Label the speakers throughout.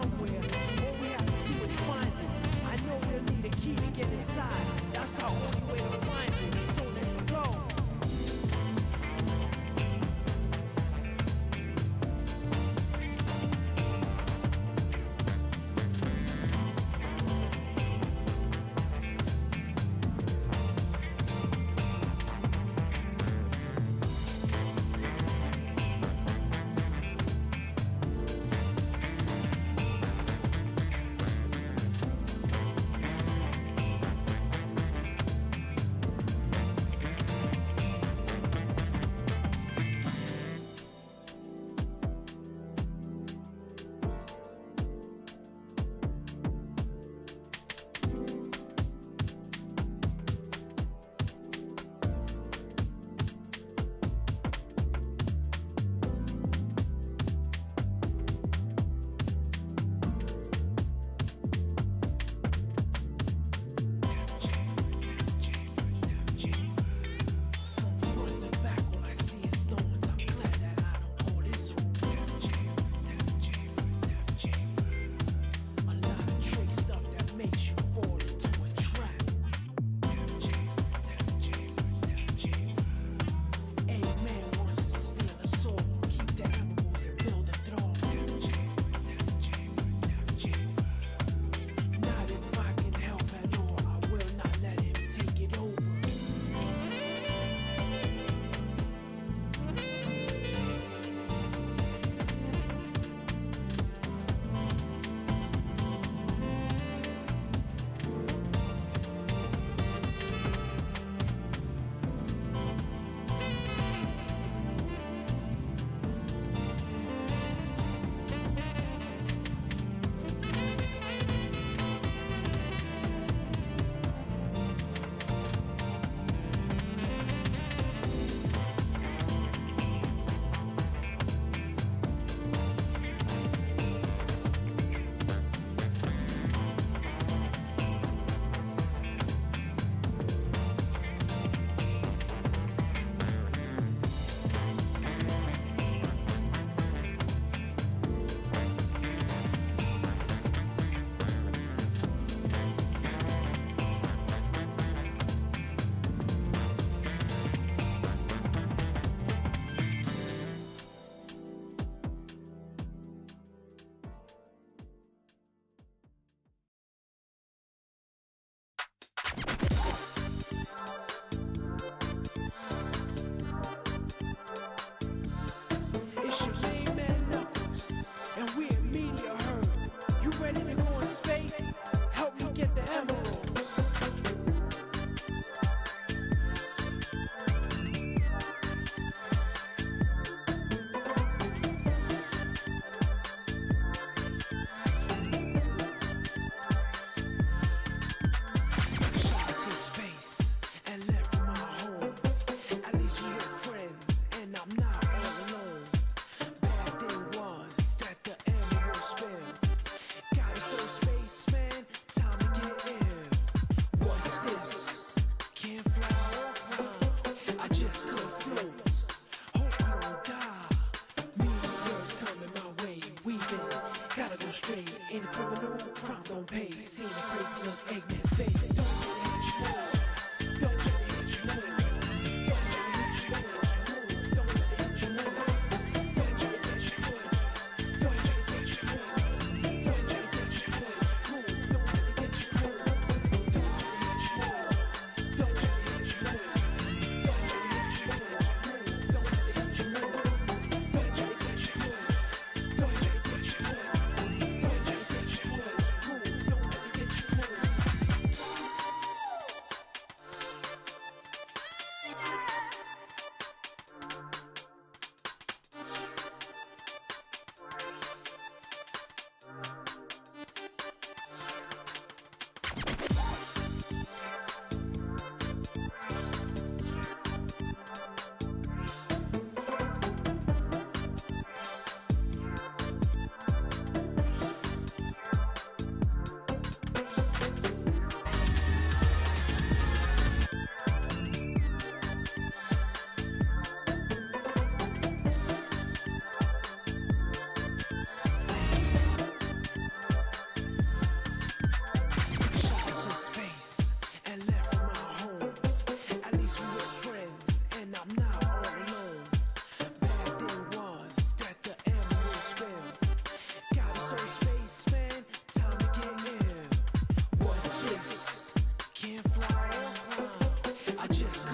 Speaker 1: somewhere. All we have to do is find it. I know we'll need a key to get inside. That's our only way to find it. So let's go.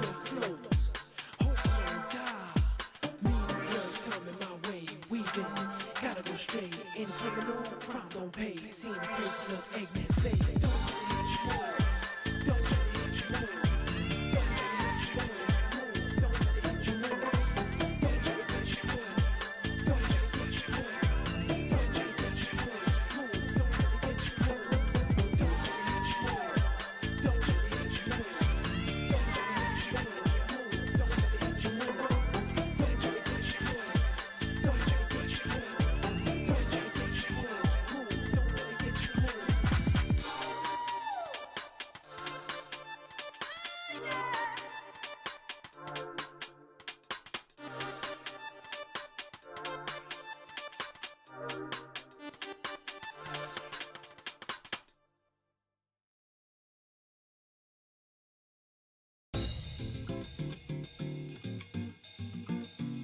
Speaker 1: good flows. Hope I won't die. Mean girls coming my way, weaving. Gotta go straight. Any criminal, crime don't pay. Seeing a place look Eggman's face. Don't let you know. Don't let you know. Don't let you know. Don't let you know. Don't let you know. Don't let you know. Don't let you know. Don't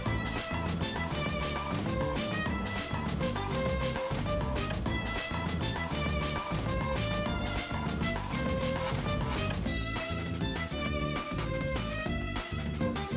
Speaker 1: let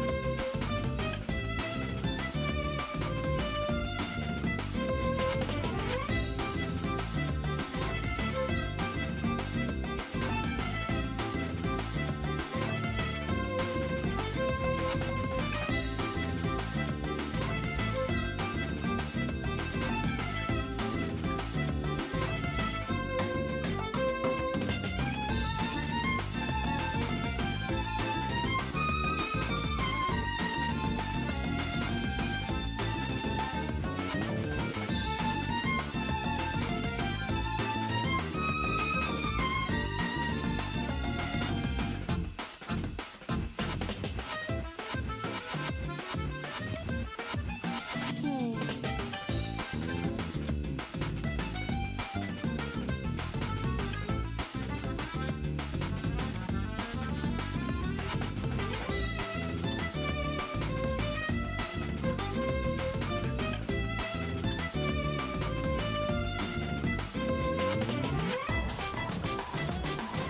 Speaker 1: you know. Don't let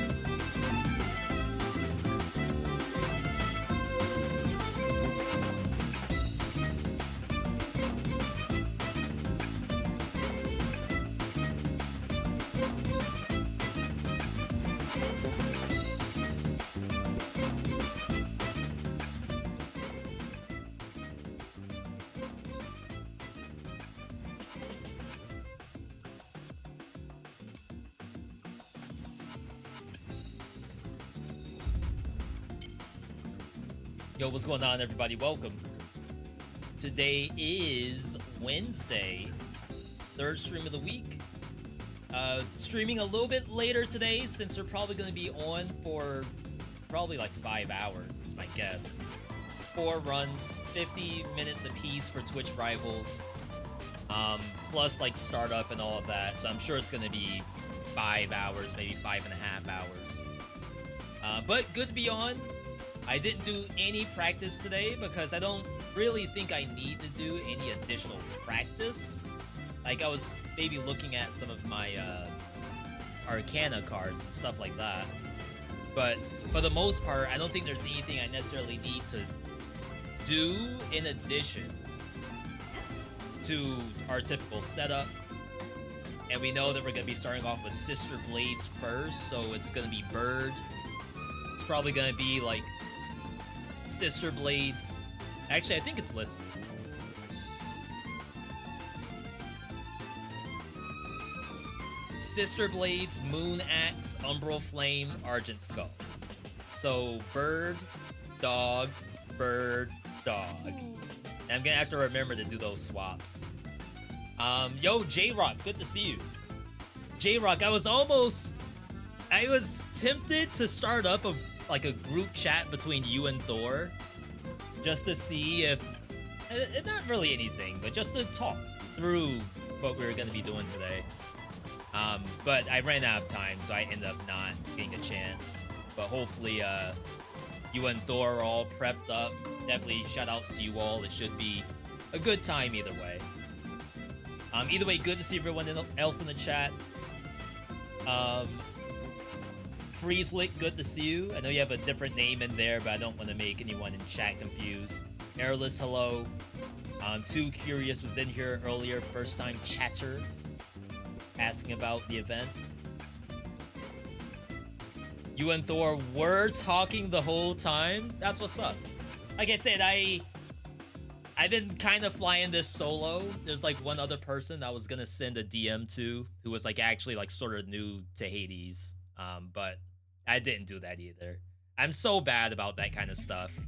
Speaker 1: you know.
Speaker 2: Yo, what's going on, everybody? Welcome. Today is Wednesday, third stream of the week. Streaming a little bit later today since they're probably going to be on for probably like 5 hours, is my guess. 4 runs, 50 minutes apiece for Twitch rivals, plus like startup and all of that. So I'm sure it's going to be 5 hours, maybe 5.5 hours. But good to be on. I didn't do any practice today because I don't really think I need to do any additional practice. Like, I was maybe looking at some of my Arcana cards and stuff like that. But for the most part, I don't think there's anything I necessarily need to do in addition to our typical setup. And we know that we're going to be starting off with Sister Blades first, so it's going to be Bird. It's probably going to be like Sister Blades. Actually, I think it's listed. Sister Blades, Moon Axe, Umbral Flame, Argent Skull. So Bird, Dog, Bird, Dog. And I'm gonna have to remember to do those swaps. Yo, J-Rock, good to see you. J-Rock, I was tempted to start up a group chat between you and Thor, just to see if, not really anything, but just to talk through what we were going to be doing today. But I ran out of time, so I ended up not getting a chance. But hopefully, you and Thor are all prepped up. Definitely shout-outs to you all. It should be a good time either way. Either way, good to see everyone else in the chat. Freezelick, good to see you. I know you have a different name in there, but I don't want to make anyone in chat confused. Airless, hello. Too Curious was in here earlier, first time chatter, asking about the event. You and Thor were talking the whole time? That's what's up. Like I said, I've been kind of flying this solo. There's like one other person I was gonna send a DM to who was like actually like sort of new to Hades. But I didn't do that either. I'm so bad about that kind of stuff.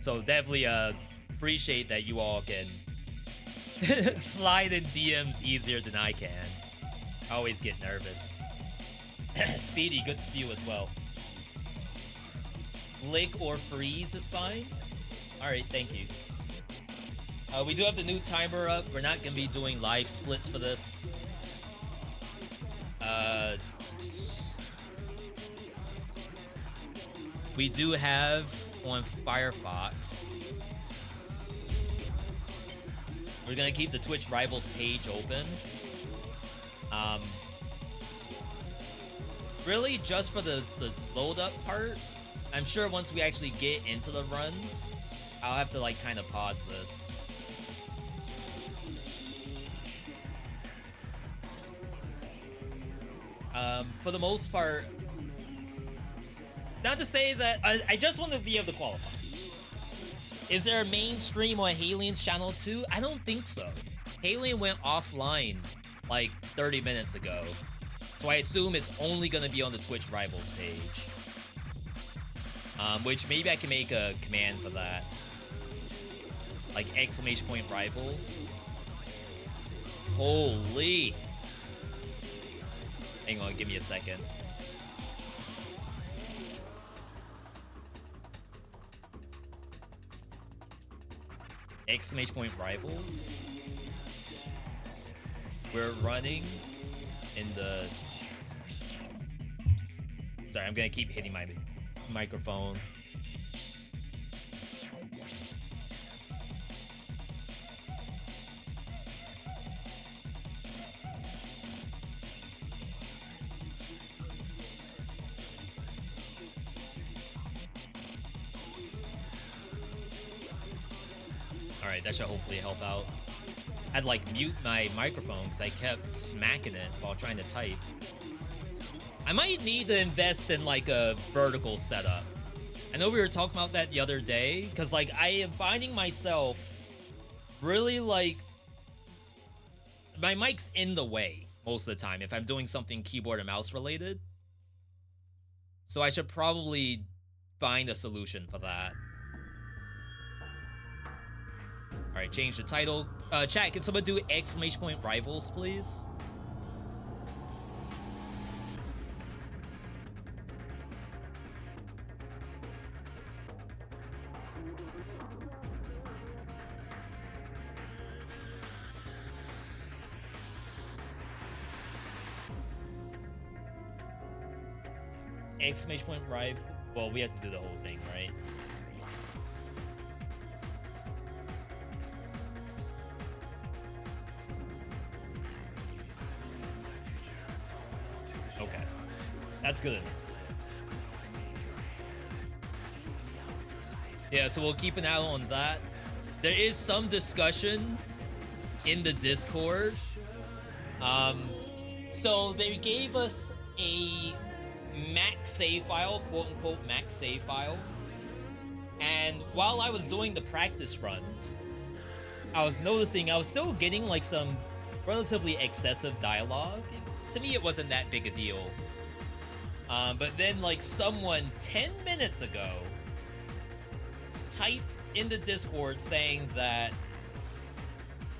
Speaker 2: So definitely appreciate that you all can slide in DMs easier than I can. I always get nervous. Speedy, good to see you as well. Lick or freeze is fine. Alright, thank you. We do have the new timer up. We're not going to be doing live splits for this. We do have on Firefox. We're going to keep the Twitch Rivals page open. Really, just for the load up part. I'm sure once we actually get into the runs, I'll have to like kind of pause this. For the most part, not to say that I just want to be able to qualify. Is there a main stream on Halien's channel too? I don't think so. Halien went offline like 30 minutes ago. So I assume it's only going to be on the Twitch Rivals page. Which maybe I can make a command for that. Like !rivals. Holy. Hang on, give me a second. !rivals. We're running in the... Sorry, I'm gonna keep hitting my microphone. Alright, that should hopefully help out. I'd like mute my microphone because I kept smacking it while trying to type. I might need to invest in like a vertical setup. I know we were talking about that the other day because like I am finding myself really like my mic's in the way most of the time if I'm doing something keyboard and mouse related. So I should probably find a solution for that. All right, change the title. Chat, can someone do !rivals, please? !rival. Well, we have to do the whole thing, right? Okay, that's good. Yeah, so we'll keep an eye on that. There is some discussion in the Discord. So they gave us a max save file, quote unquote max save file. And while I was doing the practice runs, I was noticing I was still getting like some relatively excessive dialogue. To me, it wasn't that big a deal. But then like someone 10 minutes ago typed in the Discord saying that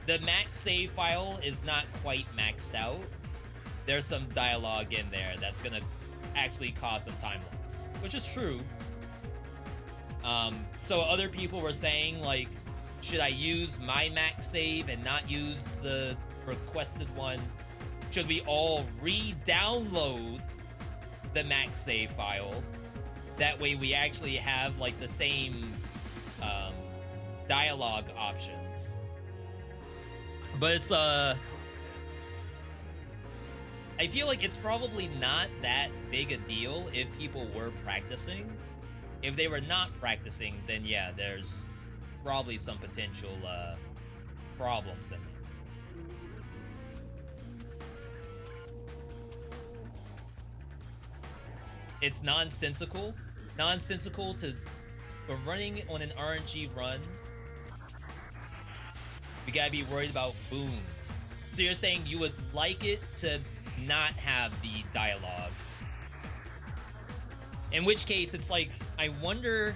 Speaker 2: the max save file is not quite maxed out. there's some dialogue in there that's gonna actually cause some time loss, which is true. So other people were saying, like, should I use my max save and not use the requested one? Should we all re-download the max save file? That way we actually have, like, the same dialogue options. But it's, I feel like it's probably not that big a deal if people were practicing. If they were not practicing, then yeah, there's probably some potential problems in there. It's nonsensical to, for running on an RNG run, you gotta be worried about boons. So you're saying you would like it to not have the dialogue. In which case, it's like, I wonder...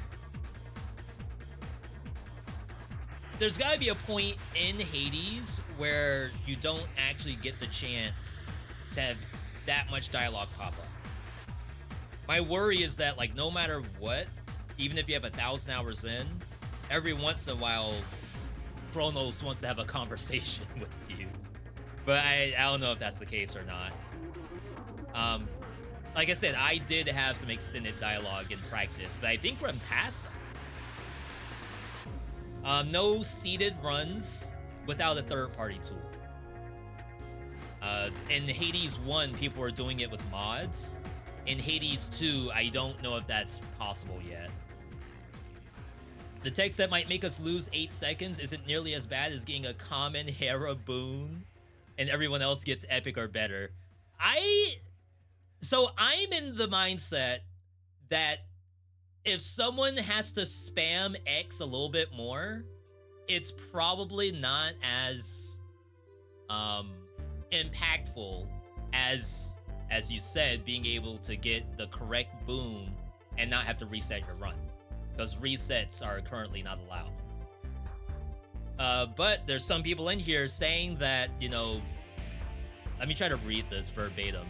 Speaker 2: There's gotta be a point in Hades where you don't actually get the chance to have that much dialogue pop up. My worry is that, like, no matter what, even if you have 1,000 hours in, every once in a while, Chronos wants to have a conversation with you. But I don't know if that's the case or not. Like I said, I did have some extended dialogue in practice, but I think we're past that. No seeded runs without a third-party tool. In Hades 1, people were doing it with mods. In Hades 2, I don't know if that's possible yet. The text that might make us lose 8 seconds isn't nearly as bad as getting a common Hera boon and everyone else gets epic or better. So I'm in the mindset that if someone has to spam X a little bit more, it's probably not as impactful as you said, being able to get the correct boon and not have to reset your run, because resets are currently not allowed. But there's some people in here saying that, you know, let me try to read this verbatim.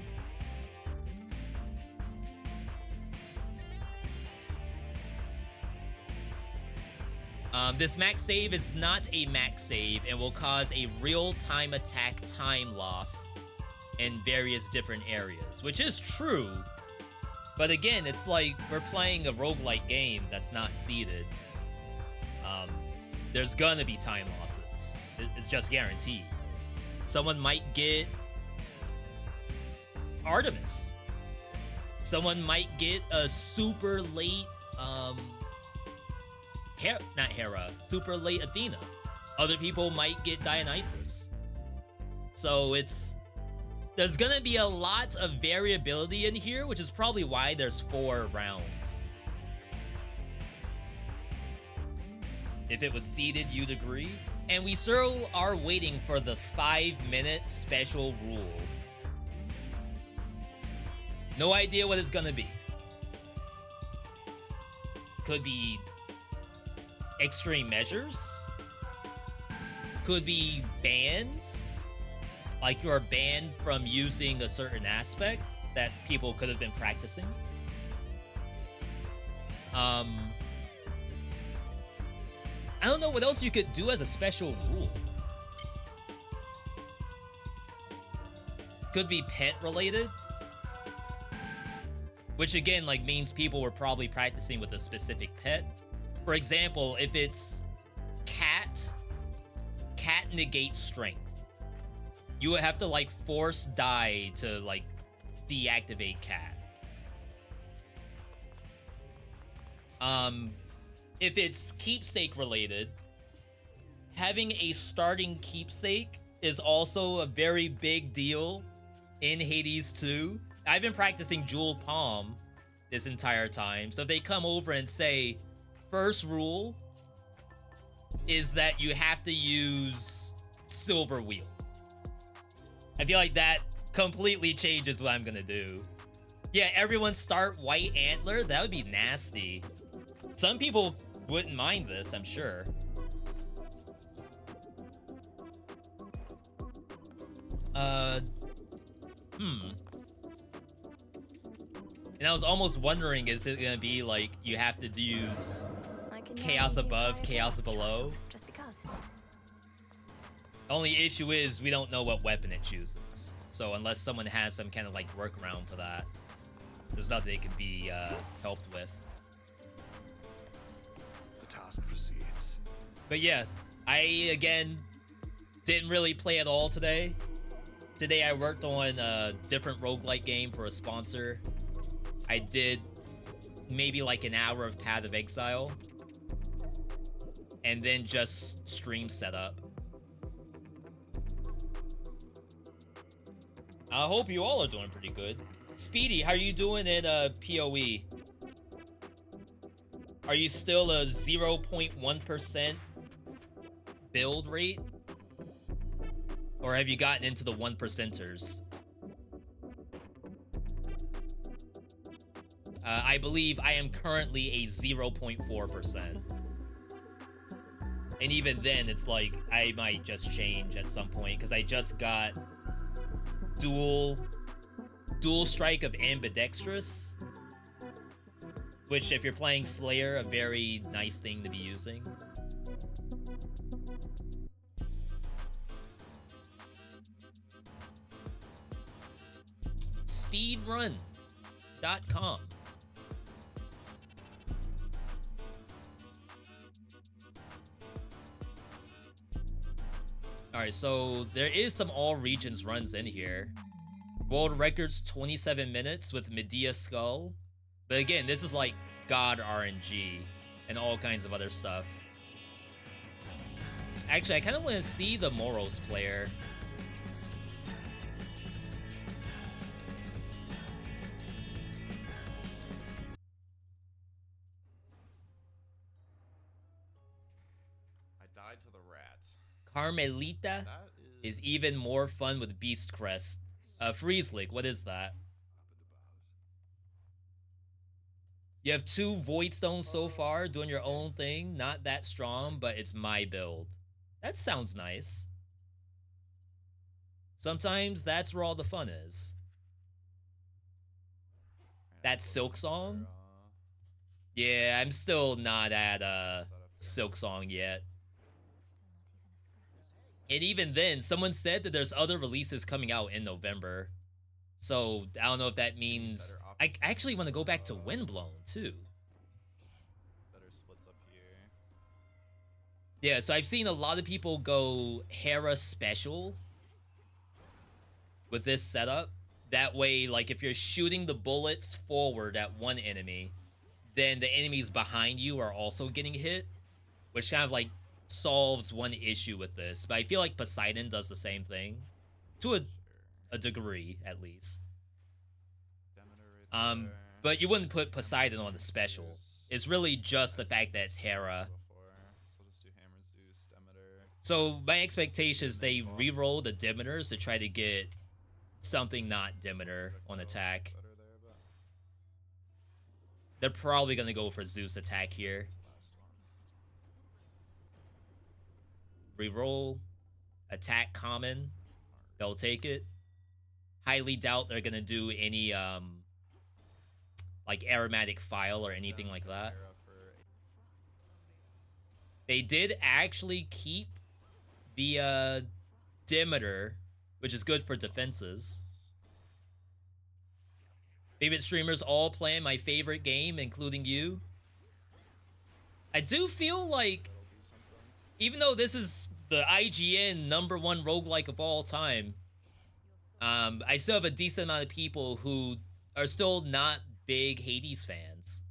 Speaker 2: This max save is not a max save and will cause a real-time attack time loss in various different areas, which is true. But again, it's like we're playing a roguelike game that's not seeded. There's gonna be time losses. It's just guaranteed. Someone might get Artemis. Someone might get a super late, not Hera, super late Athena. Other people might get Dionysus. So there's gonna be a lot of variability in here, which is probably why there's 4 rounds. If it was seeded, you'd agree. And we still are waiting for the 5-minute special rule. No idea what it's gonna be. Could be extreme measures. Could be bans. Like you're banned from using a certain aspect that people could have been practicing. I don't know what else you could do as a special rule. Could be pet related. Which again, like, means people were probably practicing with a specific pet. For example, if it's cat negates strength. You would have to, like, force die to, like, deactivate cat. If it's keepsake related, having a starting keepsake is also a very big deal in Hades 2. I've been practicing Jeweled Palm this entire time, so they come over and say, first rule is that you have to use Silver Wheel. I feel like that completely changes what I'm gonna do. Yeah, everyone start White Antler? That would be nasty. Some people wouldn't mind this, I'm sure. And I was almost wondering, is it gonna be like you have to use chaos above, chaos below?
Speaker 3: Just because.
Speaker 2: The only issue is we don't know what weapon it chooses. So unless someone has some kind of like workaround for that, there's nothing it can be helped with.
Speaker 4: The task proceeds.
Speaker 2: But yeah, I again didn't really play at all today. Today I worked on a different roguelike game for a sponsor. I did maybe like an hour of Path of Exile. And then just stream setup. I hope you all are doing pretty good. Speedy, how are you doing in PoE? Are you still a 0.1% build rate? Or have you gotten into the 1%ers? I believe I am currently a 0.4%. And even then, it's like, I might just change at some point, because I just got dual strike of ambidextrous, which, if you're playing Slayer, a very nice thing to be using. Speedrun.com. Alright, so there is some all regions runs in here. World records 27 minutes with Medea Skull. But again, this is like God RNG and all kinds of other stuff. Actually, I kind of want to see the Moros player.
Speaker 4: I died to the rat.
Speaker 2: Carmelita is even more fun with Beast Crest. Frieslich, what is that? You have 2 Void Stones so far, doing your own thing. Not that strong, but it's my build. That sounds nice. Sometimes that's where all the fun is. That Silk Song? Yeah, I'm still not at Silk Song yet. And even then, someone said that there's other releases coming out in November. So, I don't know if that means... I actually want to go back to Windblown, too.
Speaker 4: Better splits up here.
Speaker 2: Yeah, so I've seen a lot of people go Hera Special with this setup. That way, like, if you're shooting the bullets forward at one enemy, then the enemies behind you are also getting hit, which kind of, like, solves one issue with this. But I feel like Poseidon does the same thing, to a degree, at least.
Speaker 4: Right there.
Speaker 2: But you wouldn't put Poseidon on the special. It's really just the fact that it's Hera.
Speaker 4: So just do Hammer, Zeus, Demeter.
Speaker 2: So my expectation is they re-roll the Demeters to try to get something not Demeter on attack.
Speaker 4: Better there, but
Speaker 2: They're probably going to go for Zeus attack here.
Speaker 4: last one.
Speaker 2: Reroll, attack common, they'll take it. Highly doubt they're gonna do any like aromatic file or anything like that.
Speaker 4: Hera for
Speaker 2: They did actually keep the Demeter, which is good for defenses. Favorite streamers all playing my favorite game, including you. I do feel like,
Speaker 4: that'll do something.
Speaker 2: even though this is the IGN #1 roguelike of all time, I still have a decent amount of people who are still not big Hades fans.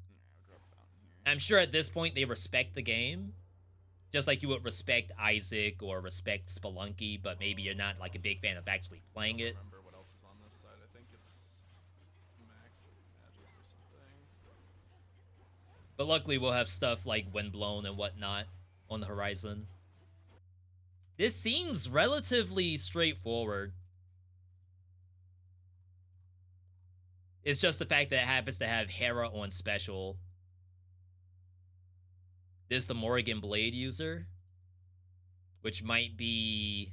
Speaker 4: Yeah, I'll grab Fountain here.
Speaker 2: I'm sure at this point they respect the game, just like you would respect Isaac or respect Spelunky, but maybe you're not like a big fan of actually playing it.
Speaker 4: Remember what else is on this side? I think it's Max Magic or something.
Speaker 2: But luckily we'll have stuff like Windblown and whatnot on the horizon. This seems relatively straightforward. It's just the fact that it happens to have Hera on special. This is the Morrigan Blade user, which might be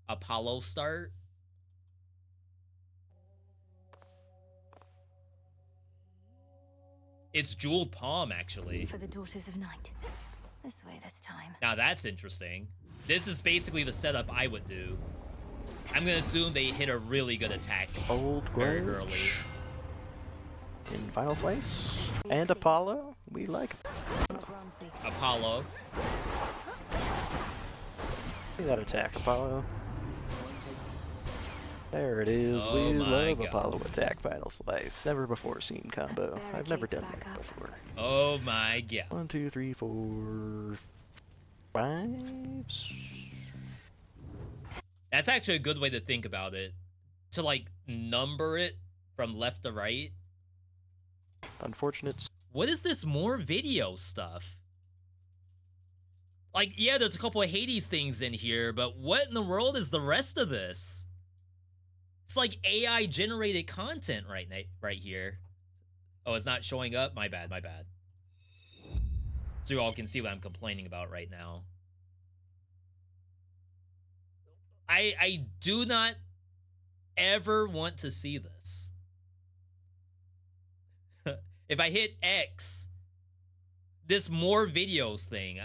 Speaker 2: Apollo start. It's jeweled palm, actually.
Speaker 3: For the daughters of night. This way this time.
Speaker 2: Now that's interesting. This is basically the setup I would do. I'm gonna assume they hit a really good attack
Speaker 5: Old
Speaker 2: very
Speaker 5: Grudge
Speaker 2: early.
Speaker 5: in Final Slice. And Apollo. We like
Speaker 3: Bronze beaks.
Speaker 2: Apollo.
Speaker 5: see that attack, Apollo. There it is.
Speaker 2: Oh
Speaker 5: We
Speaker 2: my
Speaker 5: love
Speaker 2: God.
Speaker 5: Apollo attack Final Slice. Never before seen combo. I've never done
Speaker 3: Barricades
Speaker 5: that
Speaker 3: back up.
Speaker 5: before.
Speaker 2: Oh my god.
Speaker 5: 1, 2, 3, 4, 5.
Speaker 2: That's actually a good way to think about it. To like number it from left to right.
Speaker 5: Unfortunate.
Speaker 2: What is this more video stuff? Like, yeah, there's a couple of Hades things in here, but what in the world is the rest of this? It's like AI generated content right here. Oh, it's not showing up? My bad, my bad. So you all can see what I'm complaining about right now. I do not ever want to see this. If I hit X, this more videos thing,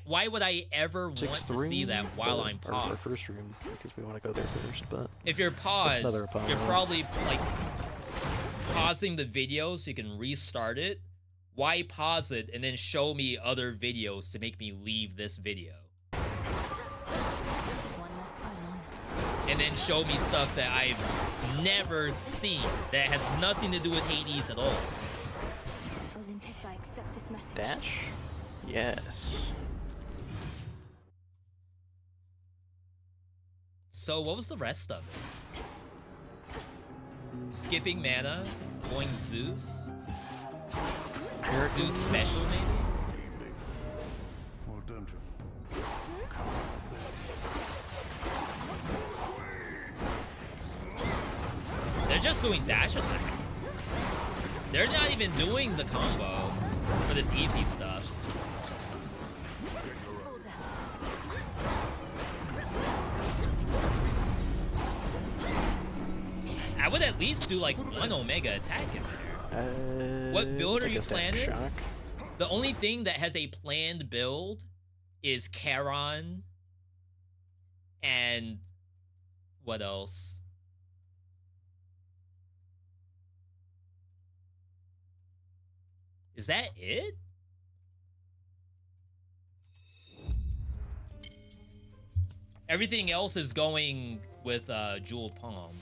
Speaker 2: why would I ever want to see that while I'm paused?
Speaker 5: Our first room, because we want to go there first, but
Speaker 2: If you're paused,
Speaker 5: another Apollo.
Speaker 2: you're probably like pausing the video so you can restart it. Why pause it and then show me other videos to make me leave this video?
Speaker 3: One less pylon.
Speaker 2: And then show me stuff that I've never seen that has nothing to do with Hades at all.
Speaker 3: Olympus, I accept this message.
Speaker 5: dash? Yes.
Speaker 2: So what was the rest of it? Skipping mana, going Zeus, Zeus special maybe?
Speaker 6: Well done, Jim.
Speaker 2: They're just doing dash attack. They're not even doing the combo for this easy stuff.
Speaker 3: Fall down.
Speaker 2: I would at least do like one Omega attack in there. What build are
Speaker 5: I
Speaker 2: you
Speaker 5: guess that
Speaker 2: planning?
Speaker 5: shock.
Speaker 2: The only thing that has a planned build is Charon and what else? Is that it? Everything else is going with Jewel Palm.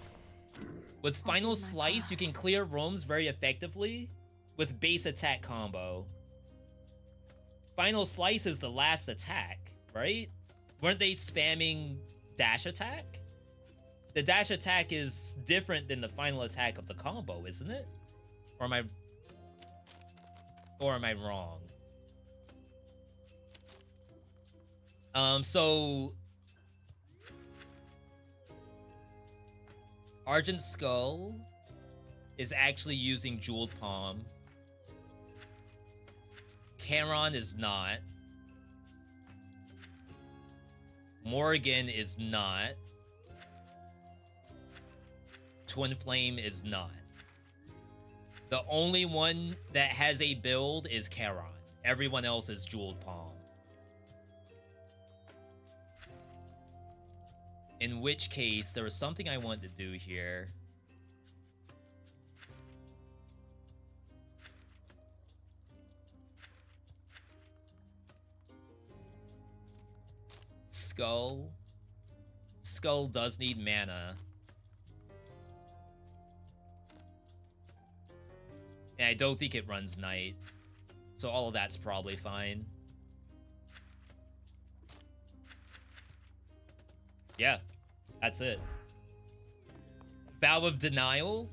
Speaker 2: With Final
Speaker 3: choose my
Speaker 2: Slice,
Speaker 3: path.
Speaker 2: you can clear rooms very effectively with base attack combo. Final Slice is the last attack, right? Weren't they spamming dash attack? The dash attack is different than the final attack of the combo, isn't it? Or am I wrong? So Argent Skull is actually using Jeweled Palm. Charon is not. Morrigan is not. Twin Flame is not. The only one that has a build is Charon. Everyone else is Jeweled Palm. In which case, there was something I wanted to do here. Skull. Skull does need mana. And I don't think it runs night. So all of that's probably fine. Yeah, that's it. Vow of Denial?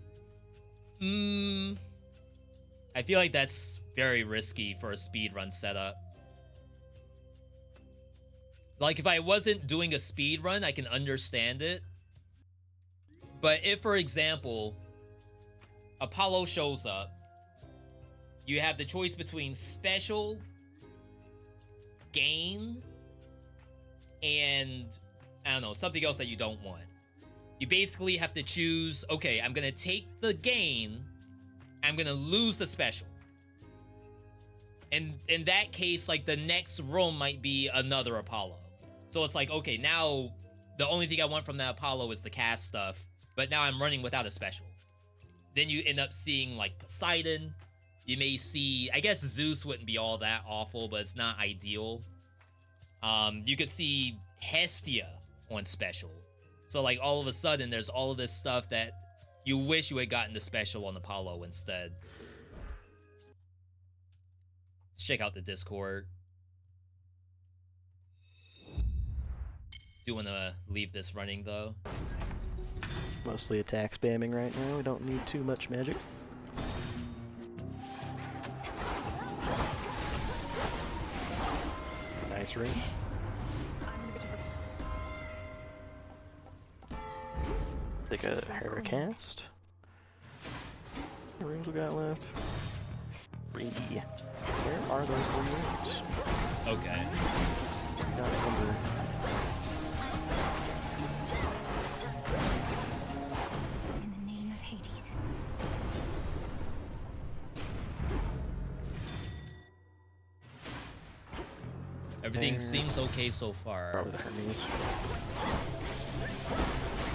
Speaker 2: I feel like that's very risky for a speedrun setup. Like, if I wasn't doing a speedrun, I can understand it. But if, for example, Apollo shows up, you have the choice between special, gain, and, I don't know, something else that you don't want. You basically have to choose, okay, I'm gonna take the gain, I'm gonna lose the special. And in that case, like, the next room might be another Apollo. So it's like, okay, now the only thing I want from that Apollo is the cast stuff, but now I'm running without a special. Then you end up seeing, like, Poseidon. You may see, I guess Zeus wouldn't be all that awful, but it's not ideal. You could see Hestia on special. So, like, all of a sudden, there's all of this stuff that you wish you had gotten the special on Apollo instead. Let's check out the Discord. Do want to leave this running, though.
Speaker 5: Mostly attack spamming right now. We don't need too much magic. Nice ring. Take a Heracast. How many rings we got left? 3. Where are those 3 rings?
Speaker 2: Okay.
Speaker 5: Gotta remember.
Speaker 3: In the name of Hades.
Speaker 2: Everything
Speaker 5: There.
Speaker 2: seems okay so far.
Speaker 5: Probably the Hermes.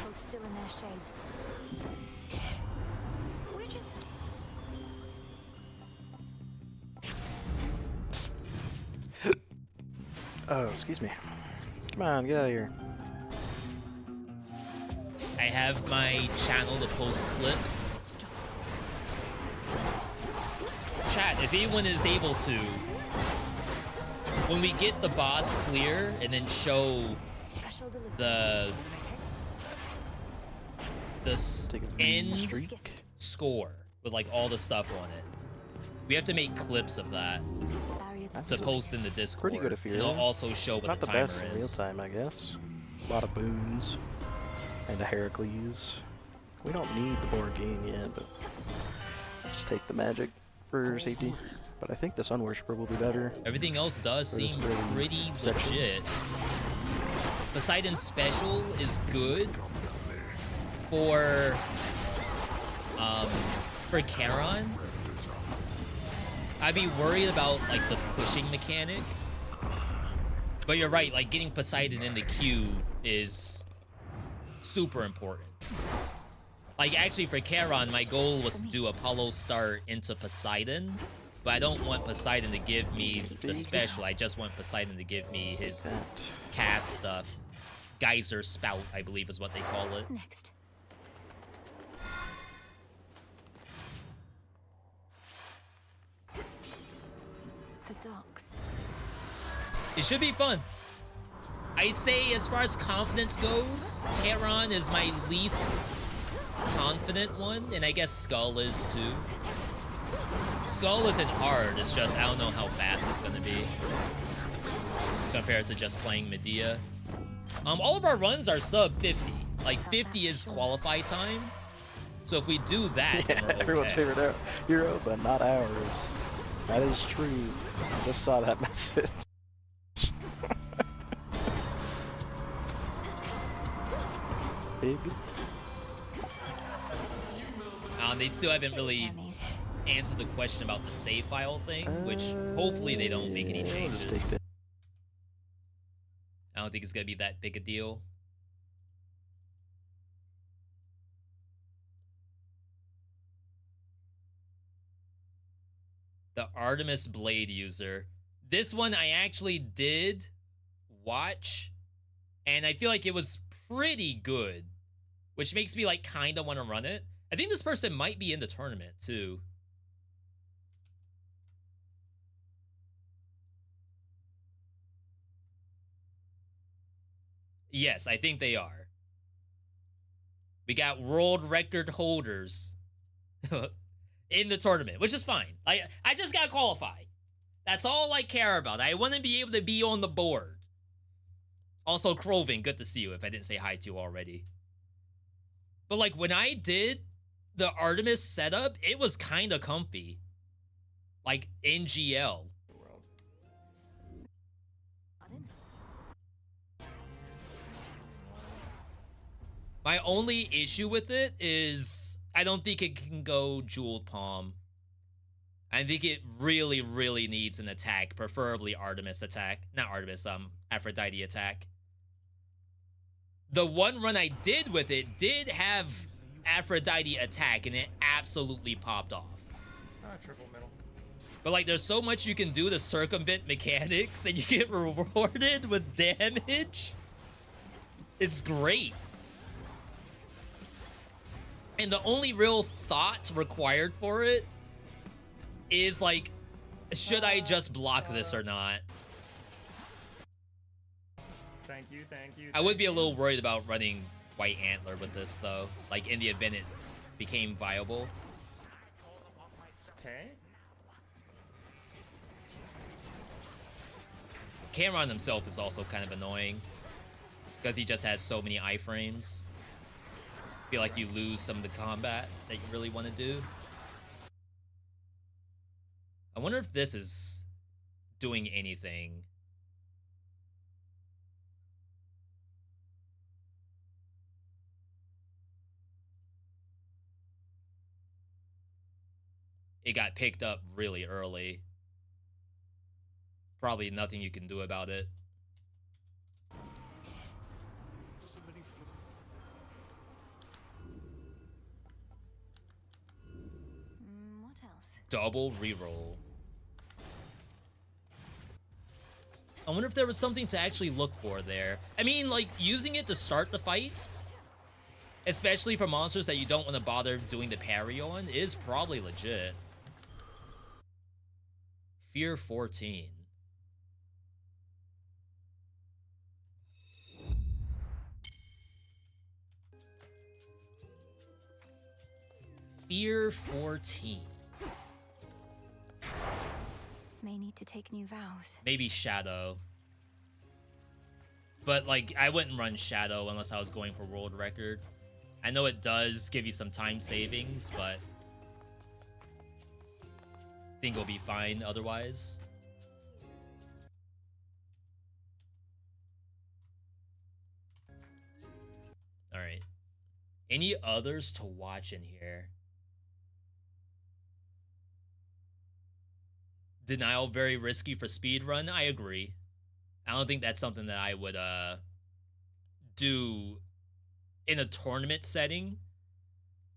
Speaker 3: Hold still in their shades. We're just...
Speaker 5: Oh, excuse me. Come on, get out of here.
Speaker 2: I have my channel to post clips.
Speaker 3: Stop.
Speaker 2: Chat, if anyone is able to, when we get the boss clear and then show
Speaker 3: Special delivery.
Speaker 2: the
Speaker 5: Take a
Speaker 2: end
Speaker 5: streak.
Speaker 2: score with like all the stuff on it, we have to make clips of that
Speaker 3: Barrier
Speaker 2: to
Speaker 3: destroyed.
Speaker 2: post in the Discord.
Speaker 5: Pretty good if you're
Speaker 2: and it'll also show what
Speaker 5: Not
Speaker 2: the
Speaker 5: the
Speaker 2: timer
Speaker 5: best in real
Speaker 2: is.
Speaker 5: time, I guess. A lot of boons. And a Heracles. We don't need the board game yet, but just take the magic for safety. But I think the Sun Worshipper will be better.
Speaker 2: Everything else does
Speaker 5: For this
Speaker 2: seem
Speaker 5: early
Speaker 2: pretty
Speaker 5: section.
Speaker 2: legit. Poseidon's special is good for Charon. I'd be worried about like the pushing mechanic. But you're right, like getting Poseidon in the queue is super important. Like actually for Charon, my goal was to do Apollo start into Poseidon, but I don't want Poseidon to give me the special. I just want Poseidon to give me his
Speaker 5: That.
Speaker 2: cast stuff. Geyser Spout, I believe is what they call it.
Speaker 3: Next. The docks.
Speaker 2: It should be fun. I'd say as far as confidence goes, Charon is my least confident one, and I guess Skull is too. Skull isn't hard, it's just I don't know how fast it's gonna be compared to just playing Medea. All of our runs are sub 50. Like 50 is qualify time. So if we do that, then
Speaker 5: Yeah,
Speaker 2: we're okay.
Speaker 5: everyone's favorite hero, but not ours. That is true. I just saw that message. Big.
Speaker 2: They still haven't really
Speaker 3: Hermes.
Speaker 2: answered the question about the save file thing, which hopefully they don't make any
Speaker 5: Yeah, we'll just take
Speaker 2: changes.
Speaker 5: that.
Speaker 2: I don't think it's gonna be that big a deal. The Artemis Blade user. This one I actually did watch, and I feel like it was pretty good, which makes me like kind of want to run it. I think this person might be in the tournament too. Yes, I think they are. We got world record holders in the tournament, which is fine. I just got qualified. That's all I care about. I want to be able to be on the board. Also, Croven, good to see you if I didn't say hi to you already. But like when I did the Artemis setup, it was kind of comfy. Like NGL.
Speaker 3: Pardon?
Speaker 2: My only issue with it is I don't think it can go jeweled palm. I think it really, really needs an attack, preferably Artemis attack. Not Artemis, Aphrodite attack. The one run I did with it did have Aphrodite attack, and it absolutely popped off.
Speaker 6: Triple middle.
Speaker 2: But like, there's so much you can do to circumvent mechanics, and you get rewarded with damage. It's great. And the only real thought required for it is like, should I just block this or not?
Speaker 6: Thank you, thank you.
Speaker 2: I would be a little worried about running White Antler with this though, like in the event it became viable.
Speaker 6: Okay.
Speaker 2: Cameron himself is also kind of annoying because he just has so many iframes. Feel like you lose some of the combat that you really want to do. I wonder if this is doing anything. It got picked up really early. Probably nothing you can do about it.
Speaker 3: What else?
Speaker 2: Double reroll. I wonder if there was something to actually look for there. I mean, like, using it to start the fights, especially for monsters that you don't want to bother doing the parry on, is probably legit. Fear 14. Fear 14.
Speaker 3: May need to take new vows.
Speaker 2: Maybe Shadow. But, like, I wouldn't run Shadow unless I was going for world record. I know it does give you some time savings, but I think it'll be fine otherwise. Alright. Any others to watch in here? Denial very risky for speedrun. I agree. I don't think that's something that I would do in a tournament setting.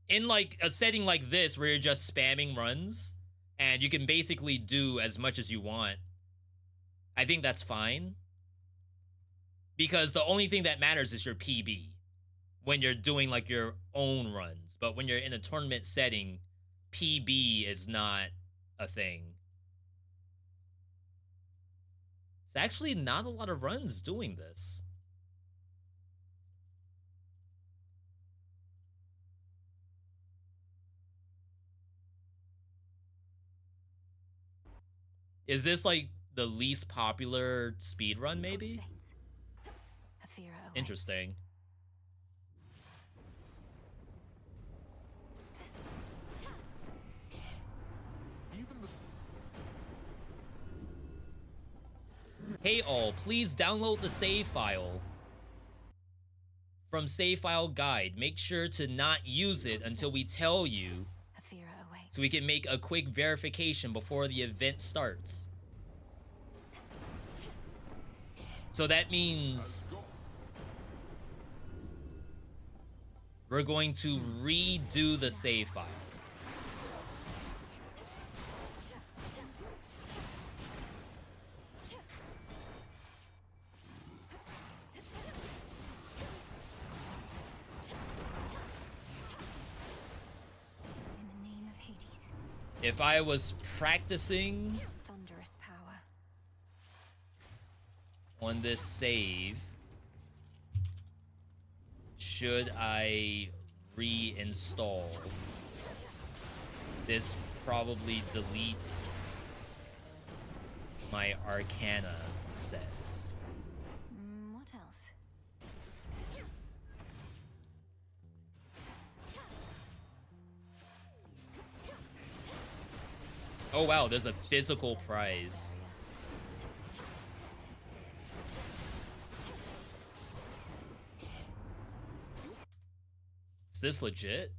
Speaker 2: In like a setting like this where you're just spamming runs and you can basically do as much as you want. I think that's fine. Because the only thing that matters is your PB when you're doing like your own runs. But when you're in a tournament setting, PB is not a thing. It's actually not a lot of runs doing this. Is this like the least popular speedrun, maybe? Interesting. Hey all, please download the save file from save file guide. Make sure to not use it until we tell you, so we can make a quick verification before the event starts. So that means we're going to redo the save file. If I was practicing
Speaker 3: Thunderous power
Speaker 2: on this save, should I reinstall? This probably deletes my Arcana sets.
Speaker 3: What else?
Speaker 2: Oh wow, there's a physical prize. Is this legit?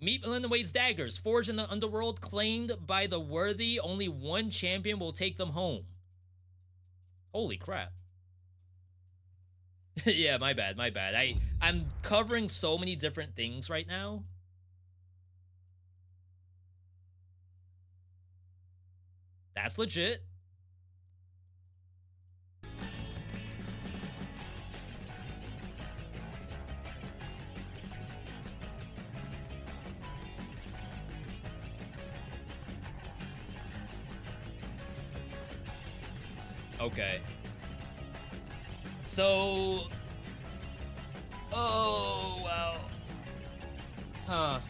Speaker 2: Meet Melindawade's daggers, forged in the underworld, claimed by the worthy. Only one champion will take them home. Holy crap. Yeah, my bad, my bad. I'm covering so many different things right now. That's legit. Okay. So... Oh, well... Huh.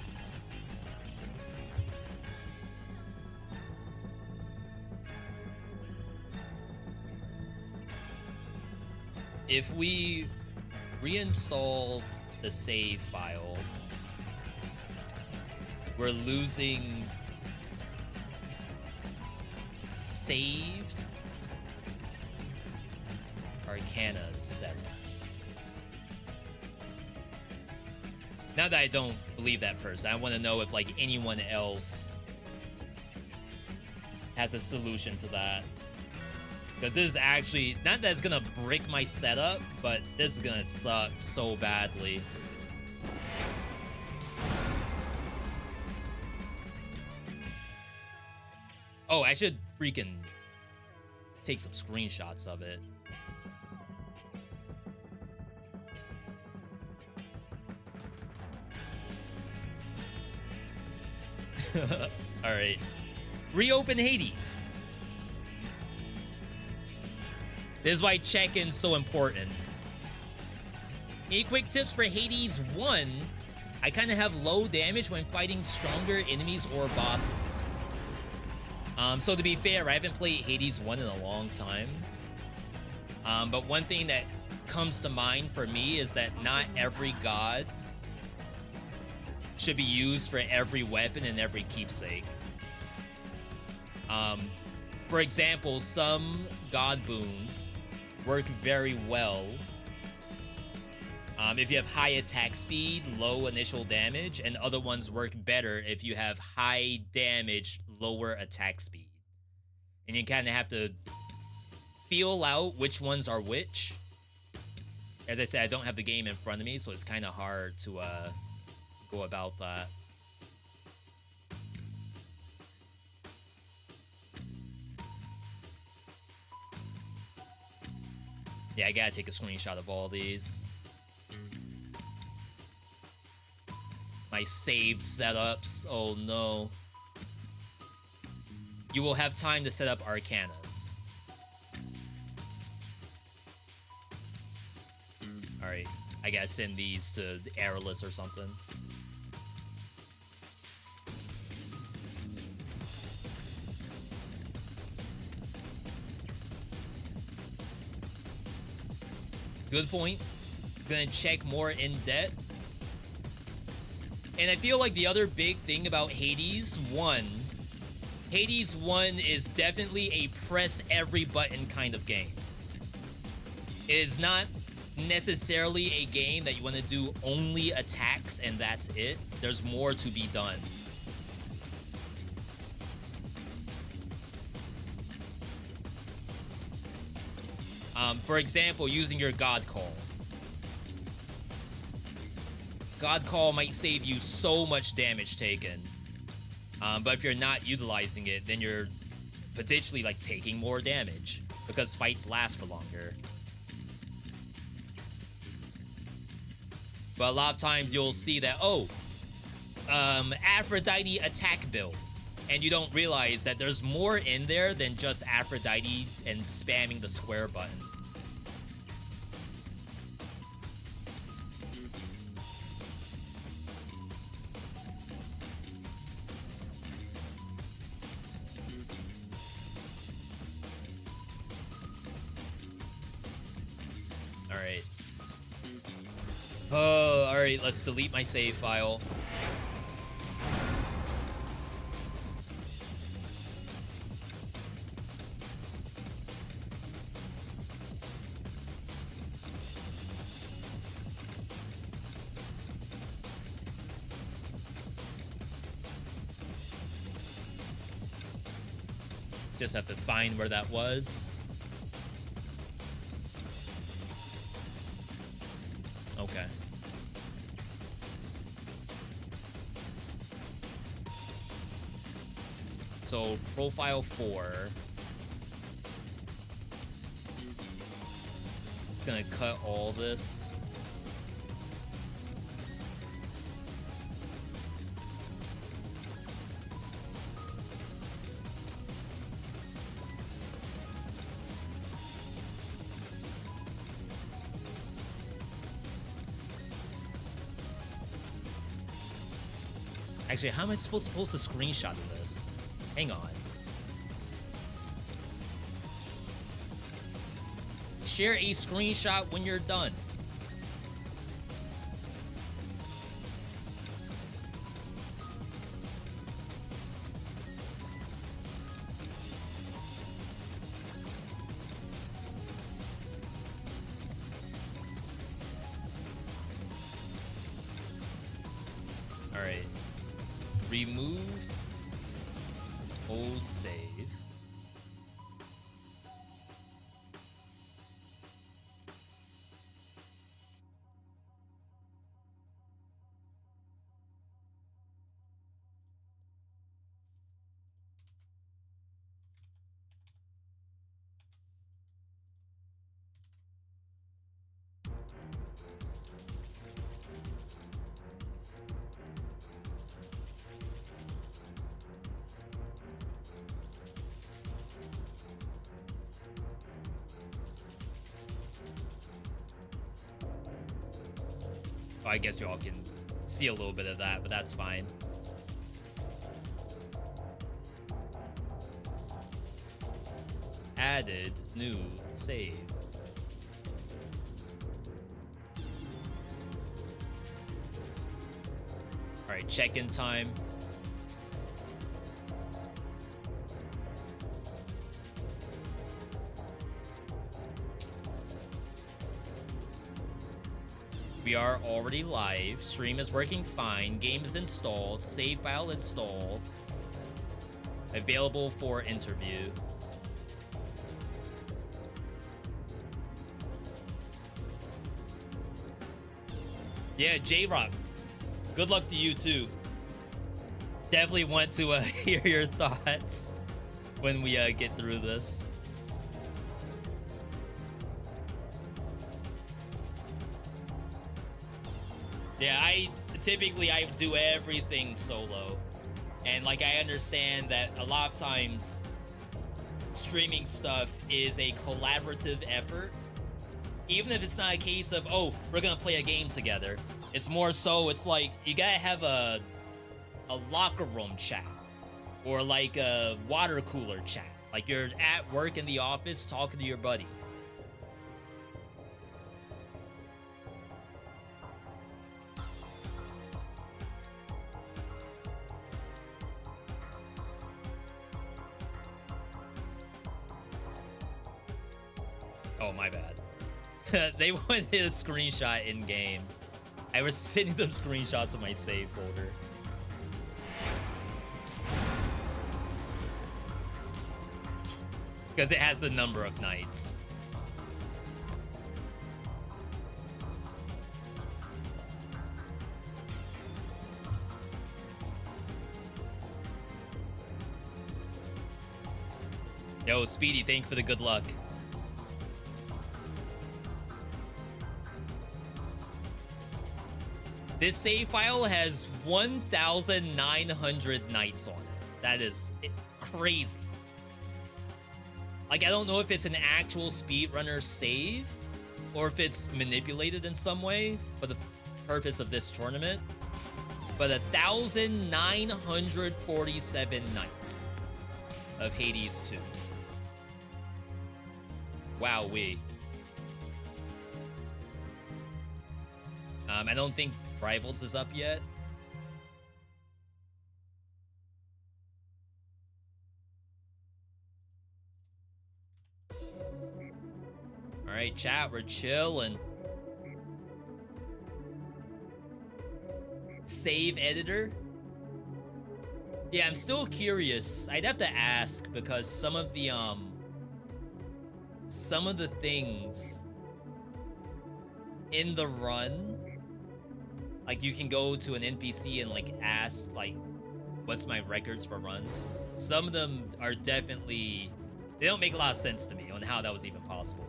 Speaker 2: If we reinstall the save file, we're losing saved Arcana setups. Now that I don't believe that person, I want to know if like anyone else has a solution to that. Because this is actually, not that it's gonna break my setup, but this is gonna suck so badly. Oh, I should freaking take some screenshots of it. Alright. Reopen Hades. This is why check-in's so important. Any quick tips for Hades 1? I kind of have low damage when fighting stronger enemies or bosses. So to be fair, I haven't played Hades 1 in a long time. But one thing that comes to mind for me is that not every god should be used for every weapon and every keepsake. For example, some god boons work very well if you have high attack speed, low initial damage, and other ones work better if you have high damage, lower attack speed. And you kind of have to feel out which ones are which. As I said, I don't have the game in front of me, so it's kind of hard to go about that. Yeah, I gotta take a screenshot of all these. My saved setups. Oh no. You will have time to set up Arcanas. Alright, I gotta send these to the Airless or something. Good point. Gonna check more in debt. And I feel like the other big thing about Hades 1 is definitely a press every button kind of game. It is not necessarily a game that you want to do only attacks and that's it. There's more to be done. For example, using your God Call. God Call might save you so much damage taken. But if you're not utilizing it, then you're potentially like taking more damage because fights last for longer. But a lot of times you'll see that, oh, Aphrodite attack build. And you don't realize that there's more in there than just Aphrodite and spamming the square button. Alright. Oh, alright, let's delete my save file. Just have to find where that was. Okay. So, profile 4. It's gonna cut all this. Actually, how am I supposed to post a screenshot of this? Hang on. Share a screenshot when you're done. All right. Removed old save. Oh, I guess you all can see a little bit of that, but that's fine. Added new save. All right, check-in time. We are already live. Stream is working fine. Game is installed. Save file installed. Available for interview. Yeah, J-Rock. Good luck to you too. Definitely want to hear your thoughts when we get through this. Yeah, I do everything solo. And like I understand that a lot of times streaming stuff is a collaborative effort. Even if it's not a case of, oh, we're gonna play a game together. It's more so it's like you gotta have a locker room chat or like a water cooler chat. Like you're at work in the office talking to your buddy. Oh, my bad. They wanted a screenshot in game. I was sending them screenshots of my save folder. Because it has the number of nights. Yo, Speedy, thank you for the good luck. This save file has 1,900 nights on it. That is crazy. Like, I don't know if it's an actual speedrunner save or if it's manipulated in some way for the purpose of this tournament. But 1,947 nights of Hades 2. Wowee. I don't think Rivals is up yet. All right, chat, we're chilling. Save editor. Yeah, I'm still curious. I'd have to ask because some of the things in the run, like you can go to an NPC and like ask like what's my records for runs. Some of them are definitely, they don't make a lot of sense to me on how that was even possible.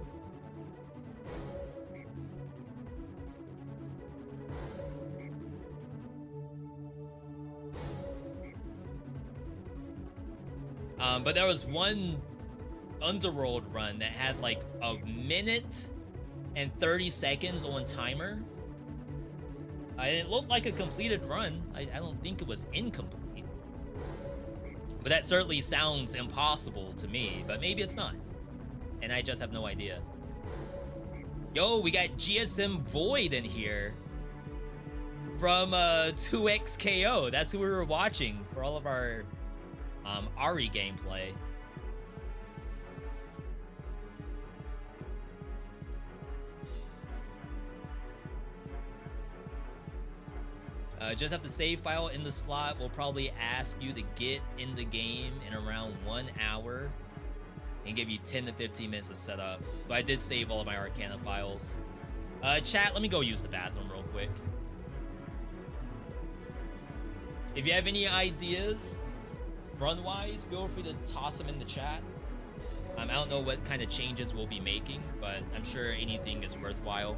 Speaker 2: But there was one Underworld run that had like a minute and 30 seconds on timer. It looked like a completed run. I don't think it was incomplete. But that certainly sounds impossible to me, but maybe it's not. And I just have no idea. Yo, we got GSM Void in here from 2XKO. That's who we were watching for all of our Ari gameplay. Just have the save file in the slot. We'll probably ask you to get in the game in around 1 hour and give you 10 to 15 minutes to set up. So I did save all of my Arcana files. Chat, let me go use the bathroom real quick. If you have any ideas, run-wise, feel free to toss them in the chat. I don't know what kind of changes we'll be making, but I'm sure anything is worthwhile.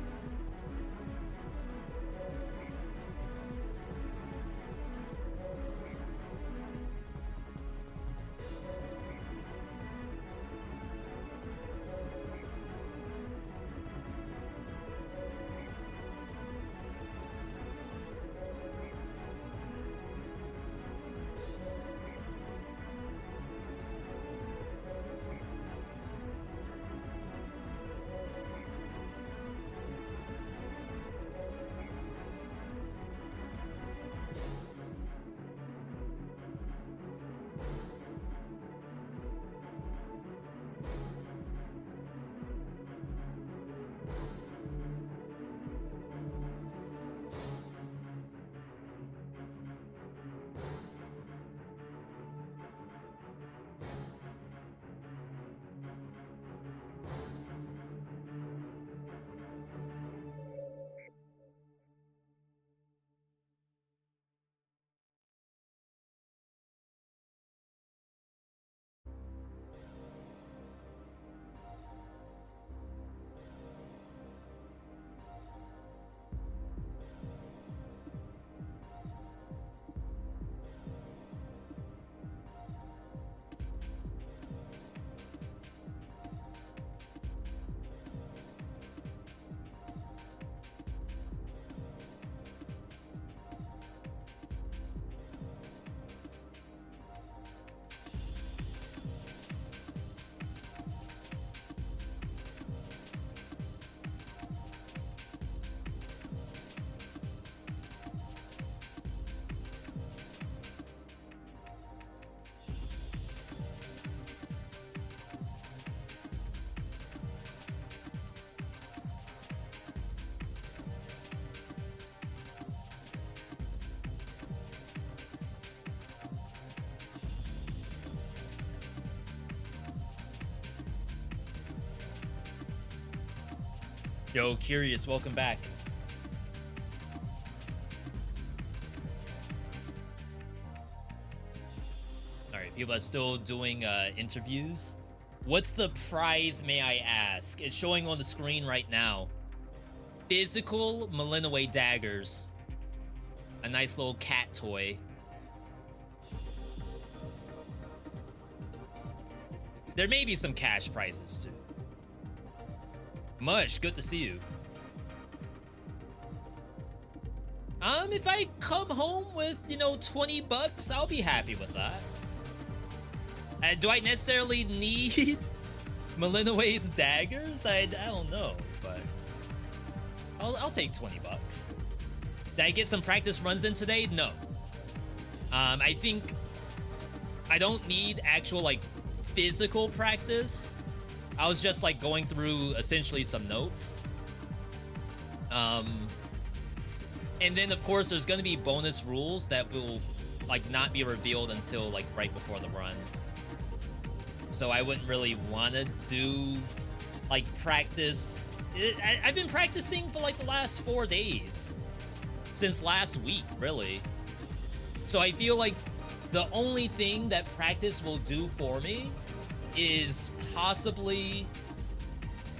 Speaker 2: Yo, Curious, welcome back. Alright, people are still doing interviews. What's the prize, may I ask? It's showing on the screen right now. Physical SlimyYy daggers. A nice little cat toy. There may be some cash prizes too. Mush, good to see you. If I come home with, you know, 20 bucks, I'll be happy with that. Do I necessarily need SlimyYy's daggers? I don't know, but I'll take 20 bucks. Did I get some practice runs in today? No. I think I don't need actual, like, physical practice. I was just like going through essentially some notes. And then of course there's going to be bonus rules that will like not be revealed until like right before the run. So I wouldn't really want to do like practice. I've been practicing for like the last 4 days since last week, really. So I feel like the only thing that practice will do for me is possibly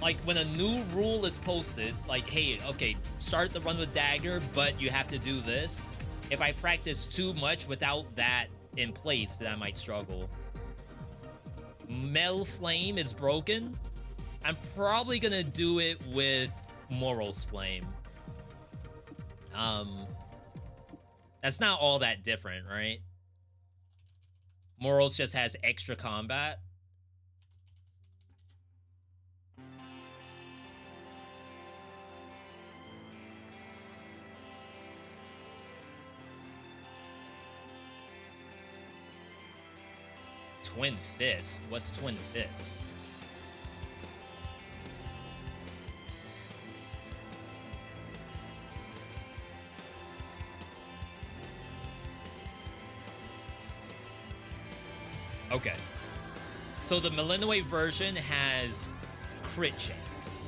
Speaker 2: like when a new rule is posted, like, hey, okay, start the run with dagger, but you have to do this. If I practice too much without that in place, then I might struggle. Mel Flame is broken. I'm probably gonna do it with Moral's Flame. That's not all that different, right? Morals just has extra combat. Twin Fist? What's Twin Fist? Okay. So the Millennium version has crit chance.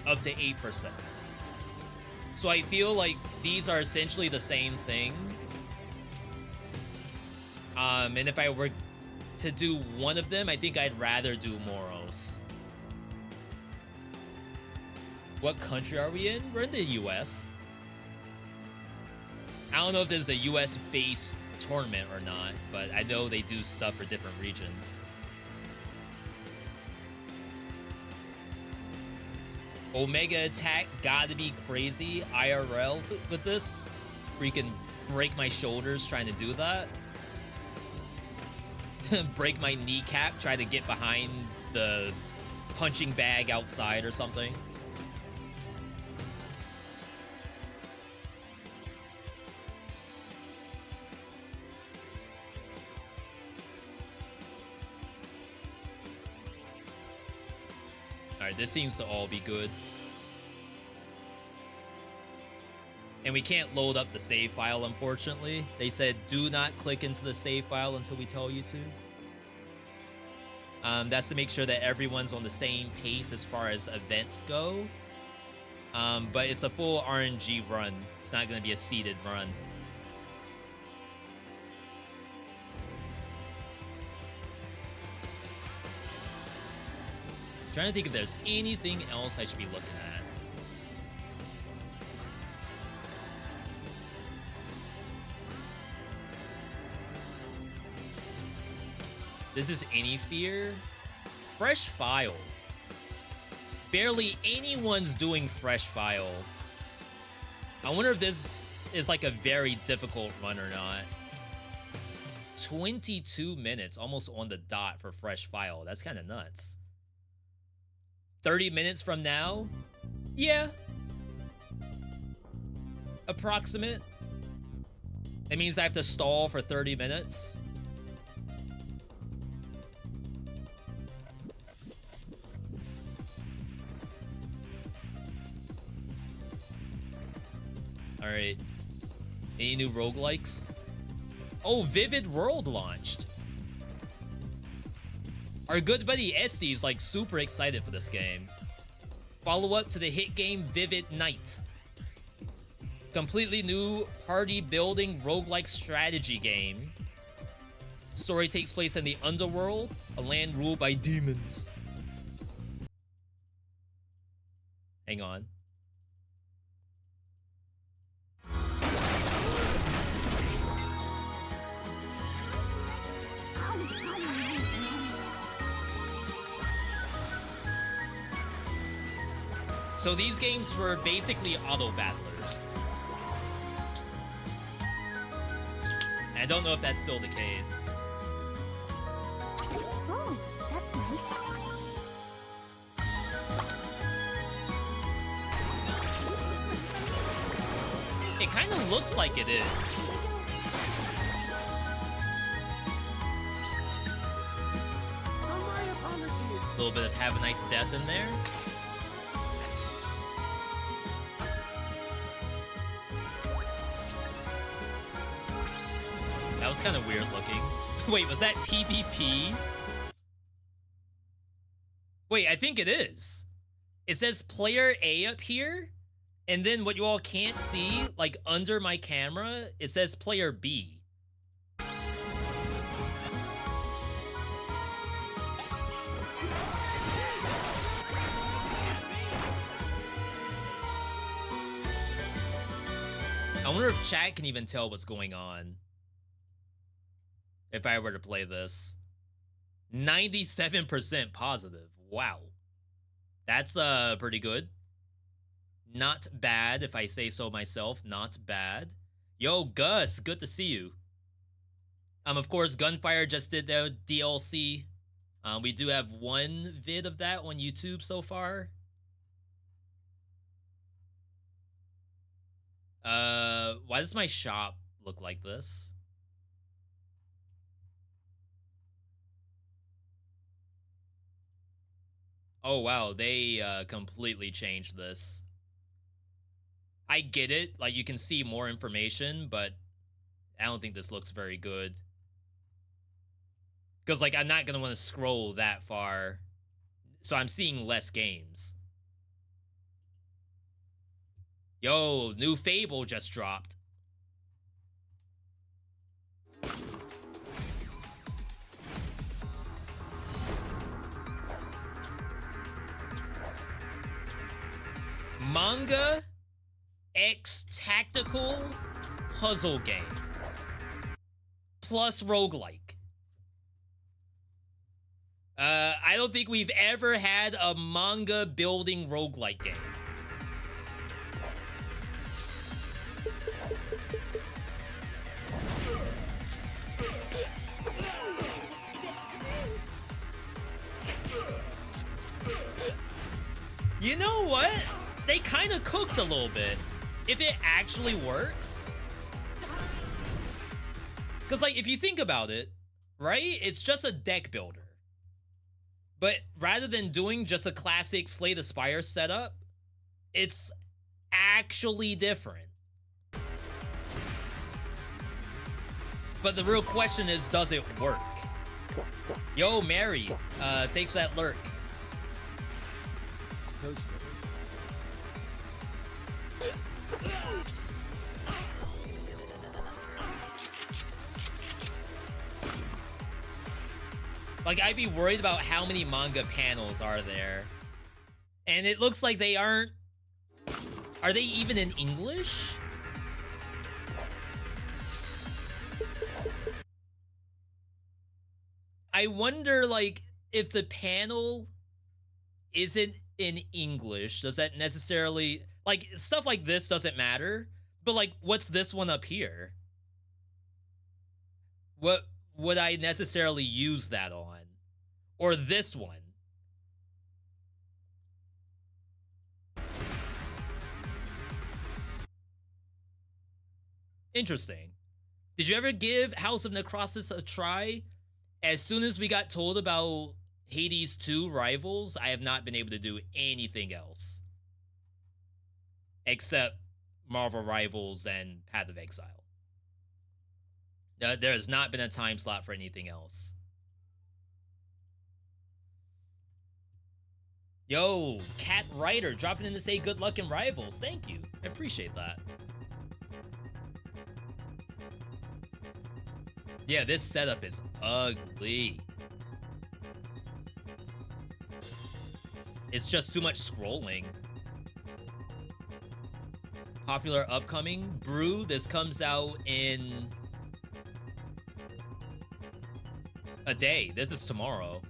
Speaker 2: Up to 8%. So I feel like these are essentially the same thing. And if I were to do one of them, I think I'd rather do Moros. What country are we in? We're in the US. I don't know if this is a US-based tournament or not, but I know they do stuff for different regions. Omega attack gotta be crazy IRL with this. Freaking break my shoulders trying to do that. Break my kneecap trying to get behind the punching bag outside or something. Alright, this seems to all be good. And we can't load up the save file, unfortunately. They said, do not click into the save file until we tell you to. That's to make sure that everyone's on the same pace as far as events go. But it's a full RNG run. It's not going to be a seeded run. Trying to think if there's anything else I should be looking at. This is any fear? Fresh file. Barely anyone's doing fresh file. I wonder if this is like a very difficult run or not. 22 minutes, almost on the dot for fresh file. That's kind of nuts. 30 minutes from now? Yeah. Approximate. That means I have to stall for 30 minutes. Alright. Any new roguelikes? Oh, Vivid World launched. Our good buddy Esty is like super excited for this game. Follow up to the hit game Vivid Night. Completely new party building roguelike strategy game. Story takes place in the underworld, a land ruled by demons. Hang on. So these games were basically auto battlers. I don't know if that's still the case.
Speaker 3: Oh, that's nice.
Speaker 2: It kind of looks like it is. A little bit of Have a Nice Death in there. That was kind of weird looking. Wait, was that PvP? Wait, I think it is. It says player A up here, and then what you all can't see, like under my camera, it says player B. I wonder if chat can even tell what's going on if I were to play this. 97% positive. Wow. That's pretty good. Not bad, if I say so myself. Not bad. Yo, Gus, good to see you. Of course, Gunfire just did their DLC. We do have one vid of that on YouTube so far. Why does my shop look like this? Oh wow, they completely changed this. I get it, like you can see more information, but I don't think this looks very good. Because like I'm not gonna want to scroll that far, so I'm seeing less games. Yo, new Fable just dropped. Manga X tactical puzzle game plus roguelike. I don't think we've ever had a manga building roguelike game. You know what? They kind of cooked a little bit. If it actually works. Because, like, if you think about it, right? It's just a deck builder. But rather than doing just a classic Slay the Spire setup, it's actually different. But the real question is, does it work? Yo, Mary, thanks for that lurk. Like, I'd be worried about how many manga panels are there. And it looks like they aren't... Are they even in English? I wonder, like, if the panel isn't in English, does that necessarily... Like, stuff like this doesn't matter. But, like, what's this one up here? What would I necessarily use that on? Or this one? Interesting. Did you ever give House of Necrosis a try? As soon as we got told about Hades 2 Rivals, I have not been able to do anything else. Except Marvel Rivals and Path of Exile. There has not been a time slot for anything else. Yo, Cat Ryder dropping in to say good luck in Rivals. Thank you. I appreciate that. Yeah, this setup is ugly. It's just too much scrolling. Popular upcoming Brew. This comes out in a day. This is tomorrow.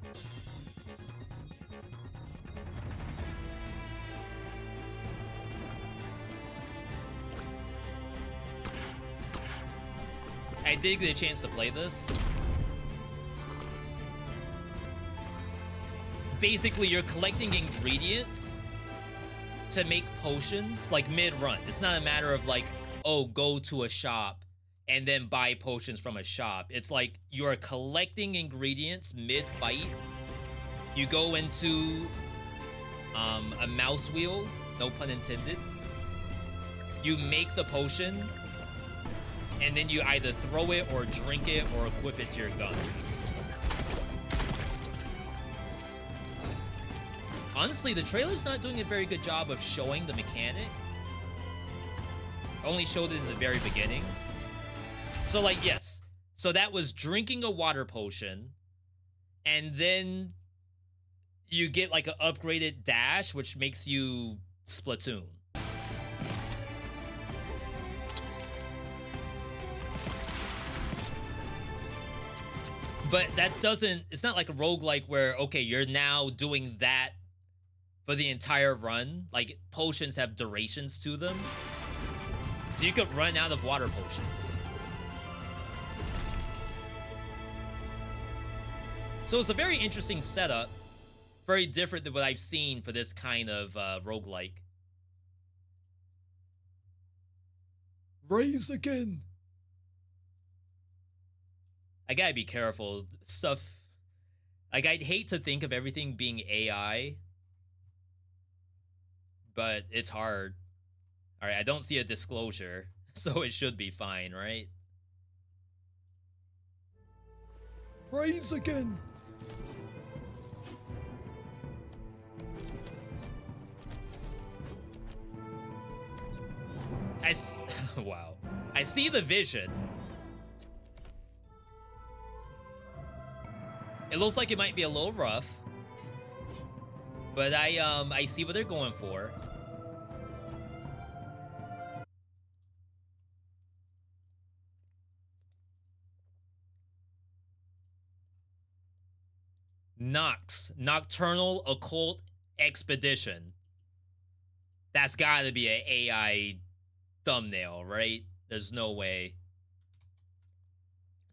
Speaker 2: I did get a chance to play this. Basically, you're collecting ingredients to make potions, like mid-run. It's not a matter of like, oh, go to a shop and then buy potions from a shop. It's like you're collecting ingredients mid-fight. You go into a mouse wheel, no pun intended. You make the potion. and then you either throw it or drink it or equip it to your gun. Honestly, the trailer's not doing a very good job of showing the mechanic. Only showed it in the very beginning. So, like, yes. So that was drinking a water potion, and then you get, like, an upgraded dash, which makes you Splatoon. But that doesn't... It's not like a roguelike where, okay, you're now doing that for the entire run. Like, potions have durations to them. So you could run out of water potions. So it's a very interesting setup. Very different than what I've seen for this kind of roguelike. Rise again! I gotta be careful. Stuff... Like, I'd hate to think of everything being AI. But it's hard. Alright, I don't see a disclosure, so it should be fine, right? Rise again! Wow. I see the vision. It looks like it might be a little rough. But I see what they're going for. Nox, Nocturnal Occult Expedition. That's gotta be an AI thumbnail, right? There's no way.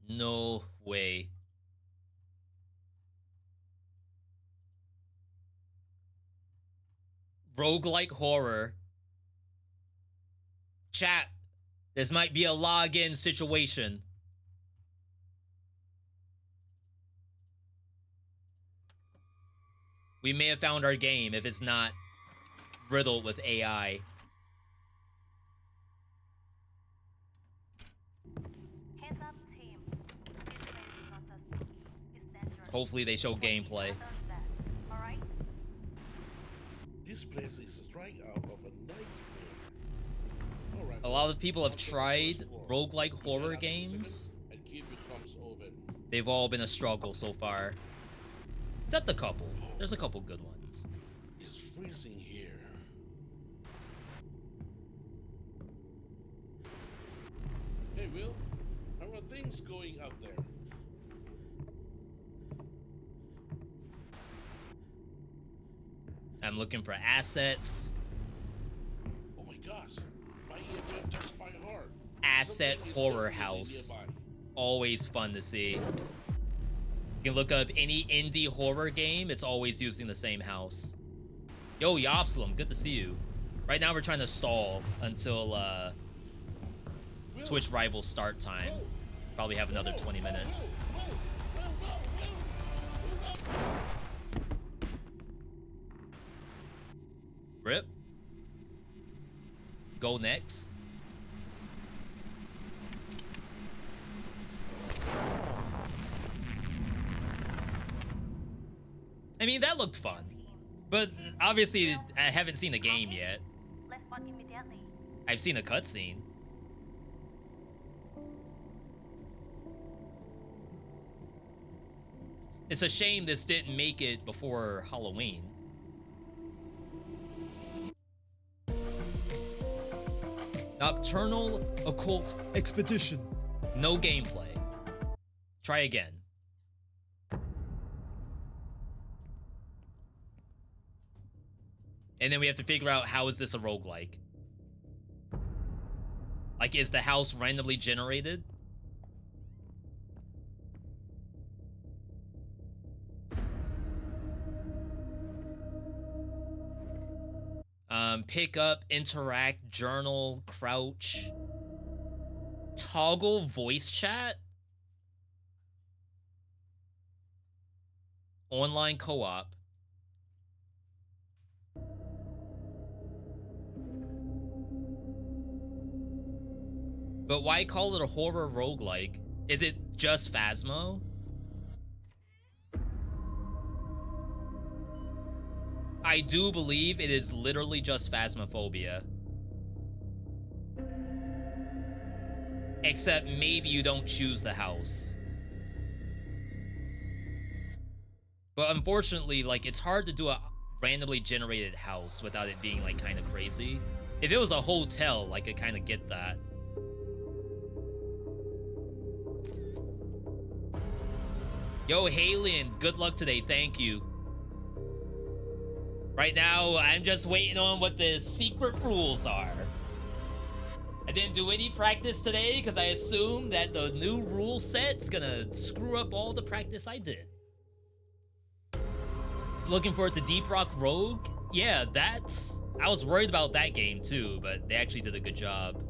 Speaker 2: No way. Roguelike horror. Chat, this might be a login situation. We may have found our game if it's not riddled with AI.
Speaker 3: Hands up, team. This place is not so spooky. It's dangerous.
Speaker 2: Hopefully they show gameplay.
Speaker 3: All right?
Speaker 7: This place is straight out of a nightmare. All right,
Speaker 2: A lot of people have tried roguelike horror games.
Speaker 7: and keep your thumbs open.
Speaker 2: They've all been a struggle so far. Except a couple. There's a couple good ones.
Speaker 7: It's freezing here. Hey, Will, how are things going out there?
Speaker 2: I'm looking for assets.
Speaker 7: Oh my gosh, my EMF just by heart.
Speaker 2: Asset
Speaker 7: Something is
Speaker 2: horror
Speaker 7: definitely
Speaker 2: house.
Speaker 7: nearby.
Speaker 2: Always fun to see. You can look up any indie horror game, it's always using the same house. Yo, Yopsilum, good to see you. Right now we're trying to stall until
Speaker 7: Will,
Speaker 2: Twitch Rival start time.
Speaker 7: Will,
Speaker 2: Probably have another
Speaker 7: Will,
Speaker 2: 20 minutes.
Speaker 7: Will.
Speaker 2: Rip. Go next. I mean, that looked fun. But obviously, I haven't seen the game yet.
Speaker 3: Let's fight immediately.
Speaker 2: I've seen a cutscene. It's a shame this didn't make it before Halloween. Nocturnal Occult Expedition. No gameplay. Try again. And then we have to figure out, how is this a roguelike? Like, is the house randomly generated? Pick up, interact, journal, crouch. Toggle voice chat? Online co-op. But why call it a horror roguelike? Is it just Phasmo? I do believe it is literally just Phasmophobia. Except maybe you don't choose the house. But unfortunately, like, it's hard to do a randomly generated house without it being, like, kind of crazy. If it was a hotel, like, I kind of get that. Yo, Halion, good luck today. Thank you. Right now, I'm just waiting on what the secret rules are. I didn't do any practice today because I assumed that the new rule set's gonna screw up all the practice I did. Looking forward to Deep Rock Rogue? Yeah, that's... I was worried about that game too, but they actually did a good job.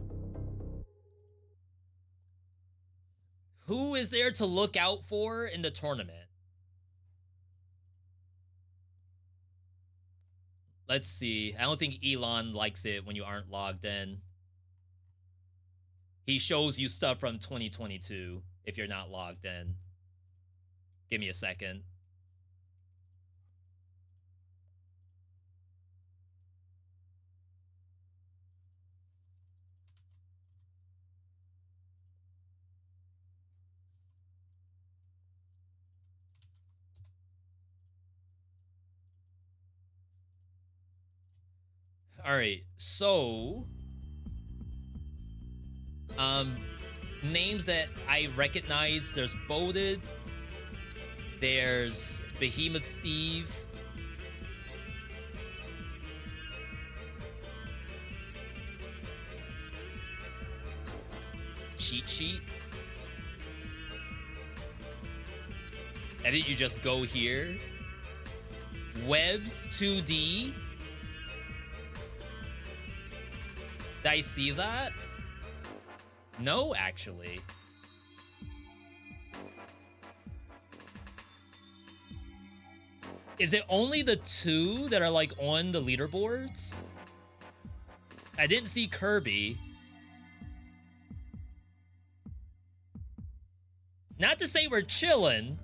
Speaker 2: Who is there to look out for in the tournament? Let's see. I don't think Elon likes it when you aren't logged in. He shows you stuff from 2022 if you're not logged in. Give me a second. All right, so names that I recognize, there's Boded, there's Behemoth Steve, Cheat Sheet. I think you just go here. Webs 2D. Did I see that? No, actually. Is it only the two that are, like, on the leaderboards? I didn't see Kirby. Not to say we're chilling.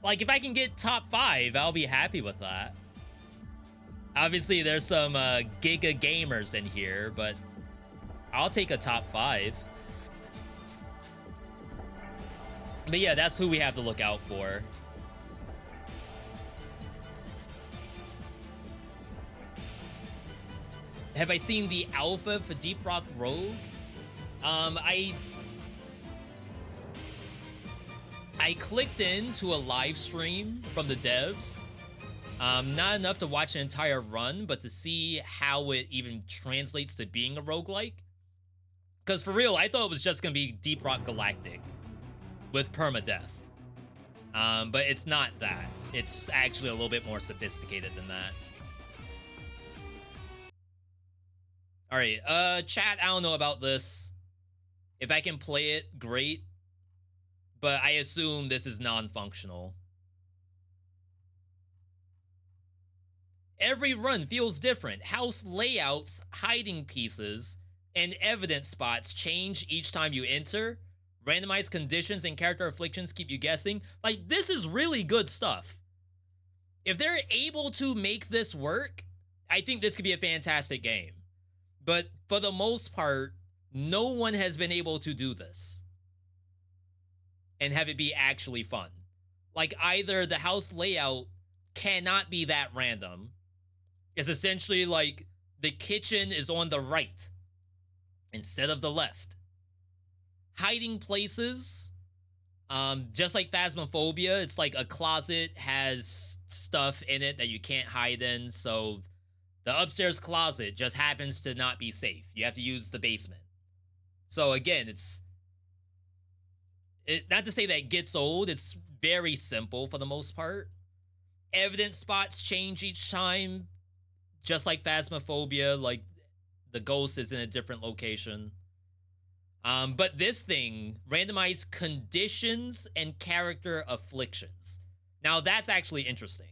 Speaker 2: Like, if I can get top 5, I'll be happy with that. Obviously, there's some Giga gamers in here, but I'll take a top 5. But yeah, that's who we have to look out for. Have I seen the alpha for Deep Rock Rogue? I clicked into a live stream from the devs. Not enough to watch an entire run, but to see how it even translates to being a roguelike. Because for real, I thought it was just going to be Deep Rock Galactic with permadeath. But it's not that. It's actually a little bit more sophisticated than that. Alright, chat, I don't know about this. If I can play it, great. But I assume this is non-functional. Every run feels different. House layouts, hiding pieces, and evidence spots change each time you enter. Randomized conditions and character afflictions keep you guessing. Like, this is really good stuff. If they're able to make this work, I think this could be a fantastic game. But for the most part, no one has been able to do this and have it be actually fun. Like, either the house layout cannot be that random. It's essentially like the kitchen is on the right instead of the left. Hiding places, just like Phasmophobia, it's like a closet has stuff in it that you can't hide in, so the upstairs closet just happens to not be safe. You have to use the basement. So again, it's not to say that it gets old, it's very simple for the most part. Evidence spots change each time, just like Phasmophobia, like the ghost is in a different location. But this thing, randomized conditions and character afflictions. Now that's actually interesting.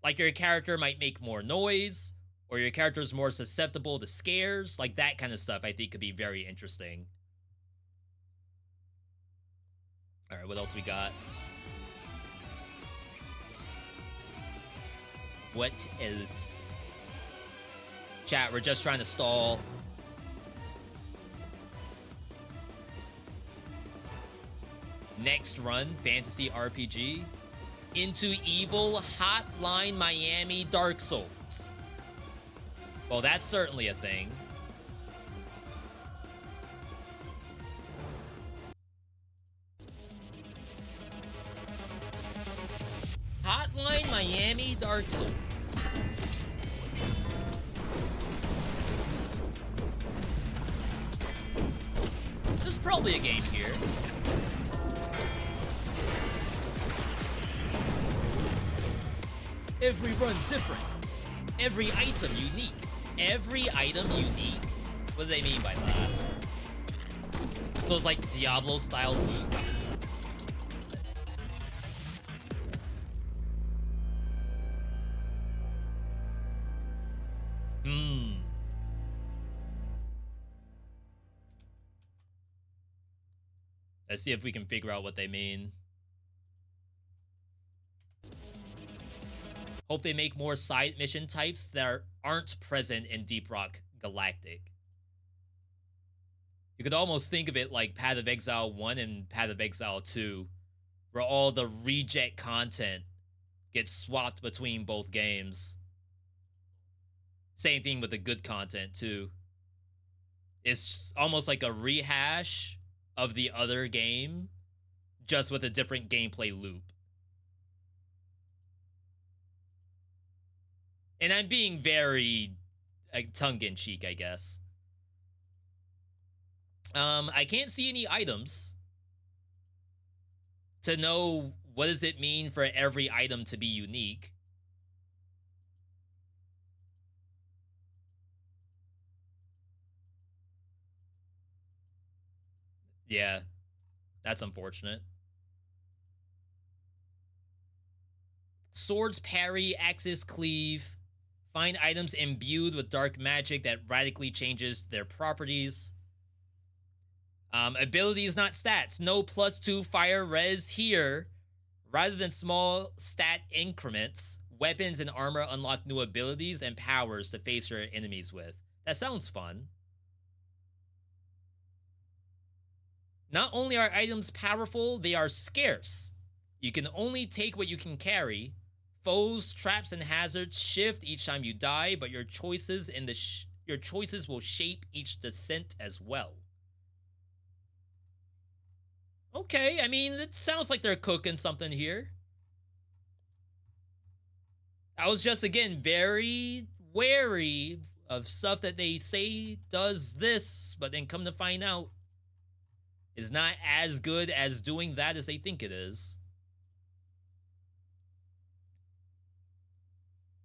Speaker 2: Like your character might make more noise, or your character is more susceptible to scares, like that kind of stuff I think could be very interesting. Alright, what else we got? What else? Chat, we're just trying to stall. Next run, fantasy RPG. Into Evil, Hotline Miami, Dark Souls. Well, that's certainly a thing. Hotline Miami, Dark Souls. There's probably a game here. Every run different. Every item unique. Every item unique? What do they mean by that? So it's like Diablo-style loot? Let's see if we can figure out what they mean. Hope they make more side mission types that aren't present in Deep Rock Galactic. You could almost think of it like Path of Exile 1 and Path of Exile 2, where all the reject content gets swapped between both games. Same thing with the good content, too. It's almost like a rehash of the other game, just with a different gameplay loop. And I'm being very tongue-in-cheek, I guess. I can't see any items to know what does it mean for every item to be unique. Yeah, that's unfortunate. Swords parry, axes cleave. Find items imbued with dark magic that radically changes their properties. Abilities, not stats. No +2 fire res here. Rather than small stat increments, weapons and armor unlock new abilities and powers to face your enemies with. That sounds fun. Not only are items powerful, they are scarce. You can only take what you can carry. Foes, traps, and hazards shift each time you die, but your choices in your choices will shape each descent as well. Okay, I mean, it sounds like they're cooking something here. I was just, again, very wary of stuff that they say does this, but then come to find out is not as good as doing that as they think it is.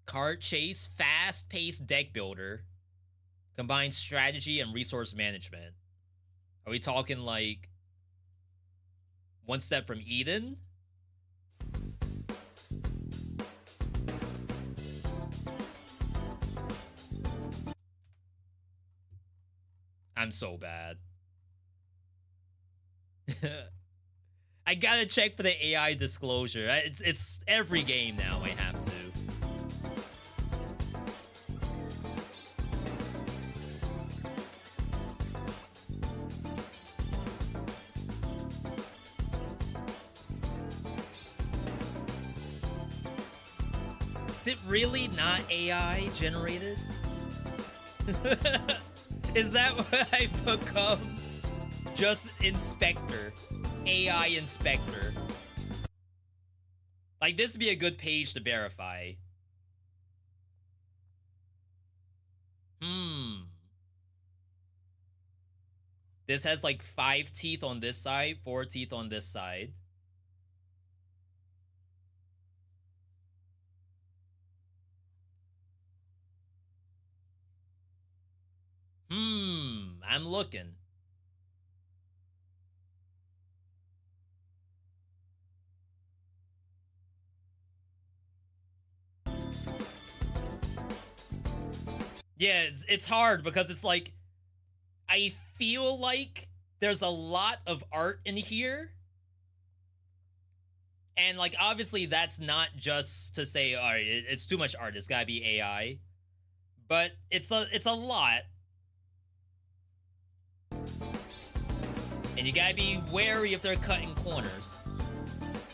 Speaker 2: Card chase, fast-paced deck builder. Combines strategy and resource management. Are we talking like One Step from Eden? I'm so bad. I gotta check for the AI disclosure. It's every game now I have to. Is it really not AI generated? Is that what I've become? Just Inspector. AI Inspector. Like, this would be a good page to verify. This has like 5 teeth on this side, 4 teeth on this side. I'm looking. Yeah, it's hard because it's like I feel like there's a lot of art in here. And like obviously that's not just to say, all right, it's too much art, it's gotta be AI. But it's a lot. And you gotta be wary if they're cutting corners.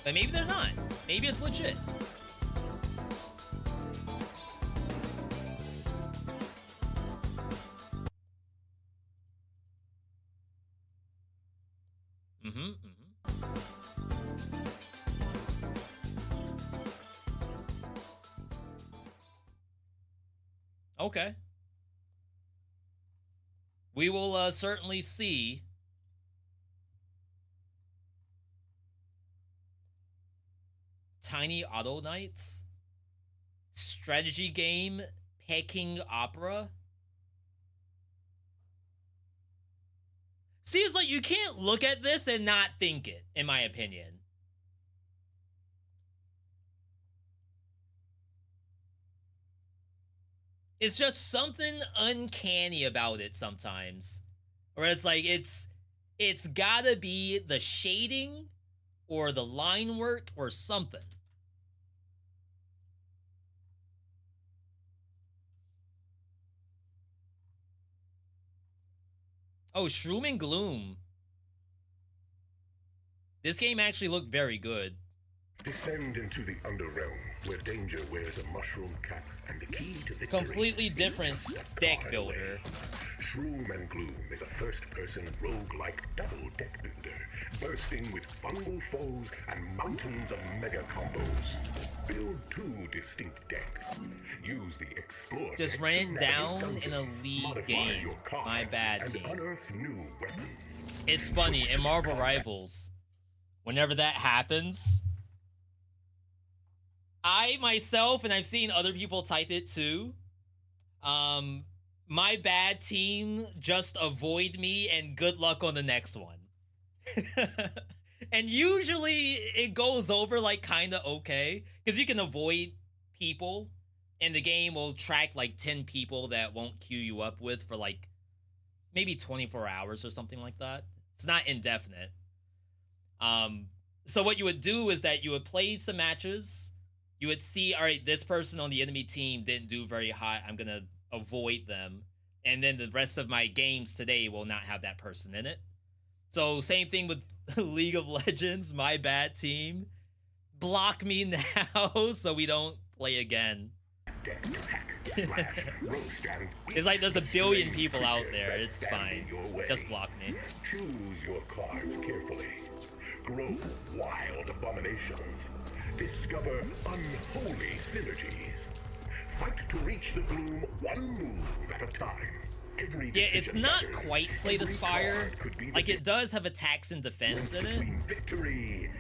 Speaker 2: But maybe they're not. Maybe it's legit. Okay. We will certainly see. Tiny Auto Knights? Strategy game? Peking Opera? See, it's like you can't look at this and not think it, in my opinion. It's just something uncanny about it sometimes. Or it's like, it's gotta be the shading or the line work or something. Oh, Shroom and Gloom. This game actually looked very good.
Speaker 8: Descend into the underrealm, where danger wears a mushroom cap, and the key to victory.
Speaker 2: Completely different deck builder.
Speaker 8: Shroom and Gloom is a first-person roguelike double deck builder, bursting with fungal foes and mountains of mega combos. Build 2 distinct decks. Use the Explore
Speaker 2: Just
Speaker 8: deck
Speaker 2: ran
Speaker 8: to
Speaker 2: down
Speaker 8: navigate
Speaker 2: in a
Speaker 8: dungeons,
Speaker 2: league
Speaker 8: modify
Speaker 2: game.
Speaker 8: your cards,
Speaker 2: My bad,
Speaker 8: and
Speaker 2: team.
Speaker 8: unearth new weapons.
Speaker 2: It's funny, in Marvel Rivals, whenever that happens, I myself, and I've seen other people type it too, my bad team, just avoid me and good luck on the next one. And usually it goes over like kind of okay, because you can avoid people and the game will track like 10 people that won't queue you up with for like maybe 24 hours or something like that. It's not indefinite. So what you would do is that you would play some matches. You would see, all right, this person on the enemy team didn't do very hot. I'm going to avoid them. And then the rest of my games today will not have that person in it. So same thing with League of Legends, my bad team. Block me now so we don't play again. It's like there's a billion people out there. It's fine. Just block me.
Speaker 8: Choose your cards carefully. Grow wild abominations. Discover unholy synergies. Fight to reach the gloom one move at a time. Every
Speaker 2: yeah, it's not
Speaker 8: matters.
Speaker 2: quite Slay the Spire. Like, it does have attacks and defense in it.
Speaker 8: Victory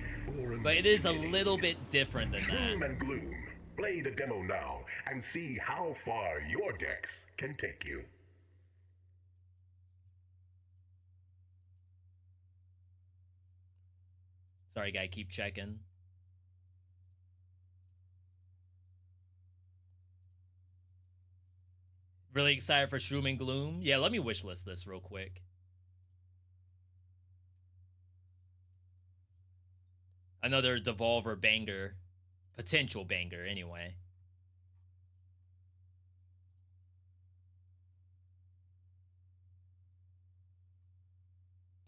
Speaker 2: but it is a little bit different than
Speaker 8: Shroom
Speaker 2: that.
Speaker 8: and Gloom. Play the demo now and see how far your decks can take you.
Speaker 2: Sorry, guy, keep checking. Really excited for Shroom and Gloom? Yeah, let me wishlist this real quick. Another Devolver banger. Potential banger, anyway.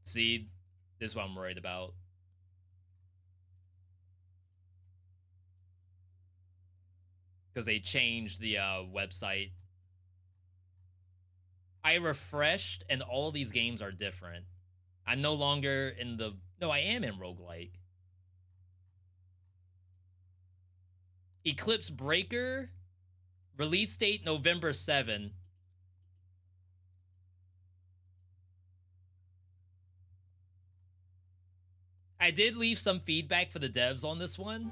Speaker 2: See, this is what I'm worried about. Because they changed the website. I refreshed, and all these games are different. I'm no longer in the... No, I am in roguelike. Eclipse Breaker. Release date November 7. I did leave some feedback for the devs on this one.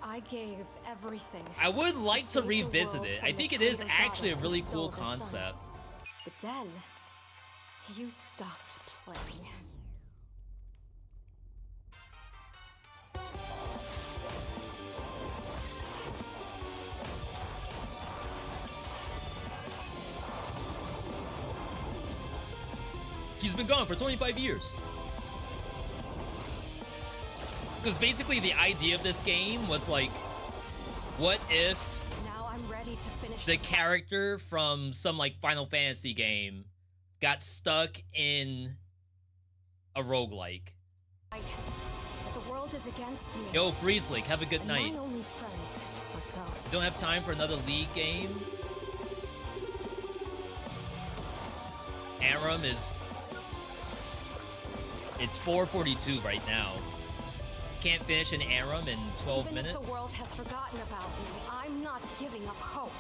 Speaker 9: I gave everything.
Speaker 2: I would like to
Speaker 9: save the
Speaker 2: revisit
Speaker 9: world
Speaker 2: it.
Speaker 9: from
Speaker 2: I
Speaker 9: the
Speaker 2: think it is
Speaker 9: traitor
Speaker 2: actually a
Speaker 9: goddess who
Speaker 2: really
Speaker 9: stole
Speaker 2: cool
Speaker 9: the sun.
Speaker 2: concept.
Speaker 9: But then, you stopped playing.
Speaker 2: She's been gone for 25 years. Because basically the idea of this game was like, what if
Speaker 9: Now I'm ready to finish
Speaker 2: the character from some like Final Fantasy game got stuck in a roguelike?
Speaker 9: fight. The world is against me.
Speaker 2: Yo, Freezelick, have a good
Speaker 9: and
Speaker 2: night.
Speaker 9: My only friends are ghosts.
Speaker 2: Don't have time for another League game. Aram is... It's 4:42 right now. Can't finish an Aram in 12
Speaker 9: Even
Speaker 2: minutes.
Speaker 9: if the world has forgotten about me, I'm not giving up hope.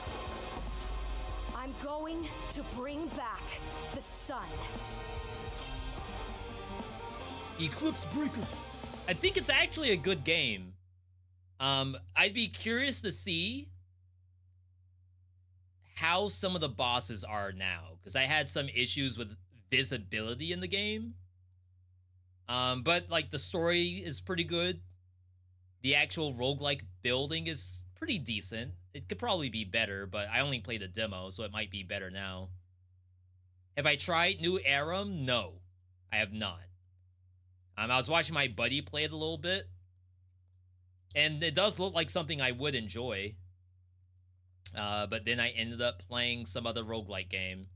Speaker 9: I'm going to bring back the sun.
Speaker 2: Eclipse Breaker. I think it's actually a good game. I'd be curious to see how some of the bosses are now, because I had some issues with visibility in the game. But like the story is pretty good. The actual roguelike building is pretty decent. It could probably be better, but I only played the demo, so it might be better now. Have I tried New Aram? No, I have not. I was watching my buddy play it a little bit, and it does look like something I would enjoy. But then I ended up playing some other roguelike game.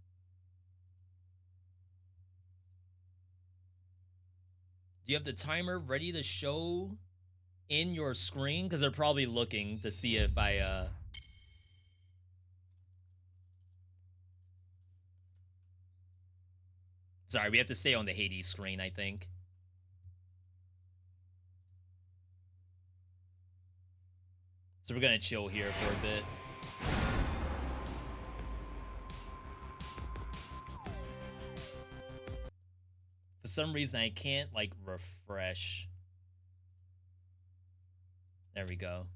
Speaker 2: Do you have the timer ready to show in your screen? Because they're probably looking to see if I, Sorry, we have to stay on the Hades screen, I think. So we're gonna chill here for a bit. For some reason, I can't, like, refresh. There we go.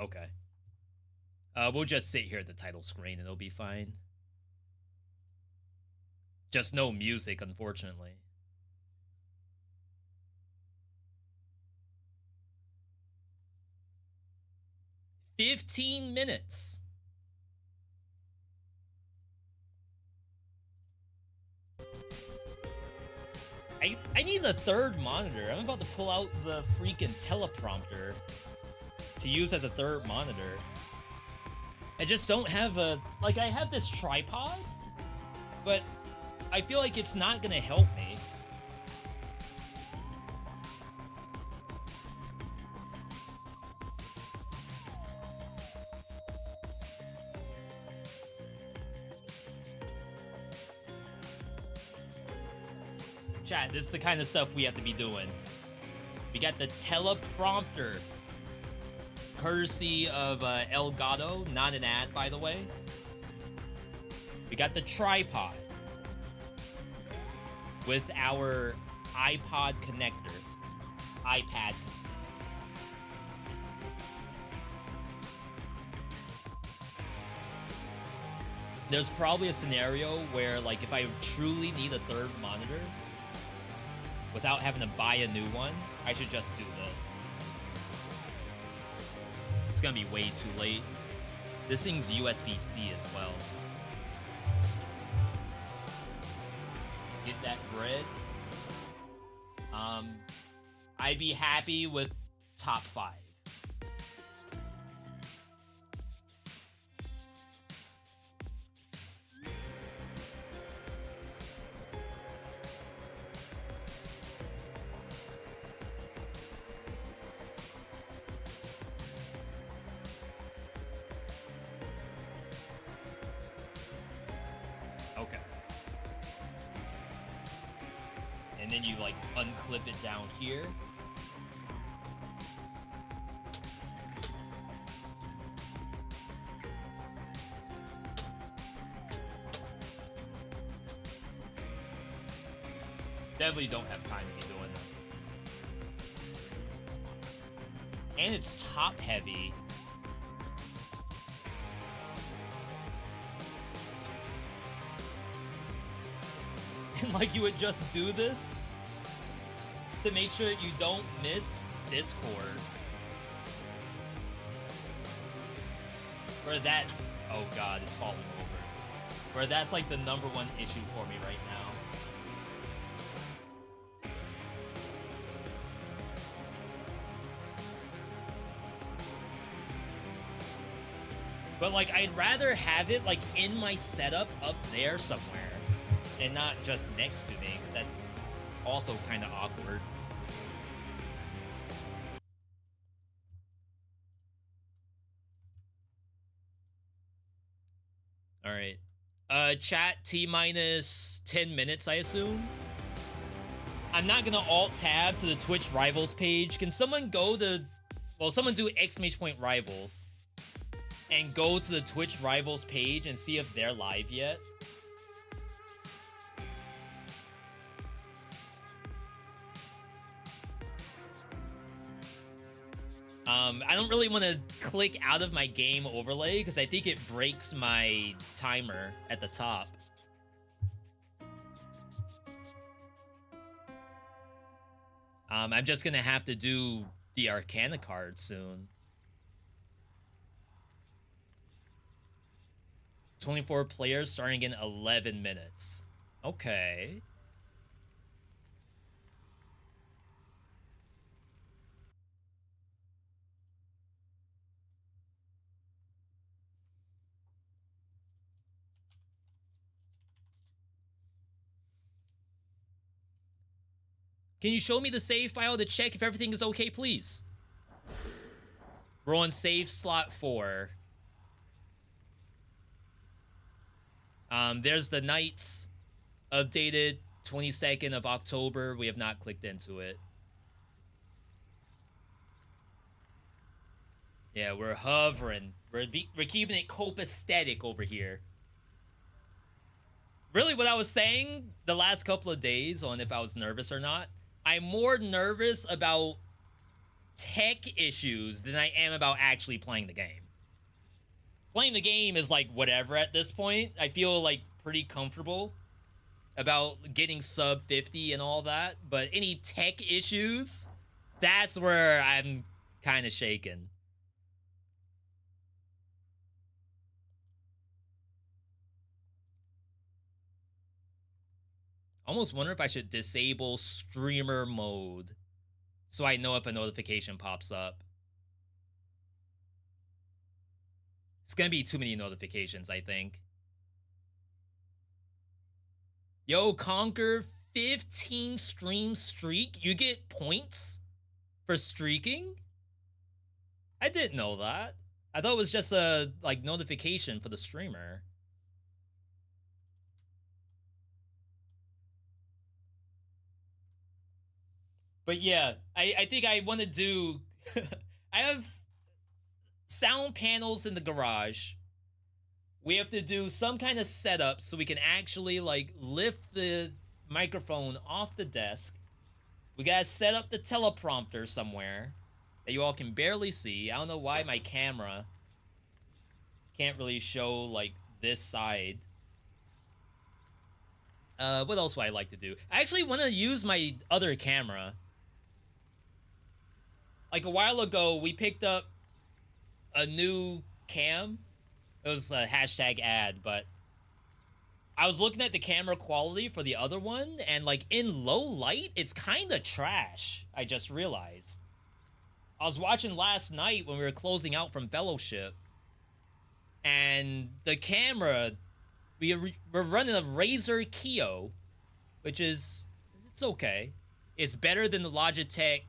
Speaker 2: Okay. We'll just sit here at the title screen and it'll be fine. Just no music, unfortunately. "15 minutes. I need a third monitor. I'm about to pull out the freaking teleprompter to use as a third monitor. I just don't have a... Like, I have this tripod, but I feel like it's not gonna help me. Chat, this is the kind of stuff we have to be doing. We got the teleprompter, courtesy of Elgato, not an ad, by the way. We got the tripod with our iPod connector, iPad. There's probably a scenario where, like, if I truly need a third monitor, without having to buy a new one, I should just do this. It's gonna be way too late. This thing's USB-C as well. Get that bread. I'd be happy with top 5. Okay. And then you like unclip it down here. Definitely don't have time to be doing that. And it's top heavy. And like you would just do this to make sure you don't miss Discord. Where that, oh god, it's falling over. Where that's like the #1 issue for me right now. But like, I'd rather have it like in my setup up there somewhere and not just next to me, because that's also kind of awkward. All right. Chat T-minus 10 minutes, I assume. I'm not gonna alt-tab to the Twitch Rivals page. Can someone go to, well, someone do !point Rivals and go to the Twitch Rivals page and see if they're live yet? I don't really want to click out of my game overlay because I think it breaks my timer at the top. I'm just gonna have to do the Arcana card soon. 24 players starting in 11 minutes. Okay. Can you show me the save file to check if everything is okay, please? We're on save slot 4. There's the nights updated 22nd of October. We have not clicked into it. Yeah, we're hovering. We're keeping it copacetic over here. Really, what I was saying the last couple of days on if I was nervous or not, I'm more nervous about tech issues than I am about actually playing the game. Playing the game is like whatever at this point. I feel like pretty comfortable about getting sub 50 and all that, but any tech issues, that's where I'm kind of shaken. Almost wonder if I should disable streamer mode so I know if a notification pops up. It's gonna be too many notifications, I think. Yo, Conquer 15 stream streak. You get points for streaking? I didn't know that. I thought it was just a like notification for the streamer. But yeah, I think I want to do... I have sound panels in the garage. We have to do some kind of setup so we can actually, like, lift the microphone off the desk. We gotta set up the teleprompter somewhere that you all can barely see. I don't know why my camera can't really show, like, this side. What else would I like to do? I actually want to use my other camera. Like a while ago, we picked up a new cam. It was a hashtag ad, but I was looking at the camera quality for the other one, and like in low light, it's kind of trash. I just realized. I was watching last night when we were closing out from Fellowship, and the camera, we're running a Razer Keo, which is, it's okay. It's better than the Logitech.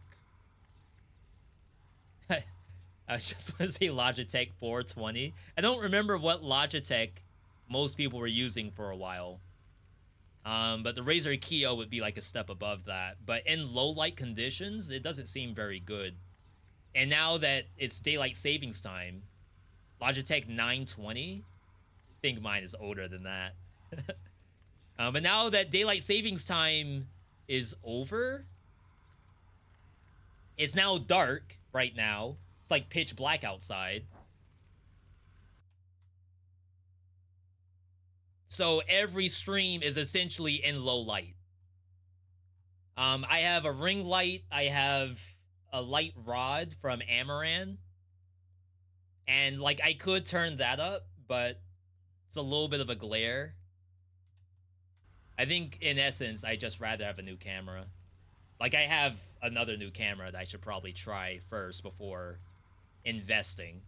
Speaker 2: I just want to say Logitech 420. I don't remember what Logitech most people were using for a while. But the Razer Keo would be like a step above that. But in low light conditions, it doesn't seem very good. And now that it's daylight savings time, Logitech 920, I think mine is older than that. But now that daylight savings time is over, it's now dark right now. It's like pitch black outside. So every stream is essentially in low light. I have a ring light. I have a light rod from Amaran. And, like, I could turn that up, but it's a little bit of a glare. I think, in essence, I just rather have a new camera. Like, I have another new camera that I should probably try first before investing.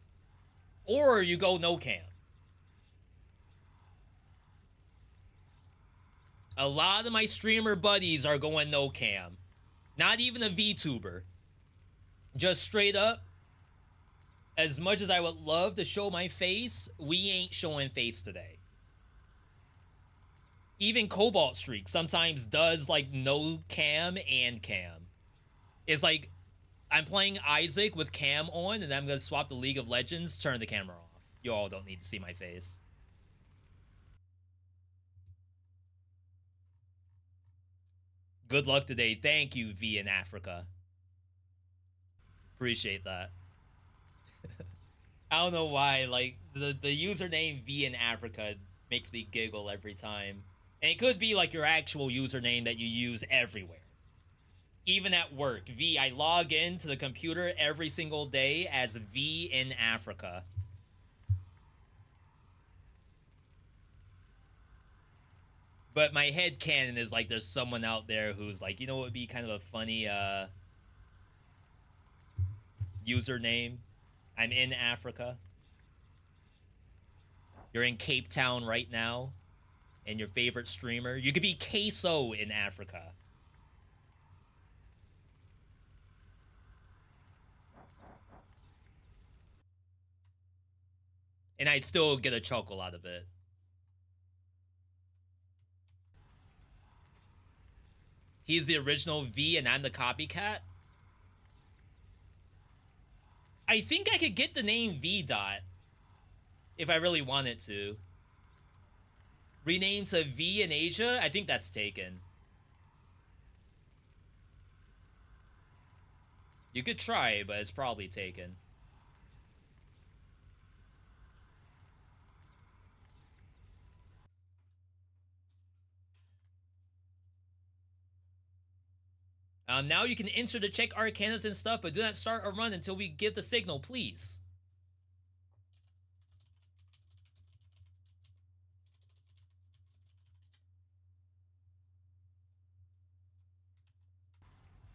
Speaker 2: Or you go no cam. A lot of my streamer buddies are going no cam. Not even a VTuber. Just straight up, as much as I would love to show my face, we ain't showing face today. Even Cobalt Streak sometimes does like no cam and cam. It's like I'm playing Isaac with cam on and I'm gonna swap the League of Legends, turn the camera off. You all don't need to see my face. Good luck today. Thank you, V in Africa. Appreciate that. I don't know why, like, the username V in Africa makes me giggle every time. And it could be, like, your actual username that you use everywhere. Even at work. V, I log into the computer every single day as V in Africa. But my headcanon is, like, there's someone out there who's, like, you know what would be kind of a funny, username? I'm in Africa. You're in Cape Town right now. And your favorite streamer. You could be Queso in Africa. And I'd still get a chuckle out of it. He's the original V and I'm the copycat. I think I could get the name VeeDot if I really wanted to. Rename to V in Asia? I think that's taken. You could try, but it's probably taken. Now you can enter to check arcanas and stuff, but do not start a run until we give the signal, please.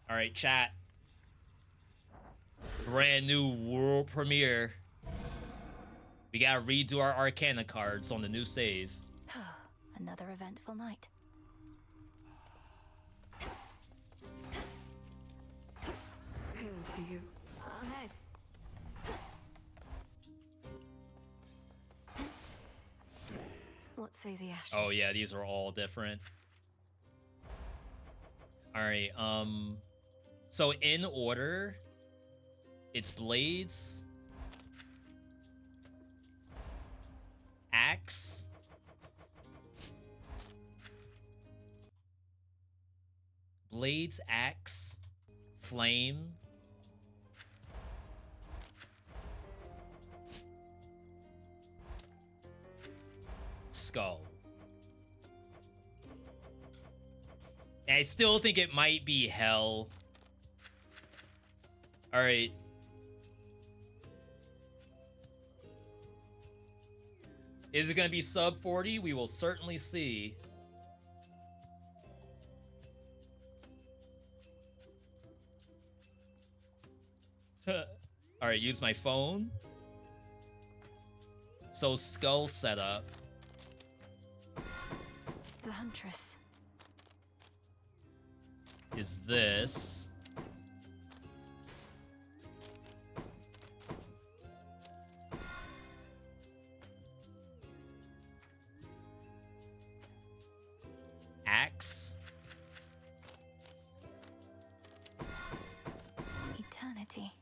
Speaker 2: Alright, chat. Brand new world premiere. We gotta redo our arcana cards on the new save.
Speaker 9: Another eventful night. Hail to you. Oh, hey. What say the ashes?
Speaker 2: Oh yeah, these are all different. Alright, so in order, it's blades, axe, blades, axe, flame, skull. And I still think it might be hell. Alright. Is it gonna be sub 40? We will certainly see. Alright, use my phone. So skull setup.
Speaker 9: The Huntress.
Speaker 2: Is this.
Speaker 9: opportunity.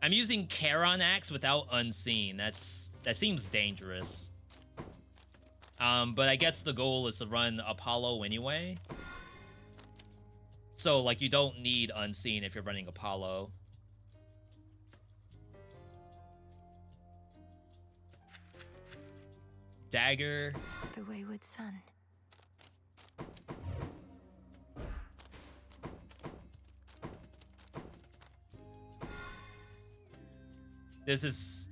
Speaker 2: I'm using Charon Axe without Unseen. That seems dangerous. But I guess the goal is to run Apollo anyway. So, like, you don't need Unseen if you're running Apollo. Dagger.
Speaker 9: The wayward son.
Speaker 2: This is...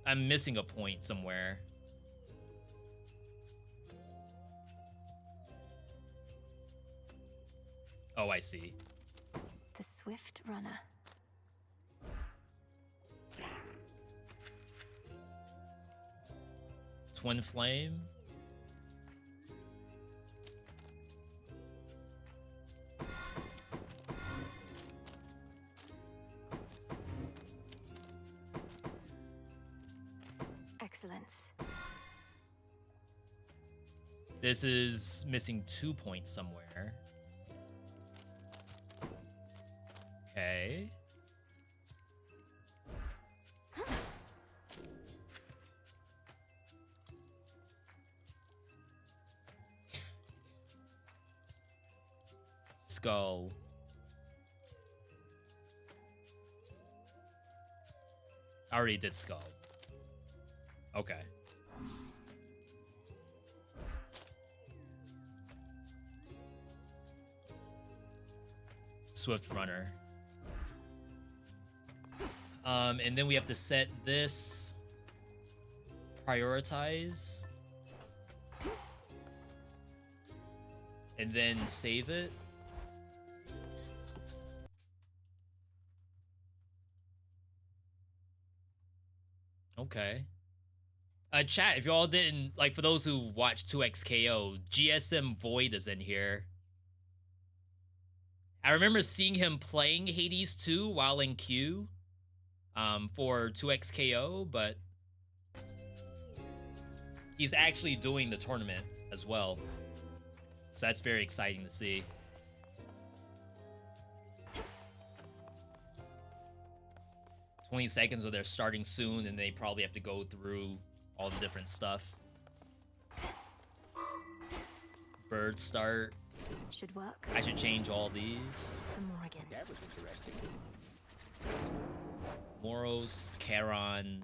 Speaker 2: I'm missing a point somewhere. Oh, I see.
Speaker 9: The swift runner.
Speaker 2: Twin Flame.
Speaker 9: Excellence.
Speaker 2: This is missing 2 points somewhere. Okay. Skull. I already did skull. Okay. Swift runner. And then we have to set this prioritize and then save it. Okay. Chat, if y'all didn't, like, for those who watch 2XKO, GSM Void is in here. I remember seeing him playing Hades 2 while in queue for 2XKO, but he's actually doing the tournament as well. So that's very exciting to see. "20 seconds, or they're starting soon, and they probably have to go through all the different stuff." Bird start.
Speaker 9: Should work.
Speaker 2: I should change all these.
Speaker 9: The Morrigan.
Speaker 7: That was interesting.
Speaker 2: Moros, Charon,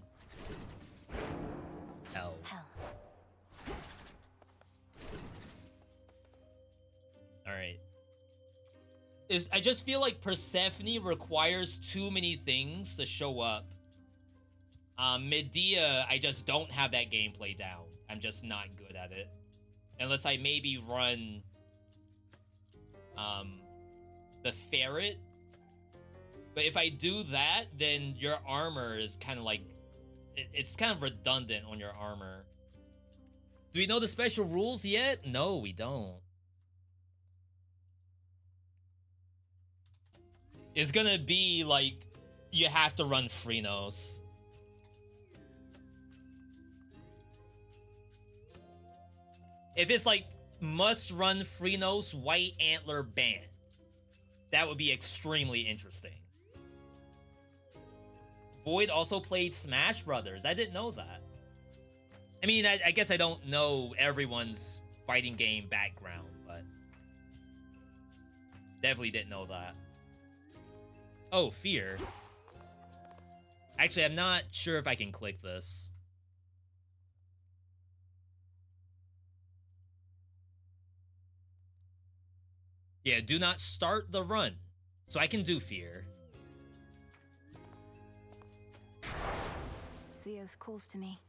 Speaker 2: Hell.
Speaker 9: Hell.
Speaker 2: Alright. I just feel like Persephone requires too many things to show up. Medea, I just don't have that gameplay down. I'm just not good at it. Unless I maybe run the Ferret. But if I do that, then your armor is kind of like... It's kind of redundant on your armor. Do we know the special rules yet? No, we don't. It's gonna be like, you have to run Phrenos. If it's like, must run Phrenos White Antler Band, that would be extremely interesting. Void also played Smash Brothers. I didn't know that. I mean, I guess I don't know everyone's fighting game background, but definitely didn't know that. Oh, Fear. Actually, I'm not sure if I can click this. Yeah, do not start the run. So I can do Fear.
Speaker 9: The oath calls to me.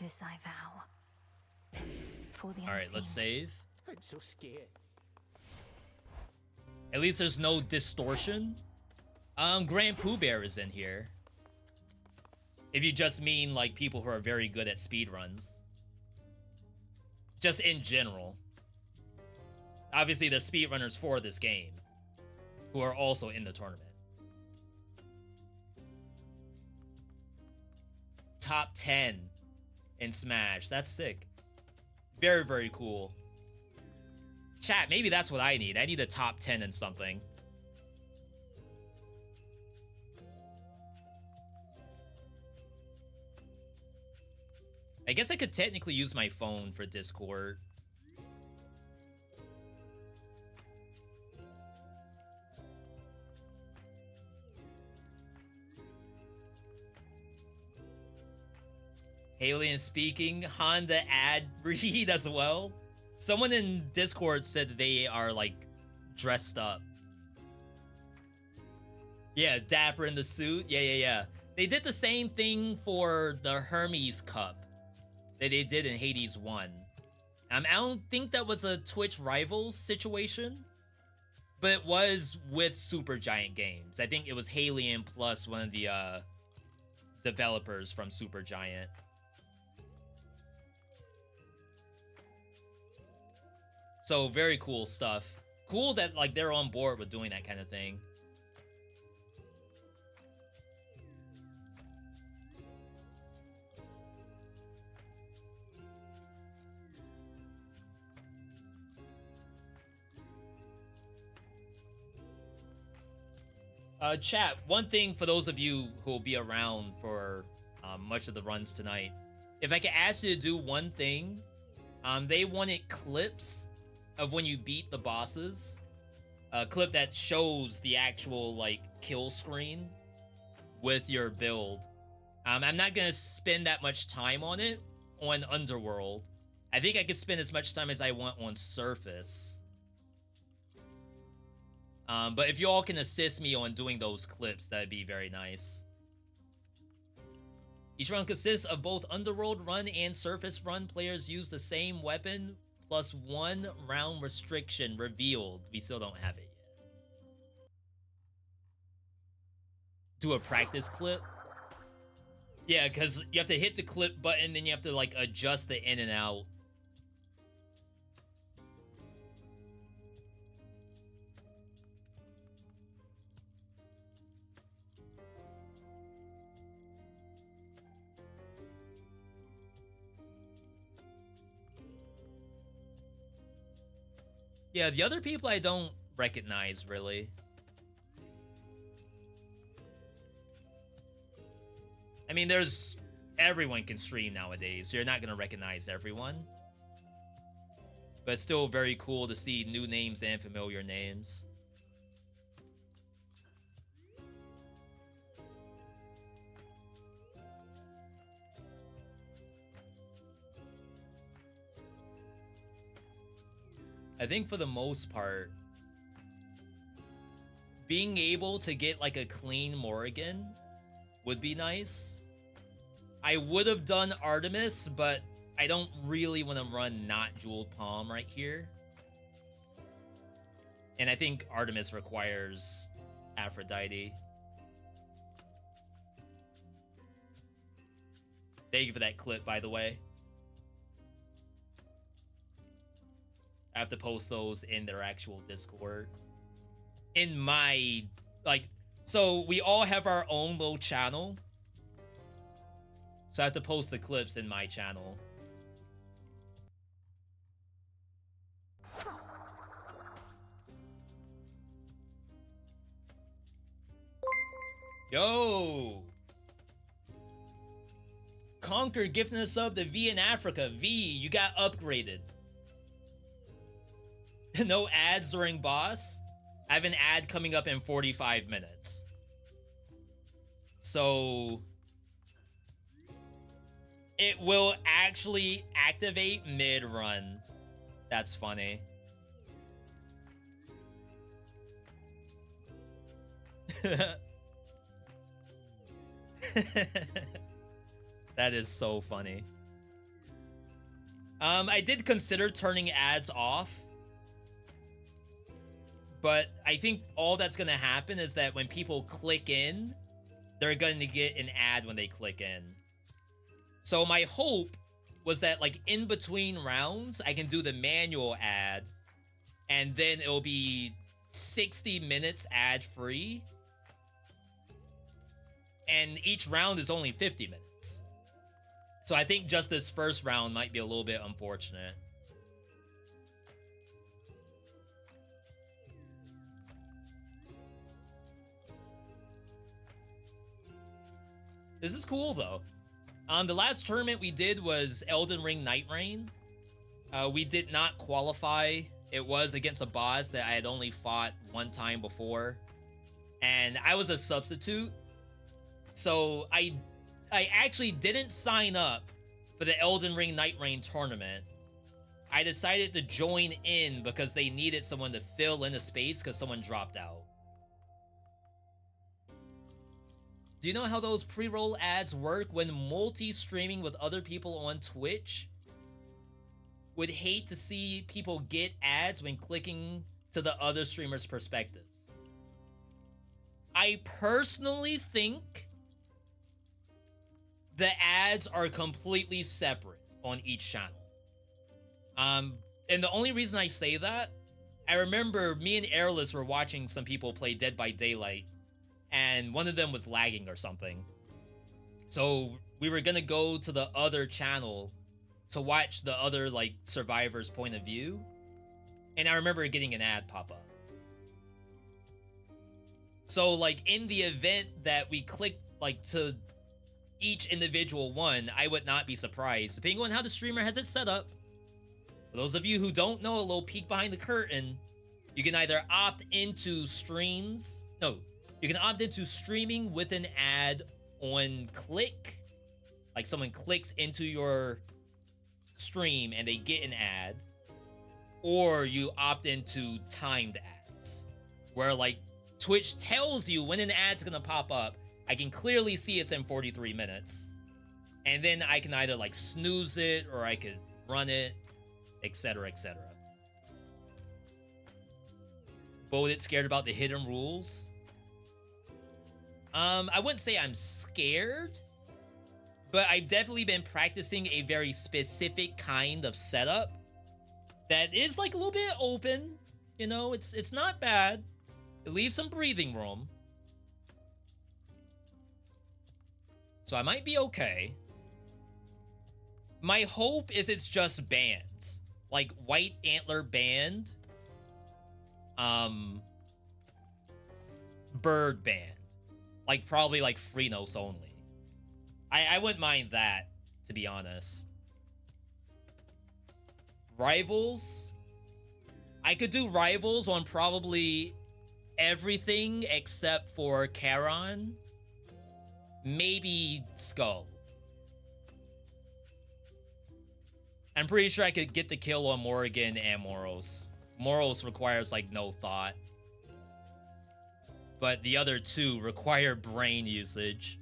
Speaker 9: This I vow. For the
Speaker 2: Alright, let's
Speaker 9: unseen.
Speaker 2: save.
Speaker 7: I'm so scared.
Speaker 2: At least there's no distortion. Grand Pooh Bear is in here. If you just mean, like, people who are very good at speedruns. Just in general. Obviously, there's speedrunners for this game who are also in the tournament. Top 10 in Smash. That's sick. Very, very cool. Chat, maybe that's what I need. I need a top 10 in something. I guess I could technically use my phone for Discord. Alien speaking, Honda ad read as well. Someone in Discord said that they are like dressed up. Yeah, dapper in the suit. Yeah. They did the same thing for the Hermes Cup that they did in Hades 1. I don't think that was a Twitch Rivals situation, but it was with Supergiant Games. I think it was Halion plus one of the developers from Supergiant. So very cool stuff. Cool that like they're on board with doing that kind of thing. Chat, one thing for those of you who will be around for much of the runs tonight, if I could ask you to do one thing, they wanted clips of when you beat the bosses. A clip that shows the actual, like, kill screen with your build. I'm not gonna spend that much time on it on Underworld. I think I could spend as much time as I want on Surface. But if you all can assist me on doing those clips, that'd be very nice. Each run consists of both Underworld run and Surface run. Players use the same weapon plus 1 round restriction revealed. We still don't have it yet. Do a practice clip? Yeah, because you have to hit the clip button, then you have to like adjust the in and out. Yeah, the other people I don't recognize, really. I mean, everyone can stream nowadays, so you're not gonna recognize everyone. But it's still very cool to see new names and familiar names. I think for the most part, being able to get like a clean Morrigan would be nice. I would have done Artemis, but I don't really want to run not Jeweled Palm right here. And I think Artemis requires Aphrodite. Thank you for that clip, by the way. I have to post those in their actual Discord. In my, like, so we all have our own little channel. So I have to post the clips in my channel. Yo! Conquer gifting us up to V in Africa. V, you got upgraded. No ads during boss? I have an ad coming up in 45 minutes. So it will actually activate mid-run. That's funny. That is so funny. I did consider turning ads off. But I think all that's gonna happen is that when people click in, they're gonna get an ad when they click in. So my hope was that like in between rounds, I can do the manual ad and then it'll be 60 minutes ad free. And each round is only 50 minutes. So I think just this first round might be a little bit unfortunate. This is cool though. The last tournament we did was Elden Ring Night Reign. We did not qualify. It was against a boss that I had only fought one time before. And I was a substitute. So I actually didn't sign up for the Elden Ring Night Reign tournament. I decided to join in because they needed someone to fill in a space because someone dropped out. Do you know how those pre-roll ads work when multi-streaming with other people on Twitch? Would hate to see people get ads when clicking to the other streamer's perspectives. I personally think the ads are completely separate on each channel. And the only reason I say that, I remember me and Airless were watching some people play Dead by Daylight, and one of them was lagging or something. So we were gonna go to the other channel to watch the other, like, survivor's point of view. And I remember getting an ad pop up. So, like, in the event that we click, like, to each individual one, I would not be surprised, depending on how the streamer has it set up. For those of you who don't know, a little peek behind the curtain, you can either opt into streams. No, you can opt into streaming with an ad on click. Like, someone clicks into your stream and they get an ad. Or you opt into timed ads, where, like, Twitch tells you when an ad's gonna pop up. I can clearly see it's in 43 minutes. And then I can either, like, snooze it or I could run it, etc., etc. Bodit scared about the hidden rules. I wouldn't say I'm scared, but I've definitely been practicing a very specific kind of setup that is, like, a little bit open. You know, it's not bad. It leaves some breathing room. So I might be okay. My hope is it's just bands. Like White Antler Band. Bird Band. Like, probably, like, Freenos only. I wouldn't mind that, to be honest. Rivals? I could do Rivals on probably everything except for Charon. Maybe Skull. I'm pretty sure I could get the kill on Morrigan and Moros. Moros requires, like, no thought. But the other two require brain usage.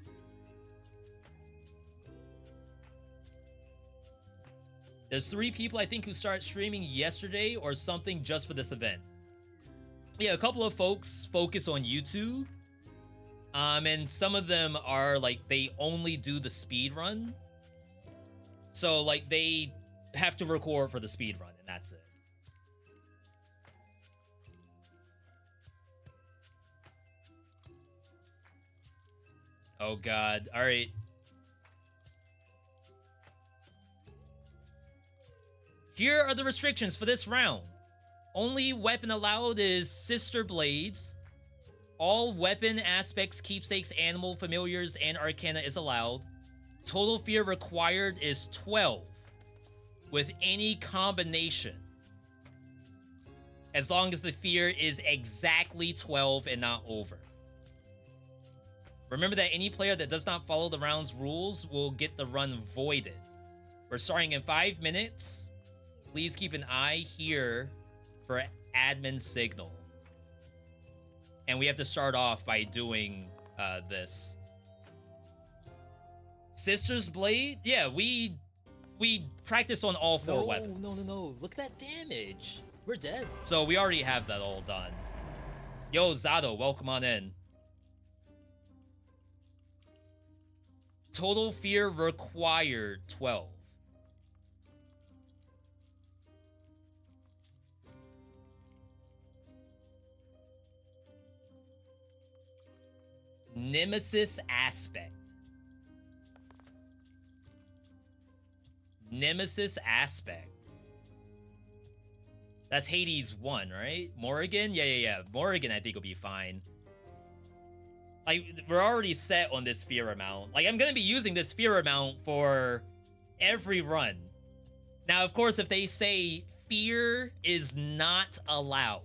Speaker 2: There's 3 people, I think, who started streaming yesterday or something just for this event. Yeah, a couple of folks focus on YouTube. And some of them are, like, they only do the speed run. So, like, they have to record for the speed run, and that's it. Oh, God. All right. Here are the restrictions for this round. Only weapon allowed is Sister Blades. All weapon aspects, keepsakes, animal, familiars, and arcana is allowed. Total fear required is 12. With any combination. As long as the fear is exactly 12 and not over. Remember that any player that does not follow the round's rules will get the run voided. We're starting in 5 minutes. Please keep an eye here for admin signal. And we have to start off by doing this. Sister's Blade? Yeah, we practiced on all 4 weapons.
Speaker 10: No. Look at that damage. We're dead.
Speaker 2: So we already have that all done. Yo, Zato, welcome on in. Total fear required 12. Nemesis aspect. Nemesis aspect. That's Hades 1, right? Morrigan? Yeah. Morrigan, I think, will be fine. Like, we're already set on this fear amount. Like, I'm gonna be using this fear amount for every run. Now, of course, if they say fear is not allowed,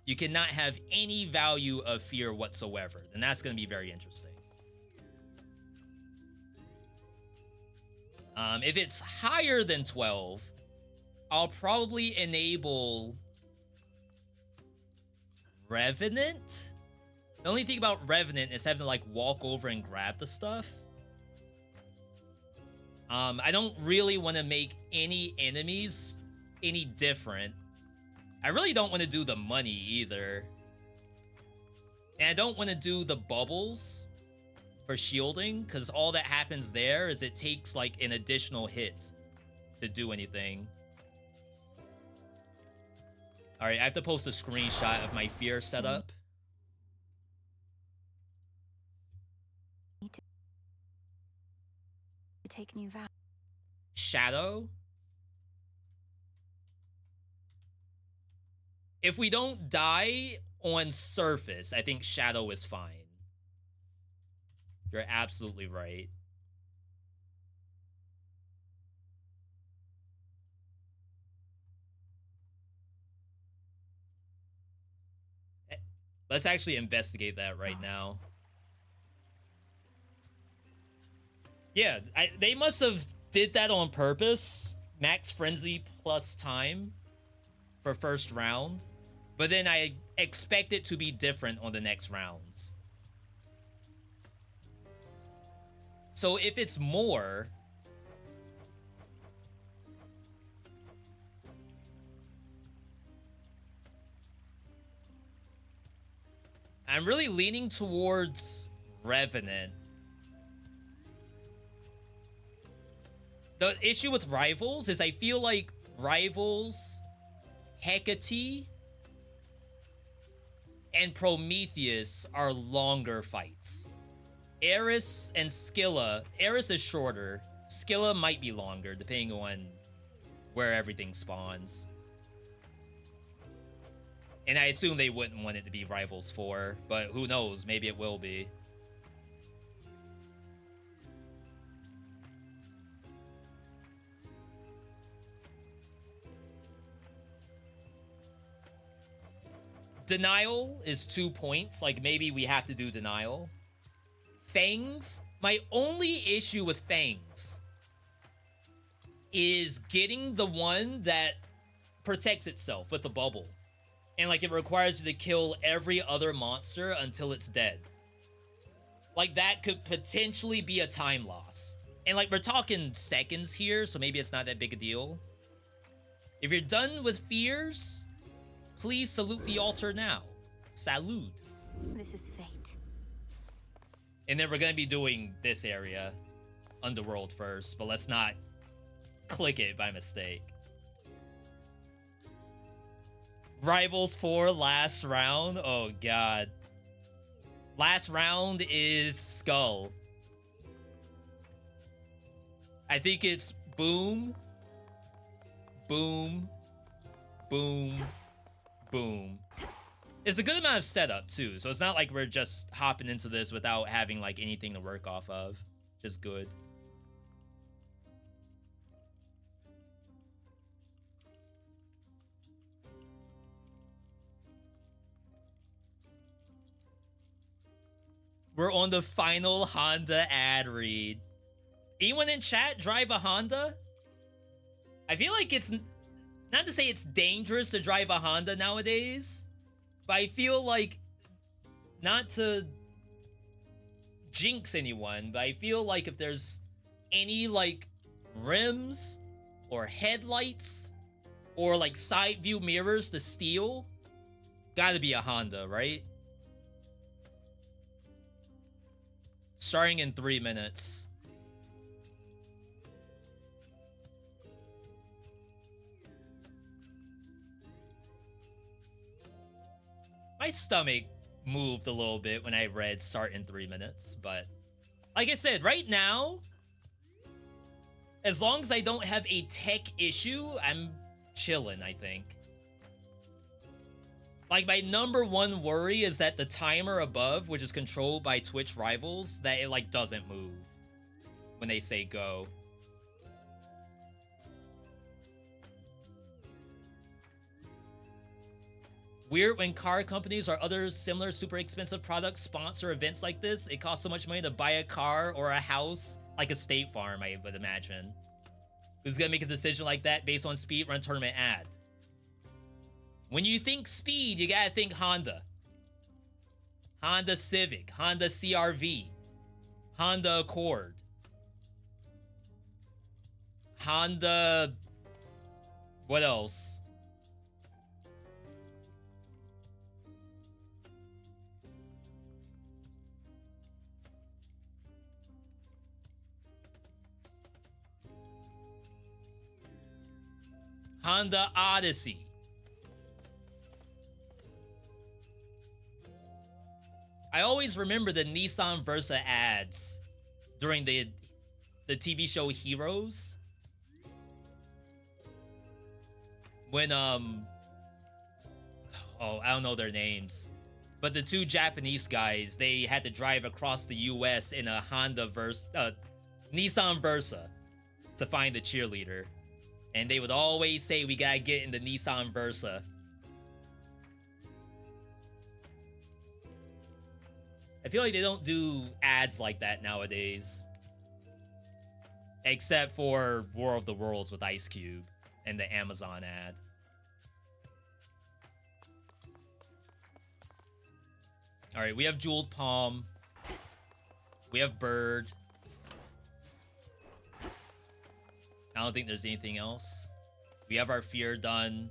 Speaker 2: you cannot have any value of fear whatsoever, then that's gonna be very interesting. If it's higher than 12, I'll probably enable Revenant. The only thing about Revenant is having to like walk over and grab the stuff. I don't really want to make any enemies any different. I really don't want to do the money either. And I don't want to do the bubbles for shielding, because all that happens there is it takes like an additional hit to do anything. All right, I have to post a screenshot of my fear setup.
Speaker 11: Need to take new vows.
Speaker 2: Shadow. If we don't die on surface, I think Shadow is fine. You're absolutely right. Let's actually investigate that right now. Yeah, they must have did that on purpose. Max frenzy plus time for first round. But then I expect it to be different on the next rounds. So if it's more, I'm really leaning towards Revenant. The issue with Rivals is I feel like Rivals, Hecate, and Prometheus are longer fights. Eris and Scylla. Eris is shorter. Scylla might be longer, depending on where everything spawns. And I assume they wouldn't want it to be Rivals 4, but who knows? Maybe it will be. Denial is 2 points. Like, maybe we have to do Denial. Fangs. My only issue with Fangs is getting the one that protects itself with the bubble. And, like, it requires you to kill every other monster until it's dead. Like, that could potentially be a time loss. And, like, we're talking seconds here, so maybe it's not that big a deal. If you're done with fears, please salute the altar now. Salute.
Speaker 11: This is fate.
Speaker 2: And then we're going to be doing this area, Underworld, first. But let's not click it by mistake. Rivals 4 last round. Oh, God. Last round is Skull. I think it's boom, boom, boom, boom. It's a good amount of setup, too. So it's not like we're just hopping into this without having, like, anything to work off of. Just good. We're on the final Honda ad read. Anyone in chat drive a Honda? I feel like it's... Not to say it's dangerous to drive a Honda nowadays, but I feel like... Not to jinx anyone, but I feel like if there's any, like, rims or headlights or, like, side view mirrors to steal, gotta be a Honda, right? Starting in 3 minutes. My stomach moved a little bit when I read start in 3 minutes, but like I said, right now, as long as I don't have a tech issue, I'm chilling, I think. Like, my number one worry is that the timer above, which is controlled by Twitch rivals, that it, like, doesn't move when they say go. Weird when car companies or other similar super expensive products sponsor events like this. It costs so much money to buy a car or a house, like a State Farm, I would imagine. Who's gonna make a decision like that based on speedrun tournament ad? When you think speed, you gotta think Honda. Honda Civic, Honda CR-V, Honda Accord, Honda... What else? Honda Odyssey. I always remember the Nissan Versa ads during the TV show Heroes. When, oh, I don't know their names. But the two Japanese guys, they had to drive across the US in a Nissan Versa to find the cheerleader. And they would always say, we gotta get in the Nissan Versa. I feel like they don't do ads like that nowadays. Except for War of the Worlds with Ice Cube and the Amazon ad. Alright, we have Jeweled Palm. We have Bird. I don't think there's anything else. We have our Fear done.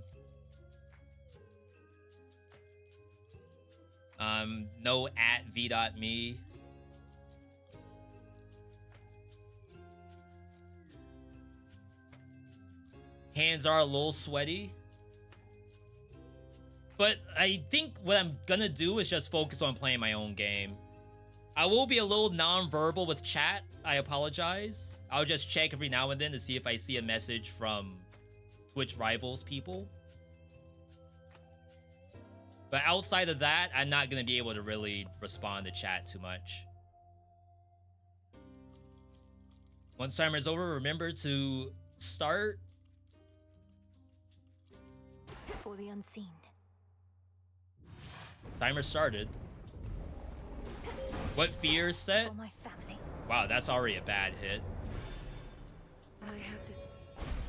Speaker 2: No at VeeDotMe. Hands are a little sweaty. But I think what I'm gonna do is just focus on playing my own game. I will be a little non-verbal with chat. I apologize. I'll just check every now and then to see if I see a message from Twitch rivals people. But outside of that, I'm not going to be able to really respond to chat too much. Once timer is over, remember to start.
Speaker 11: For the unseen.
Speaker 2: Timer started. What fear is set?
Speaker 11: For my family.
Speaker 2: Wow, that's already a bad hit.
Speaker 11: I have this.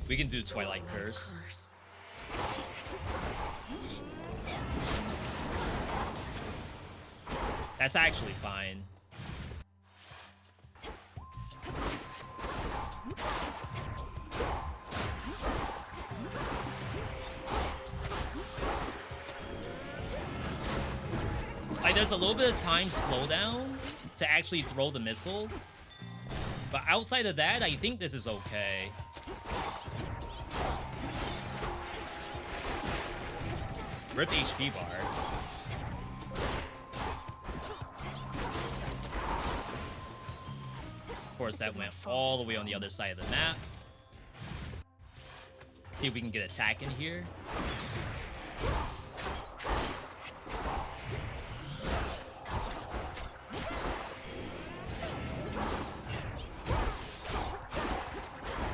Speaker 2: We can do Twilight Curse. That's actually fine. Like, there's a little bit of time slowdown to actually throw the missile. But outside of that, I think this is okay. Rip HP bar. Of course, that went all the way on the other side of the map. See if we can get attack in here.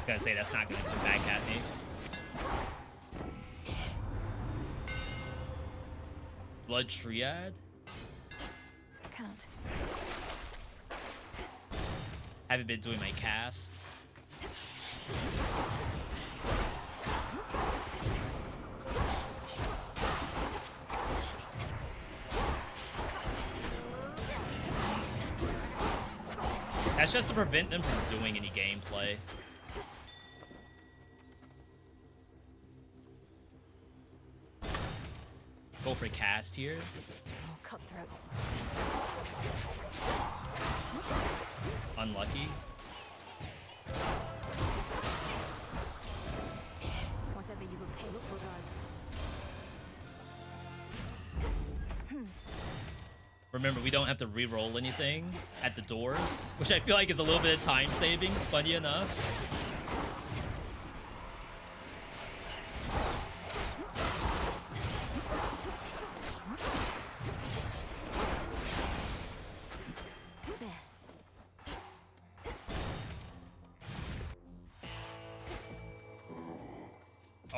Speaker 2: Gonna say that's not gonna come back at me. Blood Triad?
Speaker 11: Count.
Speaker 2: Haven't been doing my cast. That's just to prevent them from doing any gameplay. Go for cast here.
Speaker 11: Oh, cutthroats.
Speaker 2: Unlucky.
Speaker 11: Whatever you would pay regard.
Speaker 2: Remember, we don't have to re-roll anything at the doors, which I feel like is a little bit of time savings, funny enough.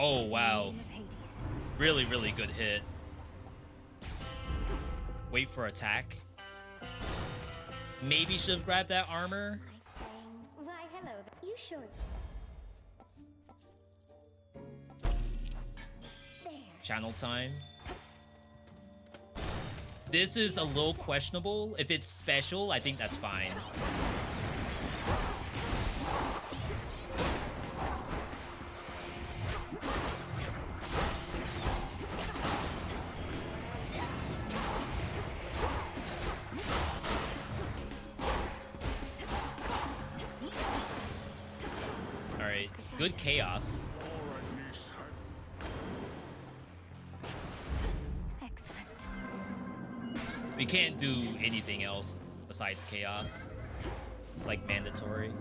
Speaker 2: Oh, wow. Really, really good hit. Wait for attack. Maybe should have grabbed that armor.
Speaker 9: Why, hello. You sure?
Speaker 2: Channel time. This is a little questionable. If it's special, I think that's fine. Alright, good chaos. We can't do anything else besides chaos. It's like mandatory.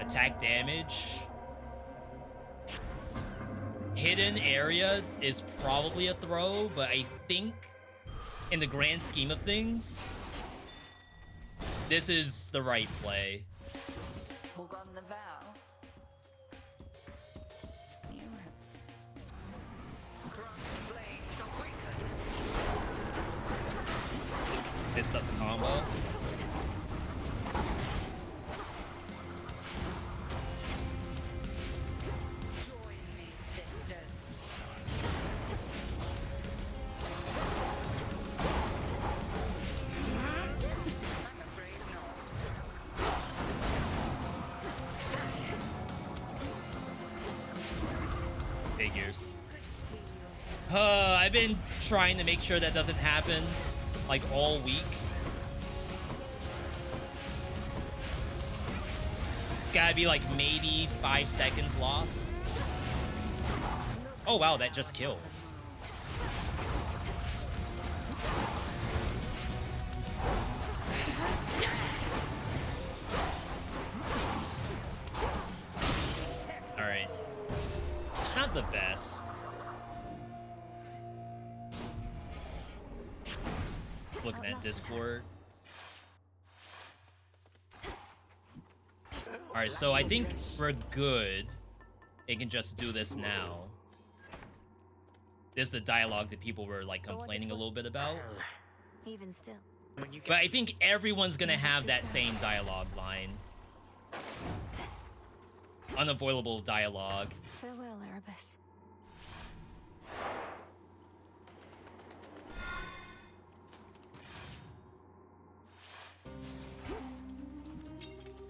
Speaker 2: Attack damage. Hidden area is probably a throw, but I think in the grand scheme of things, this is the right play.
Speaker 11: Forgotten the vow.
Speaker 2: Missed up the combo. Figures. I've been trying to make sure that doesn't happen like all week. It's gotta be like maybe 5 seconds lost. Oh wow, that just kills. Alright. Not the best. Looking at Discord. Alright, so I think we're good. It can just do this now. This is the dialogue that people were like complaining a little bit about.
Speaker 11: Even still.
Speaker 2: But I think everyone's gonna have that same dialogue line. Unavoidable dialogue.
Speaker 11: Farewell, Erebus.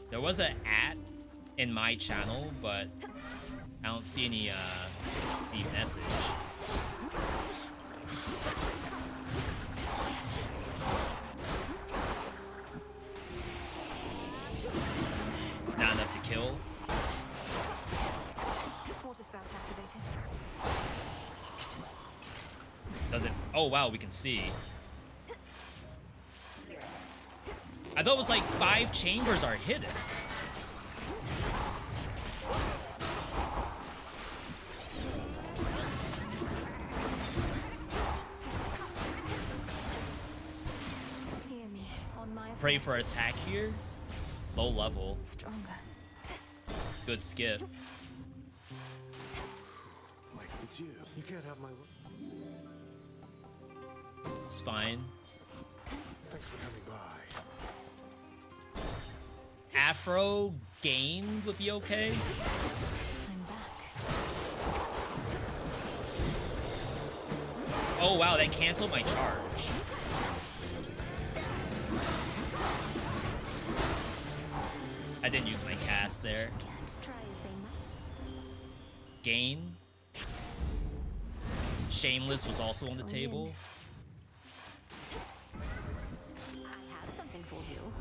Speaker 2: There was an @ in my channel, but I don't see any the message. Not enough to kill.
Speaker 11: Water spout's activated.
Speaker 2: Doesn't. Oh wow, we can see. I thought it was like 5 chambers are hidden.
Speaker 11: Hear me on my
Speaker 2: Pray for attack here. Low level.
Speaker 11: Stronger.
Speaker 2: Good skip.
Speaker 12: Mike, it's you. You can't have my.
Speaker 2: It's fine.
Speaker 12: Thanks for coming by.
Speaker 2: Afro gain would be okay.
Speaker 11: I'm back.
Speaker 2: Oh wow, that canceled my charge. I didn't use my cast there. Gain. Shameless was also on the table.
Speaker 11: I have something for you.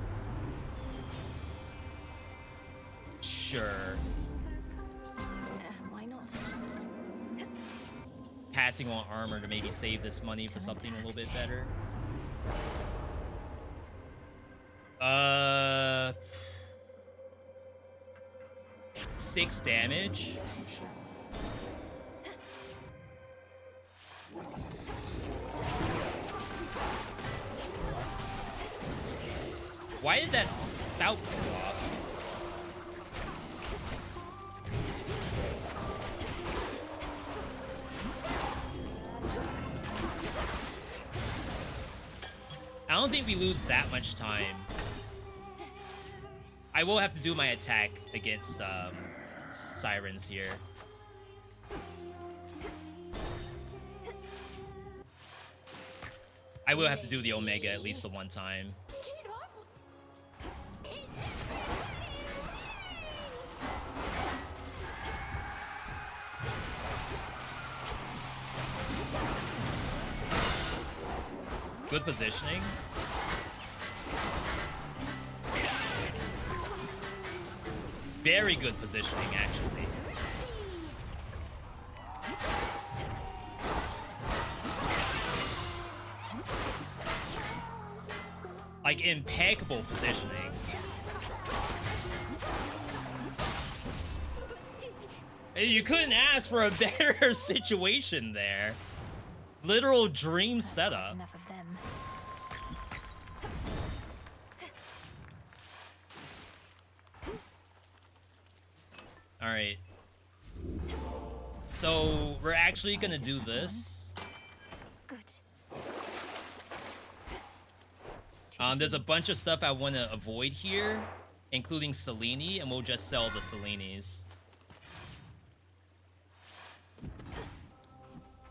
Speaker 2: Sure.
Speaker 11: Why not?
Speaker 2: Passing on armor to maybe save this money for something a little bit better. 6 damage. Why did that spout go off? don't think we lose that much time. I will have to do my attack against sirens here. I will have to do the Omega at least the one time. Good positioning. Very good positioning, actually. Like, impeccable positioning. You couldn't ask for a better situation there. Literal dream setup.
Speaker 11: Enough of them.
Speaker 2: All right. So we're actually gonna do this.
Speaker 11: Good.
Speaker 2: There's a bunch of stuff I want to avoid here, including Selene, and we'll just sell the Selenes.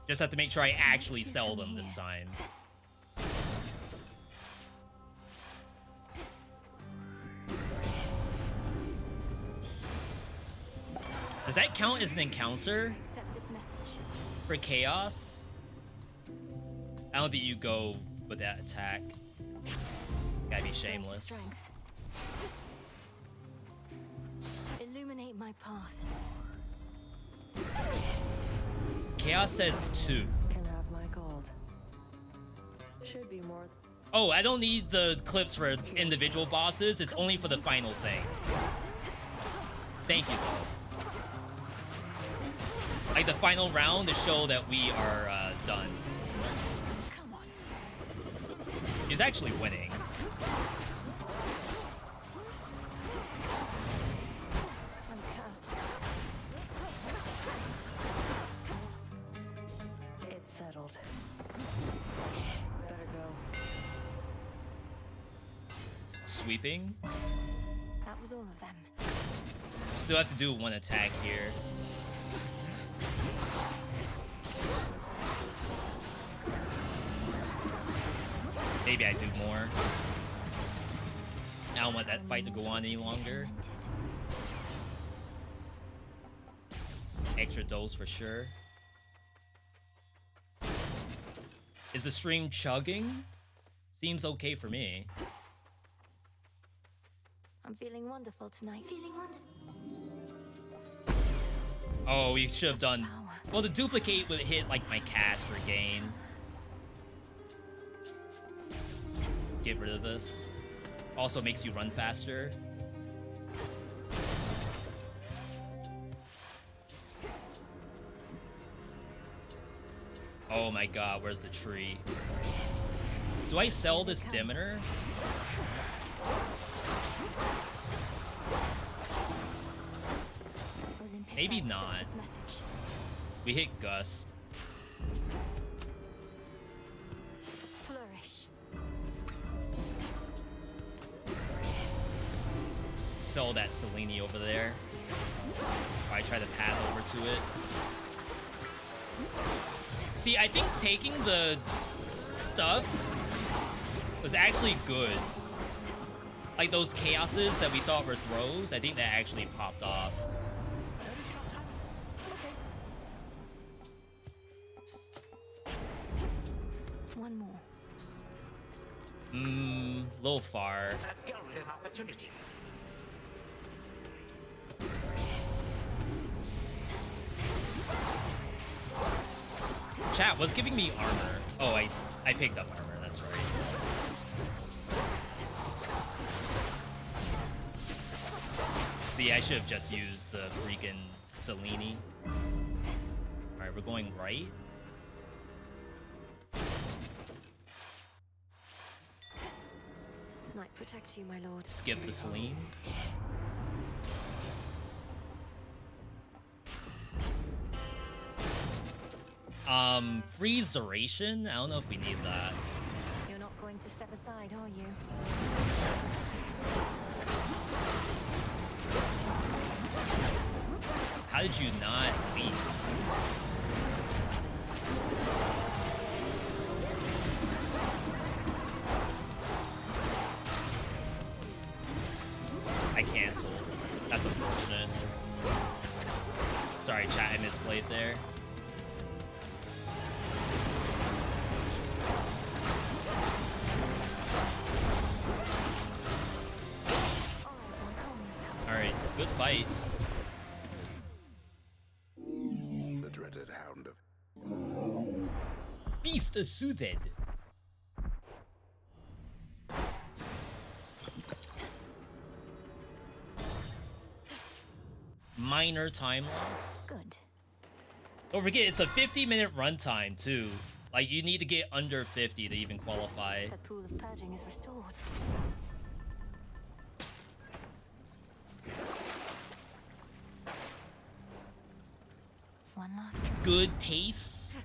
Speaker 2: Just have to make sure I actually sell them this time. Does that count as an encounter
Speaker 11: Accept this message.
Speaker 2: for chaos? I don't think you go with that attack. Gotta be shameless.
Speaker 11: Illuminate my path.
Speaker 2: Chaos says 2.
Speaker 13: Can have my gold. Should be more.
Speaker 2: Oh, I don't need the clips for individual bosses. It's only for the final thing. Thank you, though. Like the final round to show that we are done.
Speaker 11: Come on.
Speaker 2: He's actually winning.
Speaker 11: I'm cursed.
Speaker 13: It's settled. Better go.
Speaker 2: Sweeping.
Speaker 11: That was all of them.
Speaker 2: Still have to do one attack here. Maybe I do more. I don't want that fight to go on any longer. Extra dose for sure. Is the stream chugging? Seems okay for me.
Speaker 11: I'm feeling wonderful tonight. Feeling wonderful.
Speaker 2: Oh, we should have done... Well, the duplicate would hit, like, my caster gain. Get rid of this. Also makes you run faster. Oh my god, where's the tree? Do I sell this Demeter? Maybe not. We hit Gust.
Speaker 11: Flourish.
Speaker 2: Sell that Selene over there. Or I try to path over to it. See, I think taking the stuff was actually good. Like those chaoses that we thought were throws, I think that actually popped off.
Speaker 11: One more.
Speaker 2: A little far.
Speaker 7: A golden opportunity.
Speaker 2: Chat was giving me armor. Oh, I picked up armor, that's right. See, I should have just used the freaking Selene. Alright, we're going right.
Speaker 11: Night protect you, my lord.
Speaker 2: Skip the Selene. Freeze duration? I don't know if we need that.
Speaker 11: You're not going to step aside. side, are you?
Speaker 2: How did you not leave? I canceled. That's unfortunate. Sorry, chat, I misplayed there. Alright, good fight.
Speaker 12: The dreaded hound of
Speaker 2: Beast soothed. Minor time loss.
Speaker 11: Good.
Speaker 2: Don't forget, it's a 50-minute runtime too. Like, you need to get under 50 to even qualify.
Speaker 11: The pool of purging is restored. One last drop.
Speaker 2: Good pace.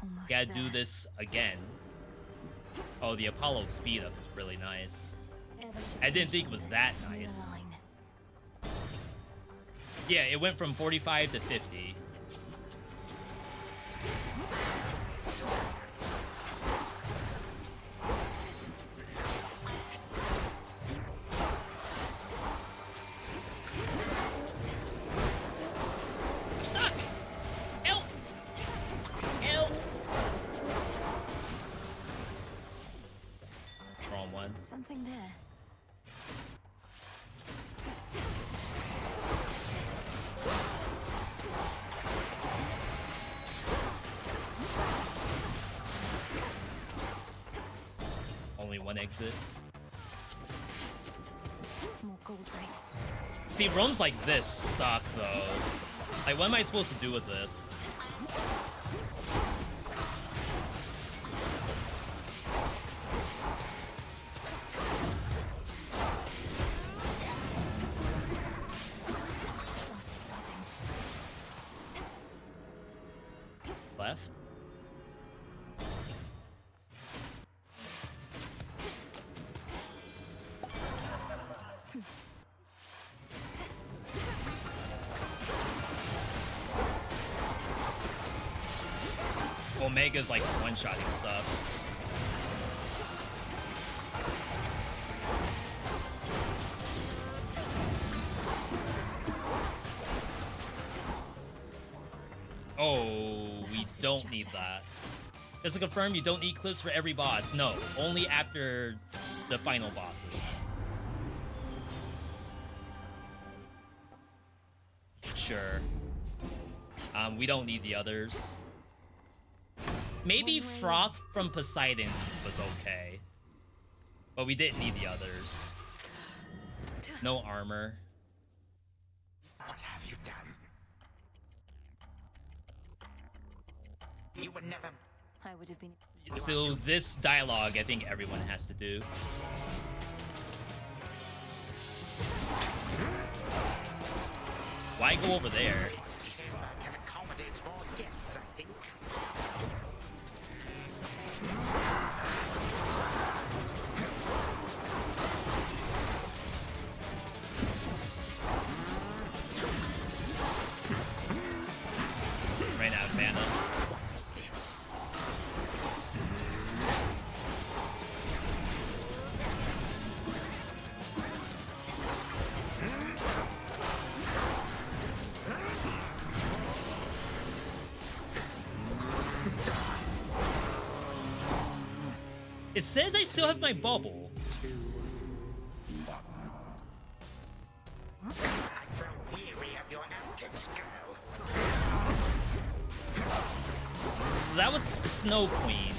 Speaker 11: Almost
Speaker 2: Gotta
Speaker 11: there.
Speaker 2: do this again. Oh, the Apollo speed up is really nice. I didn't think it was that nice. Yeah, it went from 45 to 50. I'm stuck! Help! Help! Wrong one.
Speaker 11: Something there.
Speaker 2: Only one exit.
Speaker 11: More gold rays.
Speaker 2: See, rooms like this suck, though. Like, what am I supposed to do with this? Left? Omega's like one-shotting stuff. Oh, we don't need that. Just to confirm, you don't need clips for every boss. No, only after the final bosses. Sure. We don't need the others. Maybe Froth from Poseidon was okay. But we didn't need the others. No armor.
Speaker 14: What have you done? You would never.
Speaker 11: I would have been.
Speaker 2: So this dialogue, I think everyone has to do. Why go over there?
Speaker 14: Can accommodate more guests, I think.
Speaker 2: Ran out of mana. It says I still have my bubble.
Speaker 14: I grow weary of your antics, girl.
Speaker 2: So that was Snow Queen.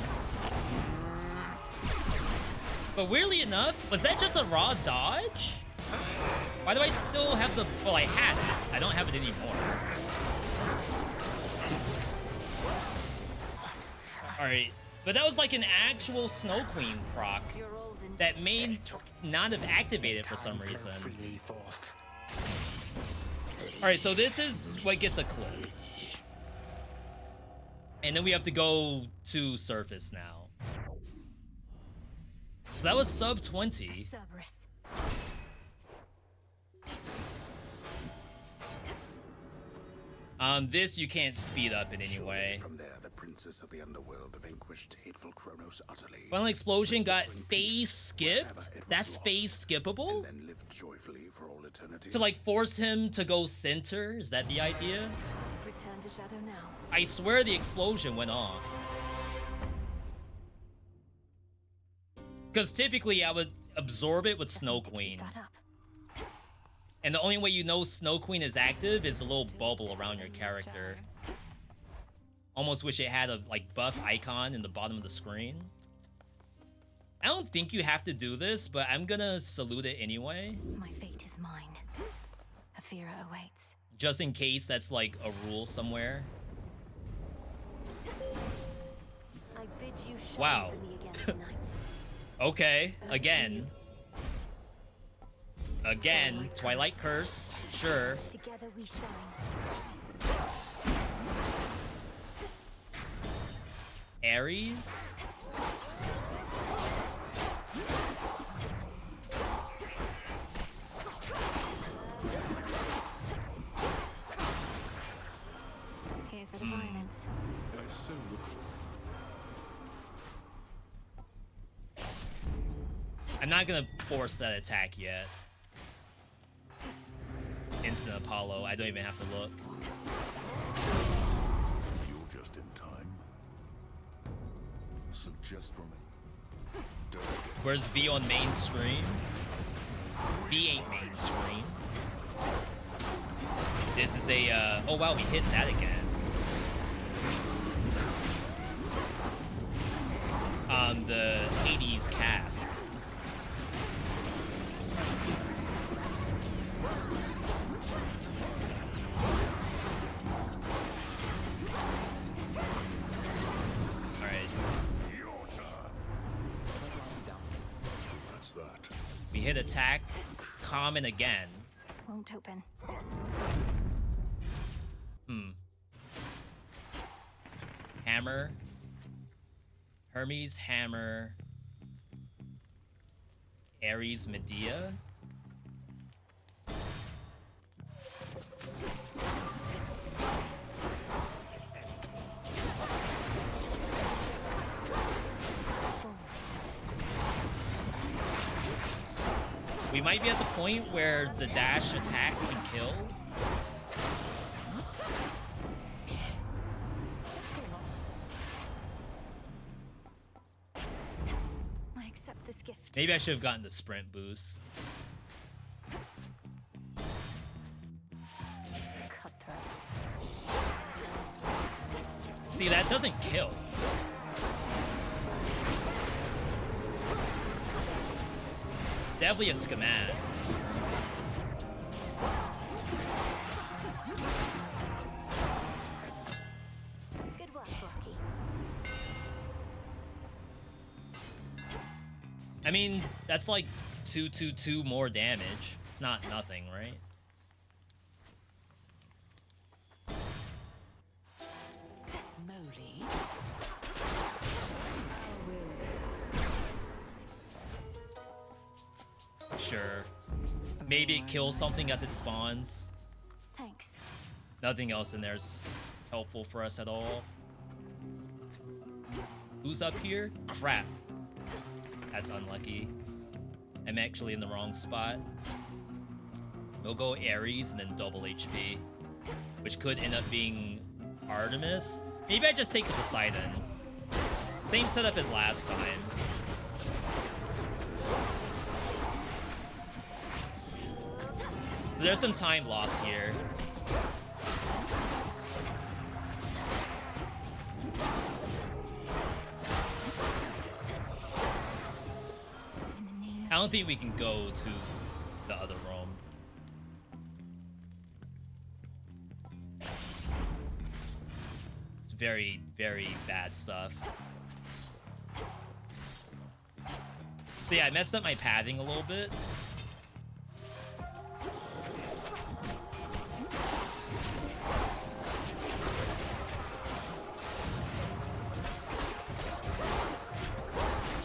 Speaker 2: But weirdly enough, was that just a raw dodge? Why do I still have the... Well, I had it. I don't have it anymore. Alright. But that was like an actual Snow Queen proc that may not have activated for some reason. Alright, so this is what gets a clip. And then we have to go to surface now. So that was sub 20.
Speaker 11: Cerberus.
Speaker 2: This you can't speed up in any way.
Speaker 12: From there, the princess of the underworld vanquished hateful Kronos utterly.
Speaker 2: Final explosion got phase skipped? That's phase skippable?
Speaker 12: And then lived joyfully for all eternity.
Speaker 2: To like force him to go center? Is that the idea?
Speaker 11: Return to shadow now.
Speaker 2: I swear the explosion went off. Because typically I would absorb it with Snow Queen. And the only way you know Snow Queen is active is a little bubble around your character. Almost wish it had a like buff icon in the bottom of the screen. I don't think you have to do this, but I'm gonna salute it anyway.
Speaker 11: My fate is mine. Athera awaits.
Speaker 2: Just in case that's like a rule somewhere.
Speaker 9: I bid you shine
Speaker 2: Wow.
Speaker 9: for me again tonight.
Speaker 2: Okay, again. Again, Twilight Curse, sure.
Speaker 9: Together we shine.
Speaker 2: Ares.
Speaker 11: Here for the violence.
Speaker 4: I so look for
Speaker 2: I'm not gonna force that attack yet. Instant Apollo, I don't even have to look.
Speaker 12: You're just in time. Suggest from it.
Speaker 2: Where's V on mainstream? V ain't mainstream. This is a, oh wow, we hit that again. The Hades cast. Alright.
Speaker 12: That's that.
Speaker 2: We hit attack, common again.
Speaker 11: Won't open.
Speaker 2: Hammer. Hermes, Hammer. Ares, Medea. We might be at the point where the dash attack can kill.
Speaker 11: I accept this gift.
Speaker 2: Maybe I should have gotten the sprint boost.
Speaker 11: Cutthroats.
Speaker 2: See, that doesn't kill. Definitely a Skamaz.
Speaker 9: Good work, Rocky.
Speaker 2: I mean, that's like 222 more damage. It's not nothing, right?
Speaker 13: Moly.
Speaker 2: Sure. Maybe it kills something as it spawns.
Speaker 11: Thanks.
Speaker 2: Nothing else in there's helpful for us at all. Who's up here? Crap. That's unlucky. I'm actually in the wrong spot. We'll go Ares and then double HP, which could end up being Artemis. Maybe I just take the Poseidon. Same setup as last time. So there's some time lost here. I don't think we can go to the other room. It's very, very bad stuff. So yeah, I messed up my pathing a little bit.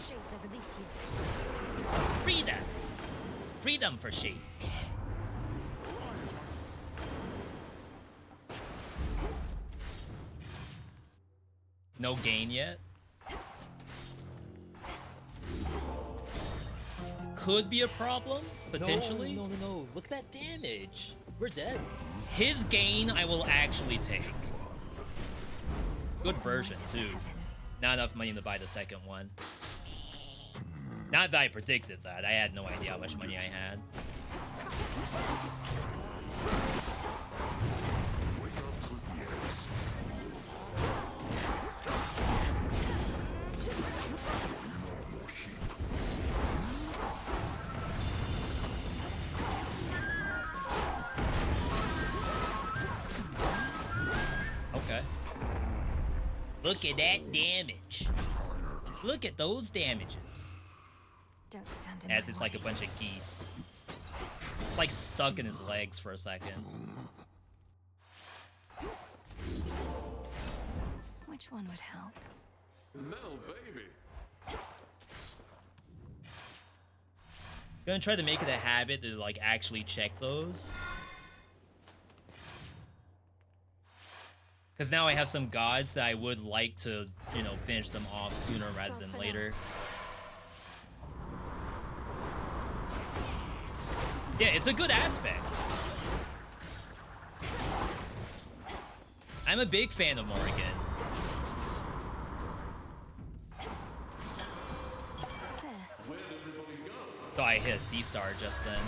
Speaker 9: Shades, I release you.
Speaker 2: trade them for shades. No gain yet. Could be a problem, potentially.
Speaker 10: No. Look at that damage. We're dead.
Speaker 2: His gain, I will actually take. Good version, too. Not enough money to buy the second one. Not that I predicted that. I had no idea how much money I had. Okay. Look at that damage. Look at those damages.
Speaker 11: Don't stand in
Speaker 2: As
Speaker 11: my
Speaker 2: it's like a
Speaker 11: way.
Speaker 2: bunch of geese. It's like stuck in his legs for a second.
Speaker 11: Which one would help?
Speaker 4: No, baby.
Speaker 2: Gonna try to make it a habit to like actually check those. Because now I have some gods that I would like to, you know, finish them off sooner rather than later. Yeah, it's a good aspect. I'm a big fan of Morrigan. Thought I hit a C-star just then.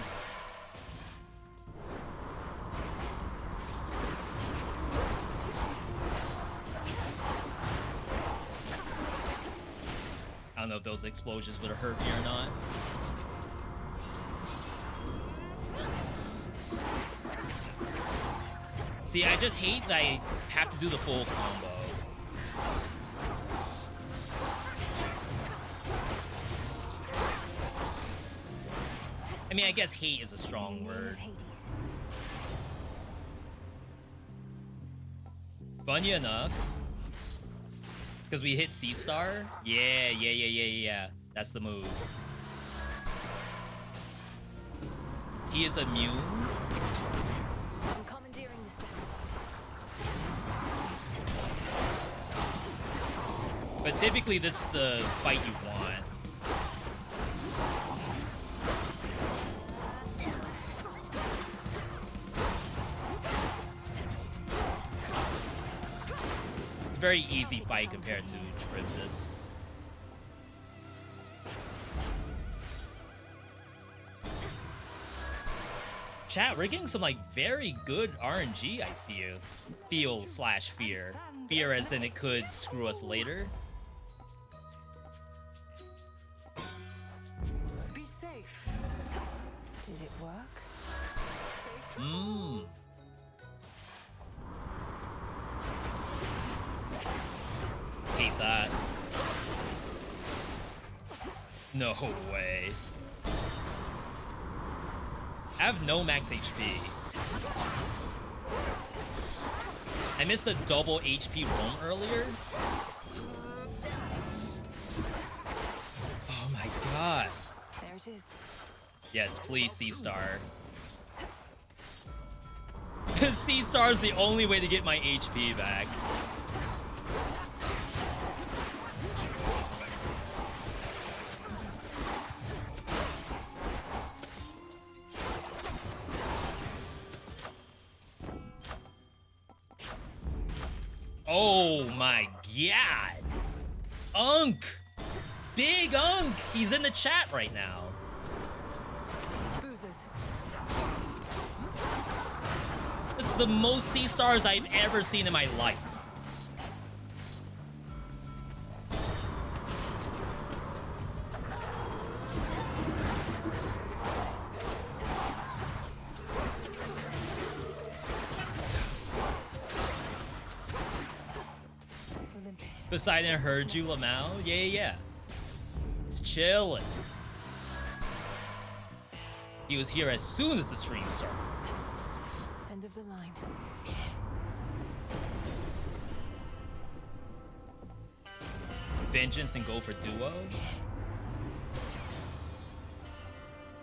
Speaker 2: I don't know if those explosions would have hurt me or not. See, I just hate that I have to do the full combo. I mean, I guess hate is a strong word. Funny enough, because we hit C-star. Yeah. That's the move. He is immune.
Speaker 9: I'm commandeering the specimen.
Speaker 2: But typically, this is the fight you want. It's a very easy fight compared to Triptis. Chat, we're getting some like very good RNG, I feel slash fear. Fear as in it could screw us later.
Speaker 13: Be safe. Did it work?
Speaker 2: Hate that. No way. I have no max HP. I missed a double HP roam earlier. Oh my god.
Speaker 13: There it is.
Speaker 2: Yes, please, C-star. C-star is the only way to get my HP back. Oh my god! Unk! Big Unk! He's in the chat right now.
Speaker 13: Boozers.
Speaker 2: This is the most C-stars I've ever seen in my life. Poseidon heard you, Lamau? Yeah. It's chillin'. He was here as soon as the stream started.
Speaker 13: End of the line.
Speaker 2: Vengeance and go for duo?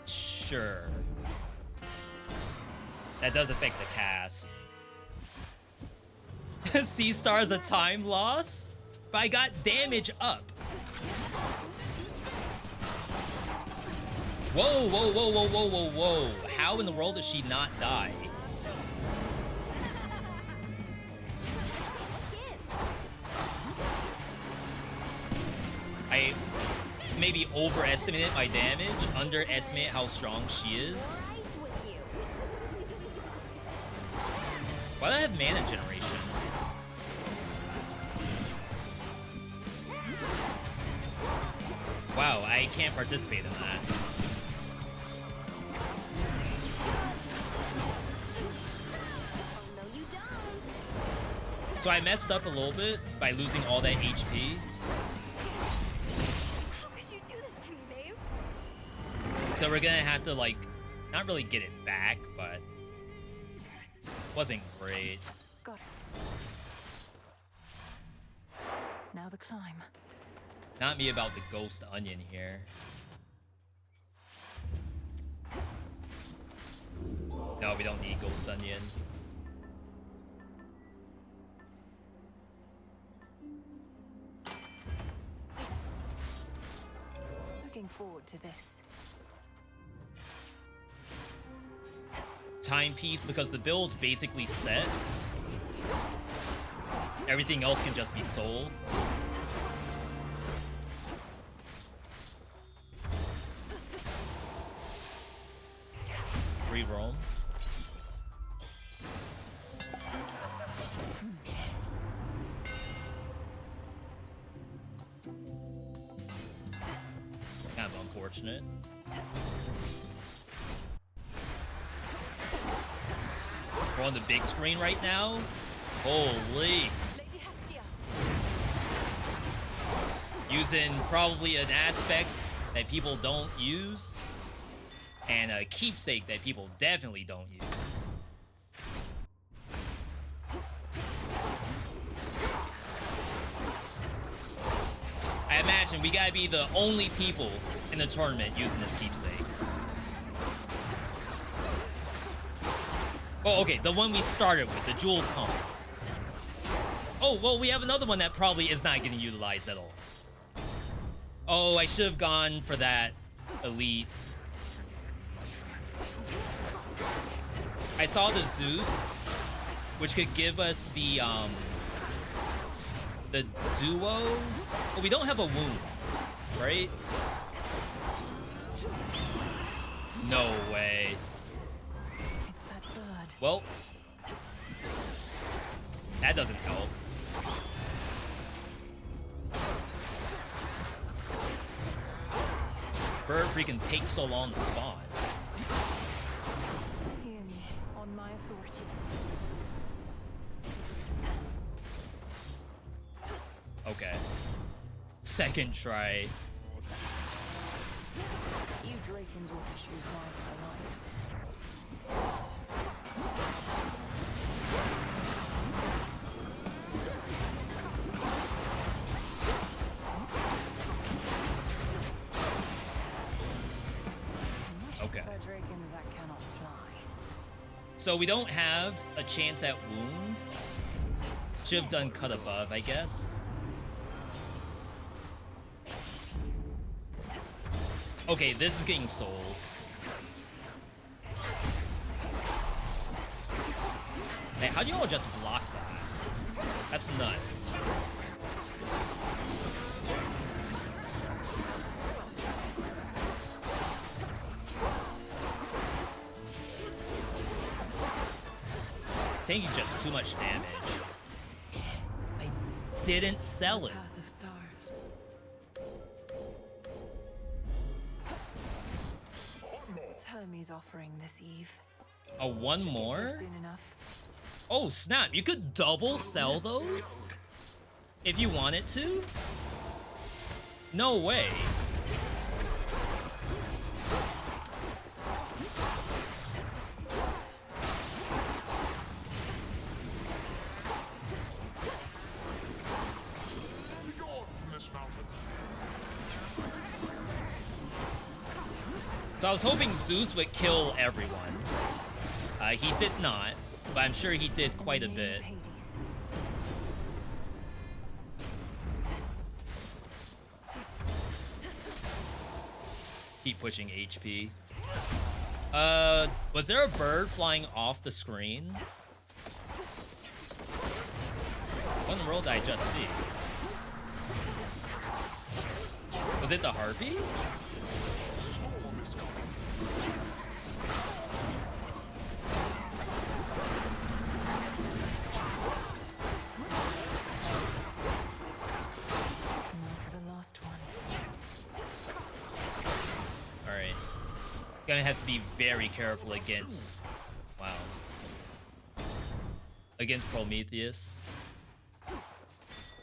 Speaker 2: Sure. That does affect the cast. C-Star is a time loss, but I got damage up. Whoa, whoa, whoa, whoa, whoa, whoa, whoa. How in the world does she not die? I maybe overestimated my damage, underestimated how strong she is. Why do I have mana generation? Wow, I can't participate in that. So I messed up a little bit by losing all that HP.
Speaker 9: How could you do this to me, babe?
Speaker 2: So we're gonna have to, like, not really get it back, but wasn't great.
Speaker 11: Got it. Now the climb.
Speaker 2: Not me about the ghost onion here. No, we don't need ghost onion.
Speaker 11: Looking forward to this.
Speaker 2: Timepiece, because the build's basically set. Everything else can just be sold. Free roam. Kind of unfortunate. We're on the big screen right now. Holy. Using probably an aspect that people don't use, and a keepsake that people definitely don't use. I imagine we gotta be the only people in the tournament using this keepsake. Oh, okay, the one we started with, the jewel pump. Oh, well, we have another one that probably is not getting utilized at all. Oh, I should have gone for that elite. I saw the Zeus, which could give us the duo. Oh, we don't have a wound, right? No way.
Speaker 11: It's that bird.
Speaker 2: Well, that doesn't help. Bird freaking takes so long to spawn.
Speaker 11: Hear me on my authority.
Speaker 2: Okay. Second try.
Speaker 11: You Drakens ought to choose wiser alliances.
Speaker 2: Okay.
Speaker 11: Drakens that cannot fly.
Speaker 2: So we don't have a chance at wound. Should have done cut above, I guess. Okay, this is getting sold. Hey, how do you all just block that? That's nuts. Taking just too much damage. I didn't sell it.
Speaker 13: Path of stars.
Speaker 11: What's Hermes offering this eve?
Speaker 2: A one more?
Speaker 11: Soon enough.
Speaker 2: Oh snap, you could double sell those? If you wanted to? No way. So I was hoping Zeus would kill everyone. He did not, but I'm sure he did quite a bit. Keep pushing HP. Was there a bird flying off the screen? What in the world did I just see? Was it the harpy? Alright. Gonna have to be very careful against... Wow. Against Prometheus.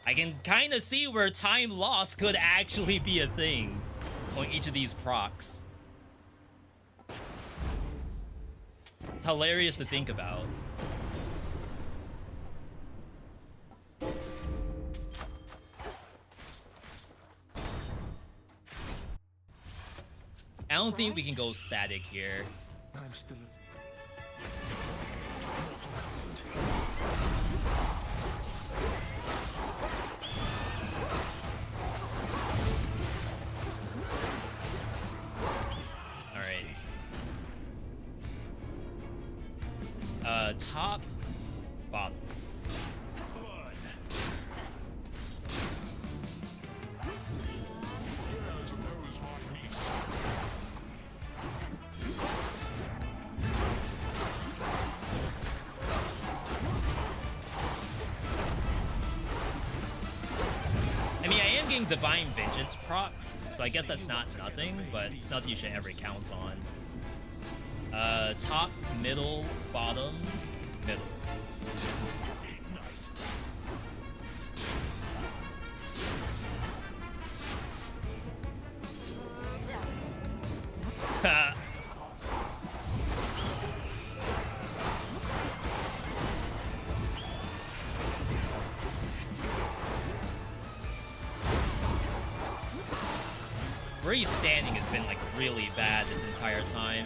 Speaker 2: I can kind of see where time lost could actually be a thing on each of these procs. It's hilarious to think about. I don't think we can go static here.
Speaker 7: I'm still
Speaker 2: top, bottom. I mean, I am getting Divine Vengeance procs, so I guess that's not nothing, but it's nothing you should ever count on. Top, middle, bottom, middle. Where he's standing has been like really bad this entire time.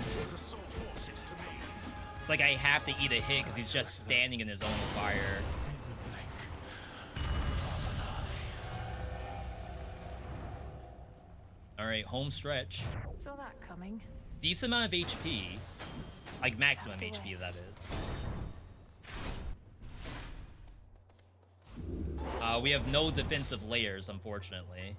Speaker 2: It's like I have to eat a hit because he's just standing in his own fire. Alright, home stretch.
Speaker 13: Saw that coming.
Speaker 2: Decent amount of HP. Like maximum HP, that is. We have no defensive layers, unfortunately.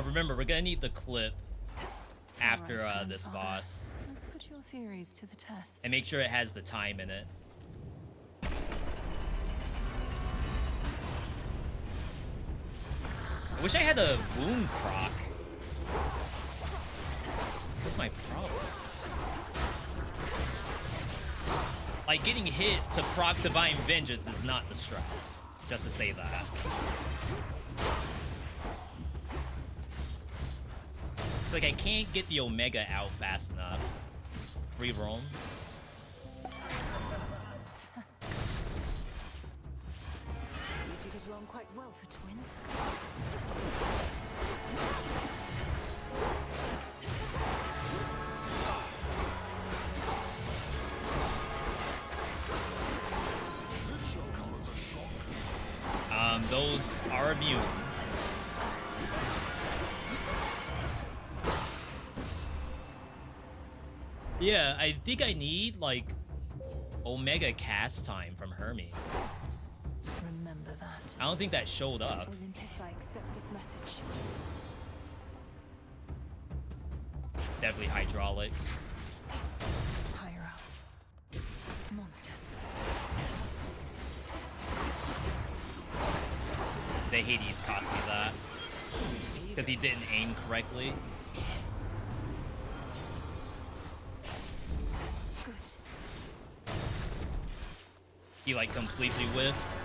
Speaker 2: Remember, we're gonna need the clip after this boss.
Speaker 13: Let's put your theories to the test.
Speaker 2: And make sure it has the time in it. I wish I had a wound proc. What's my problem? Like, getting hit to proc Divine Vengeance is not the strat. Just to say that. It's like I can't get the Omega out fast enough. Free roam.
Speaker 13: You two get along quite well for twins.
Speaker 2: Those are immune. Yeah, I think I need, like, Omega cast time from Hermes.
Speaker 13: Remember that.
Speaker 2: I don't think that showed up.
Speaker 13: Olympus, I accept this message.
Speaker 2: Definitely hydraulic.
Speaker 13: Pyro. Monsters.
Speaker 2: The Hades cost me that. Because he didn't aim correctly. He like completely whiffed.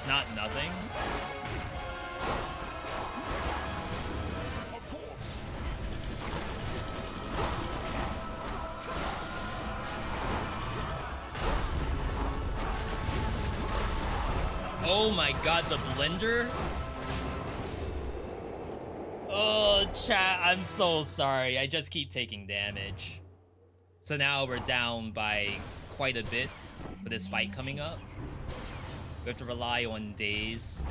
Speaker 2: It's not nothing. Oh my god, the blender? Oh, chat, I'm so sorry. I just keep taking damage. So now we're down by quite a bit for this fight coming up. We have to rely on days.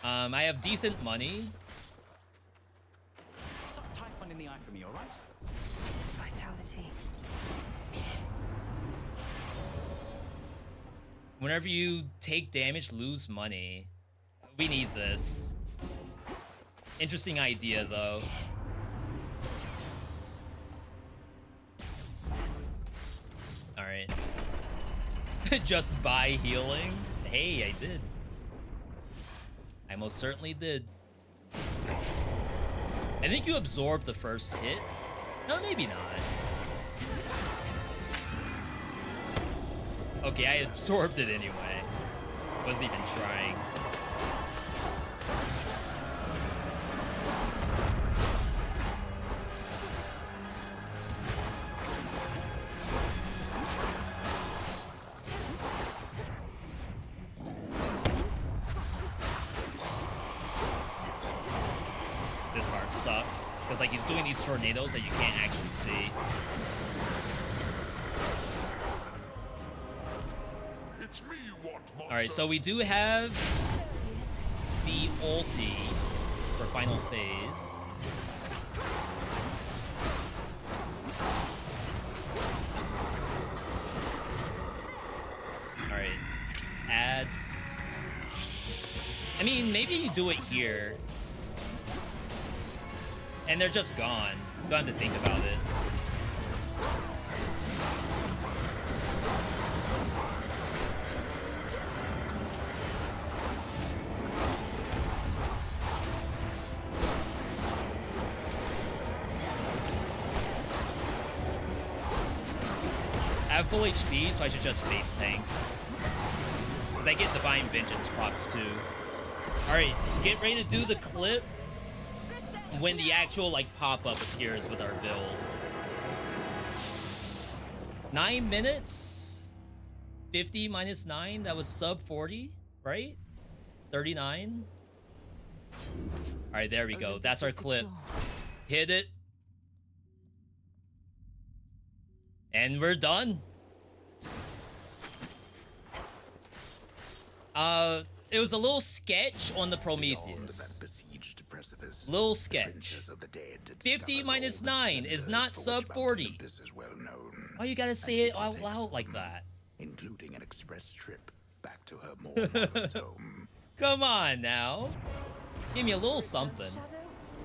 Speaker 2: I have decent money.
Speaker 15: Stop typhon in the eye for me, alright?
Speaker 11: Vitality.
Speaker 2: Whenever you take damage, lose money. We need this. Interesting idea, though. Alright. Just buy healing? Hey, I did. I most certainly did. I think you absorbed the first hit. No, maybe not. Okay, I absorbed it anyway. Wasn't even trying. This part sucks, because like he's doing these tornadoes that you can't actually see. Alright, so we do have the ulti for final phase. Alright. Ads. I mean, maybe you do it here. And they're just gone. Don't have to think about it. I have full HP, so I should just face tank. Because I get Divine Vengeance procs too. Alright, get ready to do the clip when the actual like pop-up appears with our build. 9 minutes? 50 minus 9? That was sub 40, right? 39? Alright, there we go. That's our clip. Hit it. And we're done. It was a little sketch on the Prometheus. Little sketch. 50 minus 9 is not sub 40. Oh, you gotta say it out loud like that.
Speaker 12: Including an express trip back to her more modest home.
Speaker 2: Come on now. Give me a little something.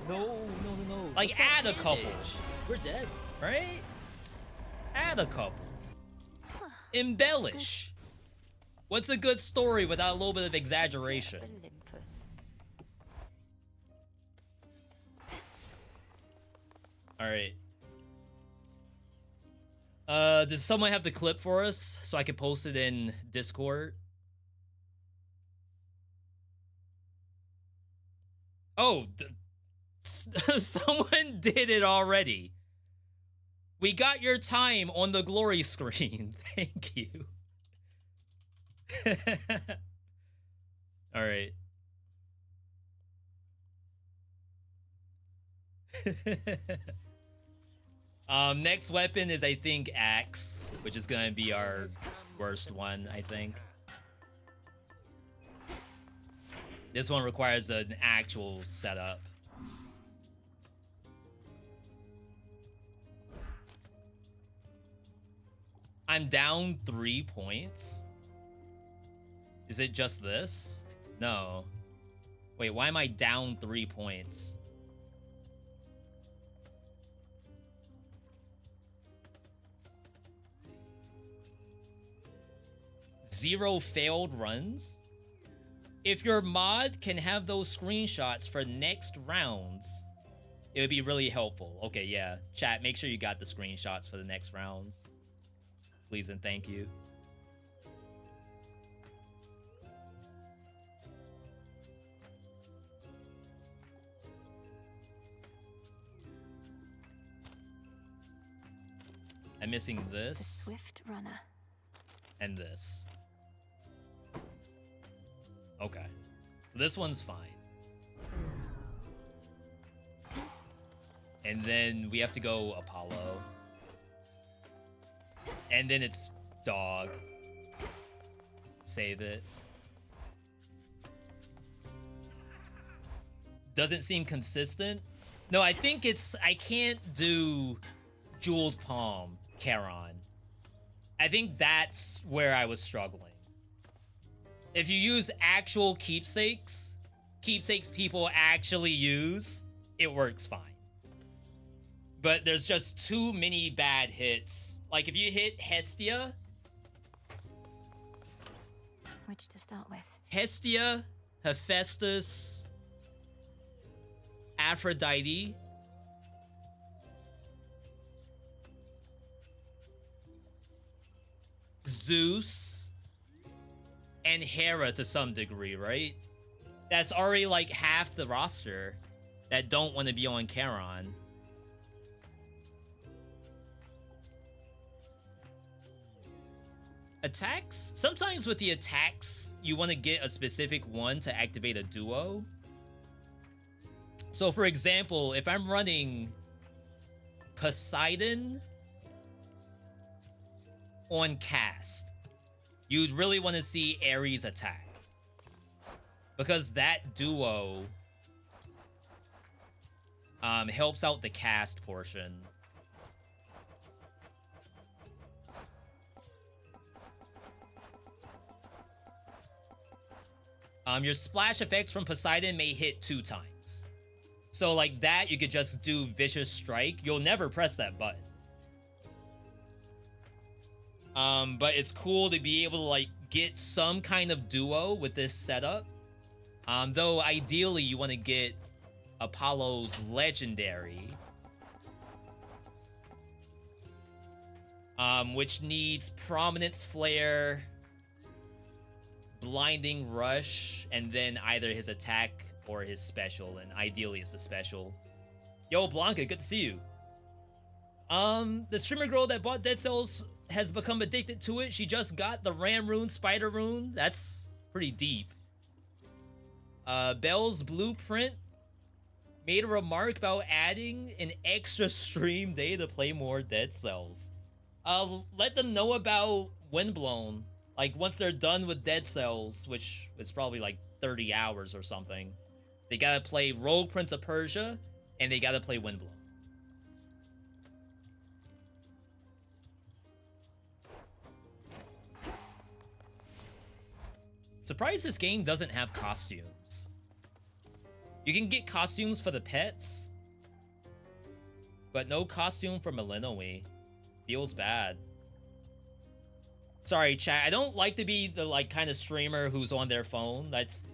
Speaker 10: No.
Speaker 2: Like add a couple.
Speaker 10: We're dead.
Speaker 2: Right? Add a couple. Embellish. What's a good story without a little bit of exaggeration? Alright. Does someone have the clip for us so I can post it in Discord? Oh, someone did it already. We got your time on the glory screen. Thank you. All right. Next weapon is, I think, Axe, which is gonna be our worst one, I think. This one requires an actual setup. I'm down 3 points. Is it just this? No. Wait, why am I down 3 points? Zero failed runs? If your mod can have those screenshots for next rounds, it would be really helpful. Okay, yeah. Chat, make sure you got the screenshots for the next rounds. Please and thank you. I'm missing
Speaker 11: The
Speaker 2: this
Speaker 11: swift runner.
Speaker 2: and this. Okay. So this one's fine. And then we have to go Apollo. And then it's dog. Save it. Doesn't seem consistent. No, I think it's... I can't do Jeweled Palm, Charon. I think that's where I was struggling. If you use actual keepsakes people actually use, it works fine. But there's just too many bad hits. Like, if you hit Hestia...
Speaker 11: Which to start with?
Speaker 2: Hestia, Hephaestus, Aphrodite, Zeus, and Hera to some degree, right? That's already like half the roster that don't want to be on Charon. Attacks? Sometimes with the attacks, you want to get a specific one to activate a duo. So for example, if I'm running Poseidon on cast, you'd really want to see Ares attack. Because that duo helps out the cast portion. Your splash effects from Poseidon may hit 2 times. So like that, you could just do Vicious Strike. You'll never press that button. But it's cool to be able to like get some kind of duo with this setup. Though ideally you want to get Apollo's Legendary. Which needs Prominence Flare, Blinding Rush, and then either his attack or his special, and ideally it's the special. Yo, Blanca, good to see you. The streamer girl that bought Dead Cells has become addicted to it. She just got the Ram Rune, Spider Rune. That's pretty deep. Bell's Blueprint made a remark about adding an extra stream day to play more Dead Cells. Let them know about Windblown. Like, once they're done with Dead Cells, which is probably like 30 hours or something, they gotta play Rogue Prince of Persia, and they gotta play Windblown. Surprised this game doesn't have costumes. You can get costumes for the pets, but no costume for Malinois. Feels bad. Sorry, chat. I don't like to be the like kind of streamer who's on their phone. That's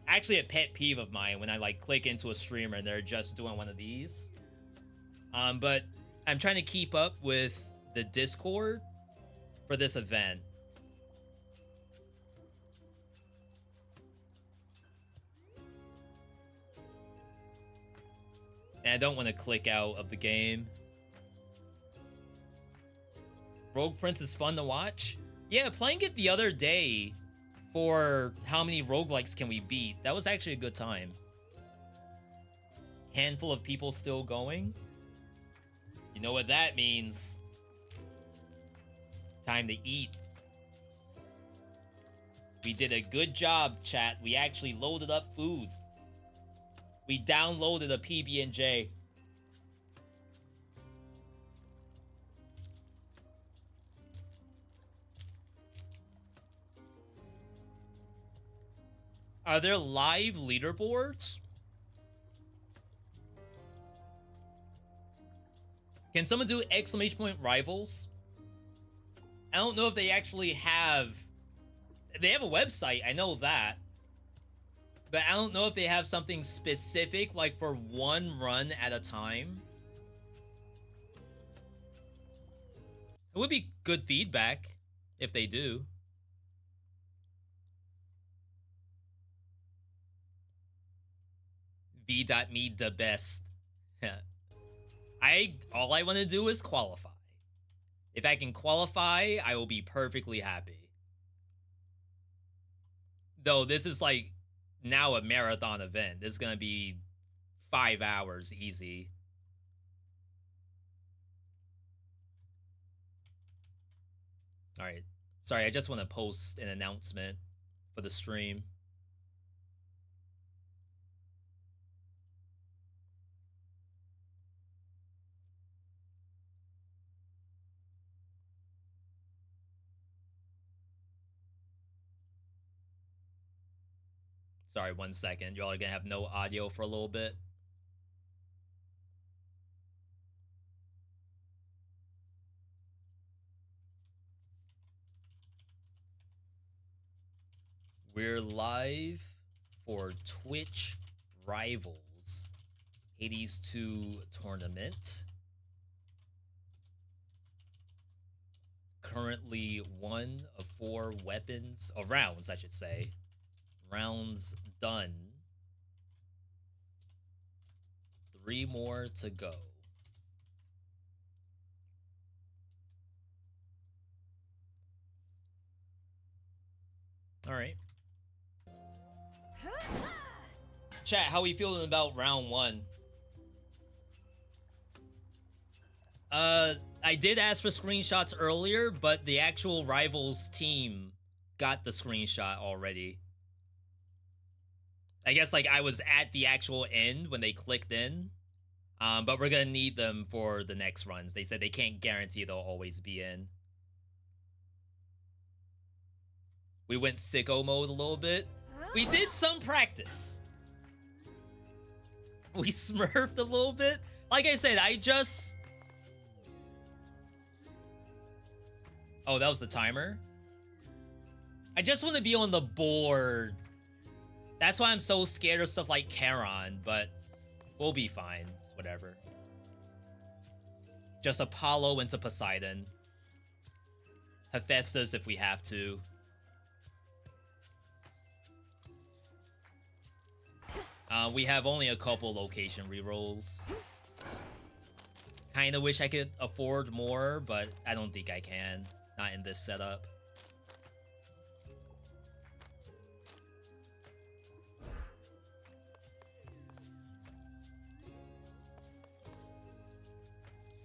Speaker 2: actually a pet peeve of mine when I like click into a streamer and they're just doing one of these. But I'm trying to keep up with the Discord for this event. And I don't want to click out of the game. Rogue Prince is fun to watch. Yeah, playing it the other day for how many roguelikes can we beat. That was actually a good time. Handful of people still going. You know what that means. Time to eat. We did a good job, chat. We actually loaded up food. We downloaded a PB&J. Are there live leaderboards? Can someone do exclamation point rivals? I don't know if they actually have... They have a website, I know that. But I don't know if they have something specific, like for one run at a time. It would be good feedback if they do. VeeDotMe the best. All I want to do is qualify. If I can qualify, I will be perfectly happy. Though this is like now a marathon event. This is gonna be 5 hours easy. All right. Sorry, I just want to post an announcement for the stream. Sorry, 1 second. Y'all are gonna have no audio for a little bit. We're live for Twitch Rivals Hades 2 tournament. Currently 1 of 4 weapons, or rounds, I should say. Rounds done. 3 more to go. All right. Chat, how are we feeling about round 1? I did ask for screenshots earlier, but the actual Rivals team got the screenshot already. I guess like I was at the actual end when they clicked in. But we're gonna need them for the next runs. They said they can't guarantee they'll always be in. We went sicko mode a little bit. We did some practice. We smurfed a little bit. Like I said, I just... Oh, that was the timer? I just want to be on the board. That's why I'm so scared of stuff like Charon, but we'll be fine. It's whatever. Just Apollo into Poseidon. Hephaestus if we have to. We have only a couple location rerolls. Kinda wish I could afford more, but I don't think I can. Not in this setup.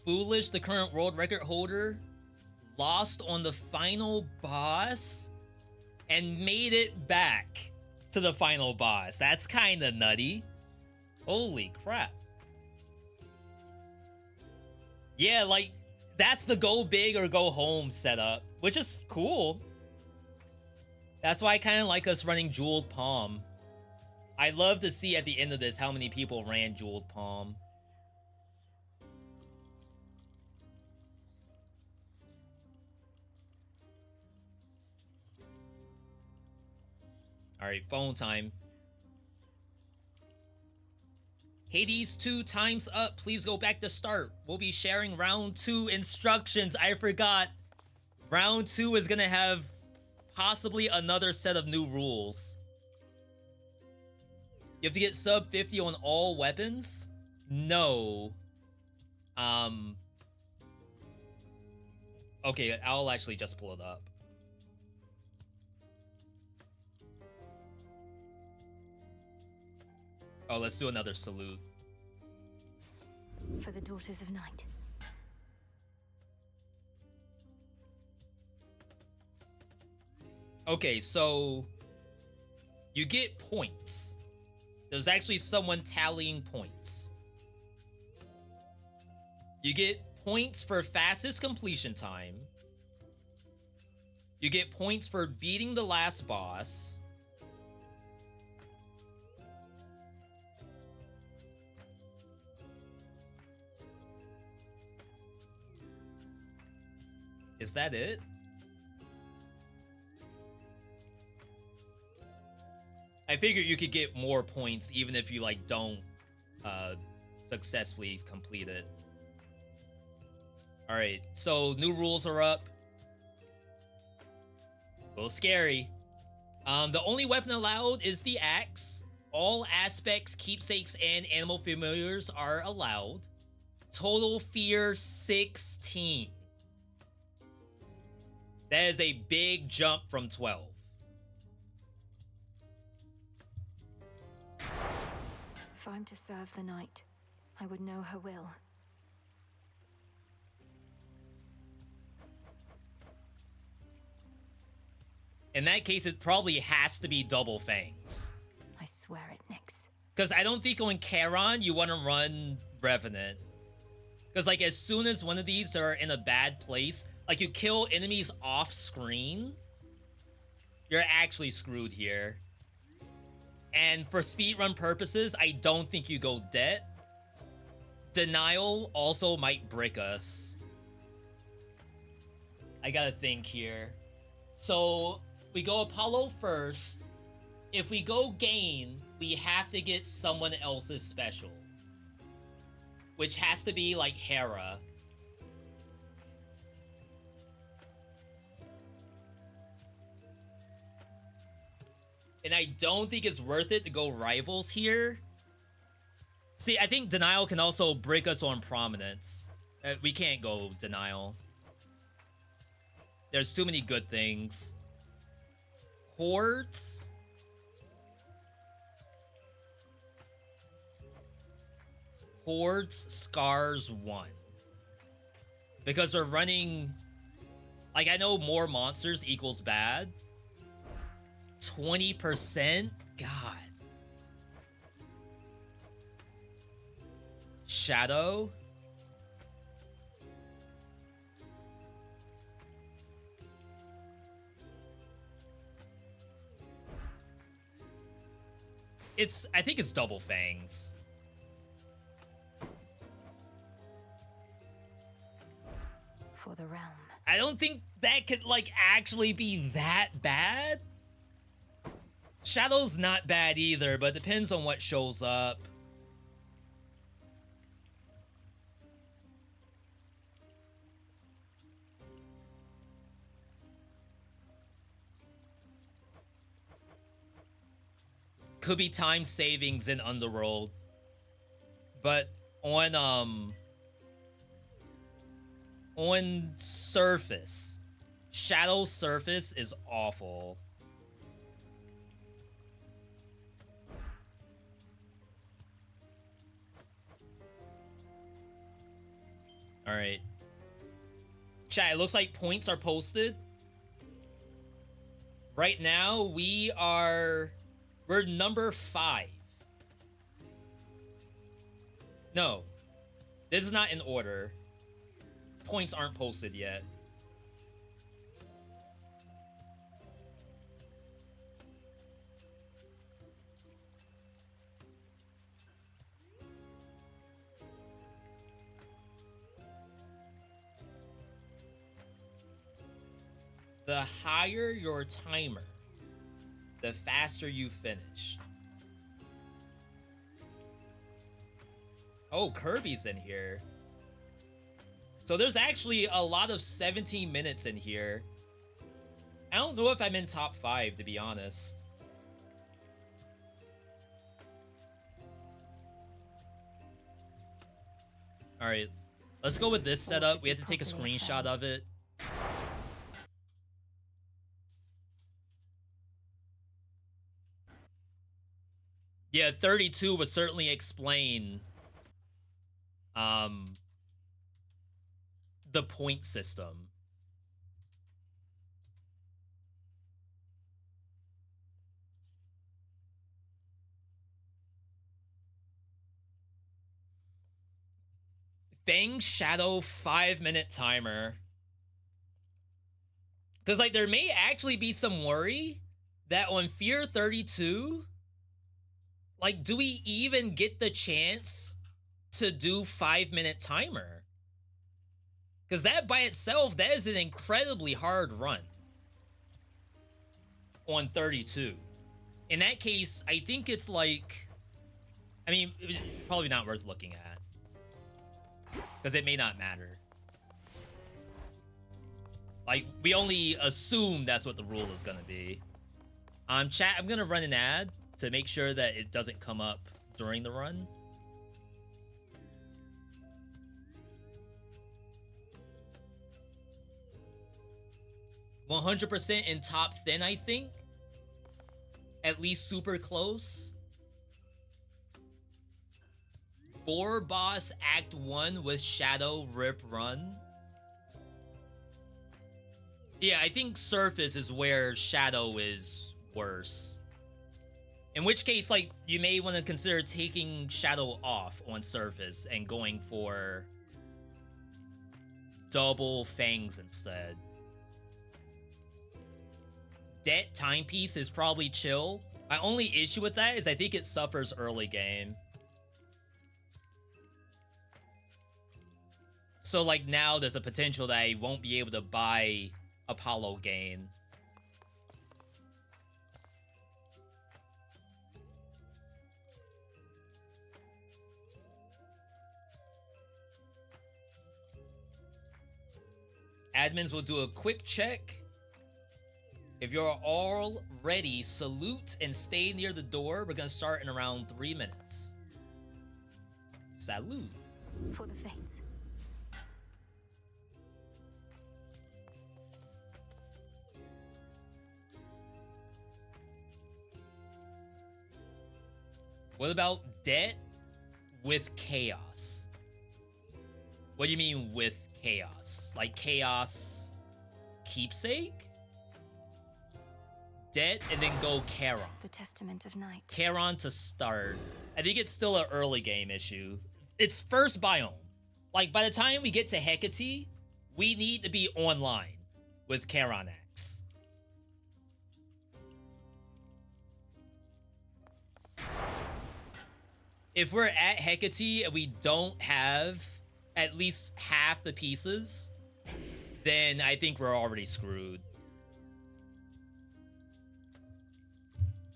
Speaker 2: Foolish, the current world record holder, lost on the final boss and made it back to the final boss. That's kind of nutty. Holy crap. Yeah, like, that's the go big or go home setup, which is cool. That's why I kind of like us running Jeweled Palm. I'd love to see at the end of this how many people ran Jeweled Palm. Alright, phone time. Hades 2 time's up. Please go back to start. We'll be sharing round 2 instructions. I forgot. Round 2 is gonna have possibly another set of new rules. You have to get sub 50 on all weapons? No. Okay, I'll actually just pull it up. Oh, let's do another salute.
Speaker 11: For the Daughters of Night.
Speaker 2: Okay, so you get points. There's actually someone tallying points. You get points for fastest completion time. You get points for beating the last boss. Is that it? I figure you could get more points even if you like don't successfully complete it. All right, so new rules are up. A little scary. The only weapon allowed is the axe. All aspects, keepsakes, and animal familiars are allowed. Total fear 16. That is a big jump from 12.
Speaker 11: If I'm to serve the night, I would know her will.
Speaker 2: In that case, it probably has to be double fangs.
Speaker 11: I swear it, Nyx.
Speaker 2: Because I don't think on Charon, you want to run Revenant. Because, like, as soon as one of these are in a bad place, like, you kill enemies off screen, you're actually screwed here. And for speedrun purposes, I don't think you go Det. Denial also might brick us. I gotta think here. So, we go Apollo first. If we go Gain, we have to get someone else's special. Which has to be, like, Hera. And I don't think it's worth it to go Rivals here. See, I think Denial can also break us on Prominence. We can't go Denial. There's too many good things. Hordes? Hordes, Scars 1. Because we're running... Like, I know more monsters equals bad. 20%? God. Shadow? I think it's double fangs.
Speaker 11: For the realm.
Speaker 2: I don't think that could, like, actually be that bad. Shadow's not bad either, but depends on what shows up. Could be time savings in Underworld. But on Surface, Shadow Surface is awful. All right. Chat, it looks like points are posted. Right now, we're number 5. No. This is not in order. Points aren't posted yet. The higher your timer, the faster you finish. Oh, Kirby's in here. So there's actually a lot of 17 minutes in here. I don't know if I'm in top 5, to be honest. All right, let's go with this setup. We have to take a screenshot of it. Yeah, 32 would certainly explain the point system. Fang Shadow 5-minute timer. Because, like, there may actually be some worry that on Fear 32, like, do we even get the chance to do 5-minute timer? Because that by itself, that is an incredibly hard run on 32. In that case, I think it's like, I mean, probably not worth looking at. Because it may not matter. Like, we only assume that's what the rule is going to be. Chat, I'm going to run an ad to make sure that it doesn't come up during the run. 100% in top thin, I think. At least super close. Boar Boss Act 1 with Shadow Rip Run. Yeah, I think Surface is where Shadow is worse. In which case, like, you may want to consider taking Shadow off on Surface and going for double Fangs instead. Debt Timepiece is probably chill. My only issue with that is I think it suffers early game. So, like, now there's a potential that I won't be able to buy Apollo Gain. Admins will do a quick check. If you're all ready, salute and stay near the door. We're gonna start in around 3 minutes. Salute.
Speaker 11: For the fates.
Speaker 2: What about debt with chaos? What do you mean with chaos? Like chaos keepsake? Debt and then go Charon.
Speaker 11: The Testament of Night.
Speaker 2: Charon to start. I think it's still an early game issue. It's first biome. Like by the time we get to Hecate, we need to be online with Charon X. If we're at Hecate and we don't have at least half the pieces, then I think we're already screwed.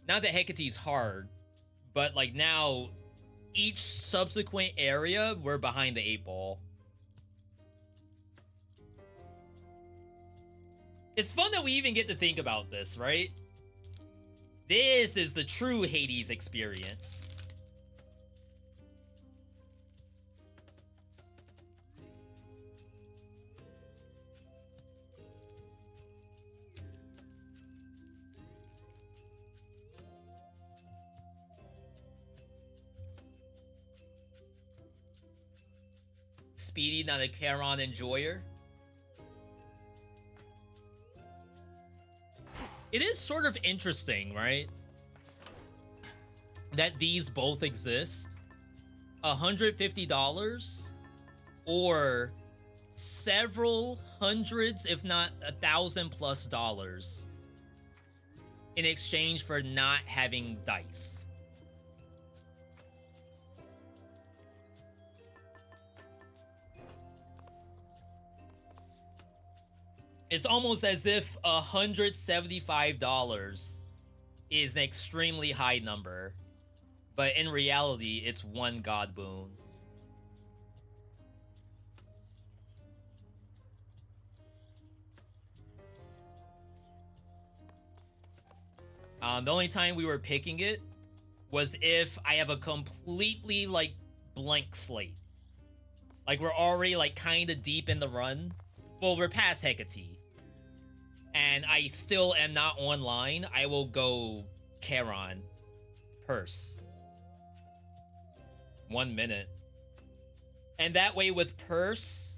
Speaker 2: Not that Hecate's hard, but like now, each subsequent area, we're behind the 8-ball. It's fun that we even get to think about this, right? This is the true Hades experience. Speedy, not a Charon enjoyer. It is sort of interesting, right? That these both exist. $150 or several hundreds, if not $1,000+ in exchange for not having dice. It's almost as if $175 is an extremely high number, but in reality, it's one god boon. The only time we were picking it was if I have a completely, like, blank slate. Like, we're already, like, kind of deep in the run. Well, we're past Hecate. And I still am not online. I will go Charon. Purse. 1 minute. And that way with Purse,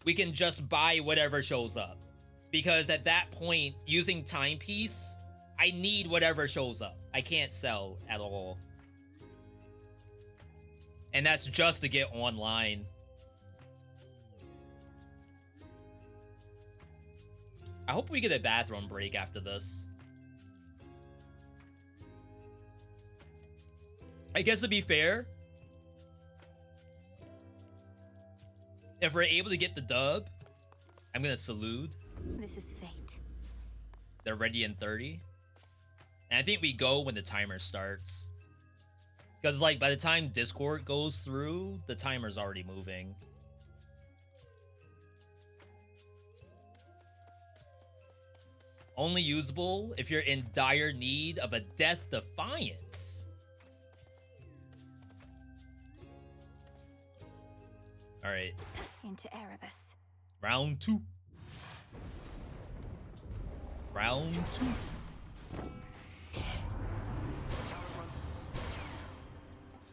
Speaker 2: we can just buy whatever shows up. Because at that point, using Timepiece, I need whatever shows up. I can't sell at all. And that's just to get online. I hope we get a bathroom break after this. I guess to be fair, if we're able to get the dub, I'm gonna salute.
Speaker 11: This is fate.
Speaker 2: They're ready in 30. And I think we go when the timer starts. Because, like, by the time Discord goes through, the timer's already moving. Only usable if you're in dire need of a Death Defiance. Alright.
Speaker 11: Into Erebus.
Speaker 2: Round 2. Round 2.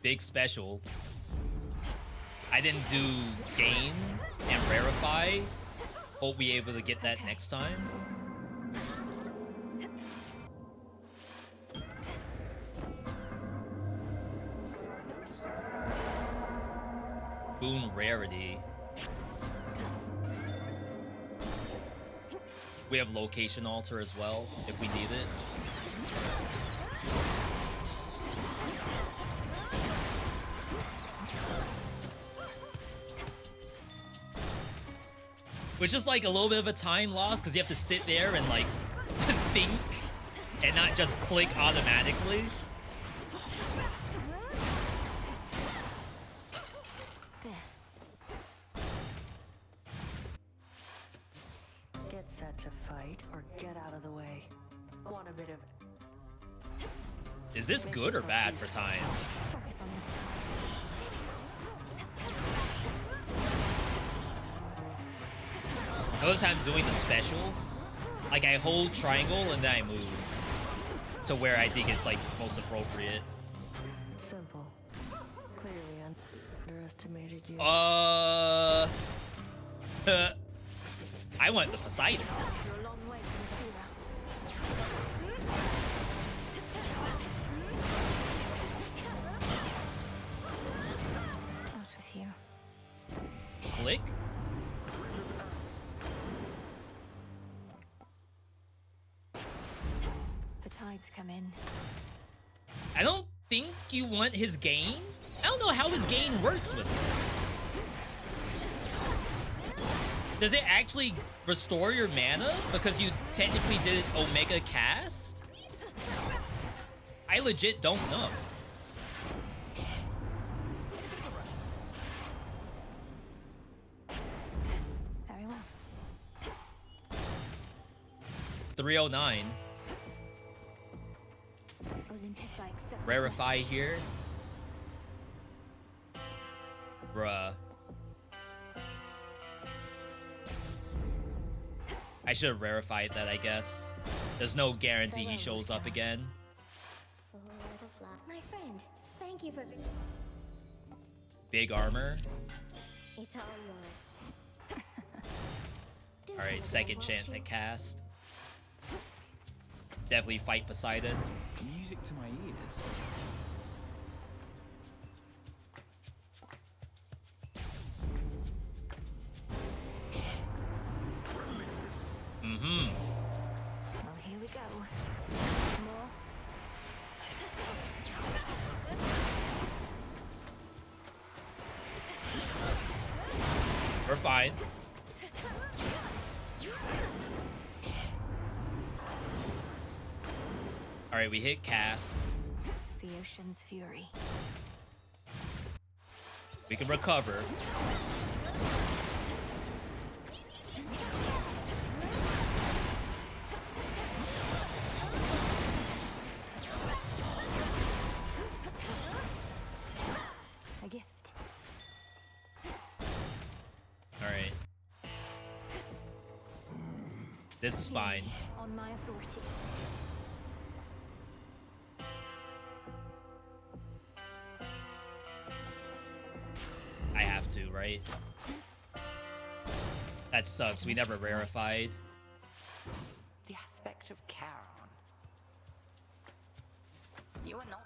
Speaker 2: Big special. I didn't do gain and rarefy. Hope we able to get that next time. Boon rarity. We have location alter as well if we need it. Which is like a little bit of a time loss because you have to sit there and like think and not just click automatically.
Speaker 13: Get set to fight or get out of the way. Want a bit of...
Speaker 2: Is this good or bad for time?
Speaker 9: Focus on yourself.
Speaker 2: Notice how I'm doing the special. Like I hold triangle and then I move to where I think it's like most appropriate.
Speaker 13: Simple. Clearly underestimated you.
Speaker 2: I want the Poseidon.
Speaker 9: You're a long way from
Speaker 11: Out with you.
Speaker 2: Click.
Speaker 11: The tides come in.
Speaker 2: I don't think you want his gain. I don't know how his gain works with this. Does it actually restore your mana because you technically did Omega cast? I legit don't know.
Speaker 11: Very well.
Speaker 2: 309.
Speaker 9: Olympus, I accept.
Speaker 2: Rarefy here. Bruh. I should have rarefied that, I guess. There's no guarantee he shows up again.
Speaker 9: My friend, thank you for...
Speaker 2: Big armor.
Speaker 9: It's all yours.
Speaker 2: Alright, second chance at cast. Definitely fight Poseidon.
Speaker 15: Music to my ears.
Speaker 2: Mm-hmm.
Speaker 11: Well, here we go. More.
Speaker 2: We're fine. Alright, we hit cast.
Speaker 11: The ocean's fury.
Speaker 2: We can recover.
Speaker 11: A gift.
Speaker 2: Alright. This is fine.
Speaker 9: On my authority.
Speaker 2: I have to, right? That sucks. We never rarefied.
Speaker 14: The aspect of Charon. You are not.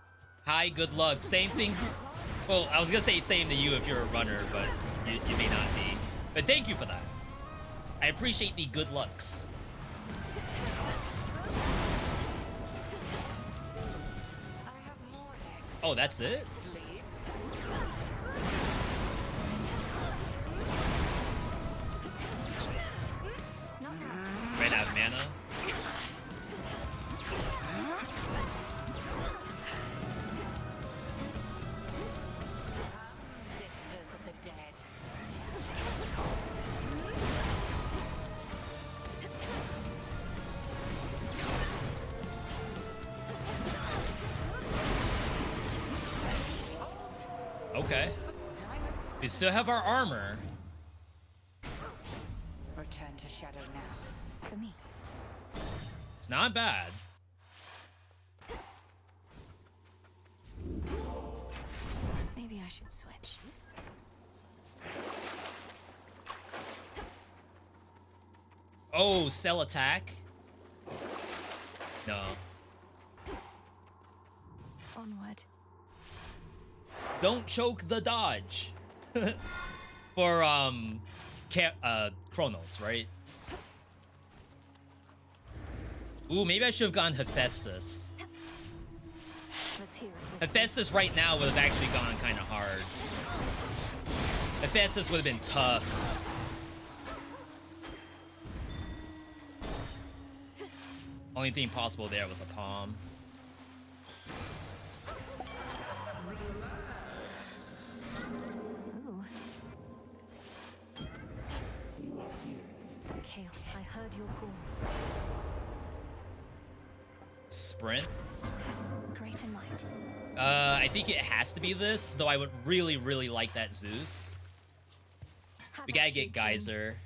Speaker 2: Hi, good luck. Same thing. Well, I was gonna say same to you if you're a runner, but you may not be. But thank you for that. I appreciate the good lucks. Oh, that's it? Ran out of mana.
Speaker 14: Sisters of the dead.
Speaker 2: Okay. We still have our armor.
Speaker 14: Return to shadow now.
Speaker 11: For me.
Speaker 2: It's not bad.
Speaker 11: Maybe I should switch.
Speaker 2: Oh, cell attack? No.
Speaker 11: Onward.
Speaker 2: Don't choke the dodge. For, Chronos, right? Ooh, maybe I should have gone Hephaestus.
Speaker 11: Let's hear it.
Speaker 2: Hephaestus right now would have actually gone kind of hard. Hephaestus would have been tough. Only thing possible there was a palm.
Speaker 11: Ooh. Chaos, I heard your call.
Speaker 2: Sprint.
Speaker 11: Great in mind.
Speaker 2: I think it has to be this, though I would really, really like that Zeus. We gotta get Geyser.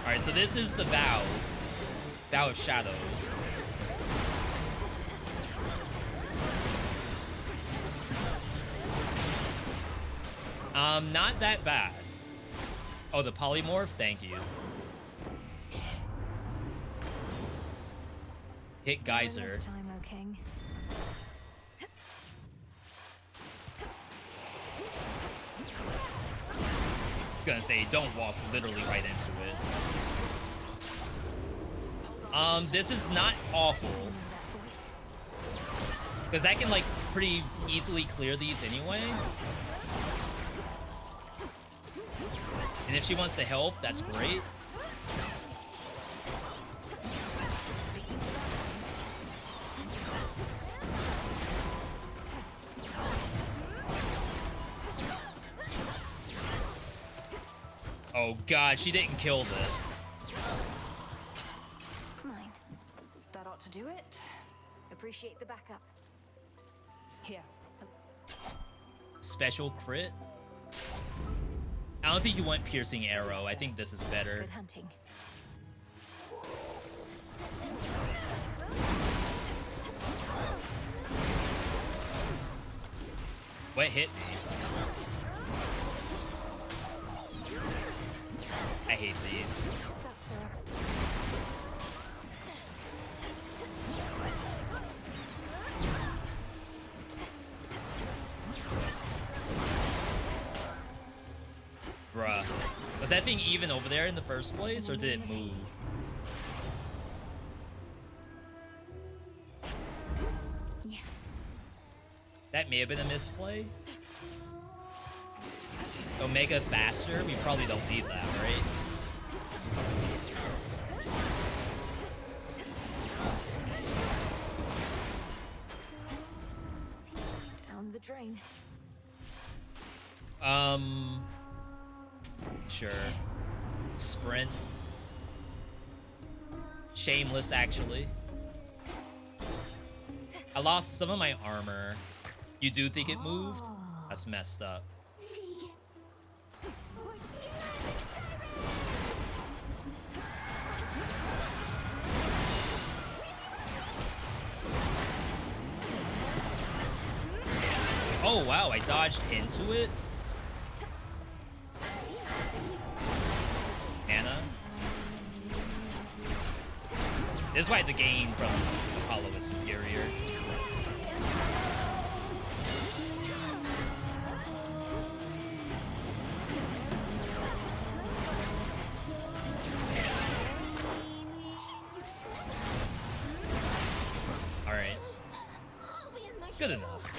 Speaker 2: Alright, so this is the Vow. Vow of Shadows. Not that bad. Oh, the polymorph? Thank you. Hit Geyser.
Speaker 11: This time, O King.
Speaker 2: I was gonna say, don't walk literally right into it. This is not awful. Because I can, like, pretty easily clear these anyway. And if she wants to help, that's great. Oh god, she didn't kill this.
Speaker 11: Mine. That ought to do it. Appreciate the backup. Here.
Speaker 2: Special crit? I don't think you want piercing arrow. I think this is better.
Speaker 11: Good hunting.
Speaker 2: What hit me? I hate these. Bruh. Was that thing even over there in the first place, or did it move?
Speaker 11: Yes.
Speaker 2: That may have been a misplay. Omega faster? We probably don't need that, right?
Speaker 11: Down the drain.
Speaker 2: Sure. Sprint. Shameless, actually. I lost some of my armor. You do think it moved? That's messed up. Oh wow, I dodged into it? Anna? This is why the game from Apollo is superior. Alright. Good enough.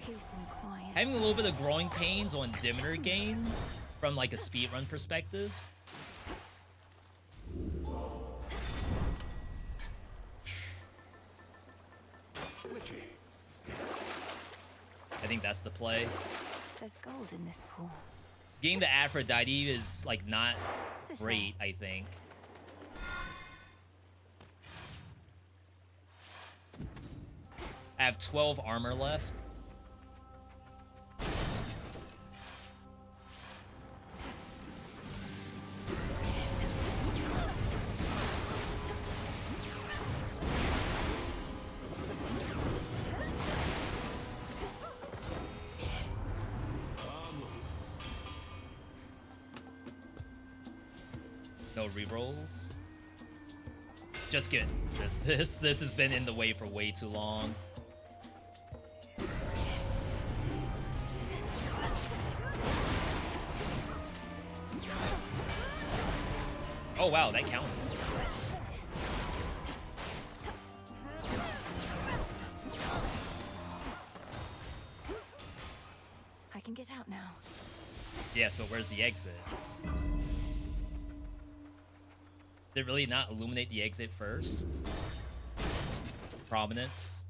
Speaker 11: Peace and quiet.
Speaker 2: Having a little bit of growing pains on Demeter gain from like a speedrun perspective. I think that's the play.
Speaker 11: There's gold in this pool.
Speaker 2: Getting the Aphrodite is like not great, I think. I have 12 armor left. No rerolls. Just get this. This has been in the way for way too long. Oh wow, that counted.
Speaker 11: I can get out now.
Speaker 2: Yes, but where's the exit? Did it really not illuminate the exit first? Prominence.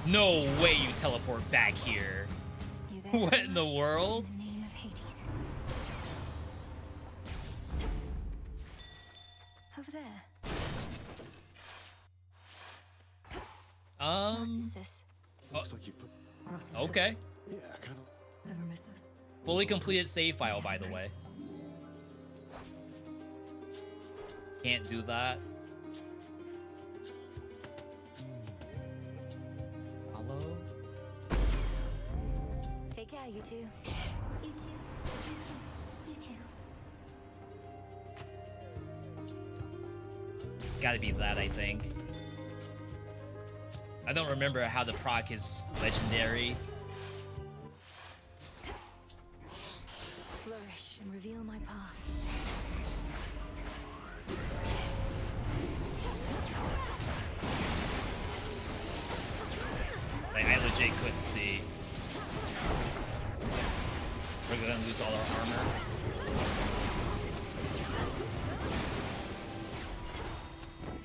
Speaker 2: No way you teleport back here. What in the world?
Speaker 11: In the name of Hades. Over there. Narcissus.
Speaker 16: Looks like you put.
Speaker 2: Okay.
Speaker 16: Yeah, kind of.
Speaker 11: Never miss those.
Speaker 2: Fully completed save file, by the way. Can't do that. Hello?
Speaker 11: Take care, you two. You too. You too. You too.
Speaker 2: It's gotta be that, I think. I don't remember how the proc is legendary.
Speaker 11: Flourish and reveal my path.
Speaker 2: Like, I legit couldn't see. We're gonna lose all our armor.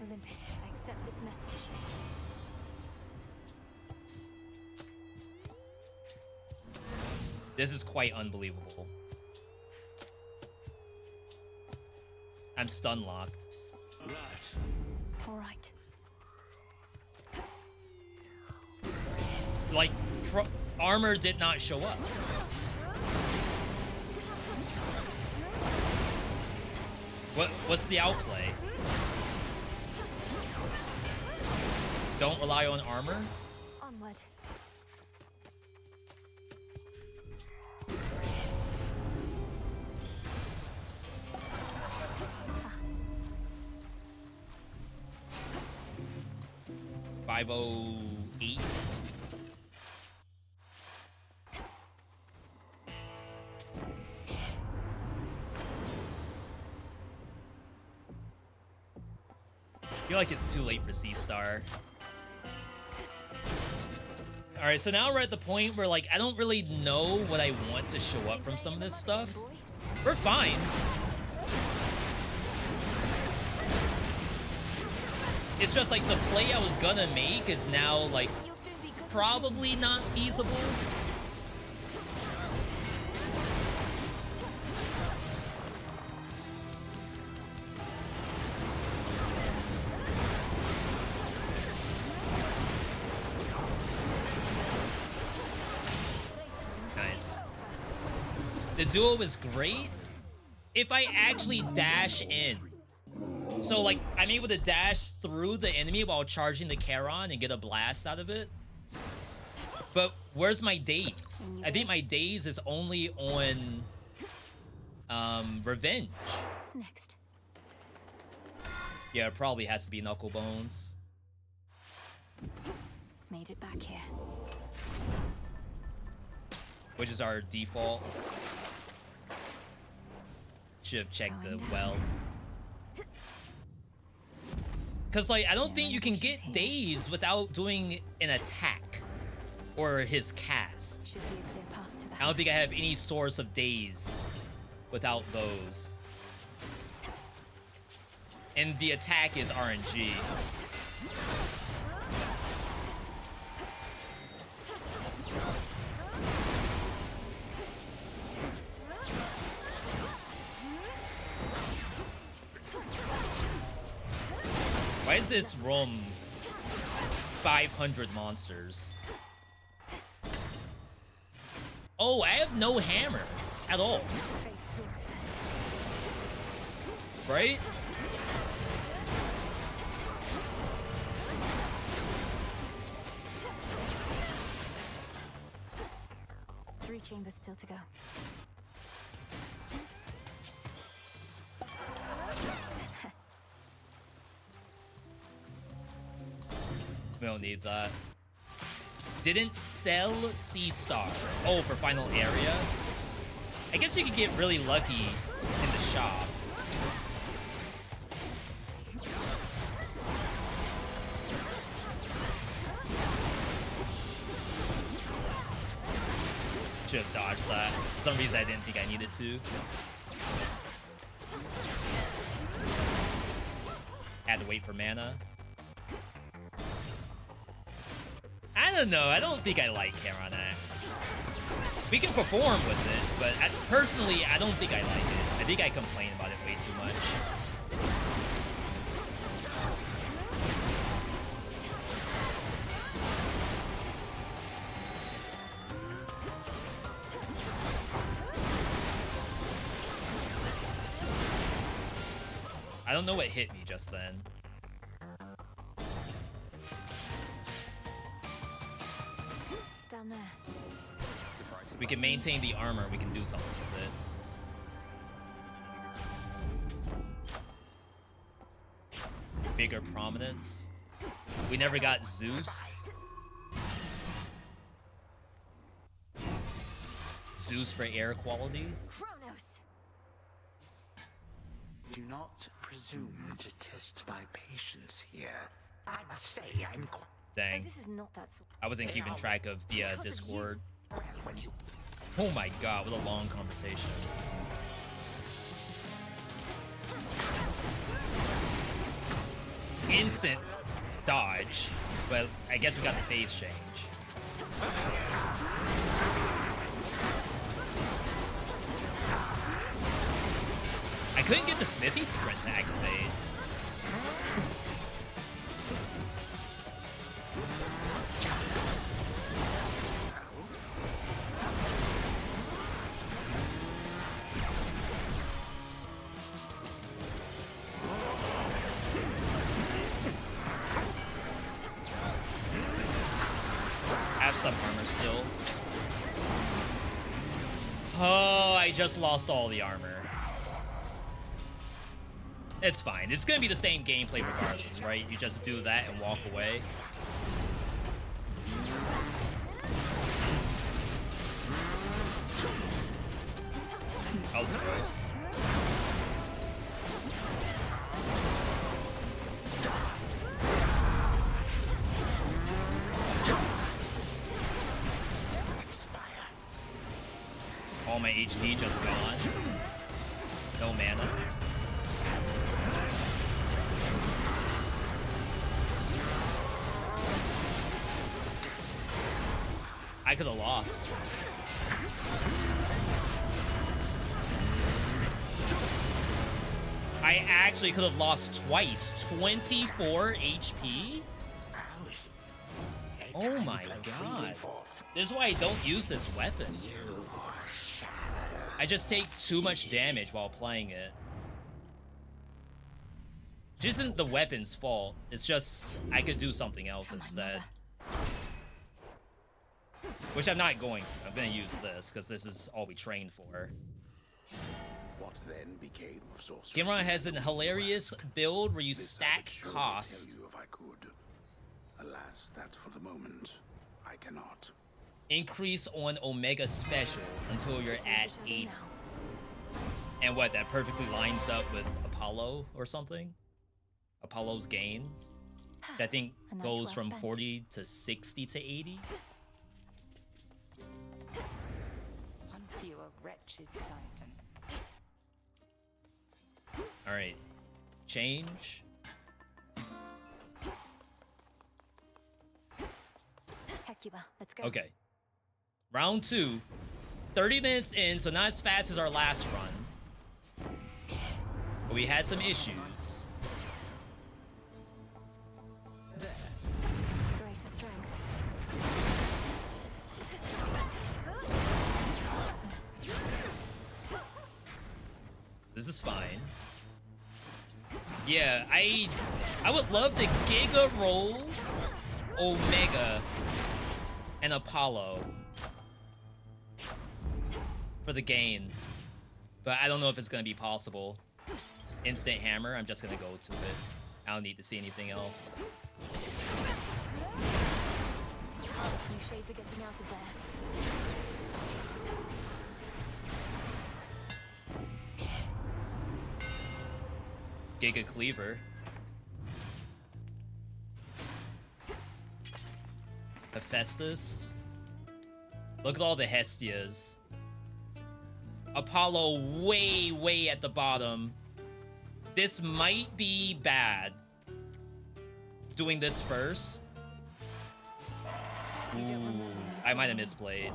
Speaker 11: Olympus, I accept this message.
Speaker 2: This is quite unbelievable. I'm stun locked.
Speaker 11: All right.
Speaker 2: Like, armor did not show up. What's the outplay? Don't rely on armor?
Speaker 11: Onward.
Speaker 2: 508. I feel like it's too late for C-Star. Alright, so now we're at the point where, like, I don't really know what I want to show up from some of this stuff. We're fine. It's just like the play I was gonna make is now, like, probably not feasible. Nice. The duo is great if I actually dash in. So, like, I'm able to dash through the enemy while charging the Charon and get a blast out of it. But where's my daze? I think my daze is only on Revenge.
Speaker 11: Next.
Speaker 2: Yeah, it probably has to be Knuckle Bones.
Speaker 11: Made it back here.
Speaker 2: Which is our default. Should have checked the well. Because, like, I don't think you can get daze without doing an attack or his cast. I don't think I have any source of daze without those. And the attack is RNG. Why is this room 500 monsters? Oh, I have no hammer at all. Right?
Speaker 9: 3 chambers still to go.
Speaker 2: We don't need that. Didn't sell C-Star. Oh, for final area? I guess you could get really lucky in the shop. Should have dodged that. For some reason I didn't think I needed to. Had to wait for mana. I don't know. I don't think I like Charon Axe. We can perform with it, but personally, I don't think I like it. I think I complain about it way too much. I don't know what hit me just then.
Speaker 9: Down there.
Speaker 2: We can maintain the armor, we can do something with it. Bigger prominence. We never got Zeus. Zeus for air quality.
Speaker 9: Kronos.
Speaker 12: Do not presume to test my patience here. I must say, I'm quite...
Speaker 2: Dang.
Speaker 9: This is not that sort.
Speaker 2: I wasn't keeping track of the Discord.
Speaker 12: Well, when you...
Speaker 2: Oh my god, what a long conversation. Instant dodge, but I guess we got the phase change. I couldn't get the Smithy sprint to activate. Some armor still. Oh, I just lost all the armor. It's fine. It's gonna be the same gameplay regardless, right? You just do that and walk away. That was gross. All my HP just gone. No mana. I could have lost. I actually could have lost twice. 24 HP? Oh my god. This is why I don't use this weapon. I just take too much damage while playing it. It isn't the weapon's fault. It's just I could do something else instead. Which I'm not going to. I'm going to use this because this is all we trained for.
Speaker 12: What then became of sorcery?
Speaker 2: Gimron has an hilarious build where you stack cost.
Speaker 12: Tell you if I could. Alas, that for the moment I cannot.
Speaker 2: Increase on Omega Special until you're at 80. And what, that perfectly lines up with Apollo or something? Apollo's gain? That I think goes from 40 to 60 to 80?
Speaker 14: One fewer wretched Titan.
Speaker 2: Alright. Change.
Speaker 9: Hecuba, let's go.
Speaker 2: Okay. Round 2. 30 minutes in, so not as fast as our last run. But we had some issues.
Speaker 9: Greater strength.
Speaker 2: This is fine. Yeah, I would love to Giga Roll Omega and Apollo. for the gain. But I don't know if it's gonna be possible. Instant hammer, I'm just gonna go to it. I don't need to see anything else.
Speaker 9: You shades are getting out of there.
Speaker 2: Giga Cleaver. Hephaestus. Look at all the Hestias. Apollo way at the bottom. This might be bad. Doing this first. Ooh, I might have misplayed.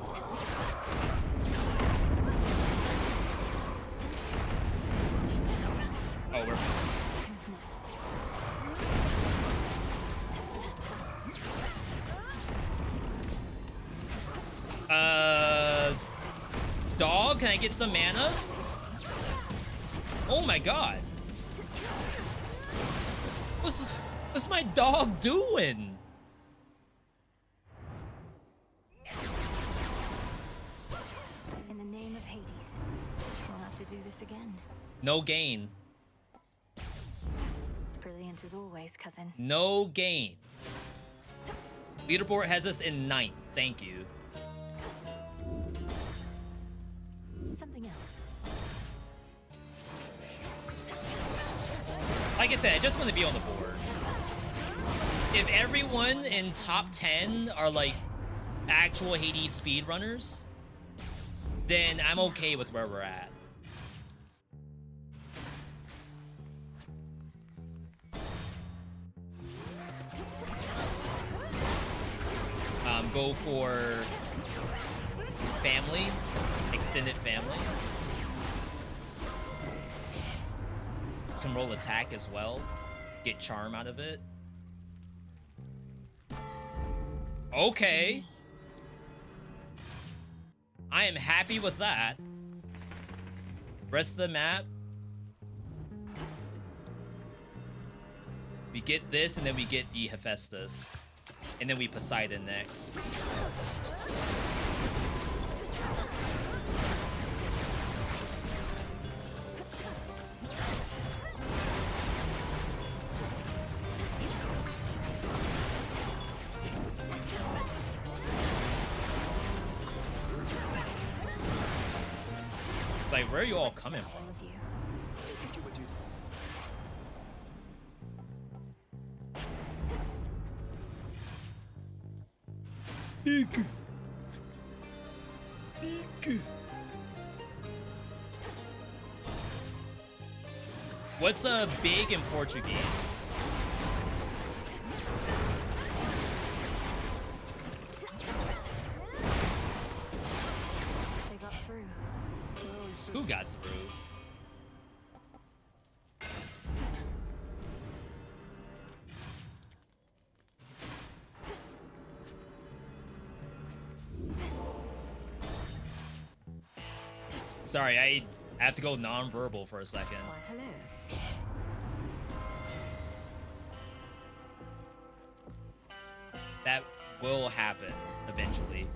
Speaker 2: Oh, we're... Dog, can I get some mana? Oh my god. What's my dog doing?
Speaker 11: In the name of Hades, we'll have to do this again.
Speaker 2: No gain.
Speaker 11: Brilliant as always, cousin.
Speaker 2: No gain. Leaderboard has us in 9th. Thank you.
Speaker 11: Something else.
Speaker 2: Like I said, I just want to be on the board. If everyone in top 10 are like actual Hades speedrunners, then I'm okay with where we're at. Go for family, extended family. Can roll attack as well. Get charm out of it. Okay. I am happy with that. Rest of the map. We get this, and then we get the Hephaestus. And then we Poseidon next. It's like, where are you all coming from? Big. What's a big in Portuguese?
Speaker 11: They got through.
Speaker 2: Who got through? Sorry, I have to go non-verbal for a second.
Speaker 11: Why, hello.
Speaker 2: That will happen eventually.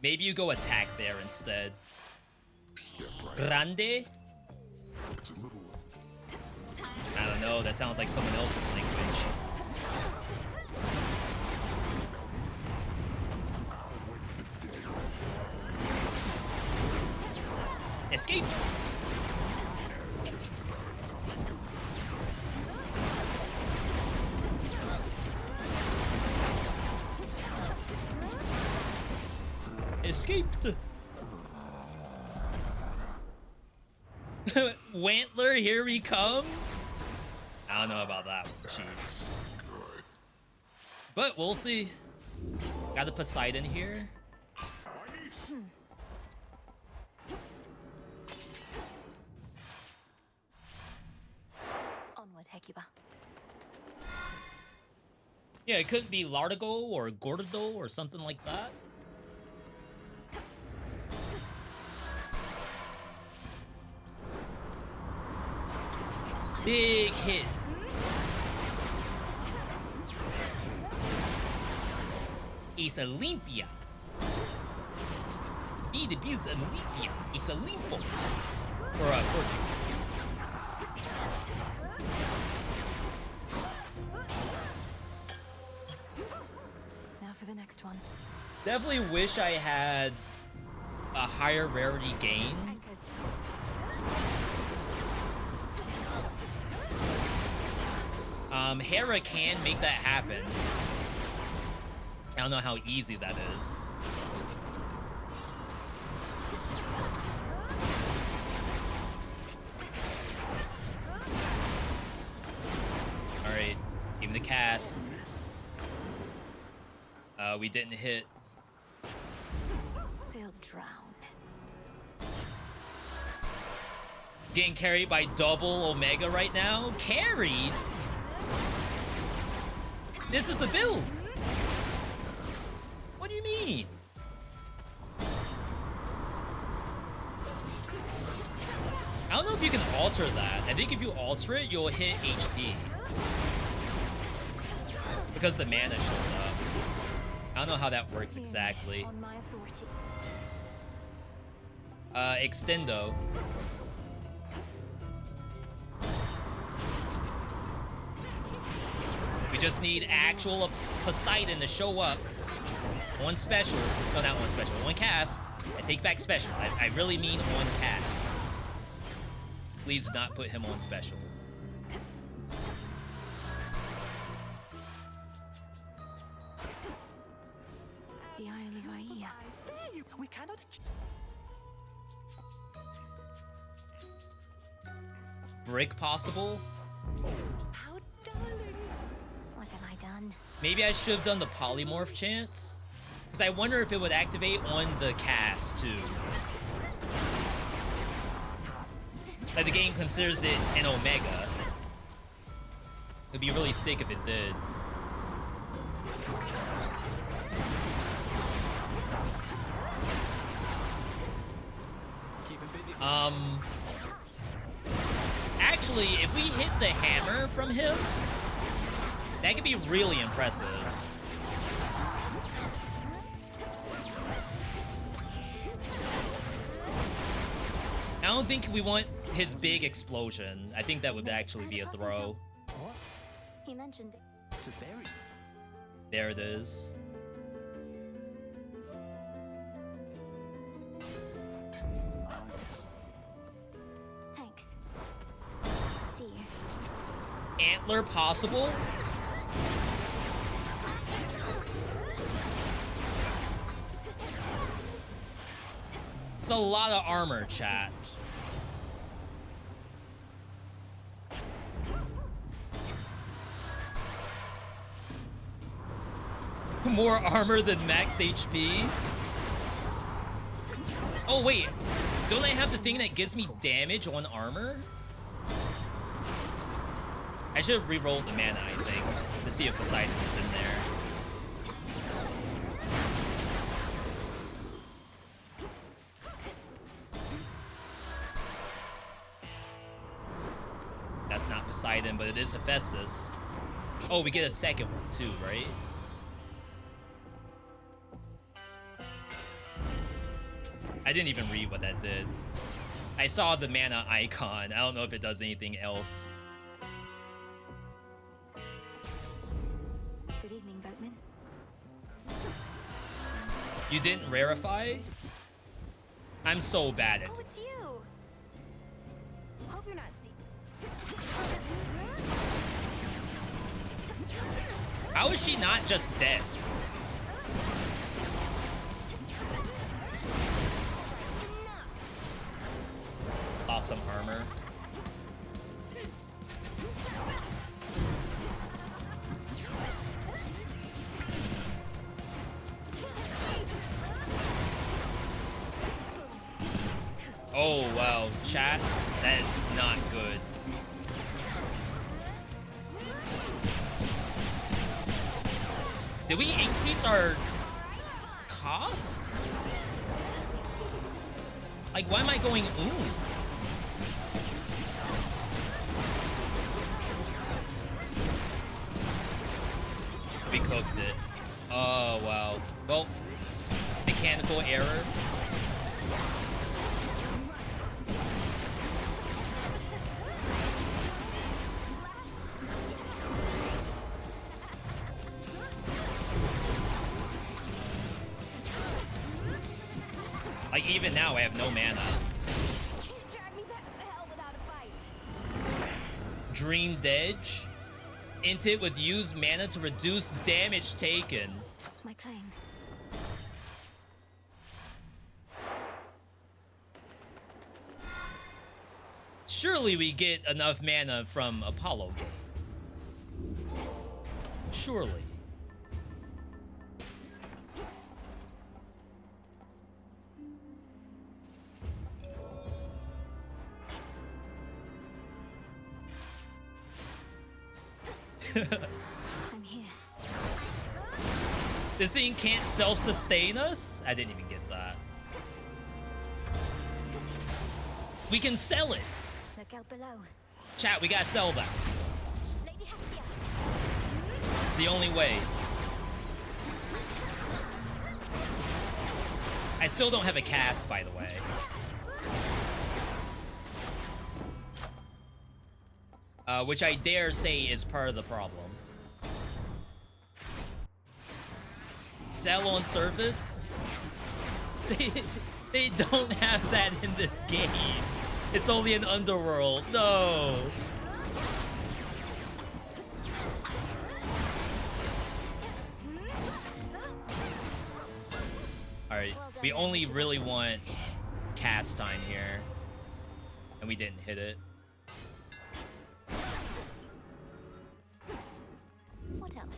Speaker 2: Maybe you go attack there instead. Grande? I don't know, that sounds like someone else's language. Escaped! Escaped! Wantler, here we come? I don't know about that one, jeez. But we'll see. Got the Poseidon here.
Speaker 11: Onward, Hecuba.
Speaker 2: Yeah, it could be Lardigo or Gordo or something like that. Big hit. It's Olympia. He debuts a Libya. It's a limpo. For Portuguese.
Speaker 11: Now for the next one.
Speaker 2: Definitely wish I had a higher rarity game. Hera can make that happen. I don't know how easy that is. Alright, even the cast. We didn't hit.
Speaker 11: They'll drown.
Speaker 2: Getting carried by double Omega right now? Carried? This is the build! What do you mean? I don't know if you can alter that. I think if you alter it, you'll hit HP. Because the mana showed up. I don't know how that works exactly.
Speaker 11: On my authority.
Speaker 2: Extendo. We just need actual Poseidon to show up. One special. No, not one special. One cast. I take back special. I really mean one cast. Please do not put him on special.
Speaker 11: The Isle of Aia.
Speaker 12: We cannot.
Speaker 2: Brick possible?
Speaker 11: How darling. What have I done?
Speaker 2: Maybe I should have done the polymorph chance. Because I wonder if it would activate on the cast too. Like the game considers it an Omega. It'd be really sick if it did. Actually, if we hit the hammer from him, that could be really impressive. I don't think we want his big explosion. I think that would actually be a throw.
Speaker 11: He mentioned it.
Speaker 12: To bury.
Speaker 2: There it is.
Speaker 11: Thanks. See you.
Speaker 2: Antler possible? It's a lot of armor, chat. More armor than max HP? Oh wait, don't I have the thing that gives me damage on armor? I should have re-rolled the mana, I think, to see if Poseidon is in there. That's not Poseidon, but it is Hephaestus. Oh, we get a second one too, right? I didn't even read what that did. I saw the mana icon. I don't know if it does anything else.
Speaker 11: Good evening, boatman.
Speaker 2: You didn't rarefy? I'm so bad at it.
Speaker 11: Oh, it's you. Hope you're not sick.
Speaker 2: How is she not just dead? Lost some armor. Oh, wow. Chat, that is not good. Did we increase our cost? Like, why am I going ooh? We cooked it. Oh, wow. Well, mechanical error. Like, even now, I have no mana. Dreamed Edge. Int it with used mana to reduce damage taken.
Speaker 9: My claim.
Speaker 2: Surely we get enough mana from Apollo game. Surely.
Speaker 9: I'm here.
Speaker 2: This thing can't self-sustain us? I didn't even get that. We can sell it.
Speaker 9: Look out below.
Speaker 2: Chat, we gotta sell that.
Speaker 9: Lady Hestia.
Speaker 2: It's the only way. I still don't have a cast, by the way. Which I dare say is part of the problem. Sell on surface? They don't have that in this game. It's only an underworld. No. Alright, we only really want cast time here. And we didn't hit it.
Speaker 9: What else?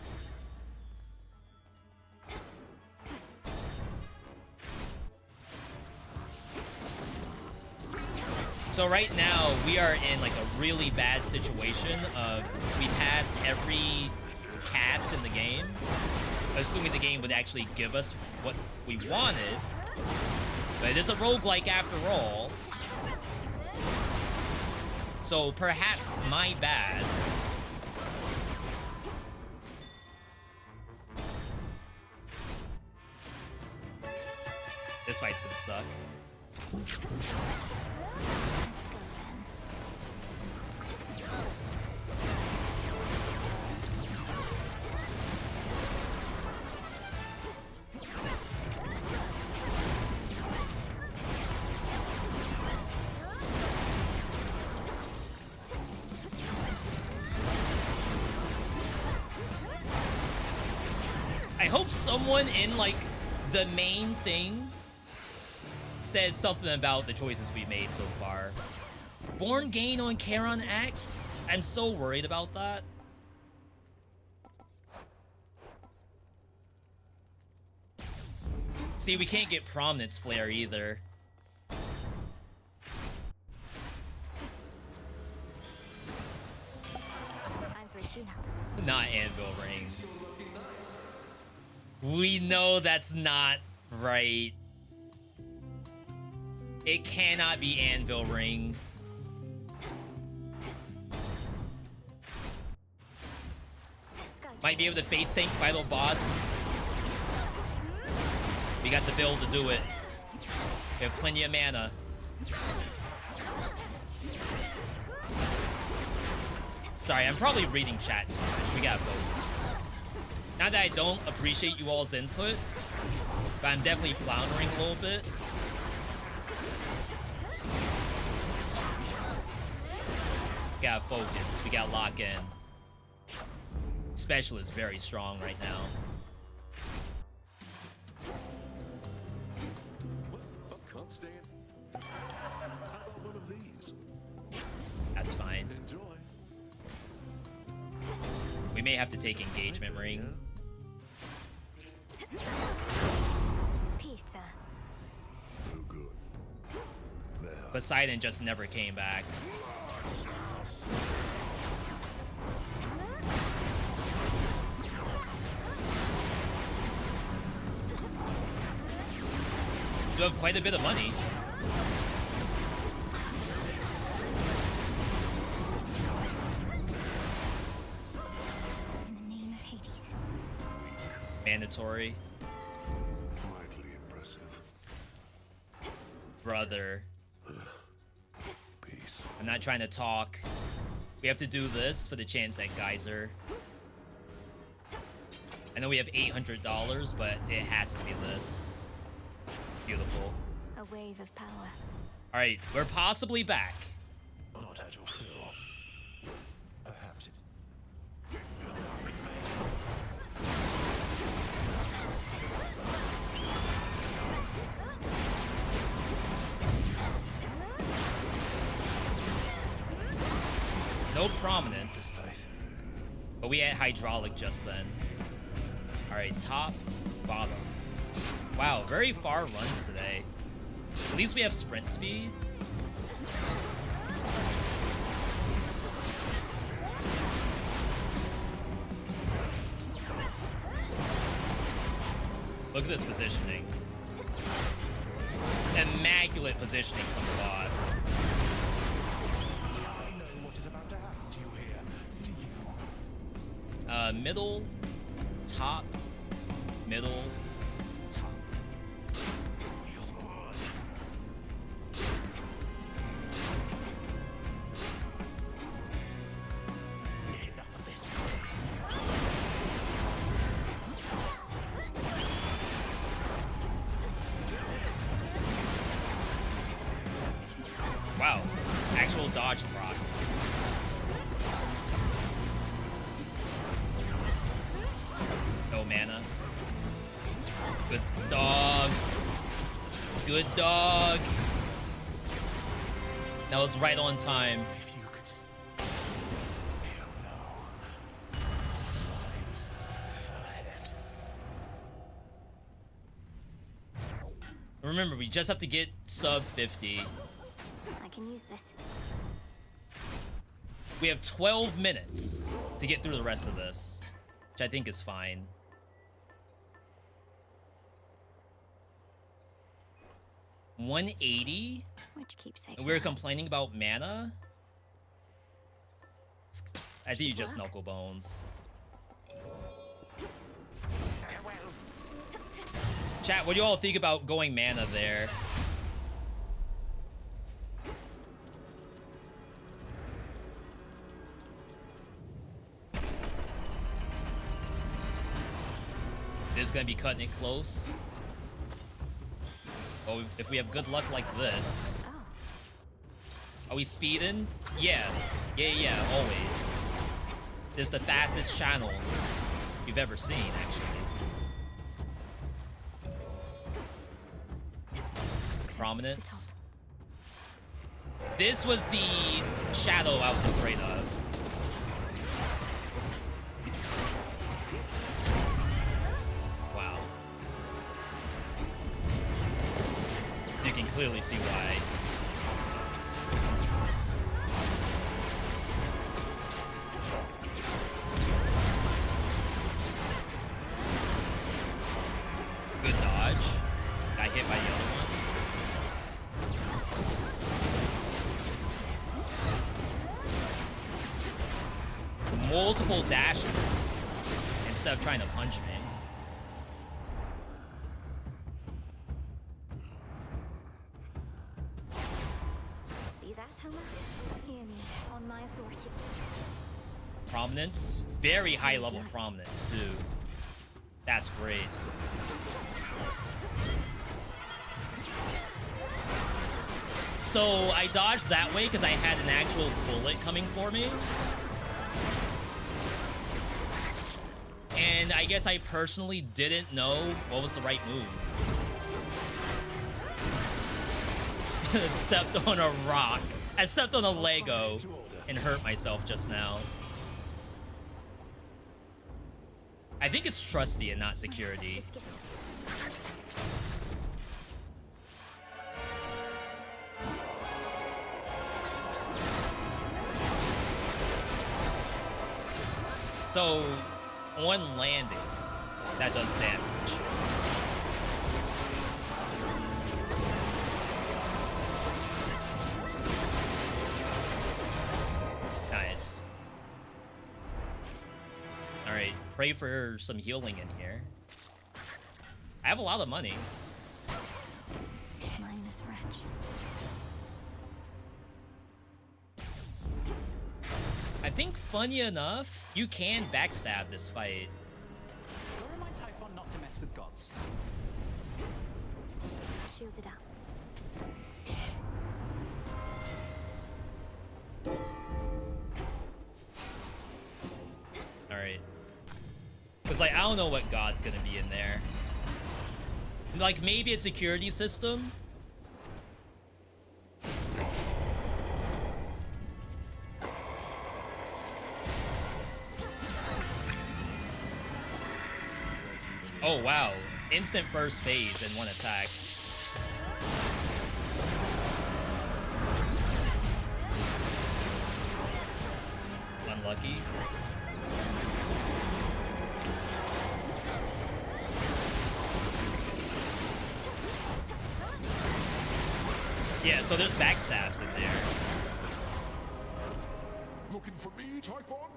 Speaker 2: So right now, we are in like a really bad situation of we passed every cast in the game, assuming the game would actually give us what we wanted. But it is a roguelike after all. So perhaps my bad. This fight's gonna suck. I hope someone in like the main thing says something about the choices we made so far. Born gain on Charon X? I'm so worried about that. See, we can't get Prominence Flare either.
Speaker 9: I'm Regina.
Speaker 2: Not Anvil Ring. We know that's not right. It cannot be Anvil Ring. Might be able to face tank Final Boss. We got the build to do it. We have plenty of mana. Sorry, I'm probably reading chat too much. We got focus. Not that I don't appreciate you all's input, but I'm definitely floundering a little bit. We gotta focus. We gotta lock in. Special is very strong right now.
Speaker 16: Can't stand. How about one of these?
Speaker 2: That's fine.
Speaker 16: Enjoy.
Speaker 2: We may have to take engagement ring.
Speaker 9: Peace, sir.
Speaker 16: No good. There.
Speaker 2: Poseidon just never came back. You have quite a bit of money.
Speaker 9: In the name of Hades.
Speaker 2: Mandatory.
Speaker 16: Quietly impressive.
Speaker 2: Brother.
Speaker 16: Peace.
Speaker 2: I'm not trying to talk. We have to do this for the chance at Geyser. I know we have $800, but it has to be this. Beautiful.
Speaker 9: A wave of power.
Speaker 2: Alright, we're possibly back.
Speaker 7: Not at your fill. Perhaps it.
Speaker 2: No prominence. But we had hydraulic just then. Alright, top, bottom. Wow, very far runs today. At least we have sprint speed. Look at this positioning. Immaculate positioning from the boss.
Speaker 7: I know what is about to happen to you here. Do you?
Speaker 2: Middle, top, middle, top.
Speaker 7: Enough of this.
Speaker 2: Wow, actual dodge proc. No mana. Good dog. Good dog. That was right on time.
Speaker 7: If you could. Hell no. Lives ahead.
Speaker 2: Remember, we just have to get sub 50.
Speaker 9: I can use this.
Speaker 2: We have 12 minutes to get through the rest of this, which I think is fine. $180?
Speaker 9: Which keeps
Speaker 2: And we were complaining about mana? I think you just knuckle bones. Chat, what do you all think about going mana there? This is gonna be cutting it close. Well, if we have good luck like this. Are we speeding? Yeah. Yeah, always. This is the fastest channel you've ever seen, actually. Prominence. This was the shadow I was afraid of. Wow. You can clearly see why. Good dodge. Got hit by the other one. Multiple dashes instead of trying to punch me.
Speaker 9: See that, Hammer? Hear me on my authority.
Speaker 2: Prominence. Very high level prominence, too. That's great. So I dodged that way because I had an actual bullet coming for me. And I guess I personally didn't know what was the right move. Stepped on a rock. I stepped on a Lego and hurt myself just now. I think it's trusty and not security. So, on landing, that does damage. Nice. Alright, pray for some healing in here. I have a lot of money.
Speaker 9: Mindless wretch.
Speaker 2: I think, funny enough, you can backstab this fight.
Speaker 17: Go remind Typhon not to mess with gods.
Speaker 9: Shielded up.
Speaker 2: Alright. Because, like, I don't know what god's gonna be in there. Like, maybe a security system? Oh, wow. Instant first phase in one attack. Unlucky. Yeah, so there's backstabs in there.
Speaker 16: Looking for me, Typhon?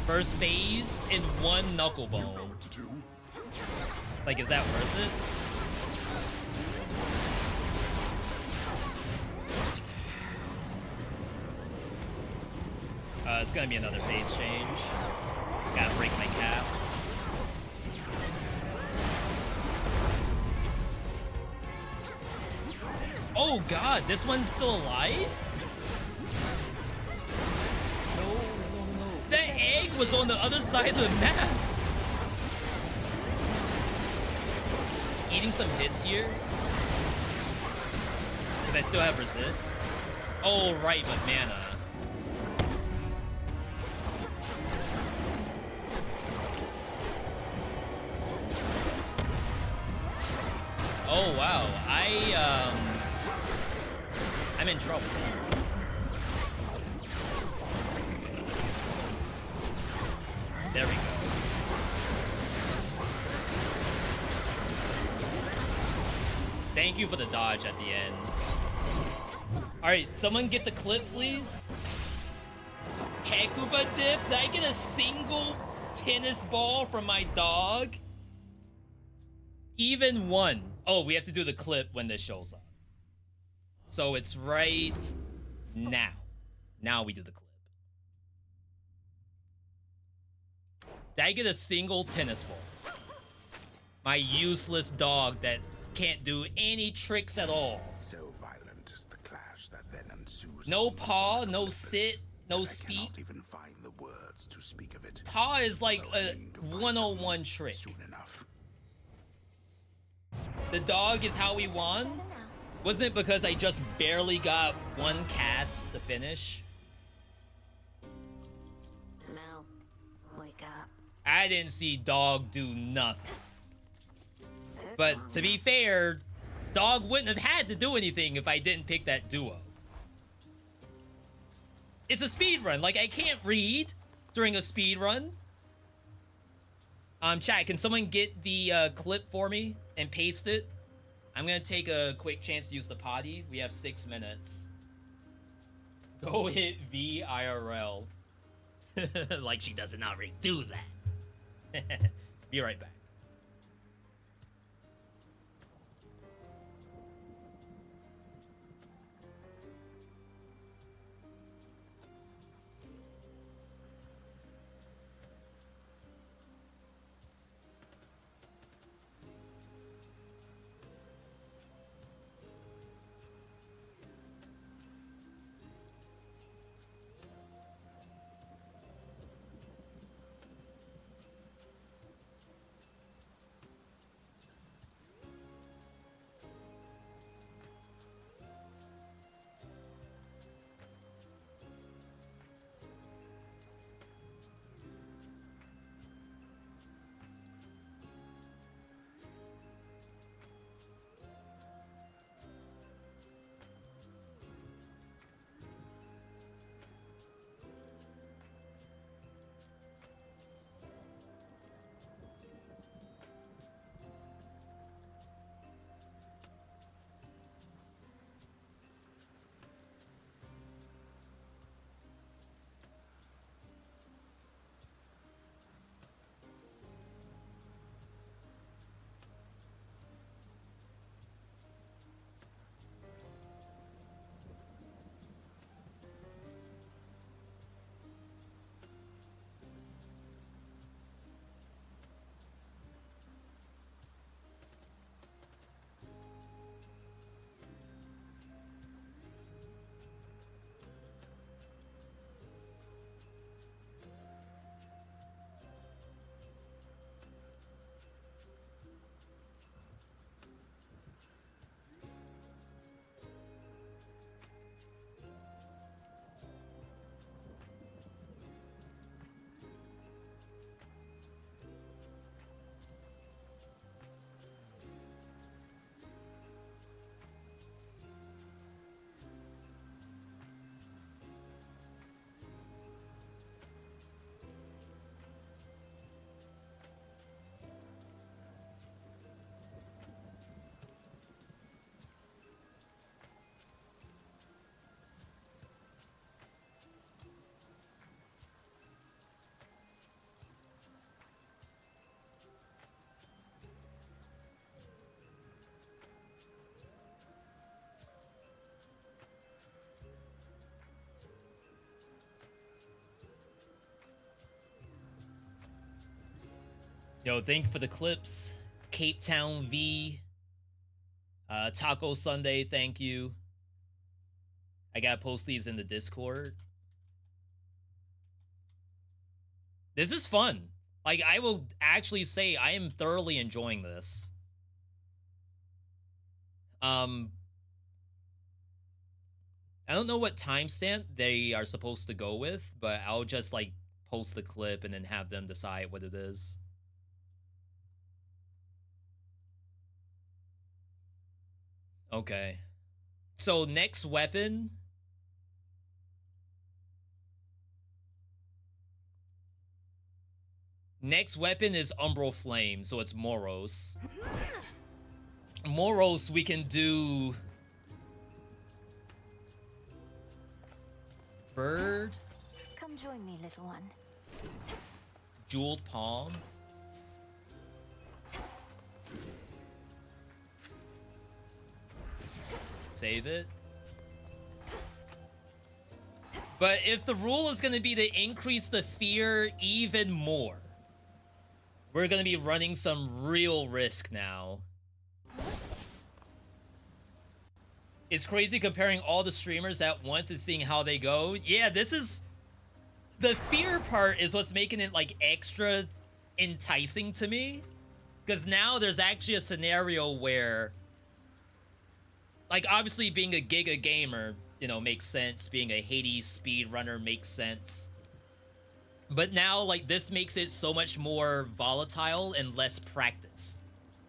Speaker 2: First phase in one knuckle bone. Like, is that worth it? It's gonna be another phase change. Gotta break my cast. Oh god, this one's still alive? That egg was on the other side of the map. Eating some hits here. Because I still have resist. Oh, right, but mana. Oh, wow. I'm in trouble. There we go. Thank you for the dodge at the end. Alright, someone get the clip, please. Hekuba dip? Did I get a single tennis ball from my dog? Even one. Oh, we have to do the clip when this shows up. So it's right now. Now we do the clip. Did I get a single tennis ball? My useless dog that can't do any tricks at all.
Speaker 12: So violent is the clash that then ensues.
Speaker 2: No paw, no sit, no speak.
Speaker 12: I cannot even find the words to speak of it.
Speaker 2: Paw is like a 101 trick.
Speaker 12: Soon enough.
Speaker 2: The dog is how we won? Wasn't it because I just barely got one cast to finish?
Speaker 9: Mel, wake up.
Speaker 2: I didn't see dog do nothing. But to be fair, dog wouldn't have had to do anything if I didn't pick that duo. It's a speed run. Like, I can't read during a speed run. Chat, can someone get the clip for me and paste it? I'm gonna take a quick chance to use the potty. We have 6 minutes. Go hit V IRL. Like she doesn't already do that. Be right back. Yo, thank you for the clips. Cape Town V. Taco Sunday, thank you. I gotta post these in the Discord. This is fun. Like, I will actually say I am thoroughly enjoying this. I don't know what timestamp they are supposed to go with, but I'll just, like, post the clip and then have them decide what it is. Okay. So, next weapon... Next weapon is Umbral Flame, so it's Moros. Moros, we can do... Bird?
Speaker 11: Come join me, little one.
Speaker 2: Jeweled Palm? Save it. But if the rule is going to be to increase the fear even more, we're going to be running some real risk now. It's crazy comparing all the streamers at once and seeing how they go. Yeah, this is... The fear part is what's making it, like, extra enticing to me. Because now there's actually a scenario where... Like, obviously being a Giga gamer, you know, makes sense. Being a Hades speedrunner makes sense. But now, like, this makes it so much more volatile and less practice.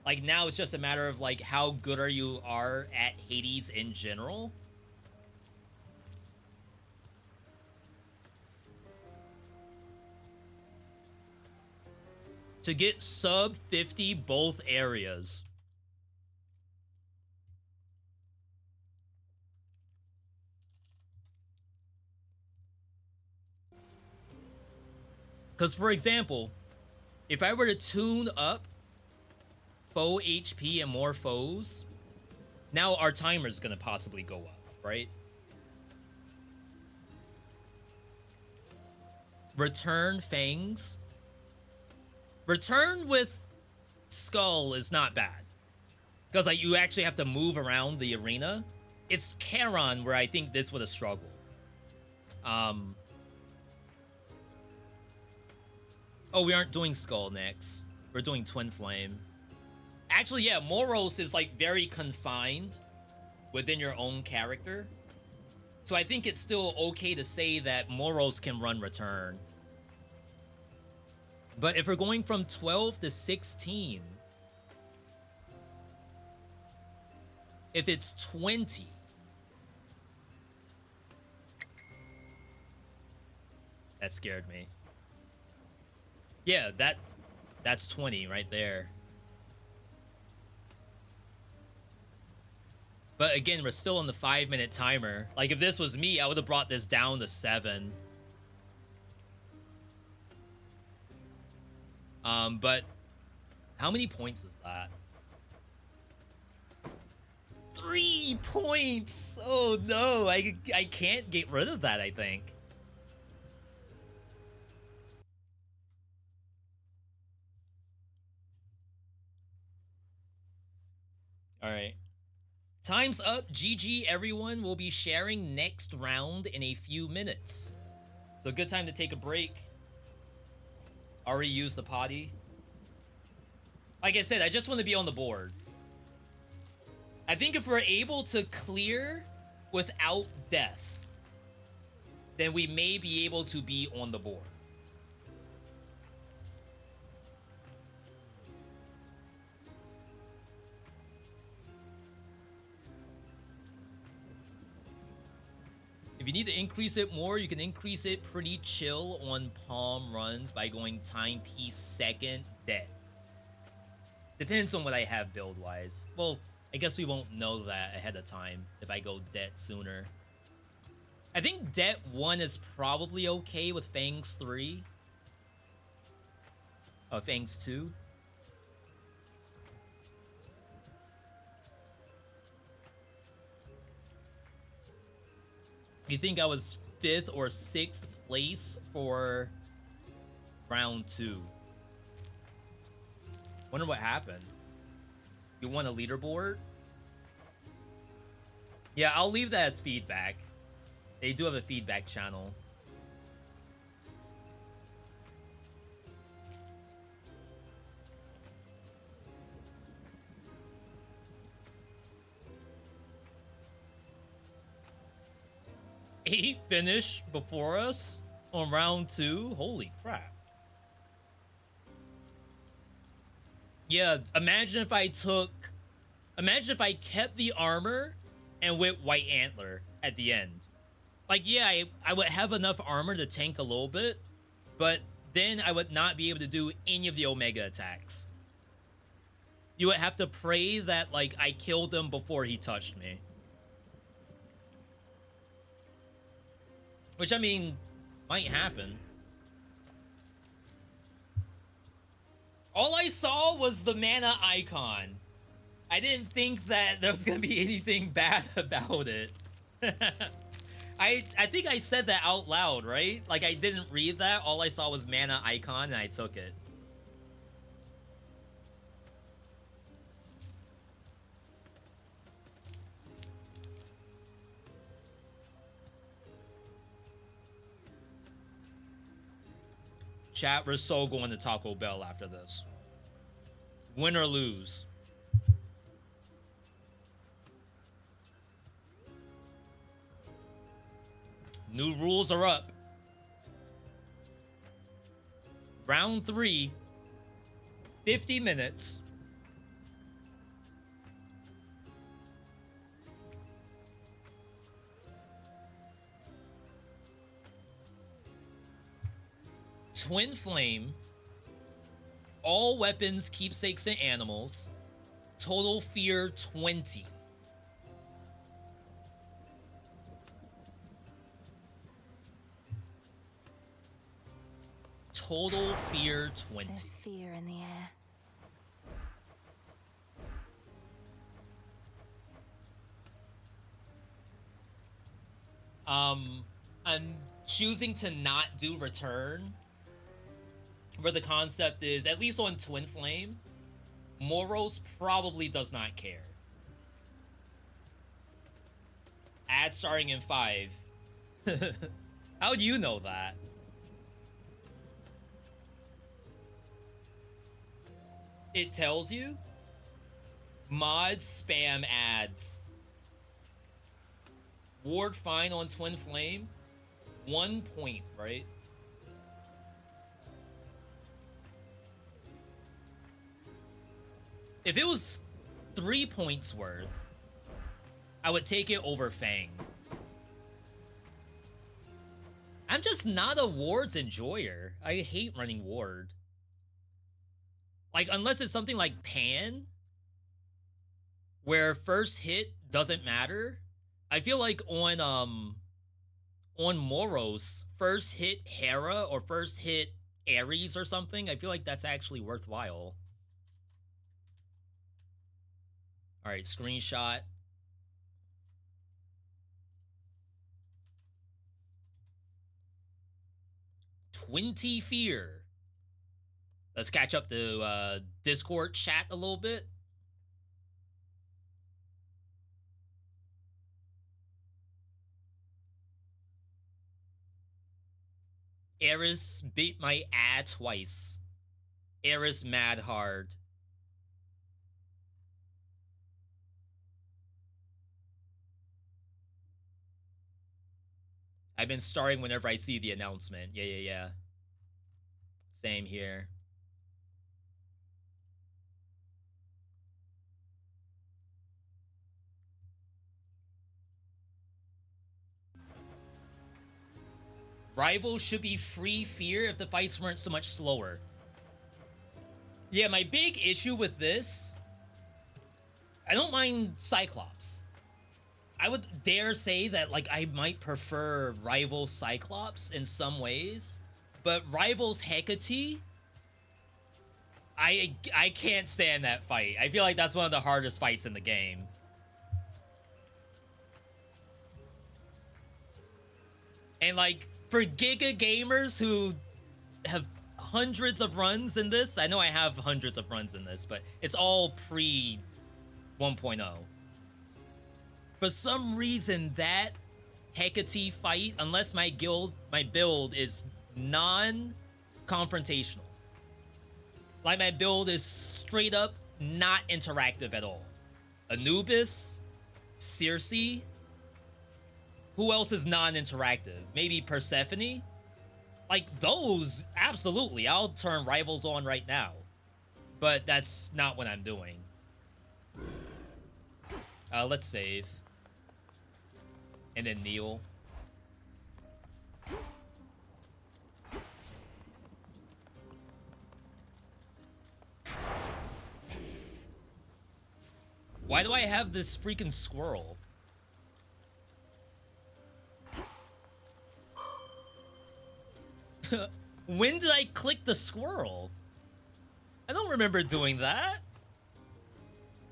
Speaker 2: Like, now it's just a matter of, like, how good you are at Hades in general. To get sub 50 both areas. Because, for example, if I were to tune up foe HP and more foes, now our timer's gonna possibly go up, right? Return Fangs. Return with Skull is not bad. Because, like, you actually have to move around the arena. It's Charon where I think this would have struggled. Oh, we aren't doing Skull next. We're doing Twin Flame. Actually, yeah, Moros is, like, very confined within your own character. So I think it's still okay to say that Moros can run Return. But if we're going from 12 to 16, if it's 20, that scared me. Yeah, that's 20 right there. But again, we're still on the 5-minute timer. Like, if this was me, I would have brought this down to 7. But how many points is that? 3 points! Oh no, I can't get rid of that, I think. Alright. Time's up. GG, everyone. We'll be sharing next round in a few minutes. So good time to take a break. Already used the potty. Like I said, I just want to be on the board. I think if we're able to clear without death, then we may be able to be on the board. If you need to increase it more, you can increase it pretty chill on palm runs by going timepiece second debt. Depends on what I have build-wise. Well, I guess we won't know that ahead of time if I go debt sooner. I think debt 1 is probably okay with Fangs 3. Oh, Fangs 2. You think I was 5th or 6th place for round 2? Wonder what happened. You want a leaderboard? Yeah, I'll leave that as feedback. They do have a feedback channel. Eight finished before us on round 2. Holy crap. Yeah, imagine if I kept the armor and went White Antler at the end. Like, yeah, I would have enough armor to tank a little bit, but then I would not be able to do any of the Omega attacks. You would have to pray that, like, I killed him before he touched me. Which, I mean, might happen. All I saw was the mana icon. I didn't think that there was gonna be anything bad about it. I think I said that out loud, right? Like, I didn't read that. All I saw was mana icon, and I took it. Chat, we're so going to Taco Bell after this. Win or lose. New rules are up. Round 3. 50 minutes. Twin Flame. All weapons, keepsakes, and animals. Total fear 20. Total fear 20.
Speaker 11: There's fear in the air.
Speaker 2: I'm choosing to not do return, where the concept is, at least on Twin Flame, Moros probably does not care. Ad starting in 5. How do you know that? It tells you? Mods spam ads. Ward fine on Twin Flame? 1 point, right? If it was 3 points worth, I would take it over Fang. I'm just not a Ward's enjoyer. I hate running Ward. Like, unless it's something like Pan, where first hit doesn't matter. I feel like on Moros, first hit Hera or first hit Ares or something, I feel like that's actually worthwhile. All right, screenshot. $20 fear. Let's catch up to Discord chat a little bit. Eris beat my ad twice. Eris mad hard. I've been starting whenever I see the announcement. Yeah. Same here. Rivals should be free fear if the fights weren't so much slower. Yeah, my big issue with this, I don't mind Cyclops. I would dare say that, like, I might prefer Rival Cyclops in some ways, but Rivals Hecate, I can't stand that fight. I feel like that's one of the hardest fights in the game. And, like, for Giga gamers who have hundreds of runs in this. I know I have hundreds of runs in this, but it's all pre 1.0. For some reason, that Hecate fight, unless my build is non-confrontational. Like my build is straight up not interactive at all. Anubis, Circe. Who else is non-interactive? Maybe Persephone? Like those, absolutely. I'll turn rivals on right now. But that's not what I'm doing. Let's save. And then kneel. Why do I have this freaking squirrel? When did I click the squirrel? I don't remember doing that.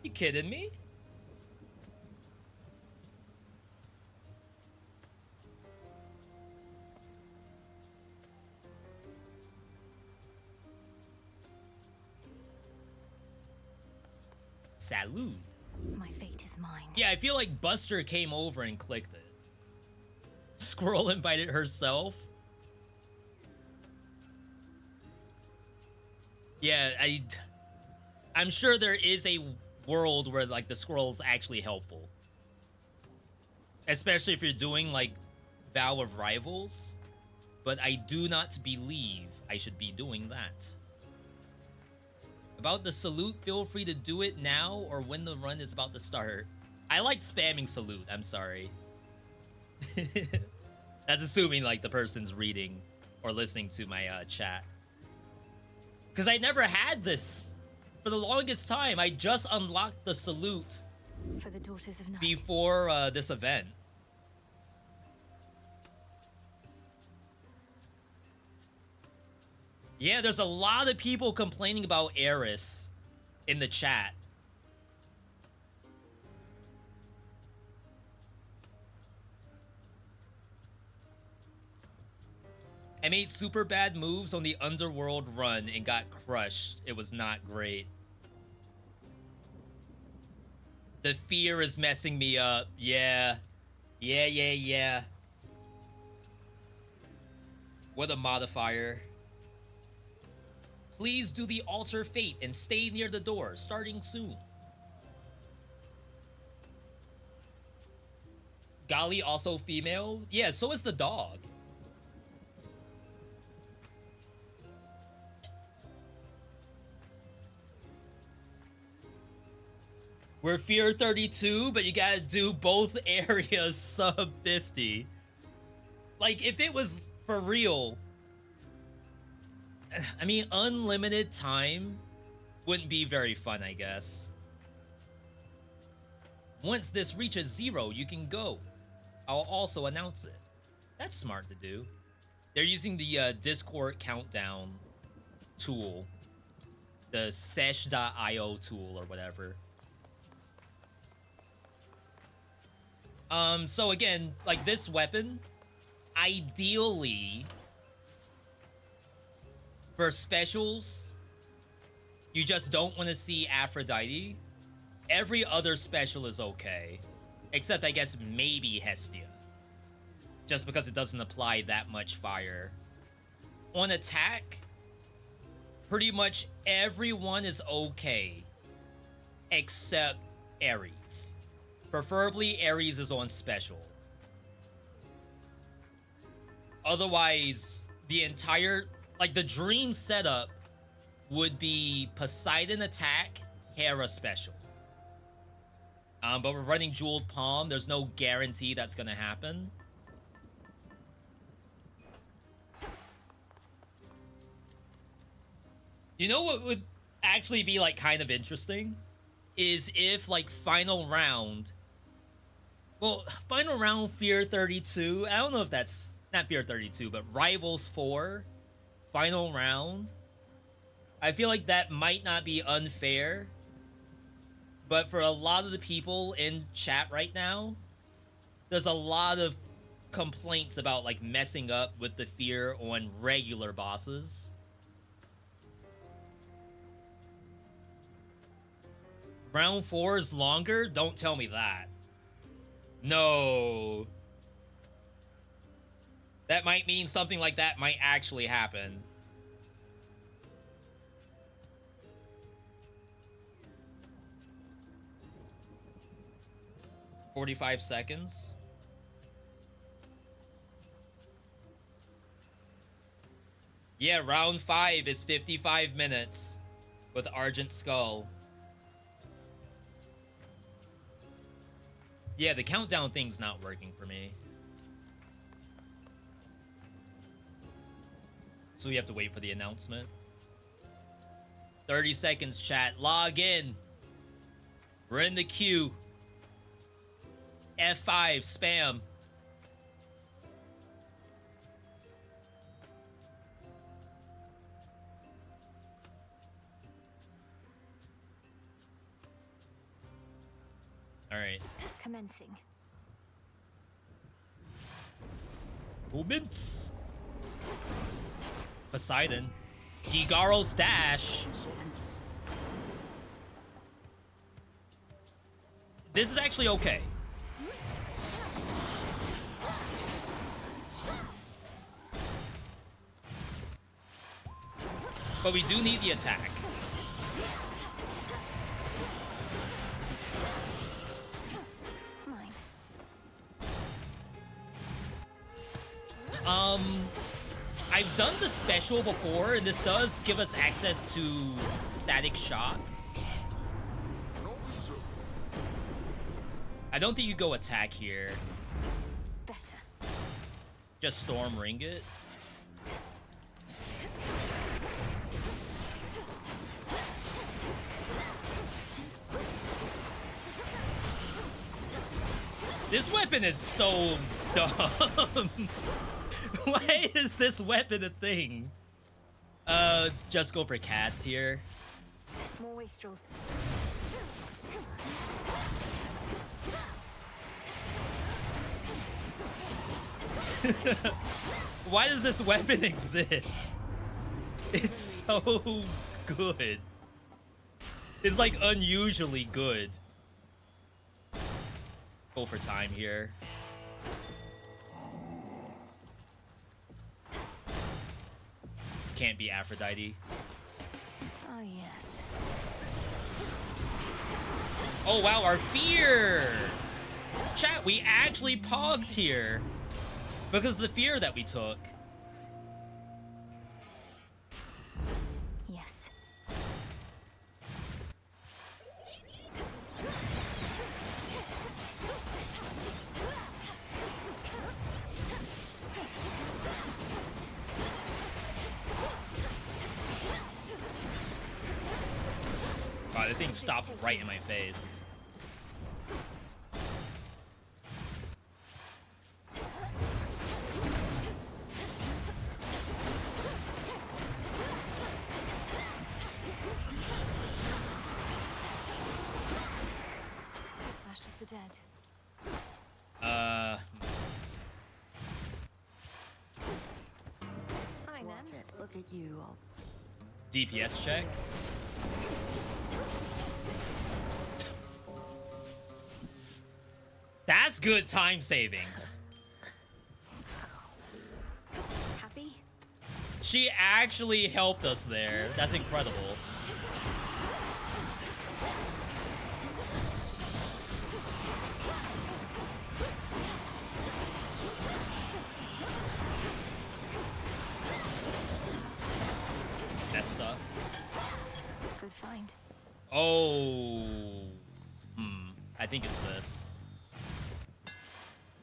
Speaker 2: You kidding me? Salud.
Speaker 11: My fate is mine.
Speaker 2: Yeah, I feel like Buster came over and clicked it. Squirrel invited herself. Yeah, I'm sure there is a world where like the squirrel's actually helpful. Especially if you're doing like Vow of Rivals. But I do not believe I should be doing that. About the salute, feel free to do it now or when the run is about to start. I like spamming salute, I'm sorry. That's assuming like the person's reading or listening to my chat. Because I never had this for the longest time. I just unlocked the salute
Speaker 11: for the Daughters of Night
Speaker 2: before this event. Yeah, there's a lot of people complaining about Eris in the chat. I made super bad moves on the Underworld run and got crushed. It was not great. The fear is messing me up. Yeah. Yeah. What a modifier. Please do the altar fate and stay near the door, starting soon. Gali also female? Yeah, so is the dog. We're fear 32, but you gotta do both areas sub 50. Like, if it was for real, I mean, unlimited time wouldn't be very fun, I guess. Once this reaches 0, you can go. I'll also announce it. That's smart to do. They're using the Discord countdown tool. The sesh.io tool or whatever. So again, like this weapon, ideally, for specials, you just don't want to see Aphrodite. Every other special is okay. Except, I guess, maybe Hestia. Just because it doesn't apply that much fire. On attack, pretty much everyone is okay. Except Ares. Preferably, Ares is on special. Otherwise, the entire... Like, the dream setup would be Poseidon attack, Hera special. But we're running Jeweled Palm. There's no guarantee that's gonna happen. You know what would actually be, like, kind of interesting? Is if, like, final round... Well, final round Fear 32. I don't know if that's... Not Fear 32, but Rivals 4. Final round. I feel like that might not be unfair. But for a lot of the people in chat right now, there's a lot of complaints about, like, messing up with the fear on regular bosses. Round 4 is longer? Don't tell me that. No. That might mean something like that might actually happen. "45 seconds. Yeah, round 5 is 55 minutes with Argent Skull. Yeah, the countdown thing's not working for me. So we have to wait for the announcement. 30 seconds, chat. Log in. We're in the queue. F5, spam. All right.
Speaker 11: Commencing.
Speaker 2: Movements. Poseidon. Gigaro's dash. This is actually okay. But we do need the attack. I've done the special before, and this does give us access to static shock. I don't think you go attack here.
Speaker 11: Better.
Speaker 2: Just storm ring it. This weapon is so dumb. Why is this weapon a thing? Just go for cast here.
Speaker 11: More wastrels.
Speaker 2: Why does this weapon exist? It's so good. It's like unusually good. Go for time here. Can't be Aphrodite.
Speaker 11: Oh, yes.
Speaker 2: Oh, wow, our fear! Chat, we actually pogged here. Because of the fear that we took.
Speaker 11: Yes.
Speaker 2: Wow, the thing stopped right in my face.
Speaker 11: Ash of the Dead. Hi, Nan.
Speaker 13: Look at you all.
Speaker 2: DPS check. That's good time savings.
Speaker 11: Happy?
Speaker 2: She actually helped us there. That's incredible. Messed up.
Speaker 11: Good find.
Speaker 2: Oh. I think it's this.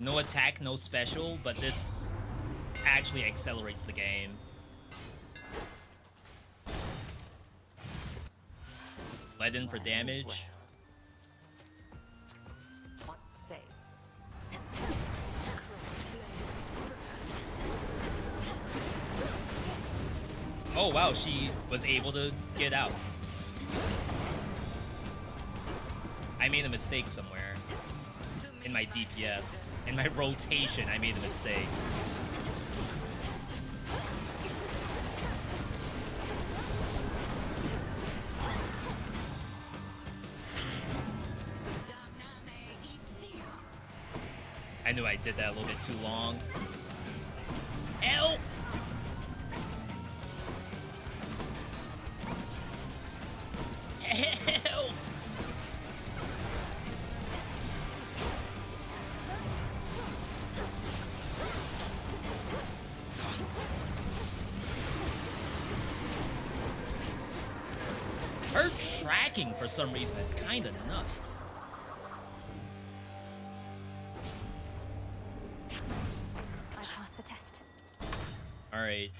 Speaker 2: No attack, no special, but this actually accelerates the game. Let in for damage.
Speaker 14: What say?
Speaker 2: Oh wow, she was able to get out. I made a mistake somewhere. In my DPS. In my rotation, I made a mistake. I knew I did that a little bit too long. Help! Help! Her tracking for some reason is kind of nuts.
Speaker 11: I passed the test.
Speaker 2: All right.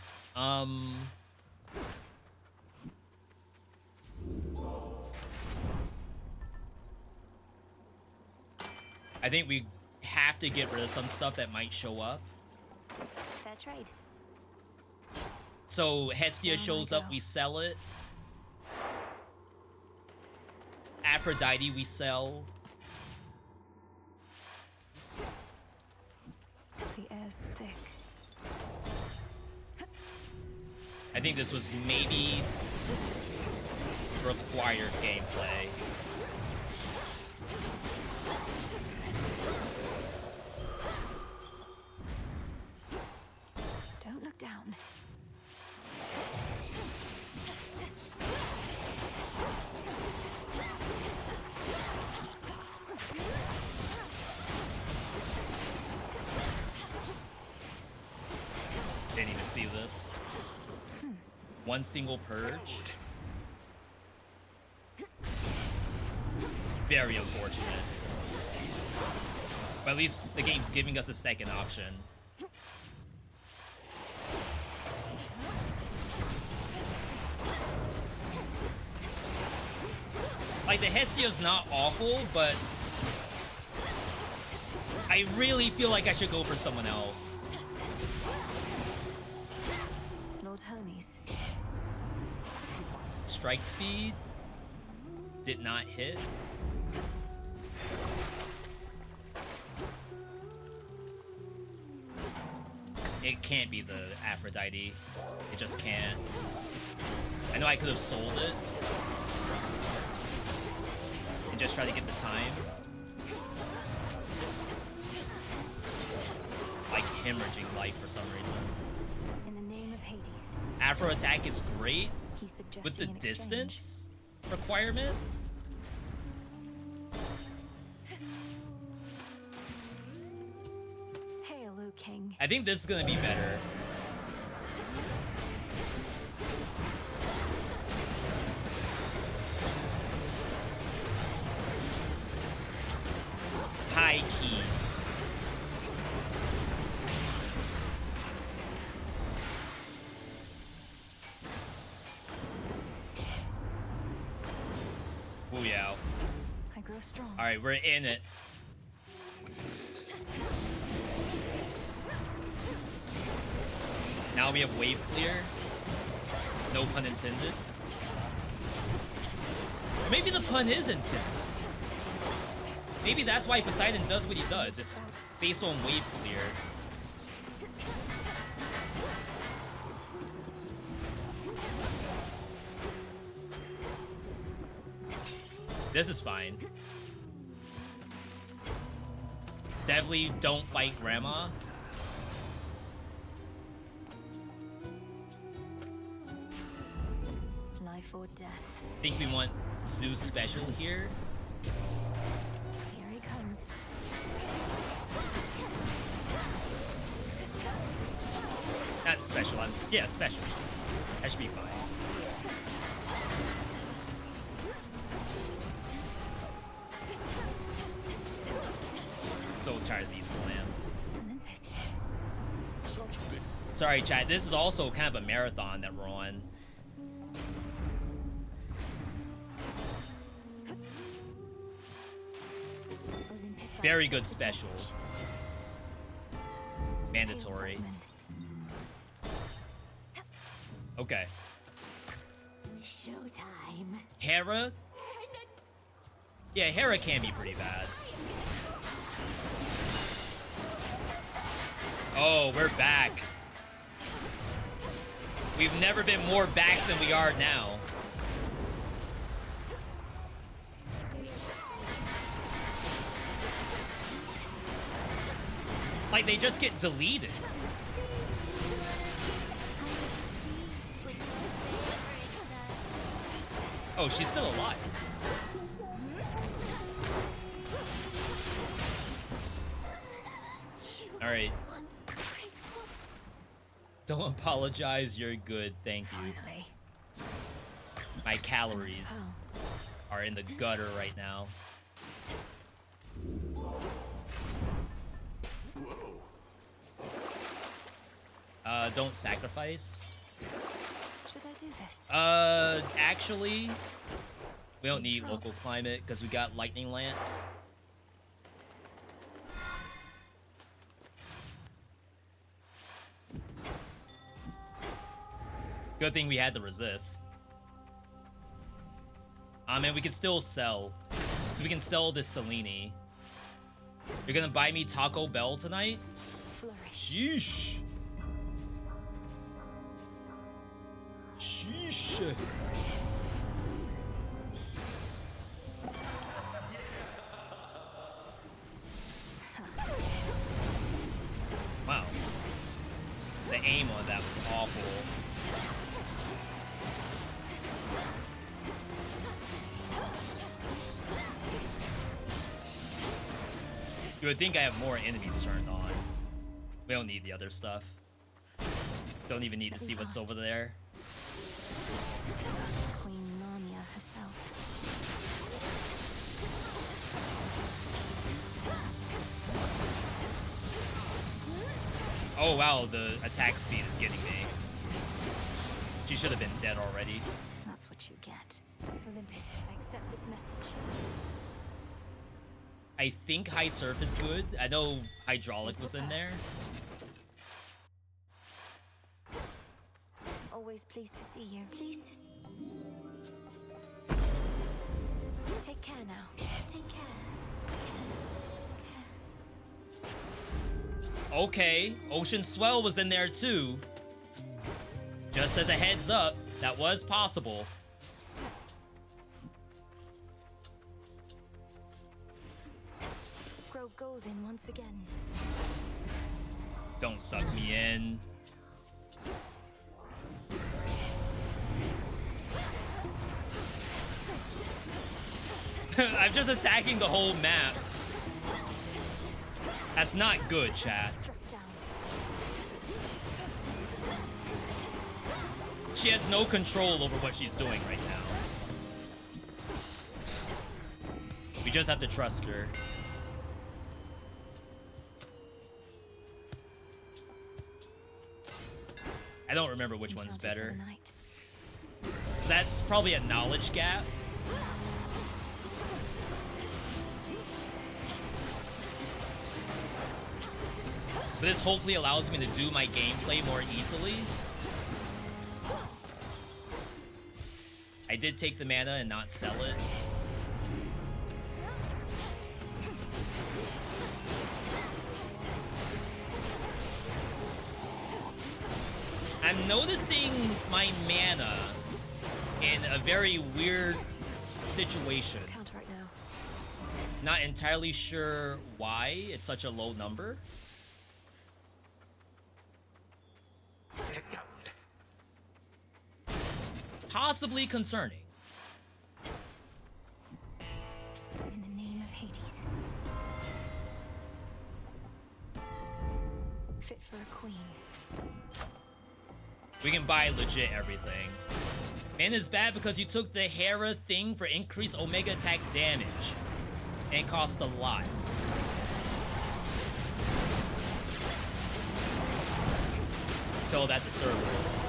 Speaker 2: I think we have to get rid of some stuff that might show up.
Speaker 11: Fair trade.
Speaker 2: So Hestia shows up, we sell it. Aphrodite, we sell.
Speaker 11: The air's thick.
Speaker 2: I think this was maybe required gameplay.
Speaker 11: Don't look down.
Speaker 2: Didn't even see this. One single purge. Very unfortunate. But at least the game's giving us a second option. Like, the Hestia's not awful, but I really feel like I should go for someone else.
Speaker 11: Lord Hermes.
Speaker 2: Strike speed did not hit. It can't be the Aphrodite. It just can't. I know I could have sold it and just try to get the time. Like hemorrhaging life for some reason.
Speaker 11: In the name of Hades.
Speaker 2: Afro attack is great
Speaker 11: He's suggesting
Speaker 2: with the
Speaker 11: an exchange.
Speaker 2: distance requirement.
Speaker 11: Hail, O King.
Speaker 2: I think this is gonna be better. High key. Ooh, yeah.
Speaker 11: I grow strong.
Speaker 2: All right, we're in it. Now we have wave clear. No pun intended. Maybe the pun is intended. Maybe that's why Poseidon does what he does. It's based on wave clear. This is fine. Definitely don't fight Grandma.
Speaker 11: Life or death.
Speaker 2: I think we want Zeus special here.
Speaker 11: Here he comes.
Speaker 2: Not special, yeah, special. That should be fine. So tired of these clams.
Speaker 11: Olympus.
Speaker 2: Sorry, chat. This is also kind of a marathon that we're on.
Speaker 11: Olympus.
Speaker 2: Very good special. Mandatory. Okay.
Speaker 11: Showtime.
Speaker 2: Hera? Yeah, Hera can be pretty bad. Oh, we're back. We've never been more back than we are now. Like, they just get deleted. Oh, she's still alive. Alright. Don't apologize, you're good, thank you.
Speaker 13: Finally.
Speaker 2: My calories are in the gutter right now. Don't sacrifice.
Speaker 13: Should I do this?
Speaker 2: Actually, we don't need local climate because we got lightning lance. Good thing we had to resist. I mean, we can still sell. So we can sell this SlimyYy. You're gonna buy me Taco Bell tonight?
Speaker 13: Flourish.
Speaker 2: Sheesh. Sheesh. Wow. The aim on that was awful. You would think I have more enemies turned on. We don't need the other stuff. Don't even need to see what's over there.
Speaker 13: Queen Narnia herself.
Speaker 2: Oh wow, the attack speed is getting me. She should have been dead already.
Speaker 13: That's what you get.
Speaker 9: Olympus, I accept this message.
Speaker 2: I think high surf is good. I know hydraulic was in there.
Speaker 9: Always pleased to see you. Pleased to take care now. Take care.
Speaker 2: Okay, Ocean Swell was in there too. Just as a heads up, that was possible.
Speaker 9: Grow golden once again.
Speaker 2: Don't suck me in. I'm just attacking the whole map. That's not good, chat. She has no control over what she's doing right now. We just have to trust her. I don't remember which one's better. So that's probably a knowledge gap. But this hopefully allows me to do my gameplay more easily. I did take the mana and not sell it. I'm noticing my mana in a very weird situation.
Speaker 9: Count right now.
Speaker 2: Not entirely sure why it's such a low number. Possibly concerning.
Speaker 9: In the name of Hades. Fit for a queen.
Speaker 2: We can buy legit everything. Man is bad because you took the Hera thing for increased Omega attack damage. And it cost a lot. Tell that to servers.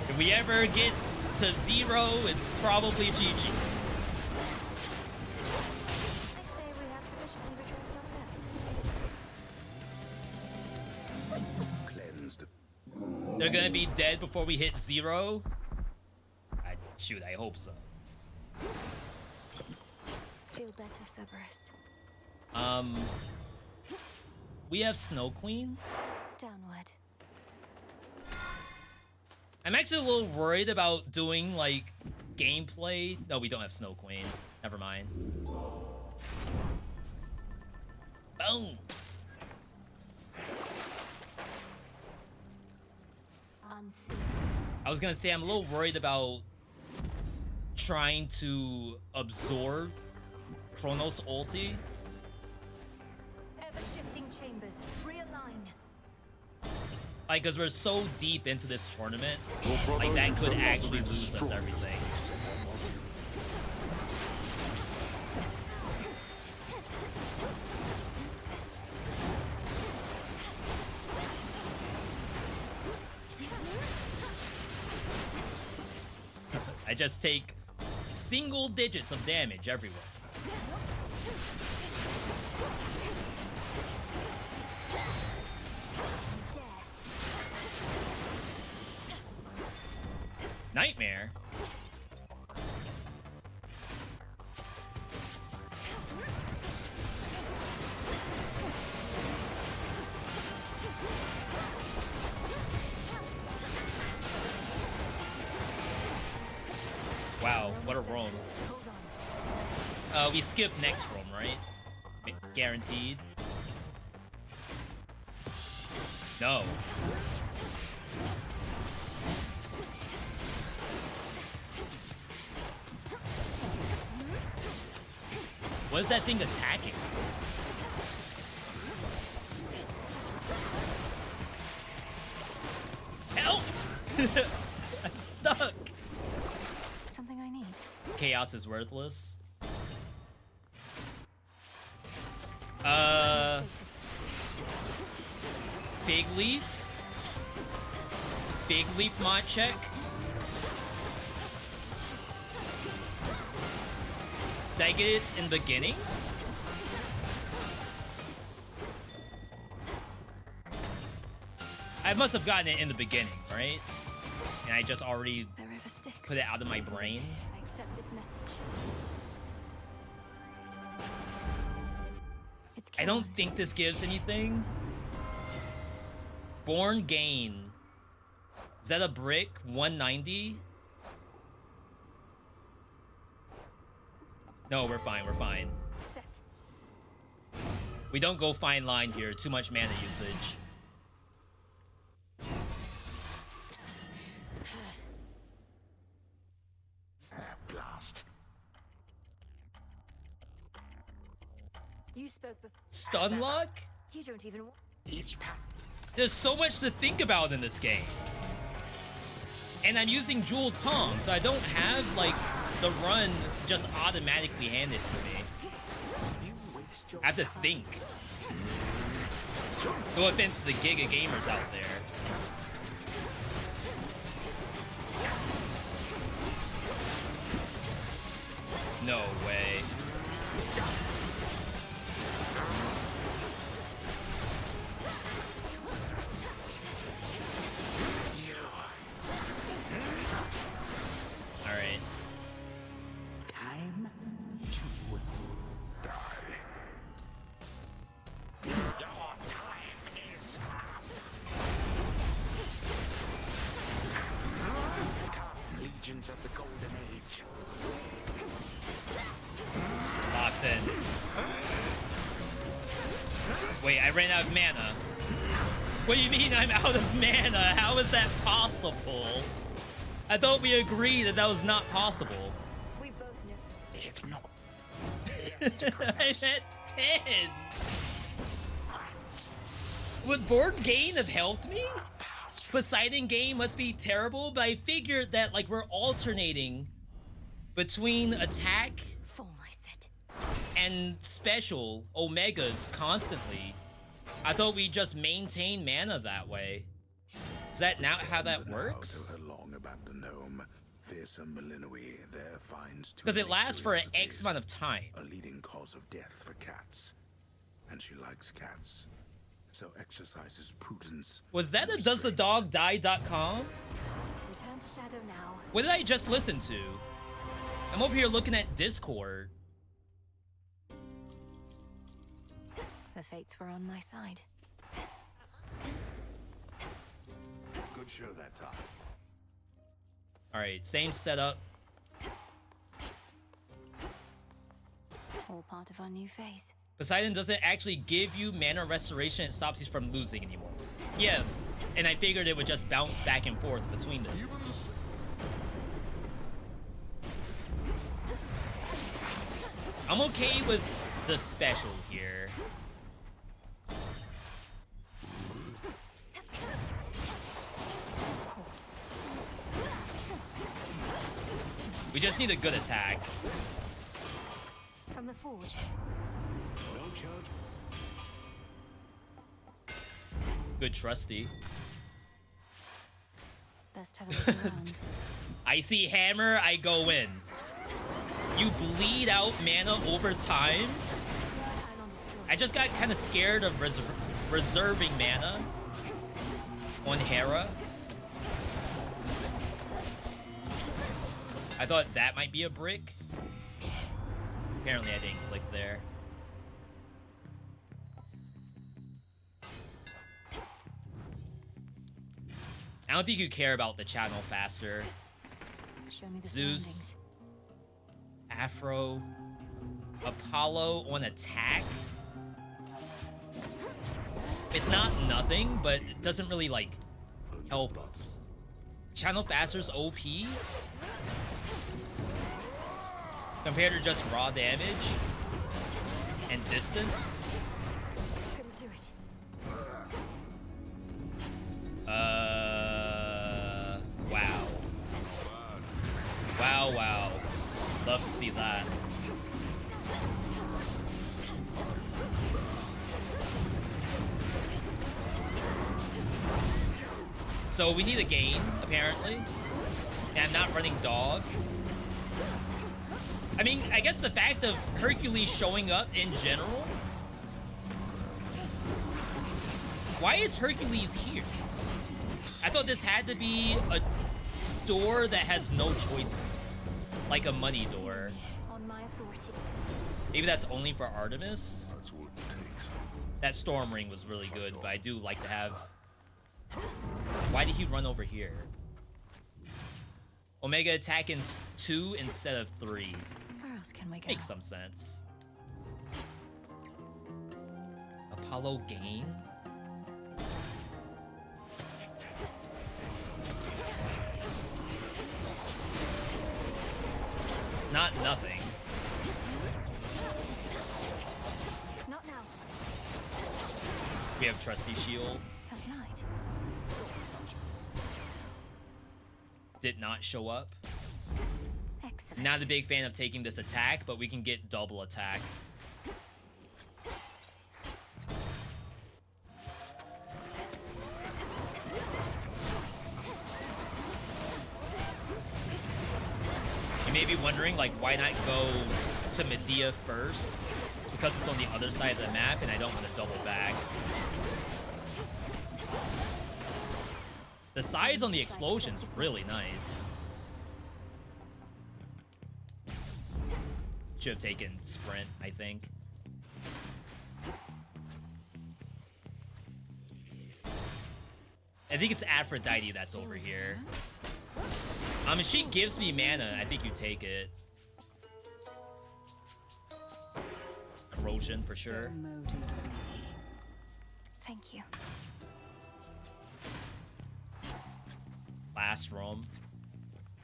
Speaker 2: If we ever get to 0, it's probably GG.
Speaker 9: I'd say we have sufficiently retraced our steps.
Speaker 8: Cleansed.
Speaker 2: They're gonna be dead before we hit 0? Shoot, I hope so.
Speaker 9: Feel better, Cerberus.
Speaker 2: We have Snow Queen.
Speaker 9: Downward.
Speaker 2: I'm actually a little worried about doing, like, gameplay. No, we don't have Snow Queen. Never mind. Bones. I was gonna say I'm a little worried about trying to absorb Chronos ulti.
Speaker 9: Ever-shifting chambers, realign.
Speaker 2: Like, cause we're so deep into this tournament, like that could actually lose us everything. I just take single digits of damage everywhere. Nightmare? Wow, what a roam. We skip next roam, right? Guaranteed. No. What is that thing attacking? Help! I'm stuck.
Speaker 11: Something I need.
Speaker 2: Chaos is worthless. Big Leaf? Big Leaf mod check? Did I get it in the beginning? I must have gotten it in the beginning, right? And I just already put it out of my brain.
Speaker 9: I accept this message.
Speaker 2: I don't think this gives anything. Born Gain. Is that a brick? 190? No, we're fine, we're fine.
Speaker 9: Set.
Speaker 2: We don't go fine line here. Too much mana usage.
Speaker 12: Blast.
Speaker 9: You spoke before.
Speaker 2: Stun lock?
Speaker 9: You don't even.
Speaker 12: Each path.
Speaker 2: There's so much to think about in this game. And I'm using jeweled palm, so I don't have, like, the run just automatically handed to me. I have to think. No offense to the Giga gamers out there. No way. Alright.
Speaker 12: Time to die. Your time is up. Legions of the Golden Age.
Speaker 2: Locked in. Wait, I ran out of mana. What do you mean I'm out of mana? How is that possible? I thought we agreed that that was not possible.
Speaker 9: We both knew.
Speaker 12: If not,
Speaker 2: I'm at 10. Would Board Gain have helped me? Poseidon Game must be terrible, but I figured that, like, we're alternating between attack and special Omegas constantly. I thought we just maintain mana that way. Is that not how that works? Because it lasts for an X amount of time.
Speaker 18: A leading cause of death for cats. And she likes cats. So exercises prudence.
Speaker 2: Was that a doesthedogdie.com?
Speaker 9: Return to Shadow now.
Speaker 2: What did I just listen to? I'm over here looking at Discord.
Speaker 11: The fates were on my side.
Speaker 18: Good show that time.
Speaker 2: Alright, same setup.
Speaker 11: All part of our new phase.
Speaker 2: Poseidon doesn't actually give you mana restoration, it stops you from losing anymore. Yeah, and I figured it would just bounce back and forth between the two. I'm okay with the special here. We just need a good attack.
Speaker 11: From the forge.
Speaker 16: No charge.
Speaker 2: Good trusty.
Speaker 11: Best have a look around.
Speaker 2: I see hammer, I go in. You bleed out mana over time? I just got kind of scared of reserving mana on Hera. I thought that might be a brick. Apparently I didn't click there. I don't think you care about the channel faster.
Speaker 11: Show me the
Speaker 2: Zeus, Afro, Apollo on attack. It's not nothing, but it doesn't really like help us. Channel faster's OP compared to just raw damage and distance.
Speaker 11: Couldn't do it.
Speaker 2: Wow. Wow, wow. Love to see that. So we need a gain, apparently. And I'm not running dog. I mean, I guess the fact of Hercules showing up in general. Why is Hercules here? I thought this had to be a door that has no choices. Like a money door.
Speaker 11: On my authority.
Speaker 2: Maybe that's only for Artemis?
Speaker 16: That's what it takes.
Speaker 2: That storm ring was really good, but I do like to have... Why did he run over here? Omega attack in 2 instead of 3.
Speaker 11: Where else can we go?
Speaker 2: Makes some sense. Apollo gain? It's not nothing.
Speaker 11: Not now.
Speaker 2: We have trusty shield.
Speaker 11: At night.
Speaker 2: Did not show up.
Speaker 11: Excellent.
Speaker 2: Not a big fan of taking this attack, but we can get double attack. You may be wondering, like, why not go to Medea first? It's because it's on the other side of the map and I don't want to double back. The size on the explosion's really nice. Should have taken sprint, I think. I think it's Aphrodite that's over here. If she gives me mana, I think you take it. Corrosion for sure.
Speaker 11: Thank you.
Speaker 2: Last room.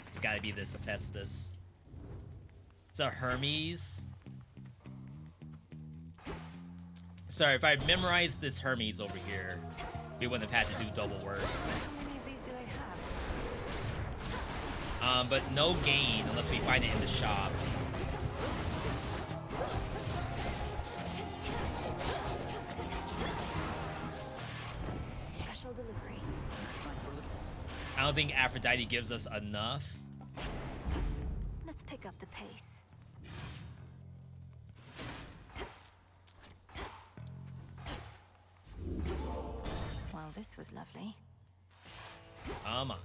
Speaker 2: It's gotta be this Hephaestus. It's a Hermes. Sorry, if I memorized this Hermes over here, we wouldn't have had to do double work.
Speaker 11: How many of these do they have?
Speaker 2: But no gain unless we find it in the shop.
Speaker 11: Special delivery.
Speaker 2: I don't think Aphrodite gives us enough.
Speaker 11: Let's pick up the pace. Well, this was lovely.
Speaker 2: Come on.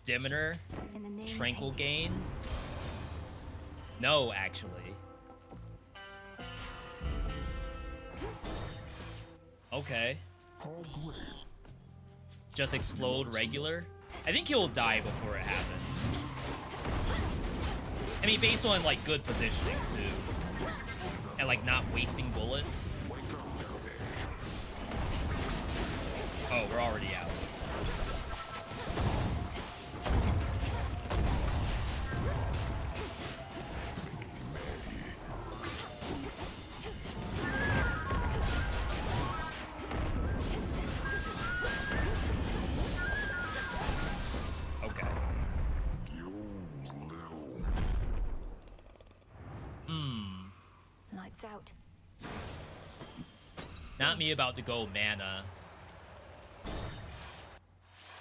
Speaker 2: Demeter?
Speaker 11: In the name
Speaker 2: Tranquil
Speaker 11: of
Speaker 2: gain? No, actually. Okay. Just explode regular? I think he'll die before it happens. I mean, based on like good positioning too, and like not wasting bullets. Oh, we're already out. Okay.
Speaker 11: Lights out.
Speaker 2: Not me about to go mana.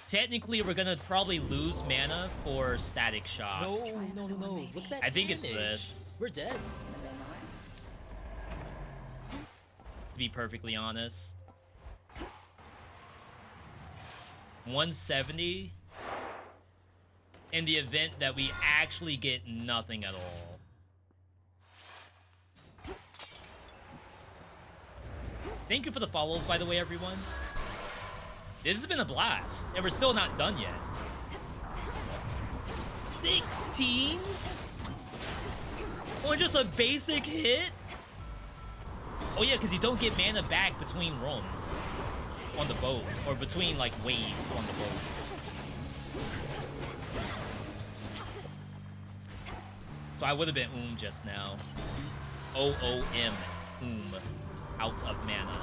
Speaker 2: Technically, we're gonna probably lose mana for Static Shock.
Speaker 10: No. Look at that
Speaker 2: I think it's
Speaker 10: damage.
Speaker 2: this.
Speaker 10: We're dead.
Speaker 2: To be perfectly honest. 170 in the event that we actually get nothing at all. Thank you for the follows, by the way, everyone. This has been a blast, and we're still not done yet. 16? On just a basic hit? Oh yeah, because you don't get mana back between rooms on the boat, or between like waves on the boat. So I would have been just now. OOM, out of mana.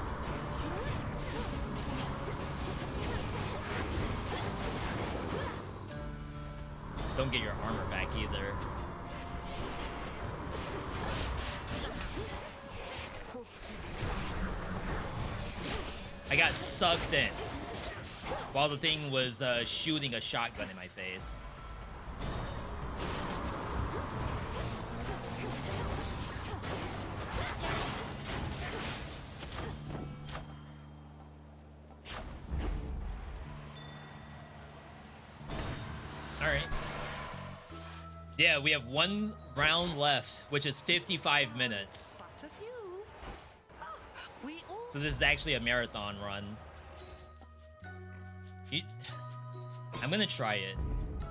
Speaker 2: Don't get your armor back either. I got sucked in while the thing was shooting a shotgun in my face. Alright. Yeah, we have one round left, which is 55 minutes. So this is actually a marathon run. I'm gonna try it.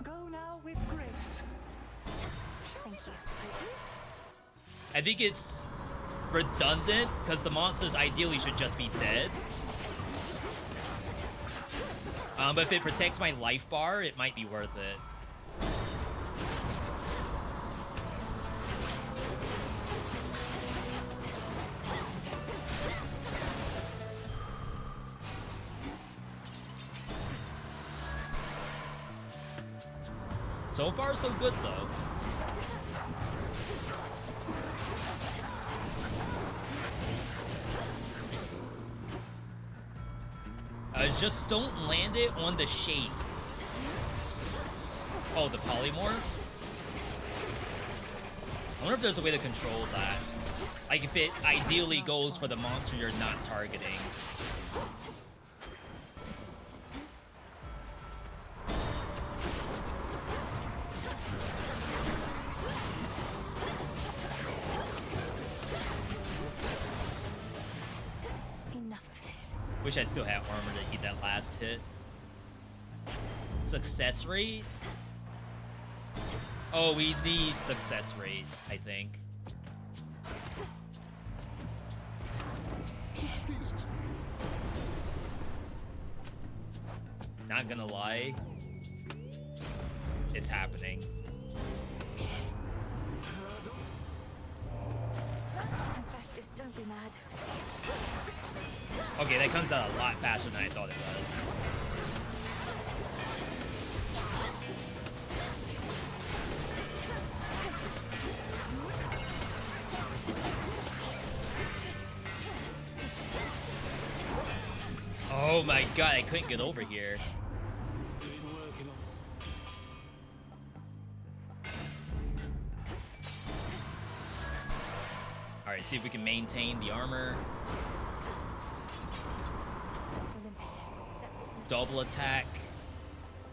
Speaker 11: Go now with grace. Thank you.
Speaker 2: I think it's redundant because the monsters ideally should just be dead. But if it protects my life bar, it might be worth it. So far, so good, though. Just don't land it on the shape. Oh, the polymorph? I wonder if there's a way to control that. Like, if it ideally goes for the monster you're not targeting. Wish I still had armor to hit that last hit. Success rate? Oh, we need success rate, I think. Not gonna lie. It's happening.
Speaker 11: Festus, don't be mad.
Speaker 2: Okay, that comes out a lot faster than I thought it was. Oh my god, I couldn't get over here. Alright, see if we can maintain the armor. Double attack.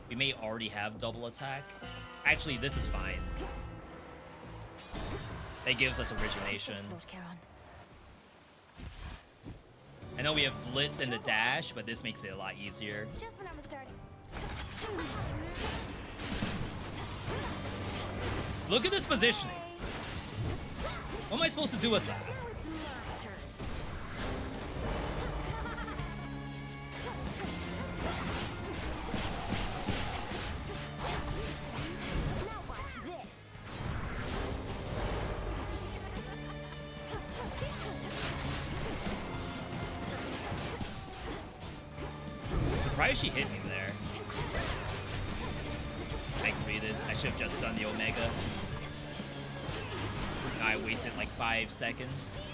Speaker 2: We may already have double attack. Actually, this is fine. That gives us origination. I know we have blitz and the dash, but this makes it a lot easier.
Speaker 11: Just when I was starting.
Speaker 2: Look at this positioning. What am I supposed to do with that? Surprised she hit me there. I greeted. I should have just done the Omega. I wasted like 5 seconds.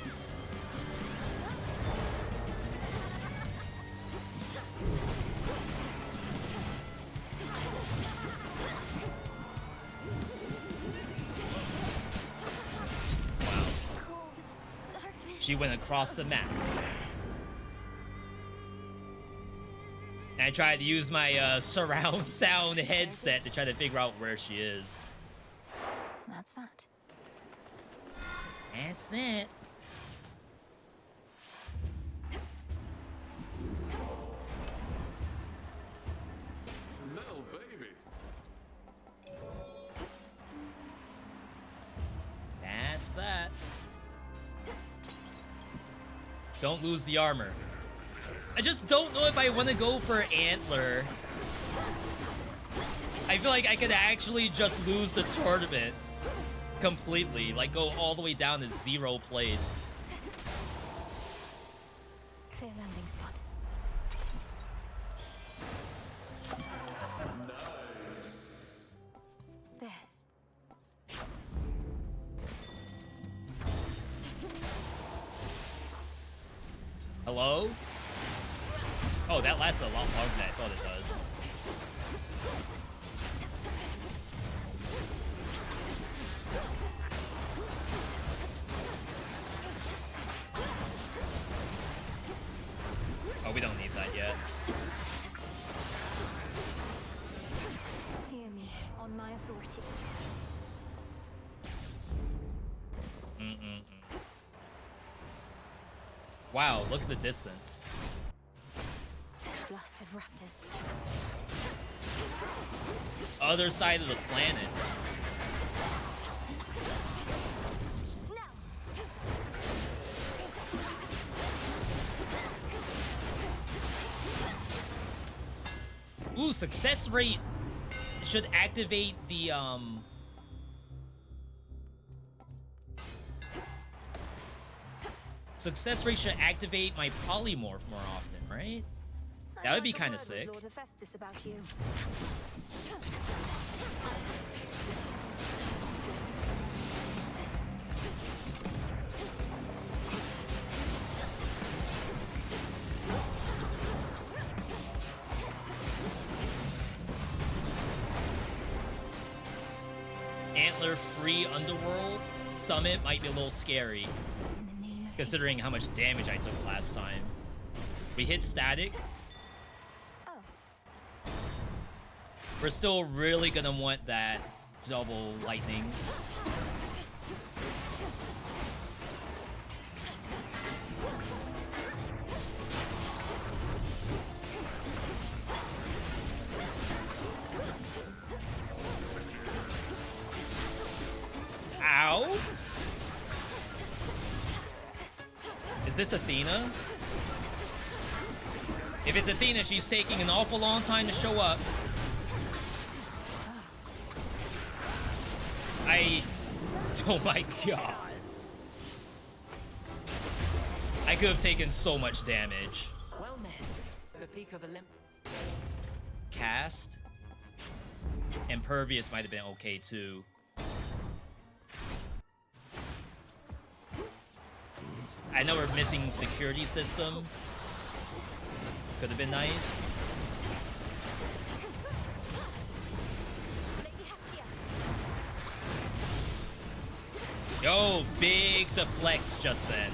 Speaker 2: Wow. She went across the map. And I tried to use my surround sound headset to try to figure out where she is.
Speaker 11: That's that.
Speaker 2: That's that.
Speaker 16: Little baby.
Speaker 2: That's that. Don't lose the armor. I just don't know if I want to go for Antler. I feel like I could actually just lose the tournament completely. Like, go all the way down to 0 place.
Speaker 11: Clear landing spot.
Speaker 16: Nice.
Speaker 11: There.
Speaker 2: Hello? Oh, that lasts a lot longer than I thought it does. Oh, we don't need that yet.
Speaker 11: Hear me, on my authority.
Speaker 2: Wow, look at the distance.
Speaker 11: Blasted raptors.
Speaker 2: Other side of the planet. Ooh, success rate should activate the, Success rate should activate my polymorph more often, right? That would be kind of sick.
Speaker 11: Lord Hephaestus about you.
Speaker 2: Antler-free Underworld Summit might be a little scary, considering how much damage I took last time. We hit static. We're still really gonna want that double lightning. Ow! Is this Athena? If it's Athena, she's taking an awful long time to show up. Oh my god. I could have taken so much damage.
Speaker 10: Well met. The peak of Olymp.
Speaker 2: Cast. Impervious might have been okay too. I know we're missing security system. Could have been nice. Yo, big deflect just then.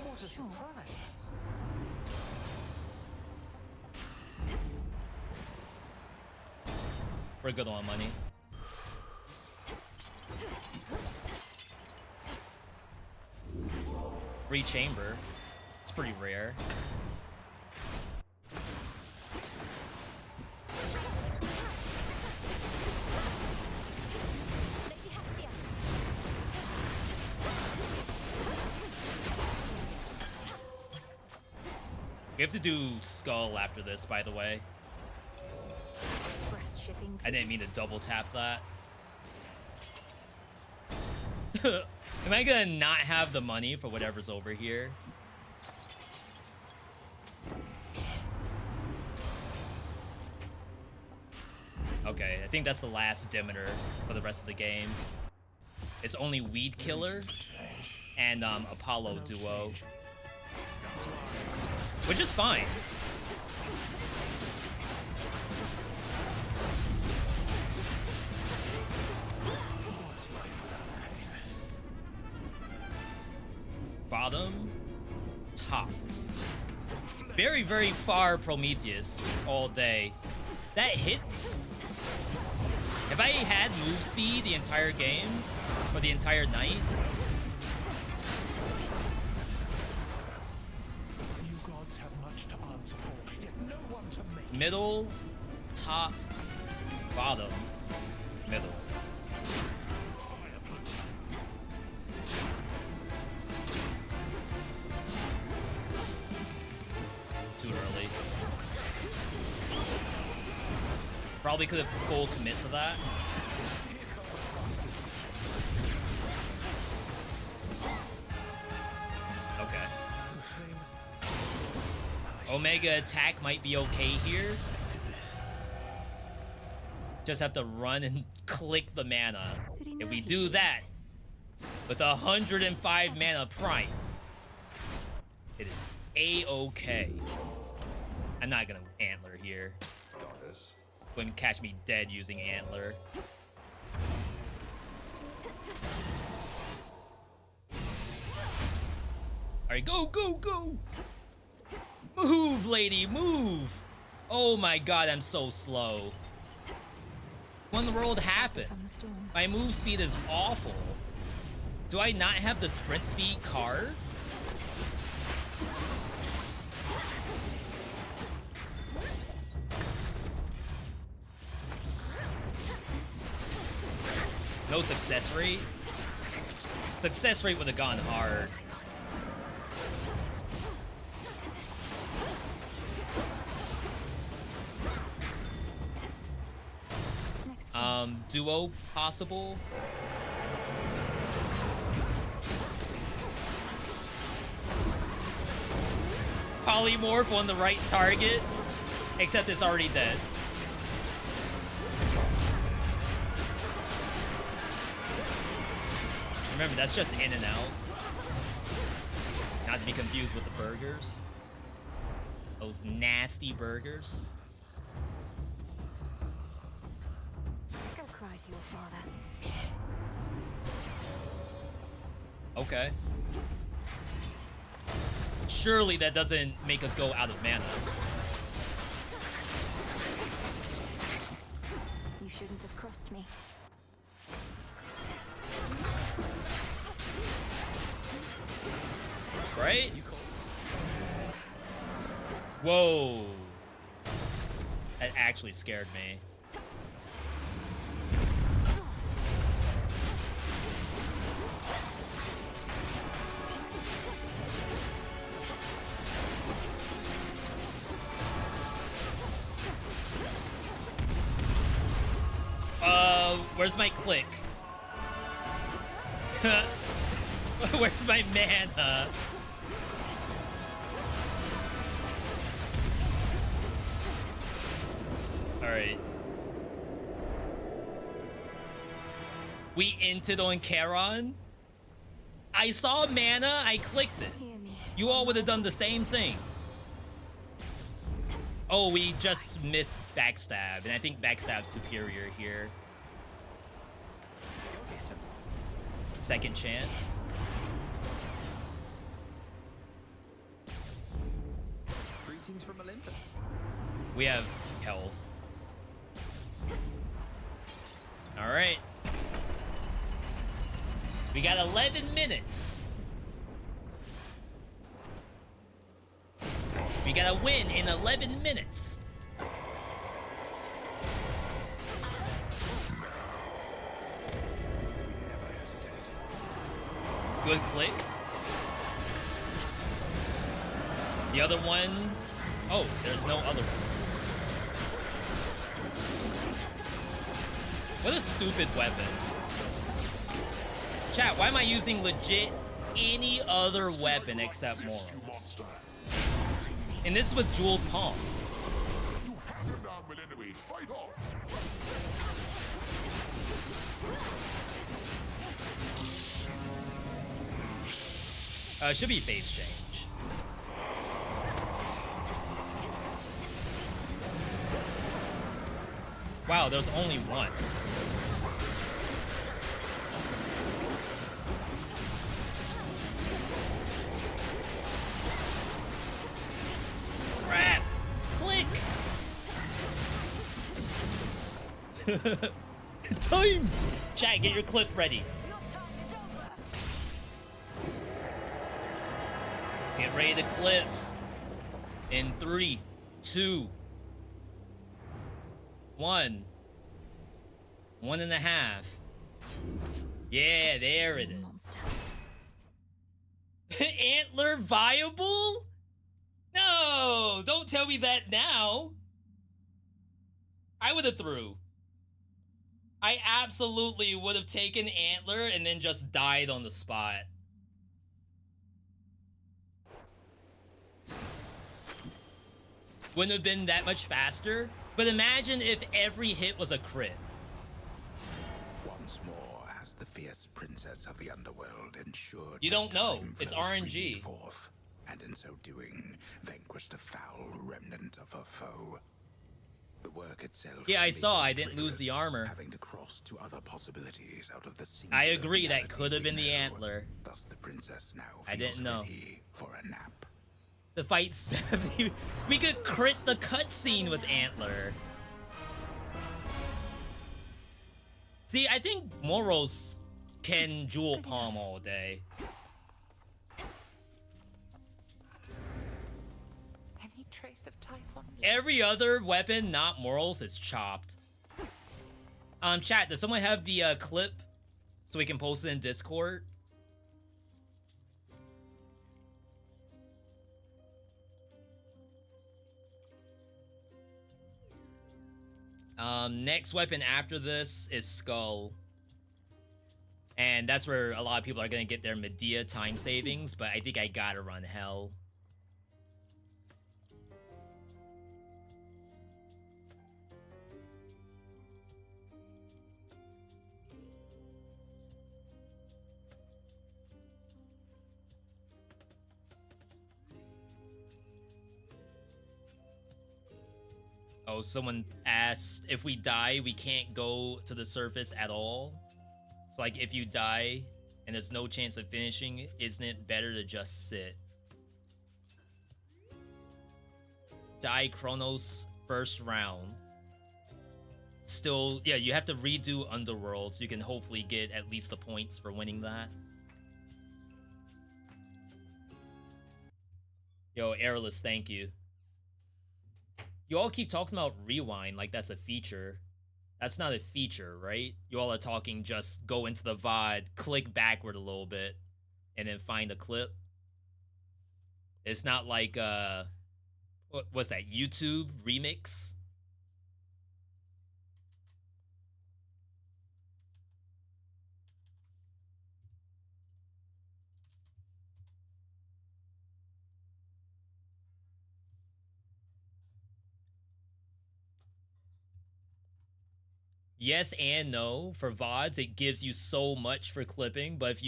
Speaker 10: What a surprise.
Speaker 2: We're good on money. Free chamber. It's pretty rare. We have to do Skull after this, by the way.
Speaker 11: Express shipping,
Speaker 2: I didn't mean to double tap that. Am I gonna not have the money for whatever's over here? Okay, I think that's the last demeter for the rest of the game. It's only Weed Killer and Apollo Duo, which is fine. Bottom, top. Very, very far Prometheus all day. That hit me. If I had move speed the entire game, or the entire night,
Speaker 7: You gods have much to answer for, yet no one to make.
Speaker 2: middle, top, bottom, middle. Too early. Probably could have full commit to that. Okay. Omega attack might be okay here. Just have to run and click the mana. If we do that with 105 mana prime, it is A-okay. I'm not gonna Antler here. Wouldn't catch me dead using Antler. Alright, go, go, go! Move, lady, move! Oh my god, I'm so slow. What in the world happened? My move speed is awful. Do I not have the sprint speed card? No success rate? Success rate would have gone hard. Duo possible? Polymorph on the right target, except it's already dead. Remember, that's just in and out. Not to be confused with the burgers. Those nasty burgers.
Speaker 11: Go cry to your father.
Speaker 2: Okay. Surely that doesn't make us go out of mana.
Speaker 11: You shouldn't have crossed me.
Speaker 2: Right? Whoa. That actually scared me. Where's my click? Where's my mana? Alright. We inted on Charon? I saw mana, I clicked it. You all would have done the same thing. Oh, we just missed Backstab, and I think Backstab's superior here. Second chance.
Speaker 15: Greetings from Olympus.
Speaker 2: We have health. Alright. We got 11 minutes. We gotta win in 11 minutes. Good click. The other one Oh, there's no other one. What a stupid weapon. Chat, why am I using legit any other weapon except morals? And this is with jeweled palm. Should be face change. Wow, there's only one. Crap! Click! Time! Chat, get your clip ready. Get ready to clip. In 3, 2, 1. 1.5. Yeah, there it is. Antler viable? No, don't tell me that now. I would have threw. I absolutely would have taken Antler and then just died on the spot. Wouldn't have been that much faster, but imagine if every hit was a crit.
Speaker 18: Once more, as the fierce princess of the underworld ensured
Speaker 2: You don't know. It's RNG.
Speaker 18: Forth, and in so doing, vanquished a foul remnant of her foe. The work itself.
Speaker 2: Yeah, I saw. I didn't lose the armor.
Speaker 18: Having to cross to other possibilities out of the
Speaker 2: I agree. That could have been the Antler.
Speaker 18: Thus, the princess now
Speaker 2: I didn't know.
Speaker 18: ready for a nap.
Speaker 2: The fight 70. We could crit the cutscene with Antler. See, I think Moros can jewel palm all day.
Speaker 14: Any trace of Typhon?
Speaker 2: Every other weapon, not Morals, is chopped. Chat, does someone have the clip so we can post it in Discord? Next weapon after this is Skull. And that's where a lot of people are gonna get their Medea time savings, but I think I gotta run Hell. Oh, someone asked if we die, we can't go to the surface at all. So, like, if you die and there's no chance of finishing, isn't it better to just sit? Die Chronos first round. Still, yeah, you have to redo Underworld so you can hopefully get at least the points for winning that. Yo, Airless, thank you. You all keep talking about rewind like that's a feature. That's not a feature, right? You all are talking just go into the VOD, click backward a little bit, and then find a clip. It's not like, what's that, YouTube remix? Yes and no. For VODs, it gives you so much for clipping, but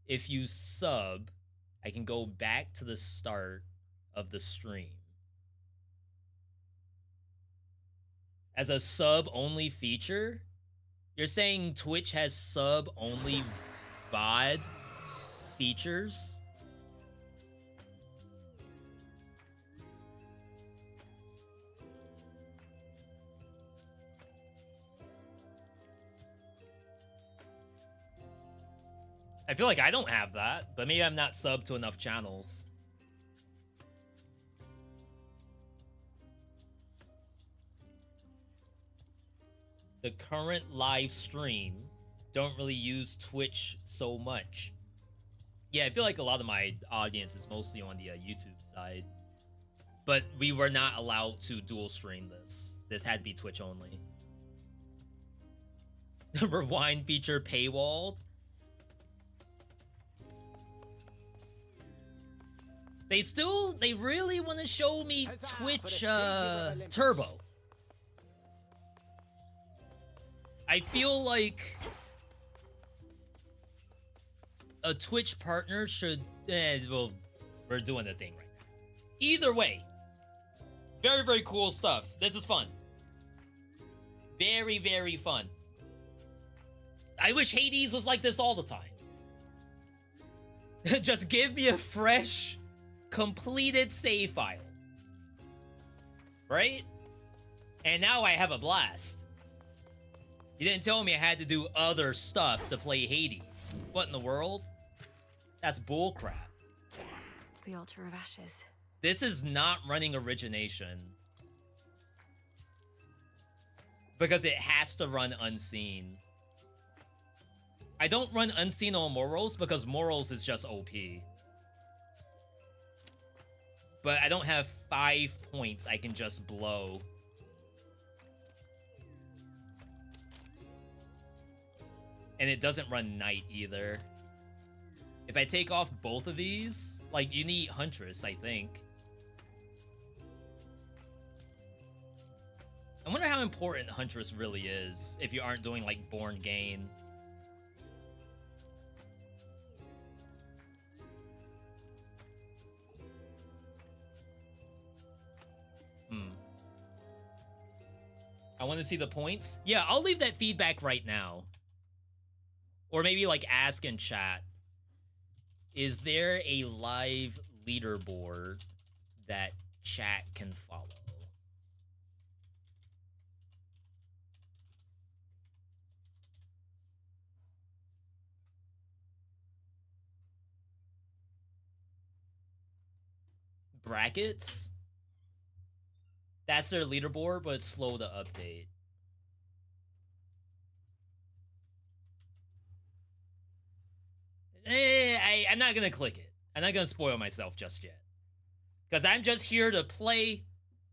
Speaker 2: if you sub, I can go back to the start of the stream. As a sub-only feature? You're saying Twitch has sub-only VOD features? I feel like I don't have that, but maybe I'm not subbed to enough channels. The current live stream don't really use Twitch so much. Yeah, I feel like a lot of my audience is mostly on the YouTube side. But we were not allowed to dual stream this. This had to be Twitch only. The rewind feature paywalled. They really want to show me Twitch Turbo. I feel like a Twitch partner should, well, we're doing the thing right now. Either way, very, very cool stuff. This is fun. Very, very fun. I wish Hades was like this all the time. Just give me a fresh, completed save file. Right? And now I have a blast. You didn't tell me I had to do other stuff to play Hades. What in the world? That's bullcrap.
Speaker 11: The altar of ashes.
Speaker 2: This is not running origination. Because it has to run unseen. I don't run unseen on Morals because Morals is just OP. But I don't have 5 points I can just blow. And it doesn't run Night either. If I take off both of these, like, you need Huntress, I think. I wonder how important Huntress really is if you aren't doing, like, Born Gain. I want to see the points. Yeah, I'll leave that feedback right now. Or maybe, like, ask in chat. Is there a live leaderboard that chat can follow? Brackets? That's their leaderboard, but it's slow to update. I'm not gonna click it. I'm not gonna spoil myself just yet. Because I'm just here to play.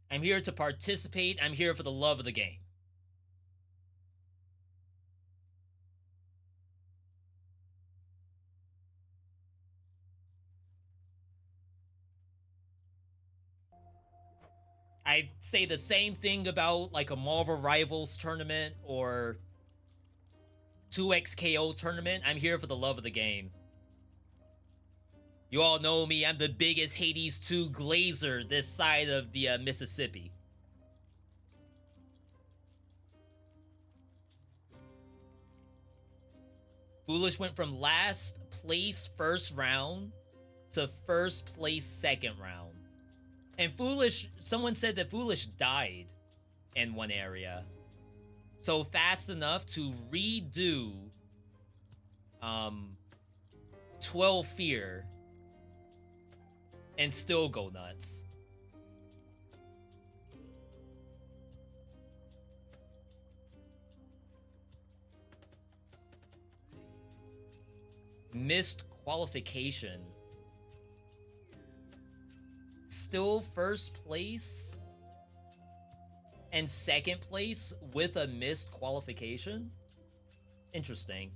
Speaker 2: I'm here to participate. I'm here for the love of the game. I say the same thing about like a Marvel Rivals tournament or 2XKO tournament. I'm here for the love of the game. You all know me. I'm the biggest Hades 2 glazer this side of the Mississippi. Foolish went from last place first round to first place second round. And Foolish, someone said that Foolish died in one area. So fast enough to redo 12 Fear and still go nuts. Missed qualification. Still first place and second place with a missed qualification? Interesting.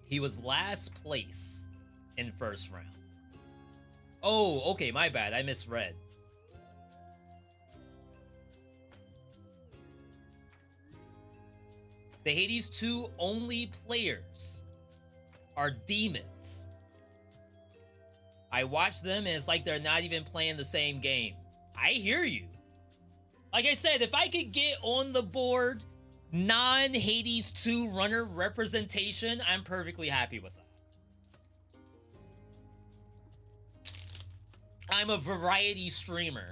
Speaker 2: He was last place in first round. Oh, okay, my bad. I misread. The Hades 2 only players are demons. I watch them and it's like they're not even playing the same game. I hear you. Like I said, if I could get on the board non-Hades 2 runner representation, I'm perfectly happy with that. I'm a variety streamer.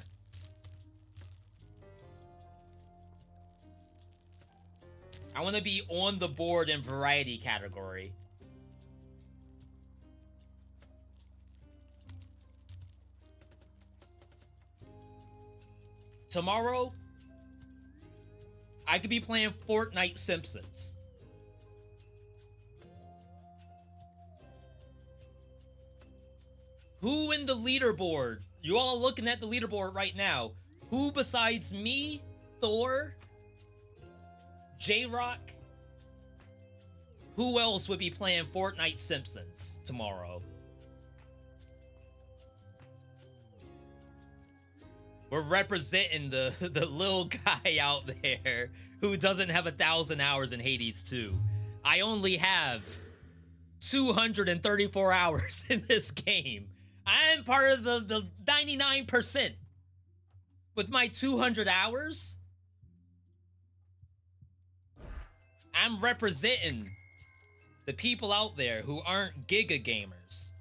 Speaker 2: I want to be on the board in variety category. Tomorrow, I could be playing Fortnite Simpsons. Who in the leaderboard? You all looking at the leaderboard right now. Who besides me, Thor, J-Rock, who else would be playing Fortnite Simpsons tomorrow? We're representing the little guy out there who doesn't have 1,000 hours in Hades 2. I only have 234 hours in this game. I'm part of the 99%. With my 200 hours, I'm representing the people out there who aren't Giga gamers.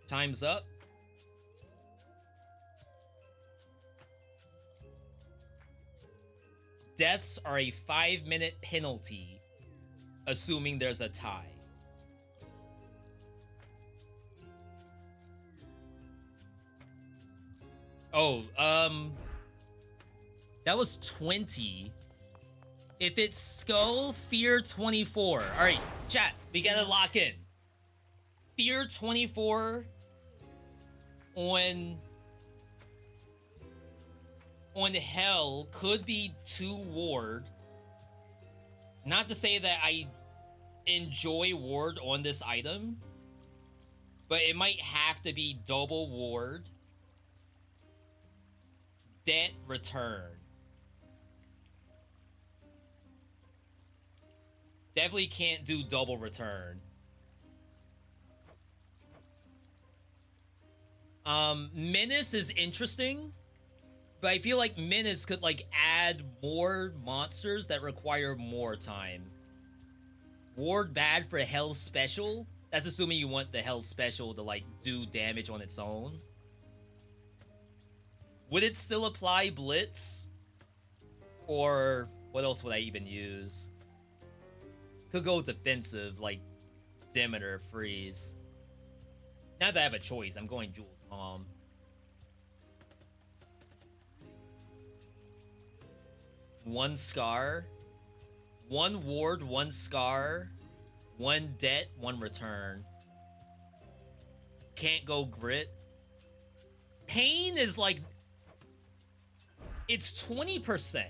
Speaker 2: Time's up. Deaths are a 5-minute penalty, assuming there's a tie. Oh, that was 20. If it's Skull, Fear 24. All right, chat, we gotta lock in. Fear 24 on Hell could be 2 Ward. Not to say that I enjoy Ward on this item, but it might have to be double Ward. Debt return. Definitely can't do double return. Menace is interesting, but I feel like Menace could like add more monsters that require more time. Ward bad for Hell Special. That's assuming you want the Hell Special to like do damage on its own. Would it still apply Blitz? Or what else would I even use? Could go defensive, like Demeter, Freeze. Now that I have a choice, I'm going Jewel Tom. One Scar. 1 Ward, 1 Scar. 1 Debt, 1 Return. Can't go Grit. Pain is like... It's 20%.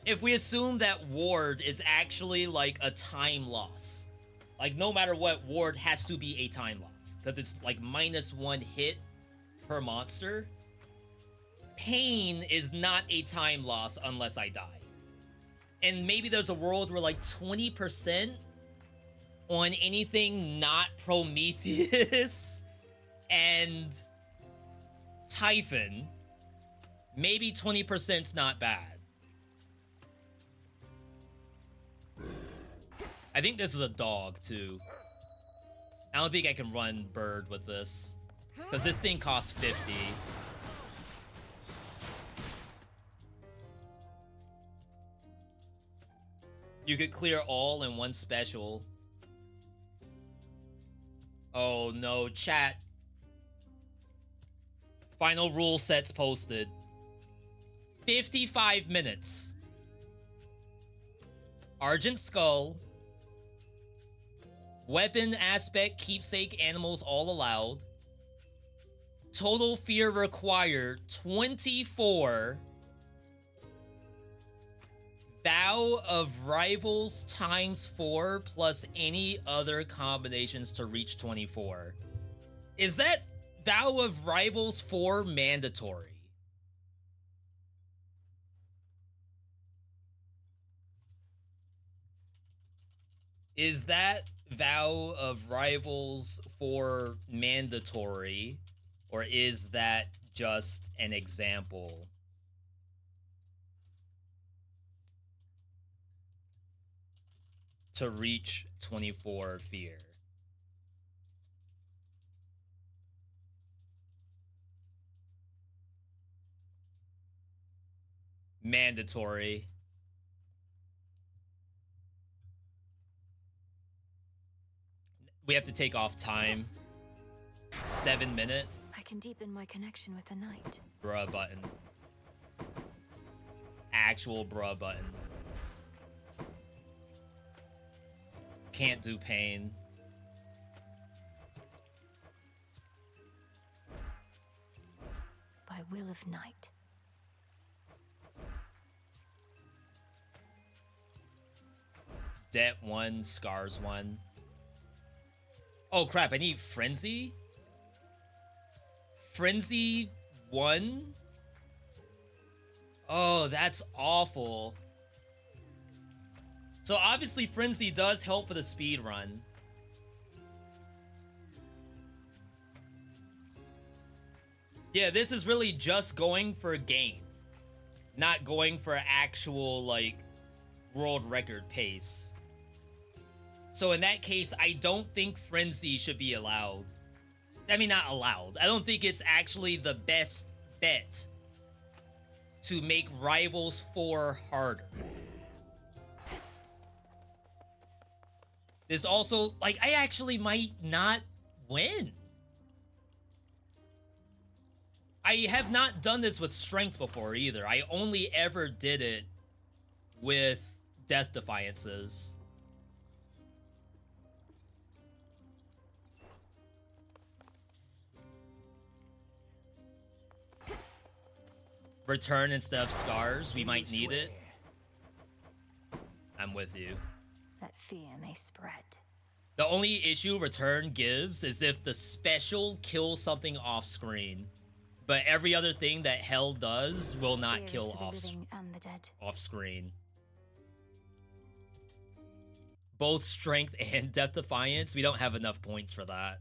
Speaker 2: If we assume that Ward is actually like a time loss. Like no matter what, Ward has to be a time loss. Because it's like -1 hit per monster. Pain is not a time loss unless I die. And maybe there's a world where like 20% on anything not Prometheus and Typhon, maybe 20%'s not bad. I think this is a dog, too. I don't think I can run bird with this. Because this thing costs 50. You could clear all in 1 special. Oh no, chat. Final rule sets posted. 55 minutes. Argent Skull. Weapon, aspect, keepsake, animals all allowed. Total fear required 24. Vow of Rivals ×4 plus any other combinations to reach 24. Is that Vow of Rivals 4 mandatory? Is that Vow of Rivals 4 mandatory? Or is that just an example? To reach 24 fear. Mandatory. We have to take off time. 7 minute.
Speaker 11: I can deepen my connection with the night.
Speaker 2: Bruh button. Actual bruh button. Can't do pain.
Speaker 11: By will of night.
Speaker 2: Det 1, Scars 1. Oh crap, I need Frenzy? Frenzy 1? Oh, that's awful. So obviously Frenzy does help for the speed run. Yeah, this is really just going for a game. Not going for actual, like, world record pace. So in that case, I don't think Frenzy should be allowed. I mean, not allowed. I don't think it's actually the best bet to make Rivals 4 harder. There's also, like, I actually might not win. I have not done this with Strength before either. I only ever did it with Death Defiances. Return instead of Scars. We might need it. I'm with you.
Speaker 11: That fear may spread.
Speaker 2: The only issue Return gives is if the special kills something off screen. But every other thing that Hell does will not
Speaker 11: Fear is
Speaker 2: kill
Speaker 11: for the
Speaker 2: off
Speaker 11: living and the dead.
Speaker 2: screen. Both Strength and Death Defiance, we don't have enough points for that.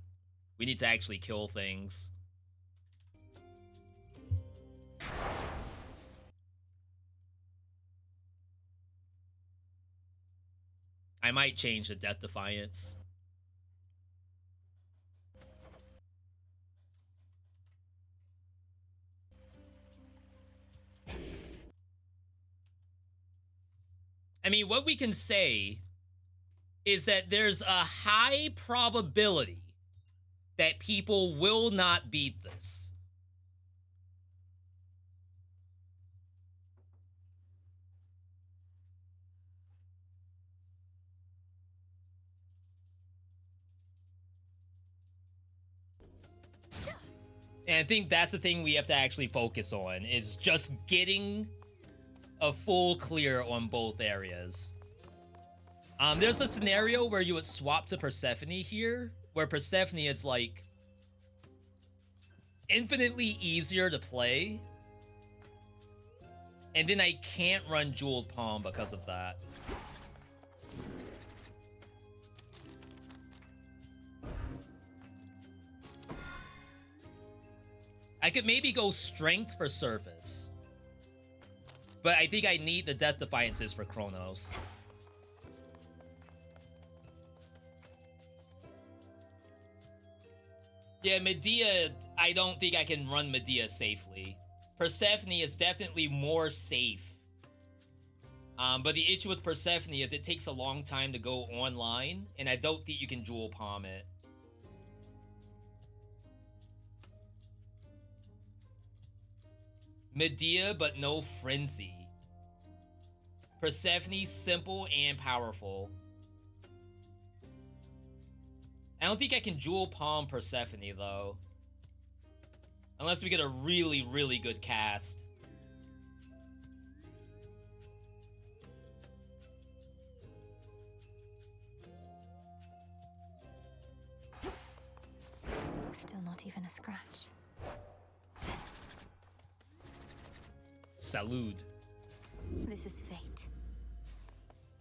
Speaker 2: We need to actually kill things. I might change the Death Defiance. I mean, what we can say is that there's a high probability that people will not beat this. And I think that's the thing we have to actually focus on, is just getting a full clear on both areas. There's a scenario where you would swap to Persephone here, where Persephone is like infinitely easier to play. And then I can't run Jeweled Palm because of that. I could maybe go Strength for Surface. But I think I need the Death Defiances for Chronos. Yeah, Medea, I don't think I can run Medea safely. Persephone is definitely more safe. But the issue with Persephone is it takes a long time to go online, and I don't think you can Jewel Palm it. Medea, but no Frenzy. Persephone, simple and powerful. I don't think I can Jewel Palm Persephone, though. Unless we get a really, really good cast.
Speaker 11: Still not even a scratch.
Speaker 2: Salud.
Speaker 11: This is fate.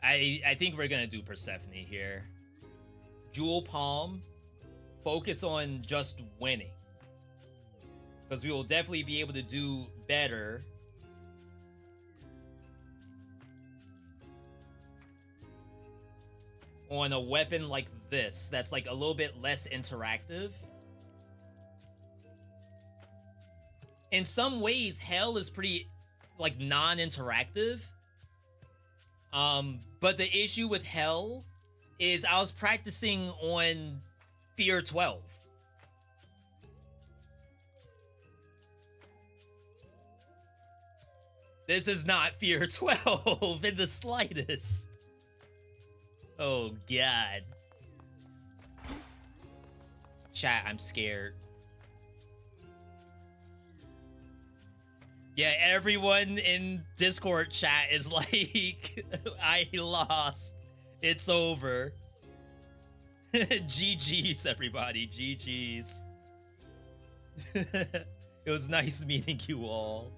Speaker 2: I think we're gonna do Persephone here. Jewel Palm. Focus on just winning. Because we will definitely be able to do better. On a weapon like this, that's like a little bit less interactive. In some ways, Hell is pretty, like, non-interactive. But the issue with Hell is I was practicing on Fear 12. This is not Fear 12 in the slightest. Oh, God. Chat, I'm scared. Yeah, everyone in Discord chat is like, I lost. It's over. GG's, everybody. GG's. It was nice meeting you all.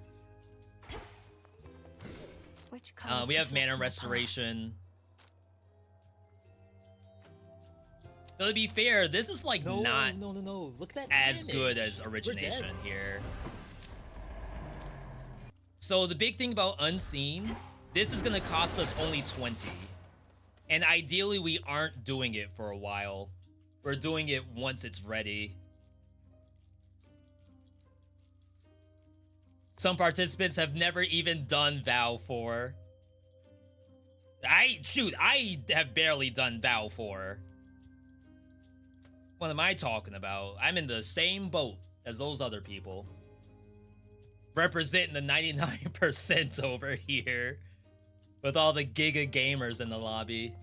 Speaker 11: Which
Speaker 2: We have mana restoration. So to be fair, this is like not
Speaker 19: no. Look at that
Speaker 2: as
Speaker 19: damage.
Speaker 2: good as origination here. So the big thing about Unseen, this is gonna cost us only 20. And ideally we aren't doing it for a while. We're doing it once it's ready. Some participants have never even done Vow 4. I have barely done Vow 4. What am I talking about? I'm in the same boat as those other people. Representing the 99% over here. With all the giga gamers in the lobby.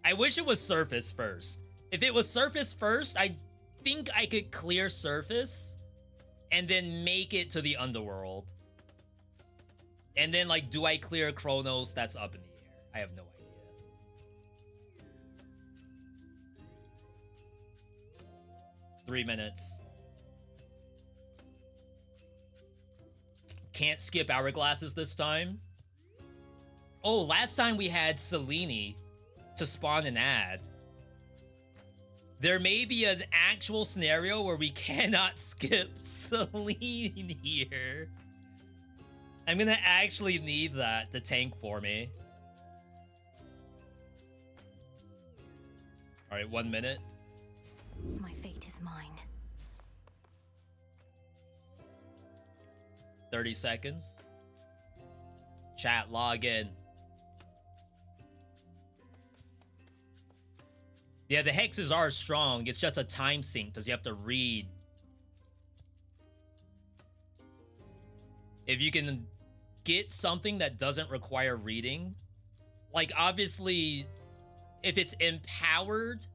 Speaker 2: I wish it was Surface first. If it was Surface first, I think I could clear Surface and then make it to the Underworld. And then, like, do I clear Chronos? That's up in the air. I have no idea. Three minutes. Can't skip Hourglasses this time. Oh, last time we had SlimyYy to spawn an ad. There may be an actual scenario where we cannot skip SlimyYy here. I'm gonna actually need that to tank for me. Alright, 1 minute.
Speaker 9: My fate is mine.
Speaker 2: 30 seconds. Chat, log in. Yeah, the hexes are strong. It's just a time sink because you have to read. If you can get something that doesn't require reading, like obviously, if it's empowered,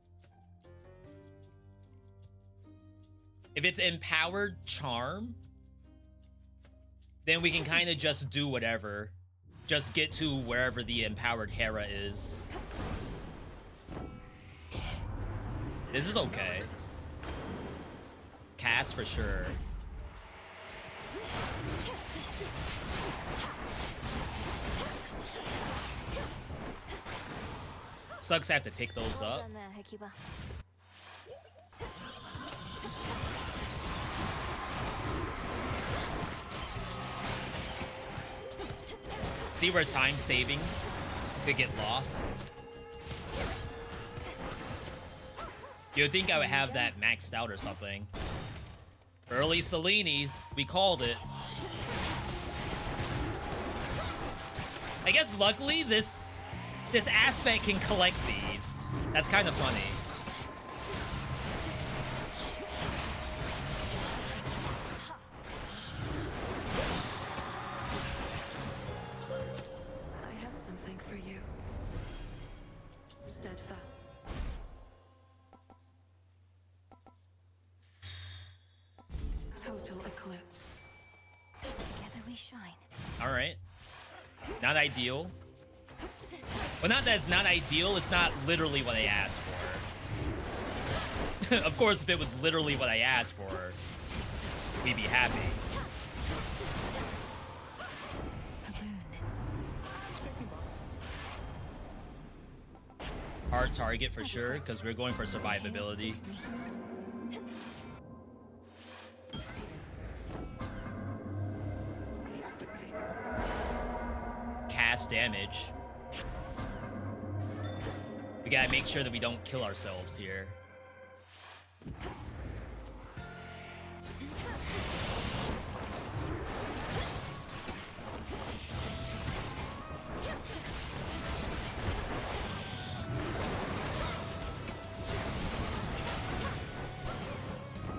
Speaker 2: charm, then we can kind of just do whatever. Just get to wherever the empowered Hera is. This is okay. Cast for sure. Sucks I have to pick those up. See where time savings could get lost. You'd think I would have that maxed out or something. Early SlimyYy, we called it. I guess luckily this aspect can collect these. That's kind of funny.
Speaker 10: I have something for you. Steadfast. Total eclipse.
Speaker 9: Together we shine.
Speaker 2: All right. Not ideal. Well, not that it's not ideal, it's not literally what I asked for. Of course, if it was literally what I asked for, we'd be happy. Hard target for sure, because we're going for survivability. Cast damage. We gotta make sure that we don't kill ourselves here.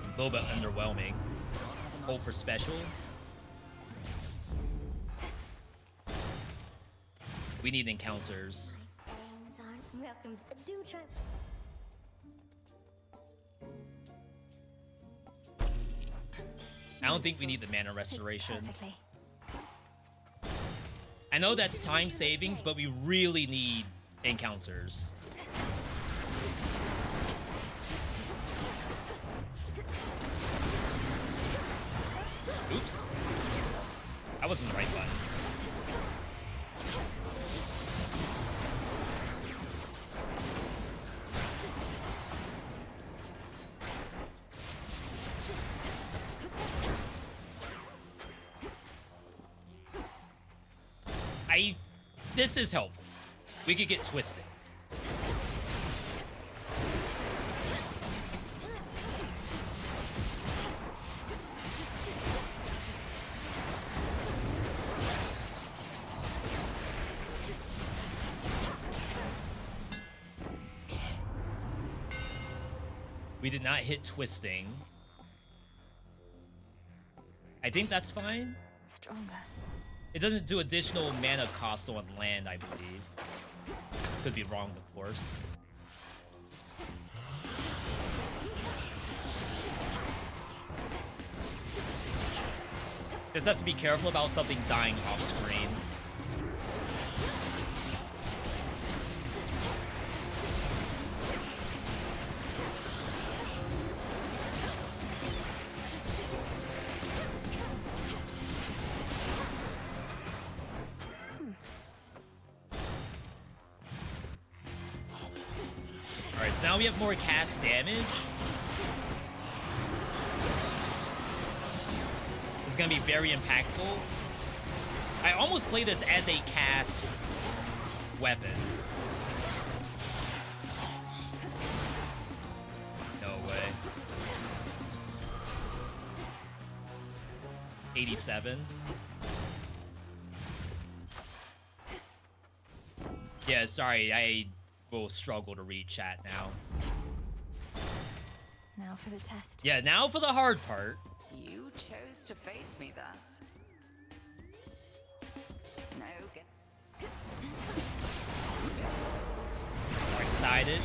Speaker 2: A little bit underwhelming. Hope for special. We need encounters.
Speaker 9: Names aren't welcome. Do try.
Speaker 2: I don't think we need the mana restoration. I know that's time savings, but we really need encounters. Oops. That wasn't the right button. This is helpful. We could get twisted. We did not hit twisting. I think that's fine.
Speaker 11: Stronger.
Speaker 2: It doesn't do additional mana cost on land, I believe. Could be wrong, of course. Just have to be careful about something dying off screen. Alright, so now we have more cast damage. This is gonna be very impactful. I almost play this as a cast weapon. No way. 87. Yeah, sorry, I will struggle to read chat now.
Speaker 11: Now for the test.
Speaker 2: Yeah, now for the hard part.
Speaker 14: You chose to face me thus. No, get.
Speaker 2: Excited.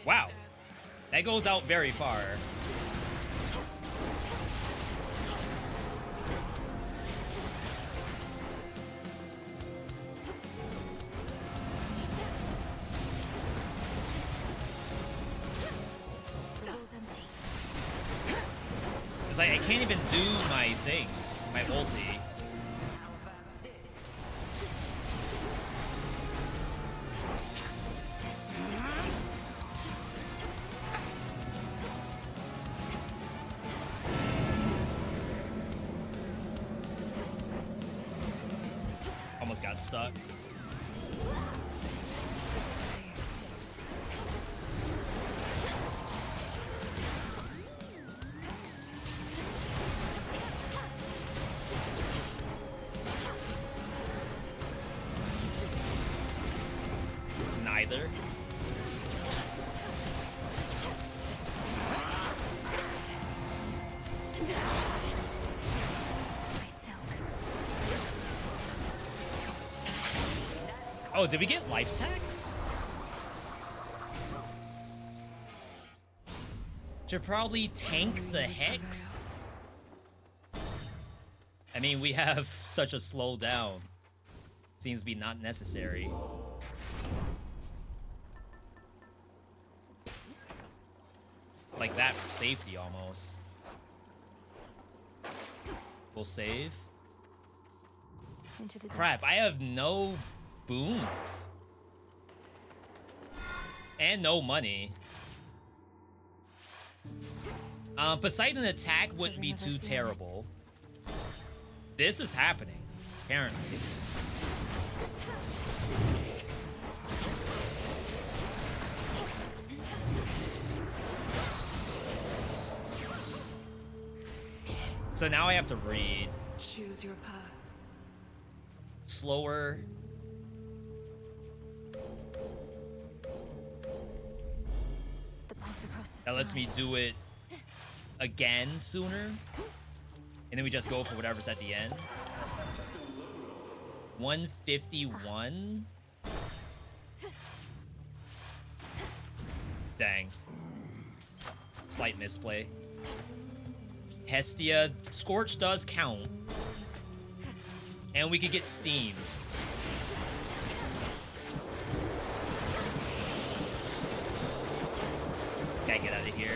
Speaker 2: Wow, that goes out very far. It's like I can't even do my thing, my ulti. Almost got stuck. It's neither. Oh, did we get life tax? Should probably tank the Hex. I mean, we have such a slow down. Seems to be not necessary. Like that for safety almost. We'll save.
Speaker 11: Into the
Speaker 2: Crap, I have no boons. And no money. Poseidon attack wouldn't be too terrible. This is happening, apparently. So now I have to read.
Speaker 10: Choose your path.
Speaker 2: Slower. That lets me do it again sooner. And then we just go for whatever's at the end. 151? Dang. Slight misplay. Hestia. Scorch does count. And we could get steamed. Gotta get out of here.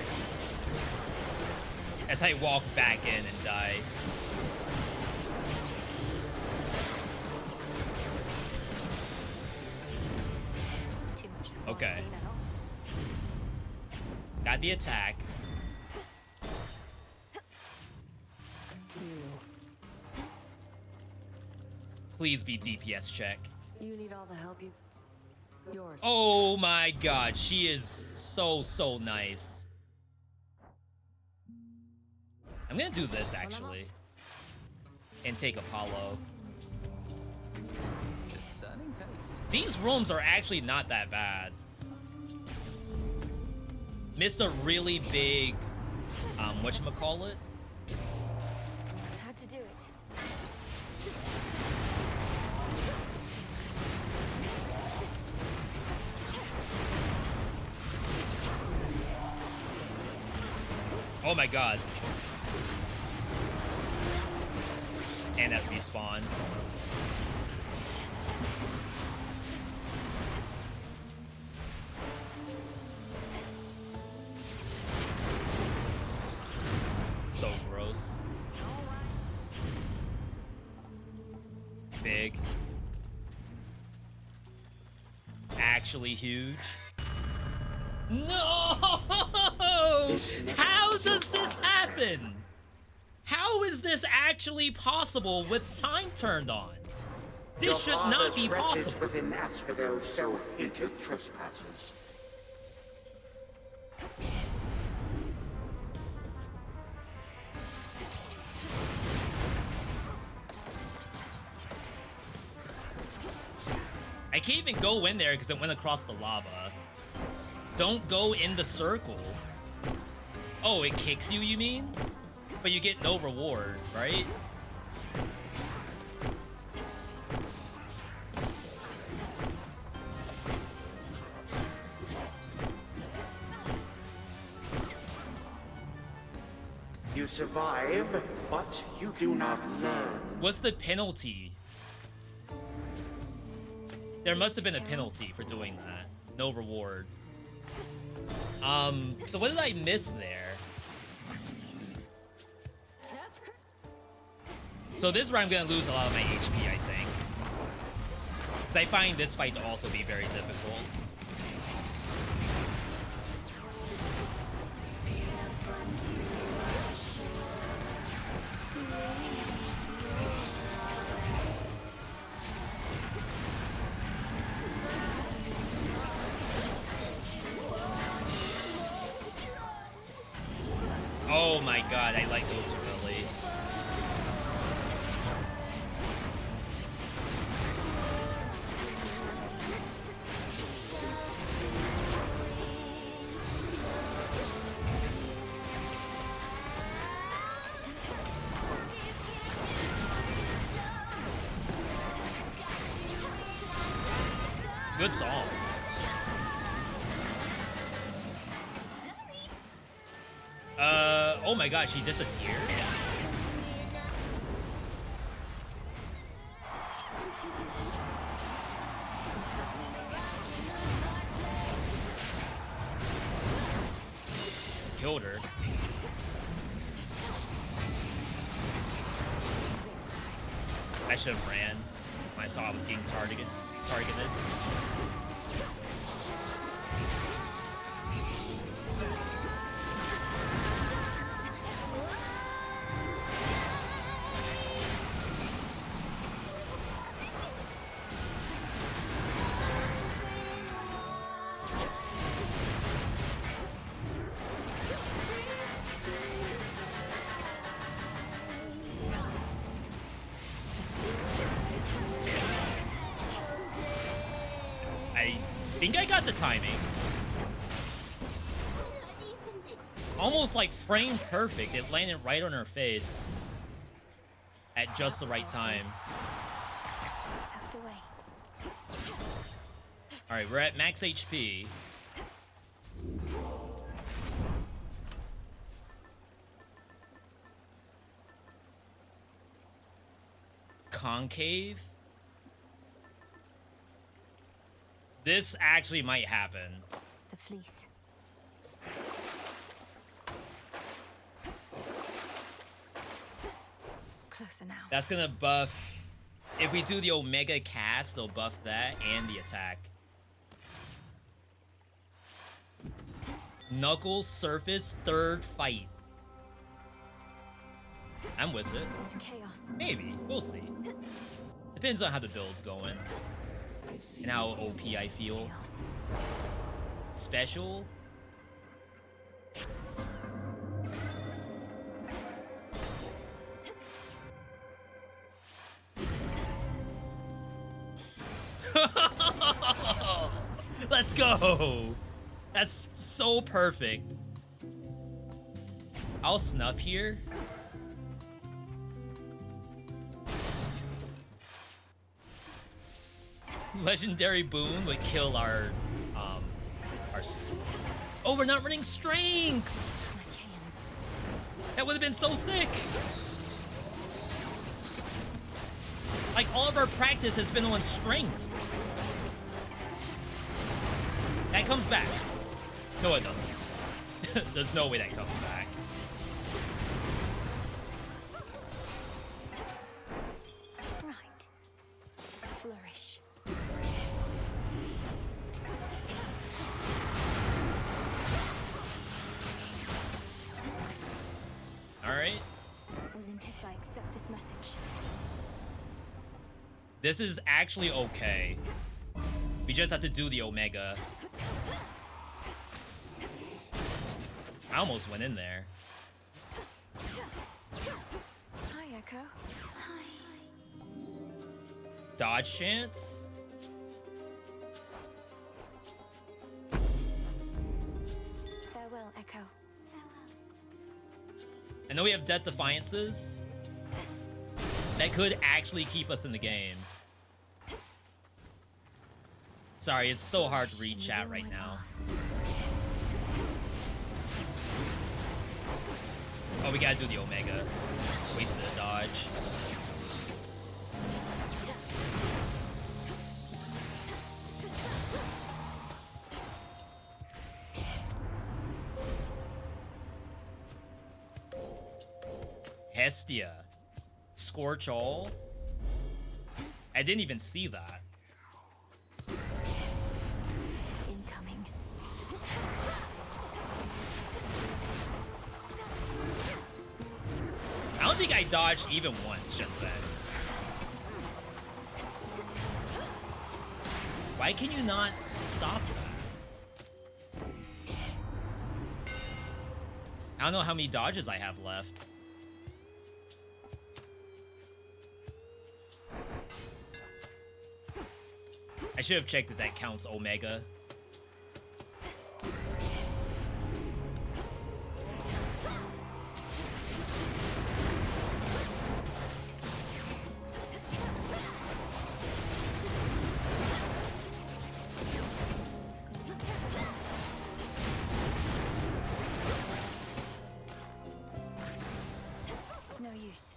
Speaker 2: As I walk back in and die. Okay. Got the attack. Please be DPS check.
Speaker 13: You need all the help yours.
Speaker 2: Oh my god, she is so nice. I'm gonna do this actually. And take Apollo.
Speaker 15: Discerning taste.
Speaker 2: These rooms are actually not that bad. Missed a really big, whatchamacallit?
Speaker 9: Had to do it.
Speaker 2: Oh my god. And that respawn. So gross. Big. Actually huge. No! How does this happen? How is this actually possible with time turned on? This should not be possible.
Speaker 12: Within Asphodel, so hated trespassers.
Speaker 2: I can't even go in there because it went across the lava. Don't go in the circle. Oh, it kicks you, you mean? But you get no reward, right?
Speaker 12: You survive, but you do not learn.
Speaker 2: What's the penalty? There must have been a penalty for doing that. No reward. So what did I miss there? So this is where I'm gonna lose a lot of my HP, I think. Because I find this fight to also be very difficult. Oh my god, I like those really. Good song. Oh my god, she disappeared? Killed her. I should have ran when I saw I was getting targeted. I think I got the timing. almost like frame perfect. It landed right on her face at just the right time.
Speaker 9: Tucked away.
Speaker 2: All right, we're at max HP. Concave? This actually might happen.
Speaker 9: The fleece.
Speaker 11: Closer now.
Speaker 2: That's gonna buff. If we do the Omega cast, they'll buff that and the attack. Knuckles surface third fight. I'm with it.
Speaker 9: Chaos.
Speaker 2: Maybe. We'll see. Depends on how the build's going. And how OP I feel. Special? Let's go! That's so perfect. I'll snuff here. Legendary boon would kill our oh, we're not running strength. That would have been so sick. Like all of our practice has been on strength. That comes back. No, it doesn't. There's no way that comes back.
Speaker 9: Right. Flourish.
Speaker 2: All right.
Speaker 9: Olympus, I accept this message.
Speaker 2: This is actually okay. We just have to do the Omega. I almost went in there.
Speaker 11: Hi, Echo. Hi.
Speaker 2: Dodge chance?
Speaker 9: Farewell, Echo.
Speaker 2: I know we have Death Defiances. That could actually keep us in the game. Sorry, it's so hard to read chat right now. Oh, we gotta do the Omega. Wasted a dodge. Hestia. Scorch all? I didn't even see that.
Speaker 9: Incoming.
Speaker 2: I don't think I dodged even once just then. Why can you not stop that? I don't know how many dodges I have left. I should have checked if that counts Omega.
Speaker 9: No use.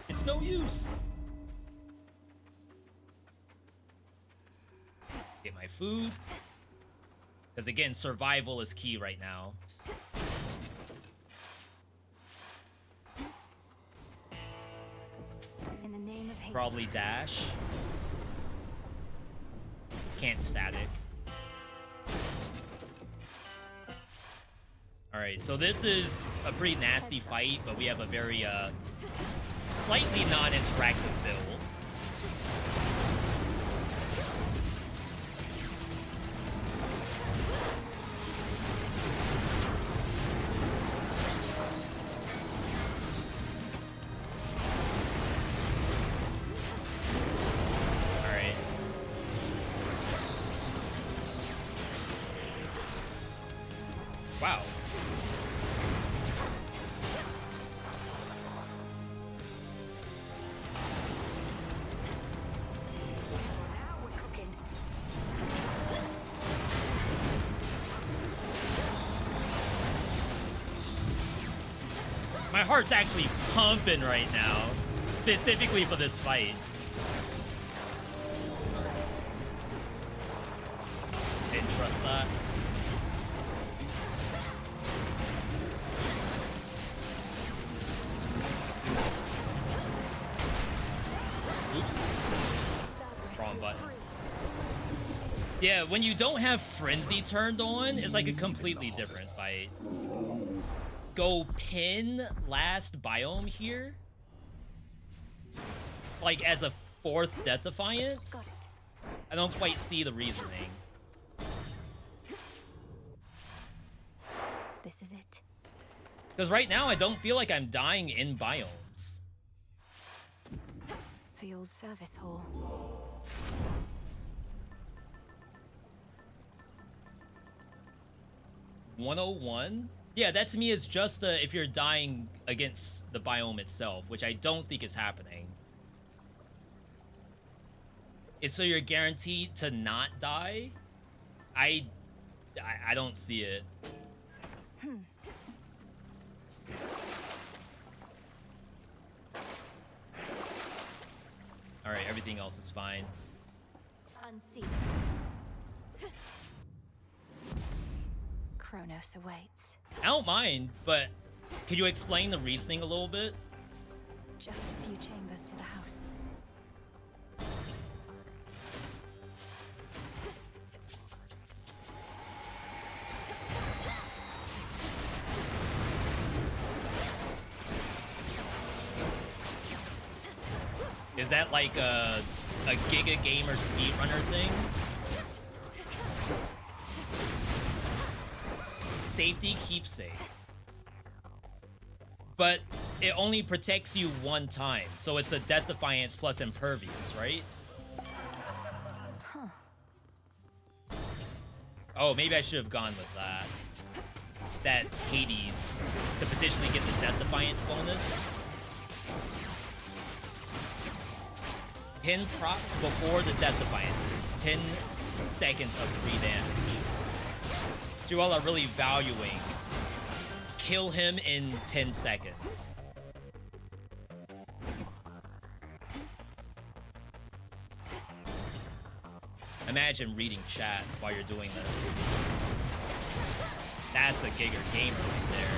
Speaker 2: It's no use. Get my food. Because again, survival is key right now.
Speaker 9: In the name of hate.
Speaker 2: Probably dash. Can't static. Alright, so this is a pretty nasty fight, but we have a very, slightly non-interactive build. Alright. Wow. My heart's actually pumping right now, specifically for this fight. Didn't trust that. Oops. Wrong button. Yeah, when you don't have Frenzy turned on, it's like a completely different fight. Go pin last biome here? Like as a 4th Death Defiance? I don't quite see the reasoning.
Speaker 9: This is it.
Speaker 2: Because right now I don't feel like I'm dying in biomes.
Speaker 9: The old service hall.
Speaker 2: 101? Yeah, that to me is just if you're dying against the biome itself, which I don't think is happening. It's so you're guaranteed to not die? I don't see it. Alright, everything else is fine.
Speaker 9: Unseen. Kronos awaits.
Speaker 2: I don't mind, but could you explain the reasoning a little bit?
Speaker 9: Just a few chambers to the house.
Speaker 2: Is that like a Giga Gamer speedrunner thing? Safety keepsake. But it only protects you one time, so it's a Death Defiance plus Impervious, right?
Speaker 9: Huh.
Speaker 2: Oh, maybe I should have gone with that. That Hades to potentially get the Death Defiance bonus. Pin procs before the Death Defiances. 10 seconds of 3 damage. So you all are really valuing. Kill him in 10 seconds. Imagine reading chat while you're doing this. That's a Giga Gamer right there.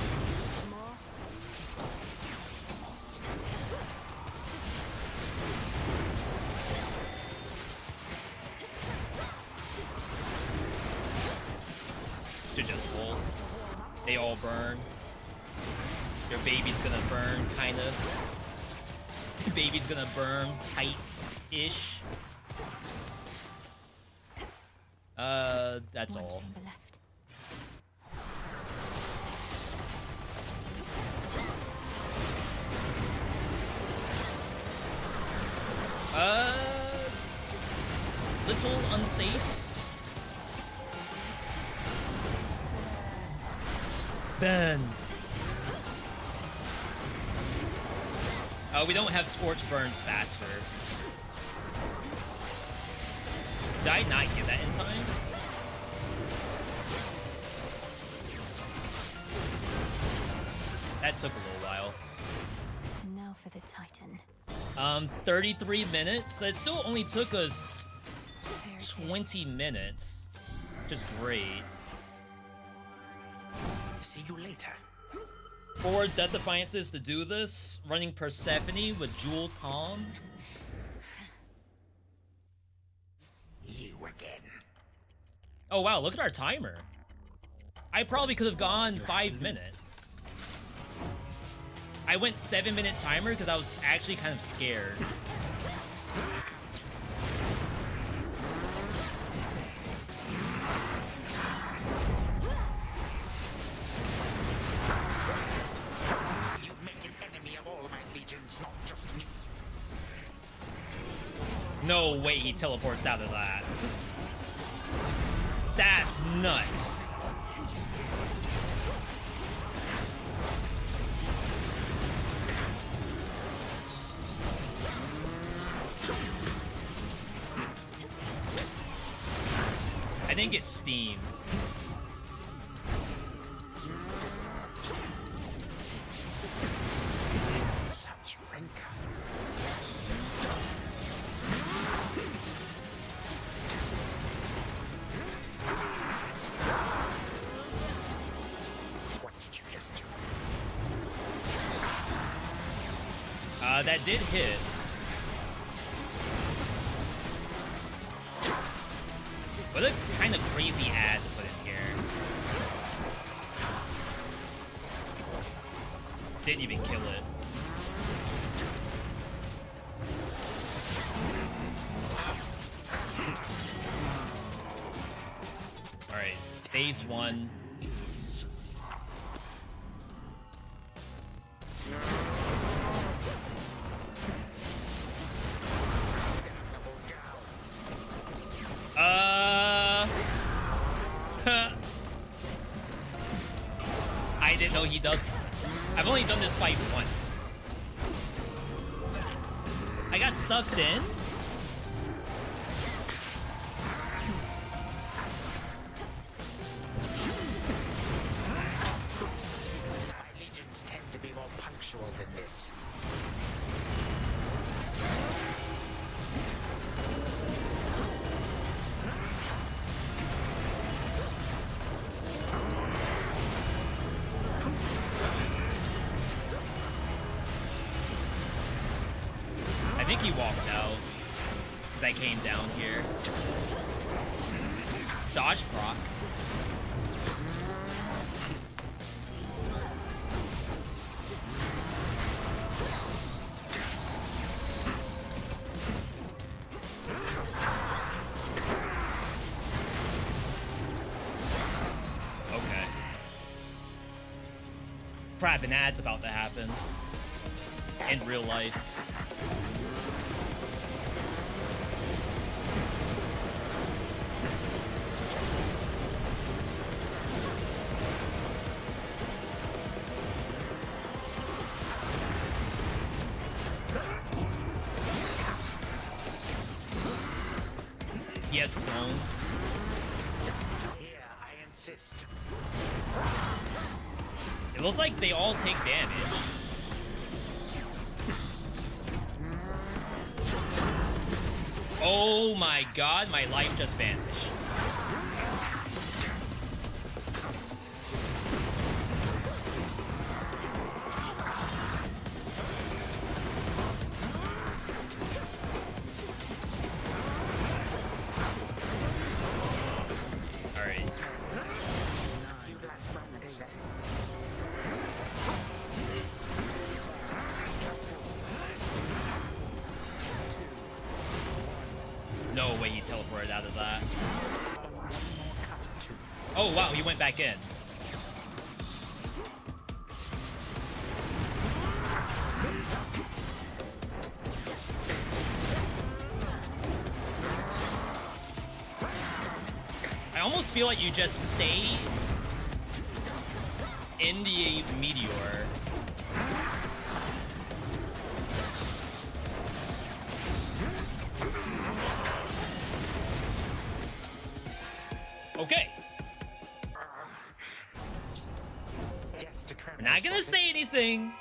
Speaker 2: To just hold. They all burn. Your baby's gonna burn, kind of. Your baby's gonna burn tight-ish. That's all. Little unsafe. Ben. We don't have Scorch Burns faster. Did I not get that in time? That took a little while.
Speaker 9: And now for the Titan.
Speaker 2: 33 minutes. It still only took us 20 minutes. Which is great.
Speaker 12: See you later.
Speaker 2: 4 Death Defiances to do this, running Persephone with Jewel Calm.
Speaker 12: You again.
Speaker 2: Oh wow, look at our timer. I probably could have gone 5 minutes. I went 7-minute timer because I was actually kind of scared. No way he teleports out of that. That's nuts. I think it's Steam. That did hit. What a kind of crazy ad to put in here. Didn't even kill it. Alright, phase 1. I didn't know he does that. I've only done this fight once. I got sucked in?
Speaker 12: My legions tend to be more punctual than this.
Speaker 2: I think he walked out because I came down here. Dodge proc. Okay. Crap, an ad's about to happen. In real life. He has clones.
Speaker 12: Here, I insist.
Speaker 2: It looks like they all take damage. Oh my god, my life just vanished. Alright. No way he teleported out of that. Oh wow, he went back in. I almost feel like you just stay in the meteor. Okay. We're not gonna say anything.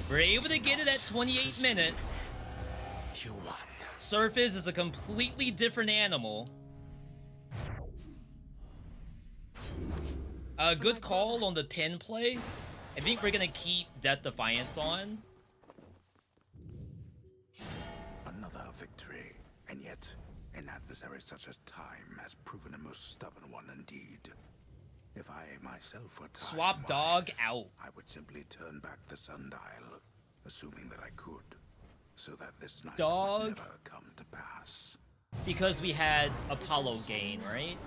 Speaker 2: We're able to get it at 28 minutes.
Speaker 12: You won.
Speaker 2: Surface is a completely different animal. A good call on the pin play. I think we're gonna keep Death Defiance on.
Speaker 18: Another victory, and yet an adversary such as time has proven a most stubborn one indeed. If I myself were time,
Speaker 2: Swap dog out.
Speaker 18: I would simply turn back the sundial, assuming that I could, so that this night
Speaker 2: Dog.
Speaker 18: would never come to pass.
Speaker 2: Because we had Apollo gain, right?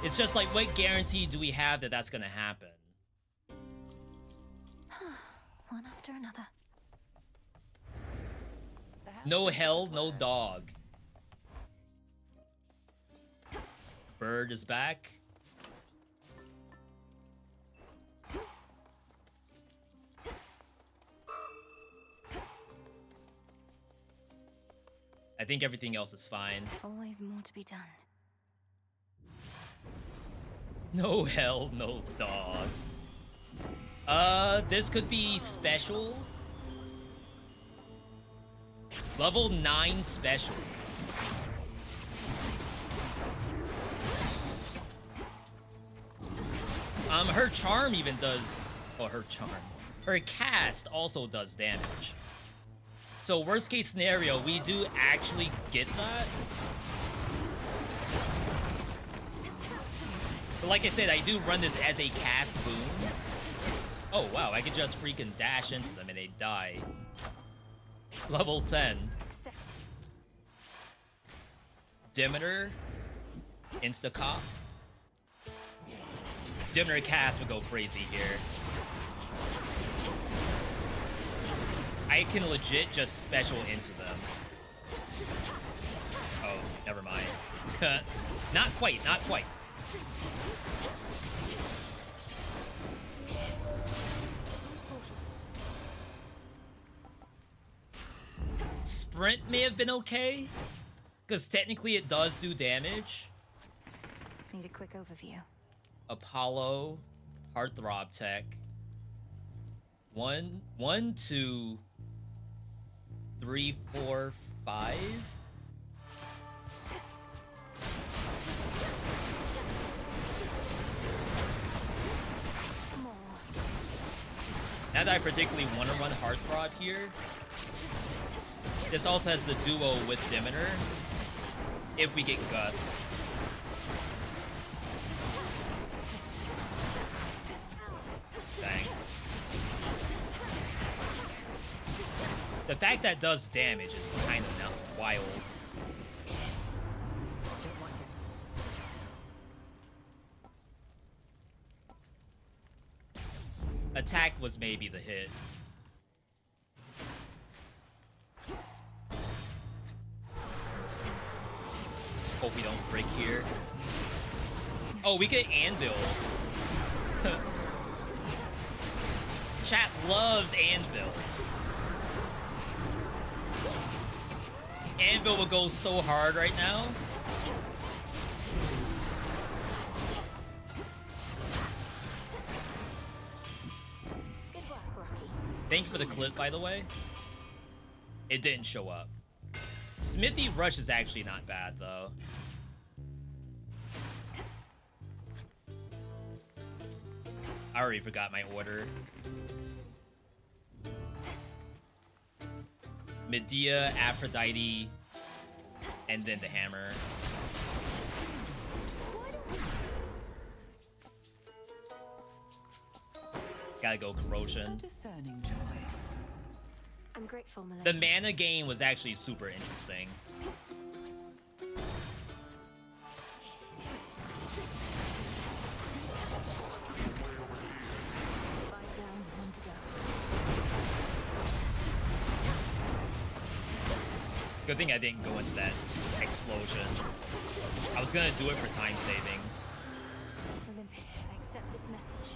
Speaker 2: It's just like, what guarantee do we have that that's gonna happen?
Speaker 11: One after another.
Speaker 2: No hell, no dog. Bird is back. I think everything else is fine.
Speaker 11: Always more to be done.
Speaker 2: No hell, no dog. This could be special. Level 9 special. Her charm even does... Oh, her charm. her cast also does damage. So worst case scenario, we do actually get that. But like I said, I do run this as a cast boon. Oh wow, I could just freaking dash into them and they die. Level 10. Demeter. Insta-cop. Demeter cast would go crazy here. I can legit just special into them. Oh, never mind. Not quite, not quite. Sprint may have been okay, because technically it does do damage.
Speaker 11: Need a quick overview.
Speaker 2: Apollo, Heartthrob Tech. 1, 2, 3, 4, 5. Now that I particularly want to run Heartthrob here, this also has the duo with Demeter, if we get Gust. Dang. The fact that does damage is kind of not wild. Attack was maybe the hit. Hope we don't break here. Oh, we get Anvil. Chat loves Anvil. Anvil will go so hard right now.
Speaker 11: Good work, Rocky.
Speaker 2: Thank you for the clip, by the way. It didn't show up. Smithy Rush is actually not bad, though. I already forgot my order. Medea, Aphrodite, and then the hammer. Gotta go Corrosion.
Speaker 10: A discerning choice.
Speaker 11: I'm grateful, Milady.
Speaker 2: The mana gain was actually super interesting. Good thing I didn't go into that explosion. I was gonna do it for time savings.
Speaker 11: Olympus, I accept this message.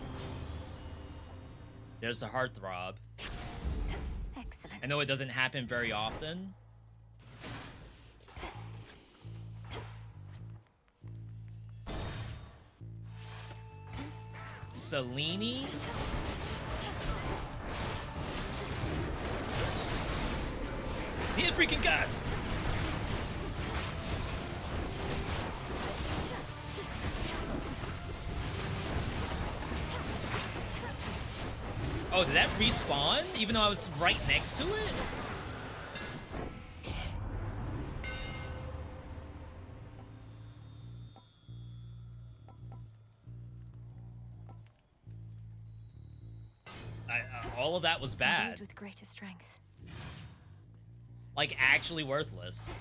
Speaker 2: There's the Heartthrob.
Speaker 11: Excellent.
Speaker 2: I know it doesn't happen very often. Selene? Need a freaking gust! Oh, did that respawn? Even though I was right next to it? All of that was bad.
Speaker 11: With greater strength.
Speaker 2: Like, actually worthless.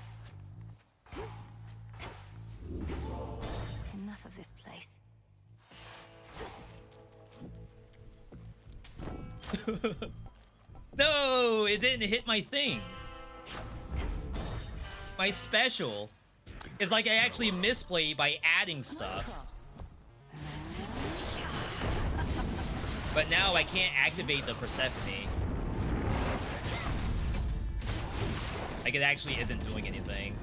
Speaker 11: Enough of this place.
Speaker 2: No, it didn't hit my thing. My special is like I actually misplayed by adding stuff. But now I can't activate the Persephone. Like, it actually isn't doing anything.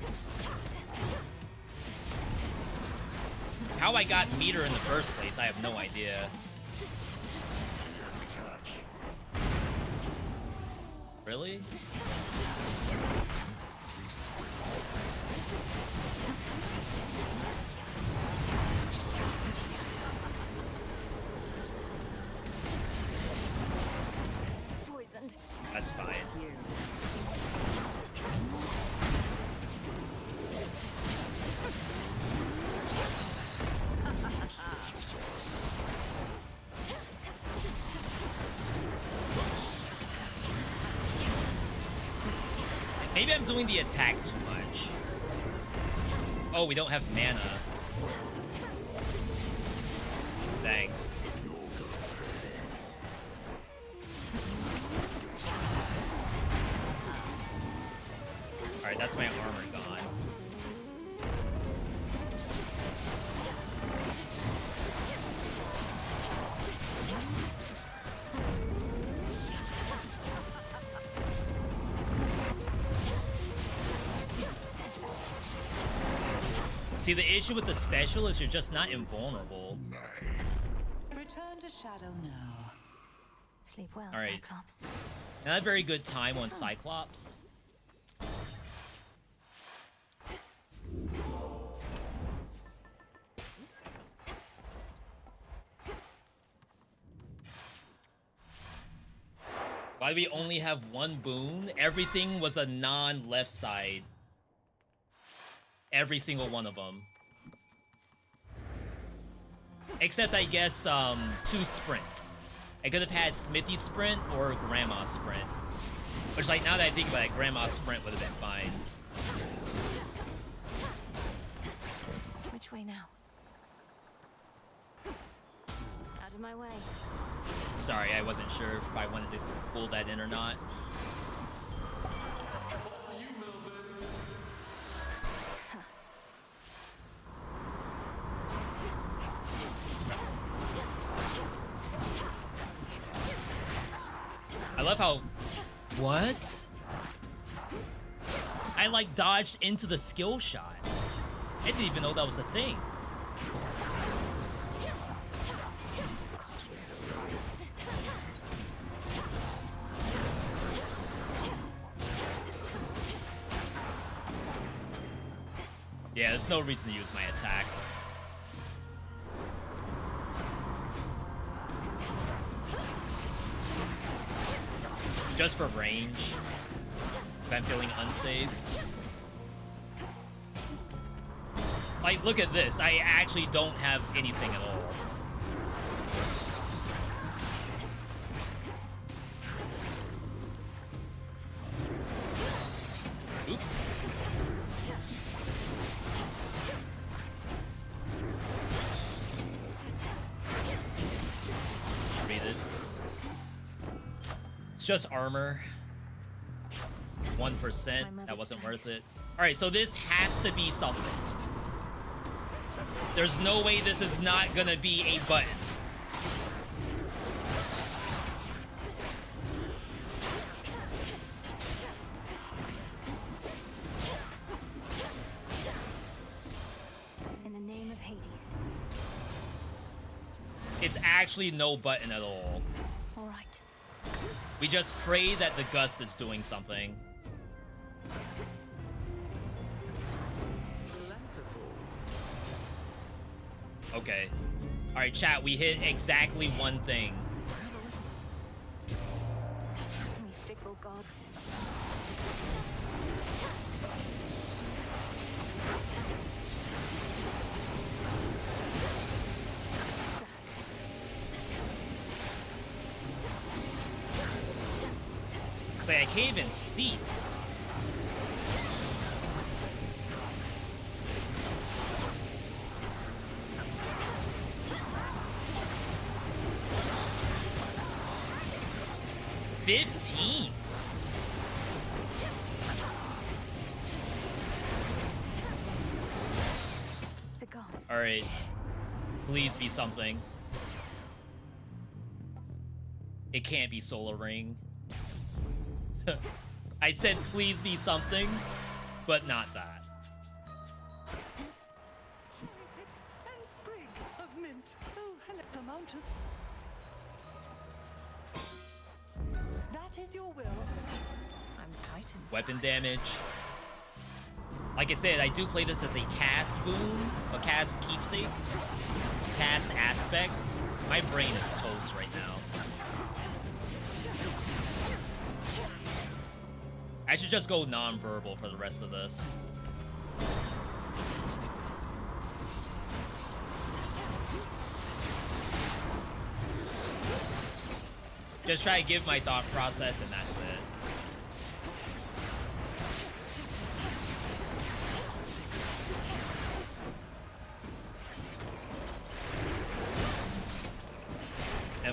Speaker 2: How I got meter in the first place, I have no idea. Really? Maybe I'm doing the attack too much. Oh, we don't have mana. Dang. Alright, that's my armor gone. See, the issue with the special is you're just not invulnerable.
Speaker 10: Return to shadow now.
Speaker 9: Sleep well,
Speaker 2: All right.
Speaker 9: Cyclops.
Speaker 2: Not a very good time on Cyclops. Why do we only have one boon? Everything was a non-left side. Every single one of them. Except, I guess, 2 sprints. I could have had Smithy sprint or Grandma sprint. Which, like, now that I think about it, Grandma sprint would have been fine.
Speaker 9: Which way now? Out of my way.
Speaker 2: Sorry, I wasn't sure if I wanted to pull that in or not. I love how... What? I, like, dodged into the skill shot. I didn't even know that was a thing. Yeah, there's no reason to use my attack. Just for range. If I'm feeling unsafe. Like, look at this. I actually don't have anything at all. Oops. Read it. It's just armor. 1%. That wasn't worth it. Alright, so this has to be something. There's no way this is not gonna be a button.
Speaker 9: In the name of Hades.
Speaker 2: It's actually no button at all.
Speaker 9: All right.
Speaker 2: We just pray that the gust is doing something. Okay. Alright, chat, we hit exactly one thing.
Speaker 9: We fickle gods.
Speaker 2: It's like I can't even see. $15.
Speaker 9: The gods.
Speaker 2: All right, please be something. It can't be Solar Ring. I said please be something, but not that.
Speaker 10: And sprig of mint. Oh, hello, the mountain. That is your will. I'm Titan.
Speaker 2: Weapon damage. Like I said, I do play this as a cast boon, a cast keepsake, cast aspect. My brain is toast right now. I should just go non-verbal for the rest of this. Just try to give my thought process and that's it.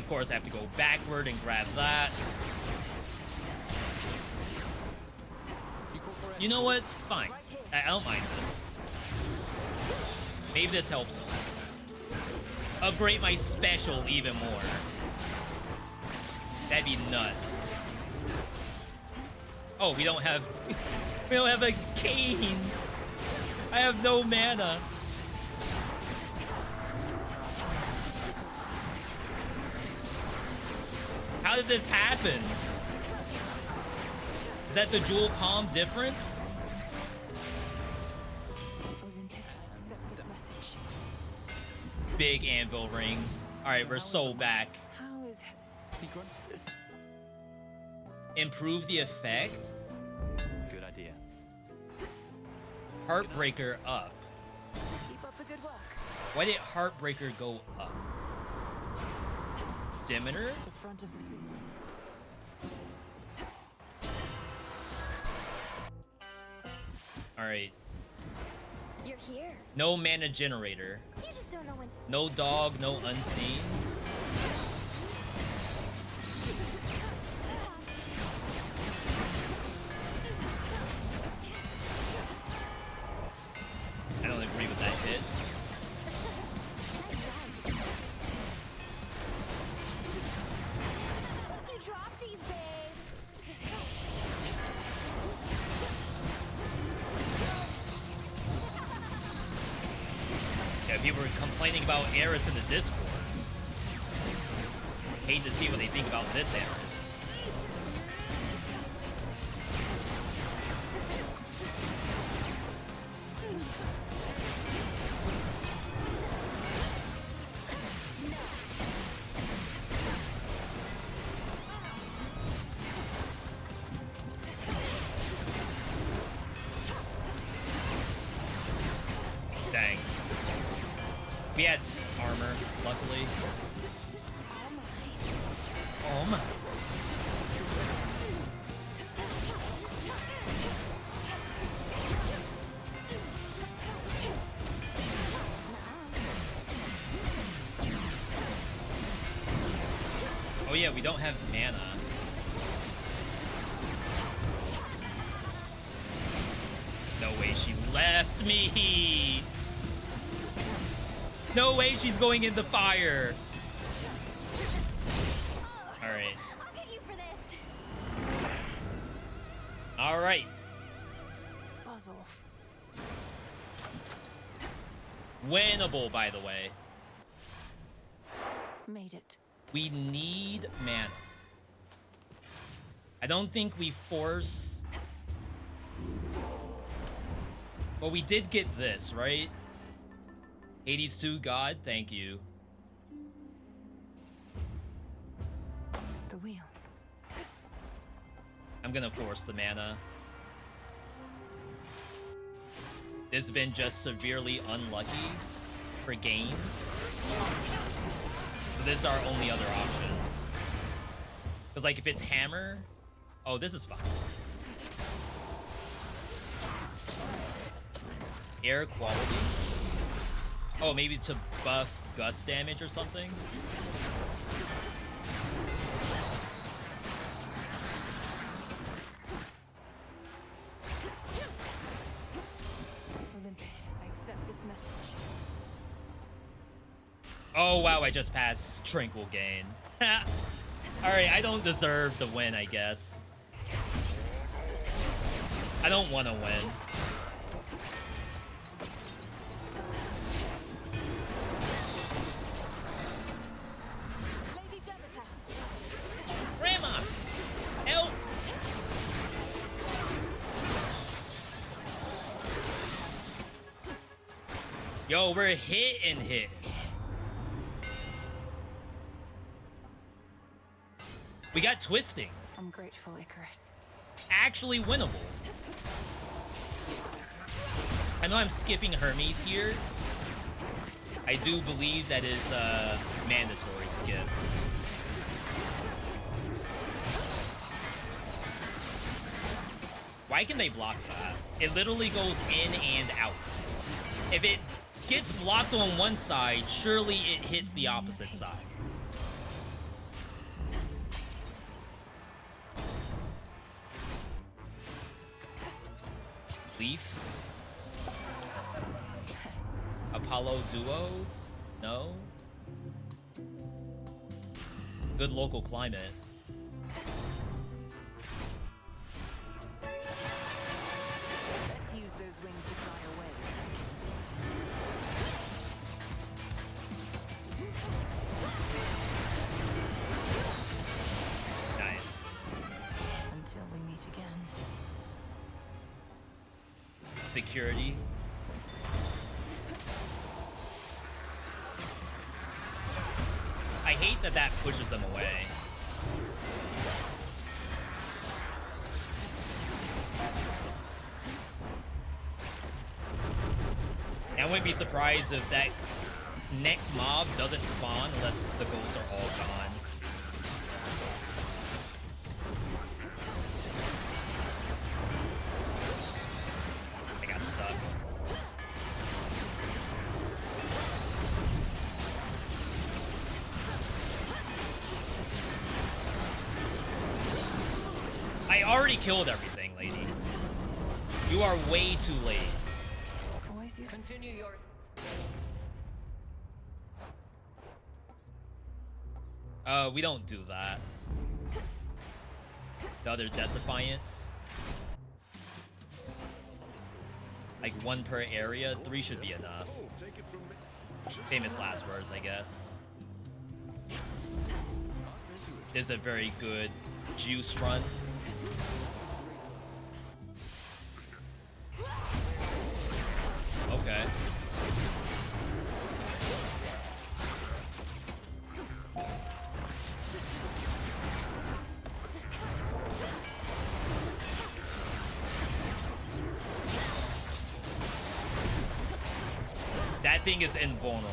Speaker 2: of course, I have to go backward and grab that. You know what? Fine. I don't mind this. Maybe this helps us. Upgrade my special even more. That'd be nuts. Oh, we don't have a cane. I have no mana. How did this happen? Is that the jewel palm difference?
Speaker 9: Olympus, accept this message.
Speaker 2: Big anvil ring. Alright, we're so back.
Speaker 9: How is
Speaker 2: Improve the effect?
Speaker 17: Good idea.
Speaker 2: Heartbreaker up.
Speaker 9: Keep up the good work.
Speaker 2: Why did Heartbreaker go up? Demeter?
Speaker 9: The front of the fleet.
Speaker 2: Alright.
Speaker 3: You're here.
Speaker 2: No mana generator.
Speaker 3: You just don't know when to.
Speaker 2: No dog, no unseen. I don't agree with that hit.
Speaker 3: You dropped these, babe.
Speaker 2: Yeah, people were complaining about Eris in the Discord. Hate to see what they think about this Eris. Dang. We had armor, luckily. Oh my. Oh yeah, we don't have mana. No way she left me! No way she's going in the fire! Alright.
Speaker 3: I'll get you for this.
Speaker 2: Alright.
Speaker 9: Buzz off.
Speaker 2: Winnable, by the way.
Speaker 9: Made it.
Speaker 2: We need mana. I don't think we force... Well, we did get this, right? Hades 2 God, thank you.
Speaker 9: The wheel.
Speaker 2: I'm gonna force the mana. This has been just severely unlucky for games. But this is our only other option. Because, like, if it's hammer... Oh, this is fine. Air quality? Oh, maybe to buff gust damage or something?
Speaker 9: Olympus, I accept this message.
Speaker 2: Oh, wow, I just passed Tranquil Gain. Alright, I don't deserve the win, I guess. I don't want to win.
Speaker 9: Lady Demeter.
Speaker 2: Grandma! Help! Yo, we're hitting. We got twisting.
Speaker 9: I'm grateful, Icarus.
Speaker 2: Actually winnable. I know I'm skipping Hermes here. I do believe that is a mandatory skip. Why can they block that? It literally goes in and out. If it gets blocked on one side, surely it hits the opposite side. Leaf. Apollo Duo? No. Good local climate.
Speaker 11: Let's use those wings to fly away.
Speaker 2: Nice.
Speaker 11: Until we meet again.
Speaker 2: Security. I hate that that pushes them away. I wouldn't be surprised if that next mob doesn't spawn unless the ghosts are all gone. I got stuck. I already killed everything, lady. You are way too late.
Speaker 14: Continue your...
Speaker 2: We don't do that. The other Death Defiance. Like 1 per area, 3 should be enough. Famous last words, I guess. Is a very good juice run. Okay. That thing is invulnerable.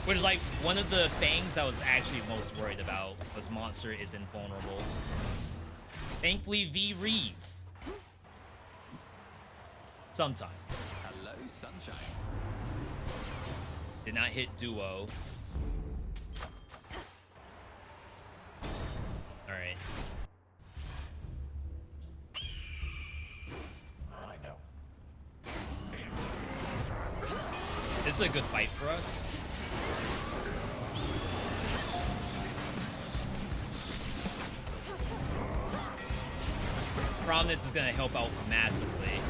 Speaker 2: Which is like one of the things I was actually most worried about was monster is invulnerable. Thankfully, V reads. Sometimes.
Speaker 15: Hello, sunshine.
Speaker 2: Did not hit duo. Alright.
Speaker 18: I know.
Speaker 2: This is a good fight for us. Prominence is gonna help out massively.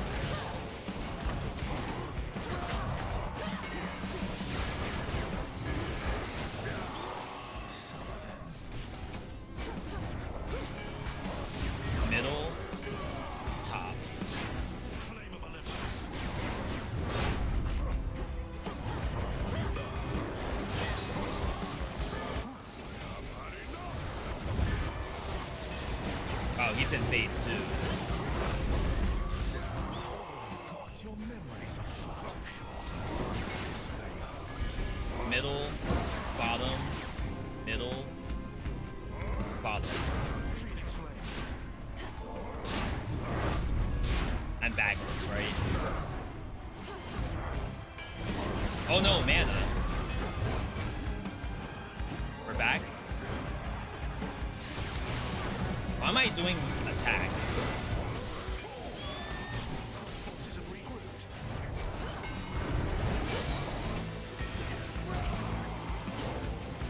Speaker 2: Middle, top. Oh, he's in phase 2. Middle, bottom, middle, bottom. I'm backwards, right? Oh no, mana. We're back. Why am I doing attack?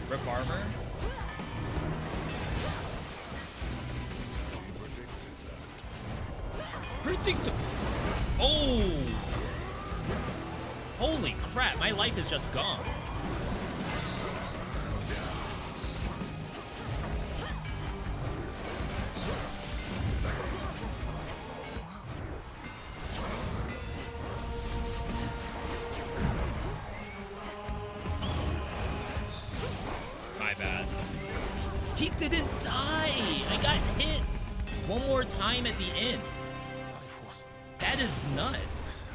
Speaker 2: Rip armor? Predictable. Oh! Holy crap, my life is just gone. My bad. He didn't die! I got hit one more time at the end. That is nuts.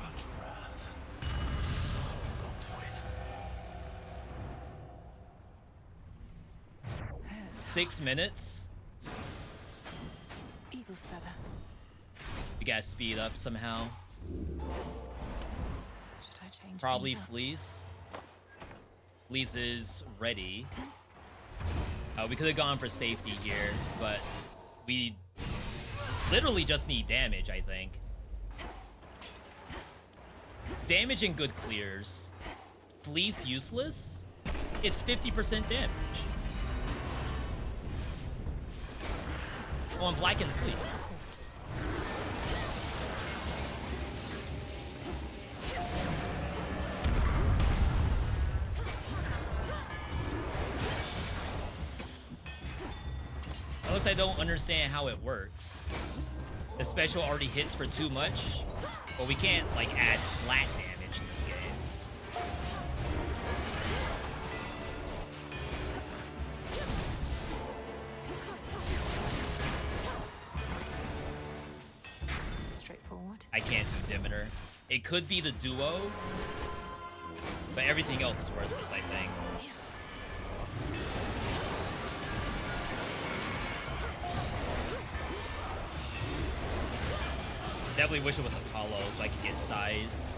Speaker 2: 6 minutes.
Speaker 11: Eagle's feather.
Speaker 2: We gotta speed up somehow.
Speaker 11: Should I change
Speaker 2: Probably
Speaker 11: things up?
Speaker 2: Fleece. Fleece is ready. We could have gone for safety here, but we literally just need damage, I think. Damage and good clears. Fleece useless? It's 50% damage. Oh, and Black and Fleece. Unless I don't understand how it works. The special already hits for too much, but we can't, like, add flat damage to this game.
Speaker 13: Straightforward.
Speaker 2: I can't do Demeter. It could be the duo, but everything else is worthless, I think. Definitely wish it was Apollo so I could get size.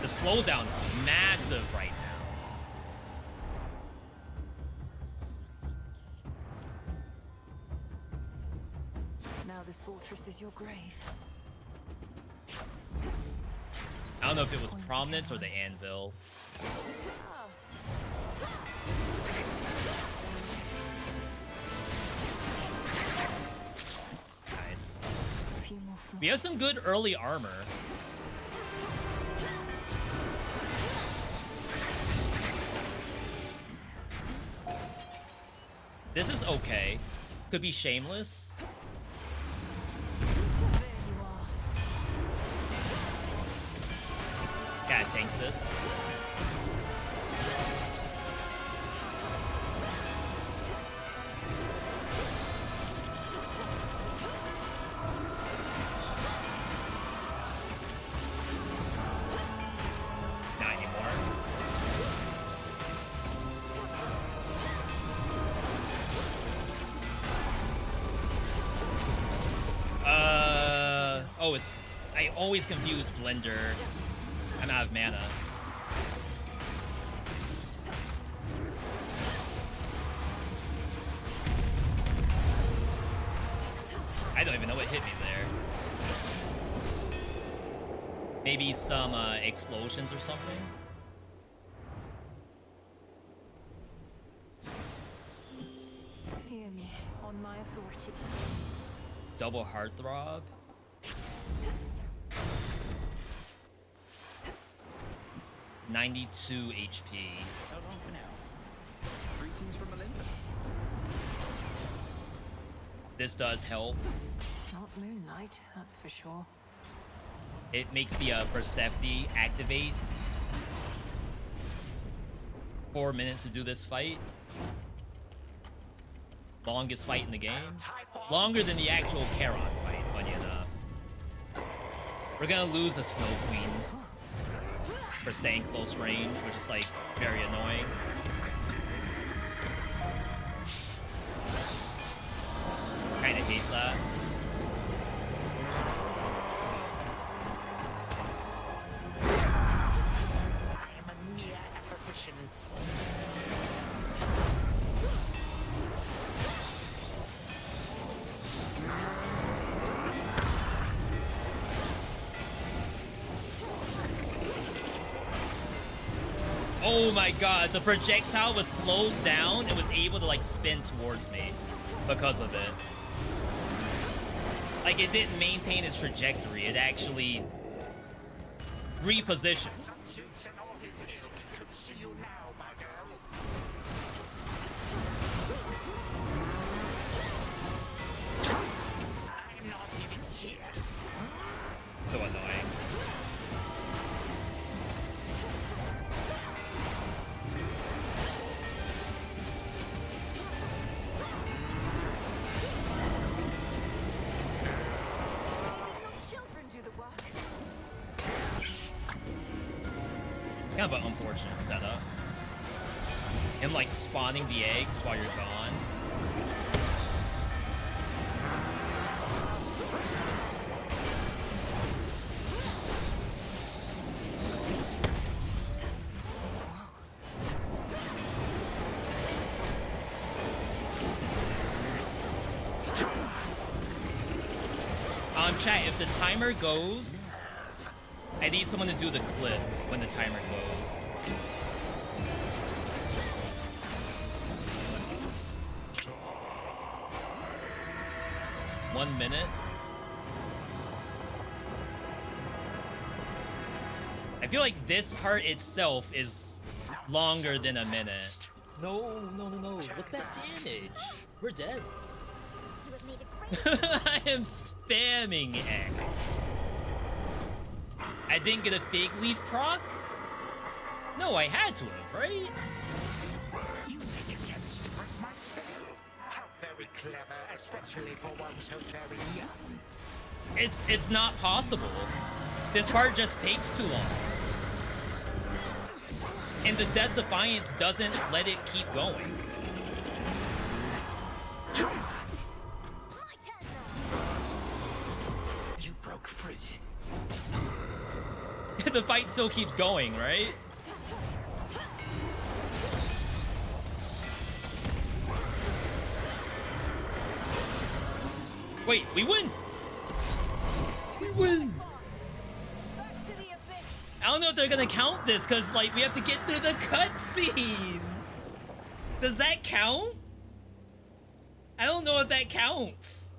Speaker 2: The slowdown is massive right now.
Speaker 13: Now this fortress is your grave.
Speaker 2: I don't know if it was Prominence or the Anvil. Nice. We have some good early armor. This is okay. Could be Shameless. Gotta tank this. Not anymore. Oh, it's... I always confuse Blender. I'm out of mana. I don't even know what hit me there. Maybe some explosions or something?
Speaker 13: Hear me on my authority.
Speaker 2: Double Heartthrob? $92 HP.
Speaker 15: So long for now. Greetings from Olympus.
Speaker 2: This does help.
Speaker 13: Not moonlight, that's for sure.
Speaker 2: It makes the Persephone activate. 4 minutes to do this fight. Longest fight in the game. Longer than the actual Charon fight, funny enough. We're gonna lose a Snow Queen for staying close range, which is like very annoying. Kinda hate that.
Speaker 12: I am a mere apparition.
Speaker 2: Oh my god, the projectile was slowed down and was able to like spin towards me because of it. Like it didn't maintain its trajectory, it actually repositioned.
Speaker 12: I'm not even here.
Speaker 2: So annoying. Kind of an unfortunate setup. Him like spawning the eggs while you're gone. Chat, if the timer goes, I need someone to do the clip when the timer goes. One minute. I feel like this part itself is longer than a minute. No. Look at that damage. We're dead. I am spamming X. I didn't get a fig leaf proc? No, I had to have, right?
Speaker 12: You make attempts to break my spell. How very clever, especially for one so very young.
Speaker 2: It's not possible. This part just takes too long. And the Death Defiance doesn't let it keep going.
Speaker 12: You broke free.
Speaker 2: The fight still keeps going, right? Wait, we win! We win! I don't know if they're gonna count this, because, like, we have to get through the cutscene! Does that count? I don't know if that counts.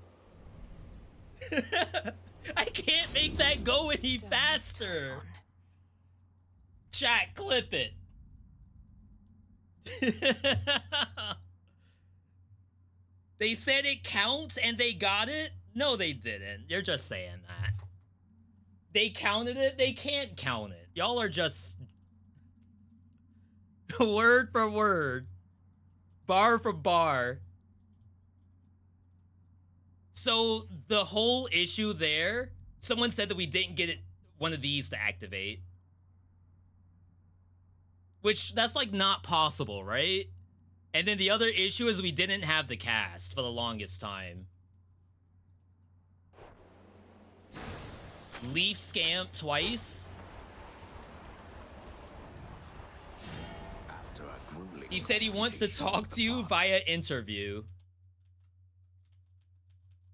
Speaker 2: I can't make that go any faster. Chat, clip it. They said it counts and they got it? No, they didn't. You're just saying that. They counted it? They can't count it. Y'all are just word for word, bar for bar. So the whole issue there, someone said that we didn't get it, one of these to activate. Which, that's like not possible, right? And then the other issue is we didn't have the cast for the longest time. Leaf scamp twice.
Speaker 18: After a grueling
Speaker 2: He said he wants to talk to you via interview.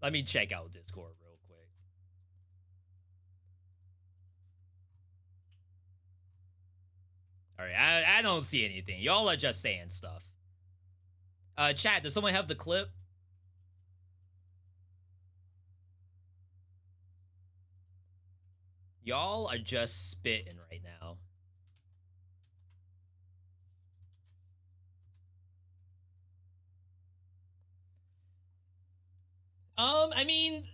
Speaker 2: Let me check out Discord real quick. All right, I don't see anything. Y'all are just saying stuff. Chat, does someone have the clip? Y'all are just spitting right now. I mean,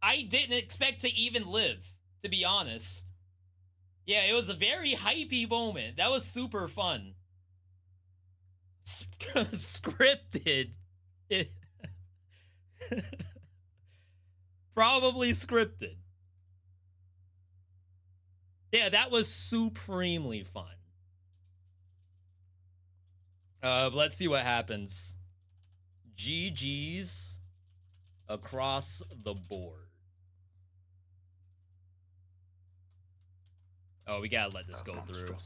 Speaker 2: I didn't expect to even live, to be honest. Yeah, it was a very hypey moment. That was super fun. Scripted. Probably scripted. Yeah, that was supremely fun. Let's see what happens. GG's across the board. Oh, we gotta let this go through.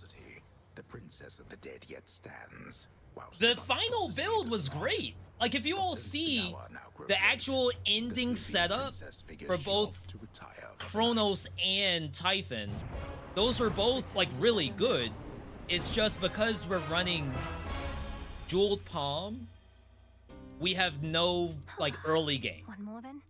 Speaker 18: The princess of the dead yet stands.
Speaker 2: The final build was great. Like, if you all see the actual ending setup for both Kronos and Typhon, those are both, like, really good. It's just because we're running Jeweled Palm, we have no, like, early game.
Speaker 11: One more then?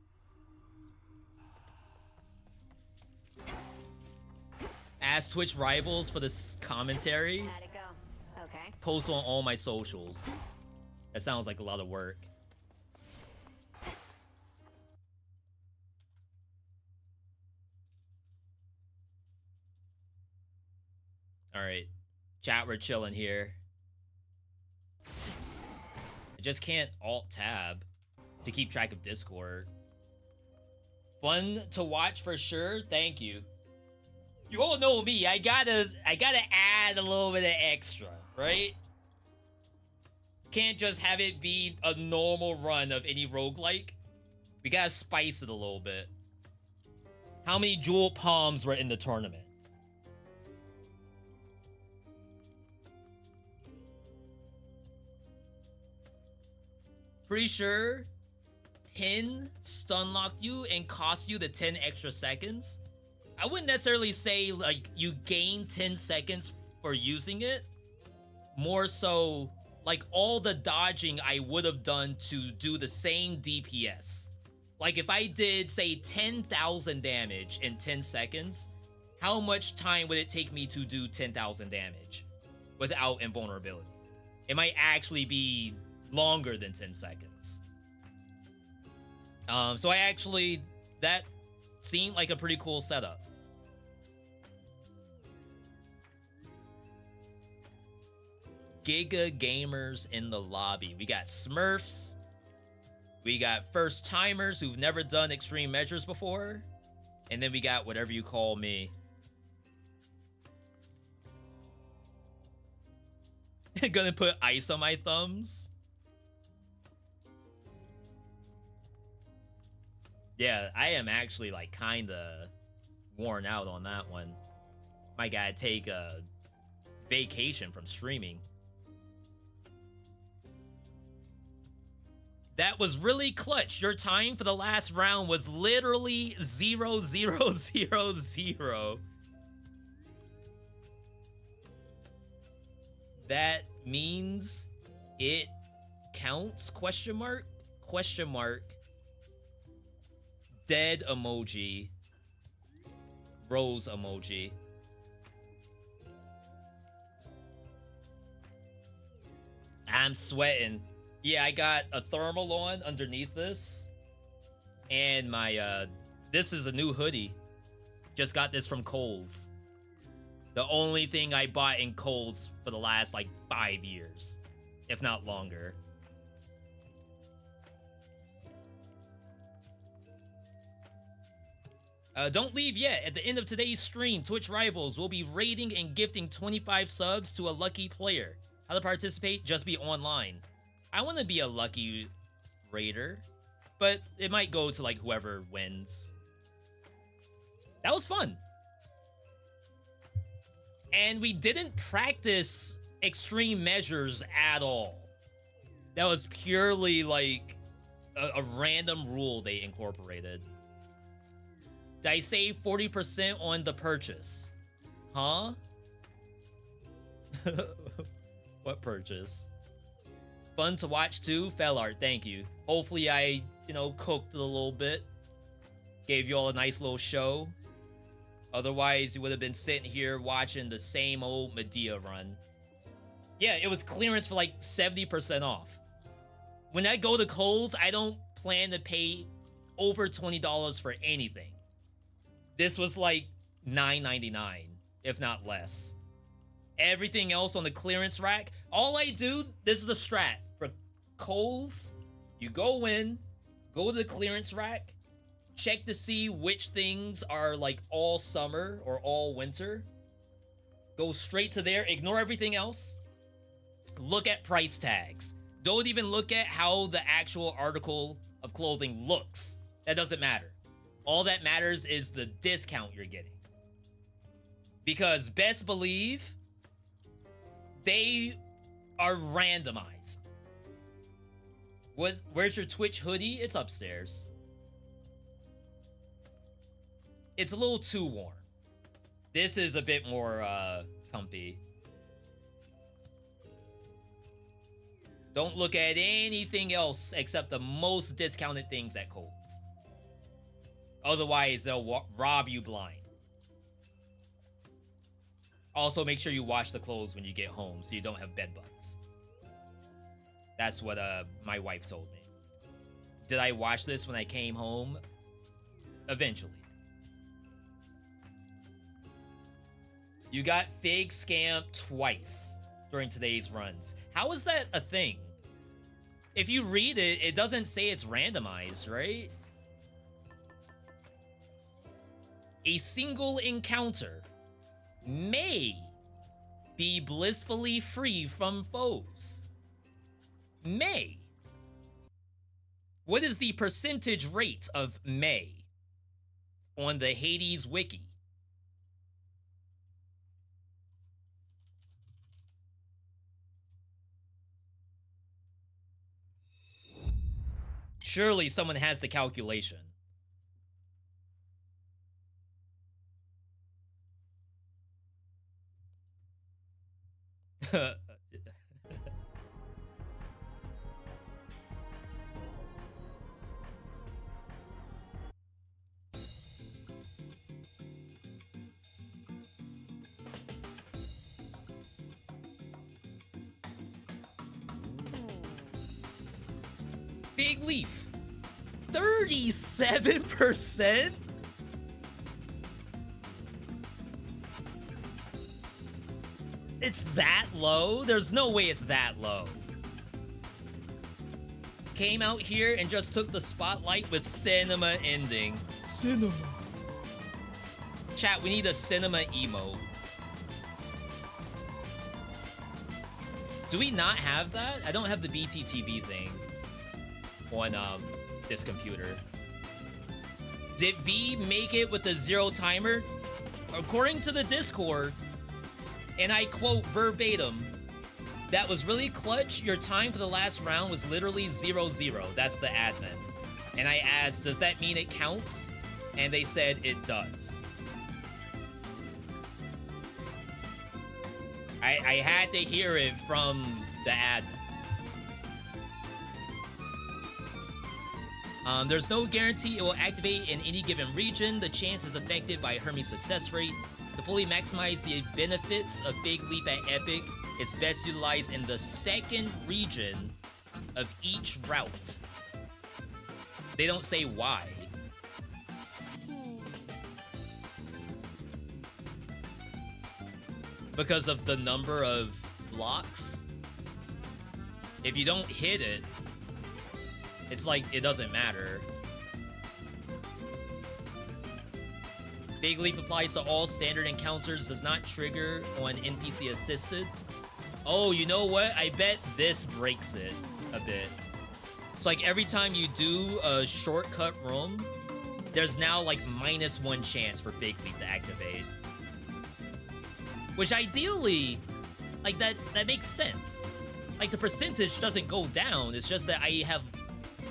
Speaker 2: Ask Twitch rivals for this commentary.
Speaker 11: How'd it go? Okay.
Speaker 2: Post on all my socials. That sounds like a lot of work. All right, chat, we're chilling here. I just can't alt tab to keep track of Discord. Fun to watch for sure. Thank you. You all know me. I gotta add a little bit of extra, right? Can't just have it be a normal run of any roguelike. We gotta spice it a little bit. How many Jewel Palms were in the tournament? Pretty sure pin stun locked you and cost you the 10 extra seconds, I wouldn't necessarily say like you gain 10 seconds for using it. More so like all the dodging I would have done to do the same DPS. Like if I did say 10,000 damage in 10 seconds, how much time would it take me to do 10,000 damage without invulnerability? It might actually be longer than 10 seconds. So that seemed like a pretty cool setup. Giga gamers in the lobby. We got Smurfs. We got first timers who've never done extreme measures before. And then we got whatever you call me. Gonna put ice on my thumbs. Yeah, I am actually like kinda worn out on that one. Might gotta take a vacation from streaming. That was really clutch. Your time for the last round was literally 0.0000. That means it counts? Question mark? Question mark. Dead emoji. Rose emoji. I'm sweating. Yeah, I got a thermal on underneath this. And my, this is a new hoodie. Just got this from Kohl's. The only thing I bought in Kohl's for the last, like, 5 years. If not longer. Don't leave yet. At the end of today's stream, Twitch Rivals will be rating and gifting 25 subs to a lucky player. How to participate? Just be online. I want to be a lucky raider, but it might go to like whoever wins. That was fun. And we didn't practice extreme measures at all. That was purely like a random rule they incorporated. Did I save 40% on the purchase? Huh? What purchase? Fun to watch too. Fell art, thank you. Hopefully I, cooked it a little bit. Gave you all a nice little show. Otherwise, you would have been sitting here watching the same old Medea run. Yeah, it was clearance for like 70% off. When I go to Kohl's, I don't plan to pay over $20 for anything. This was like $9.99, if not less. Everything else on the clearance rack, all I do, this is the strat. For Kohl's, you go in, go to the clearance rack, check to see which things are like all summer or all winter. Go straight to there, ignore everything else. Look at price tags. Don't even look at how the actual article of clothing looks. That doesn't matter. All that matters is the discount you're getting. Because best believe, they are randomized. Where's your Twitch hoodie? It's upstairs. It's a little too warm. This is a bit more comfy. Don't look at anything else except the most discounted things at Kohl's. Otherwise, they'll rob you blind. Also, make sure you wash the clothes when you get home so you don't have bed bugs. That's what my wife told me. Did I wash this when I came home? Eventually. You got Fig Scamp twice during today's runs. How is that a thing? If you read it, it doesn't say it's randomized, right? A single encounter may be blissfully free from foes. May. What is the percentage rate of may on the Hades wiki? Surely someone has the calculation. Big Leaf, 37%? It's that low? There's no way it's that low. Came out here and just took the spotlight with cinema ending. Cinema. Chat, we need a cinema emote. Do we not have that? I don't have the BTTV thing on this computer. Did V make it with the 0 timer? According to the Discord, and I quote verbatim, that was really clutch. Your time for the last round was literally 0-0. That's the admin. And I asked, does that mean it counts? And they said it does. I had to hear it from the admin. There's no guarantee it will activate in any given region. The chance is affected by Hermes' success rate. To fully maximize the benefits of Big Leaf at Epic, it's best utilized in the second region of each route. They don't say why. Because of the number of blocks. If you don't hit it, it's like it doesn't matter. Big Leaf applies to all standard encounters, does not trigger on NPC assisted. Oh, you know what? I bet this breaks it a bit. It's like every time you do a shortcut room, there's now like -1 chance for Big Leaf to activate. Which ideally, like that makes sense. Like the percentage doesn't go down, it's just that I have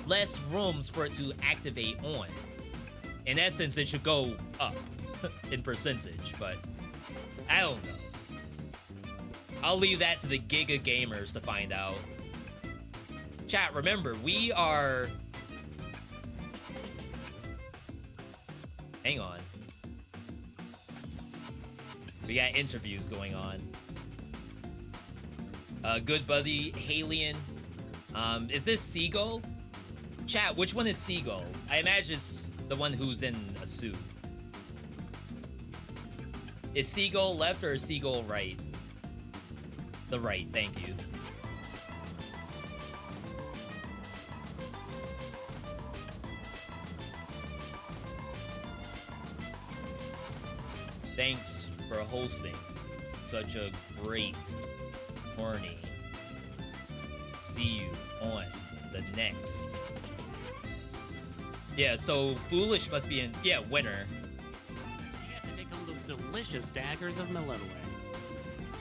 Speaker 2: less rooms for it to activate on. In essence, it should go up in percentage, but I don't know. I'll leave that to the Giga Gamers to find out. Chat, remember, we are... Hang on. We got interviews going on. Good buddy, Halion. Is this Seagull? Chat, which one is Seagull? I imagine it's the one who's in a suit. Is Seagull left or is Seagull right? The right, thank you. Thanks for hosting such a great morning. See you on the next. Yeah, so Foolish must be in, yeah, winner.
Speaker 19: You have to take home those delicious daggers of Millenway.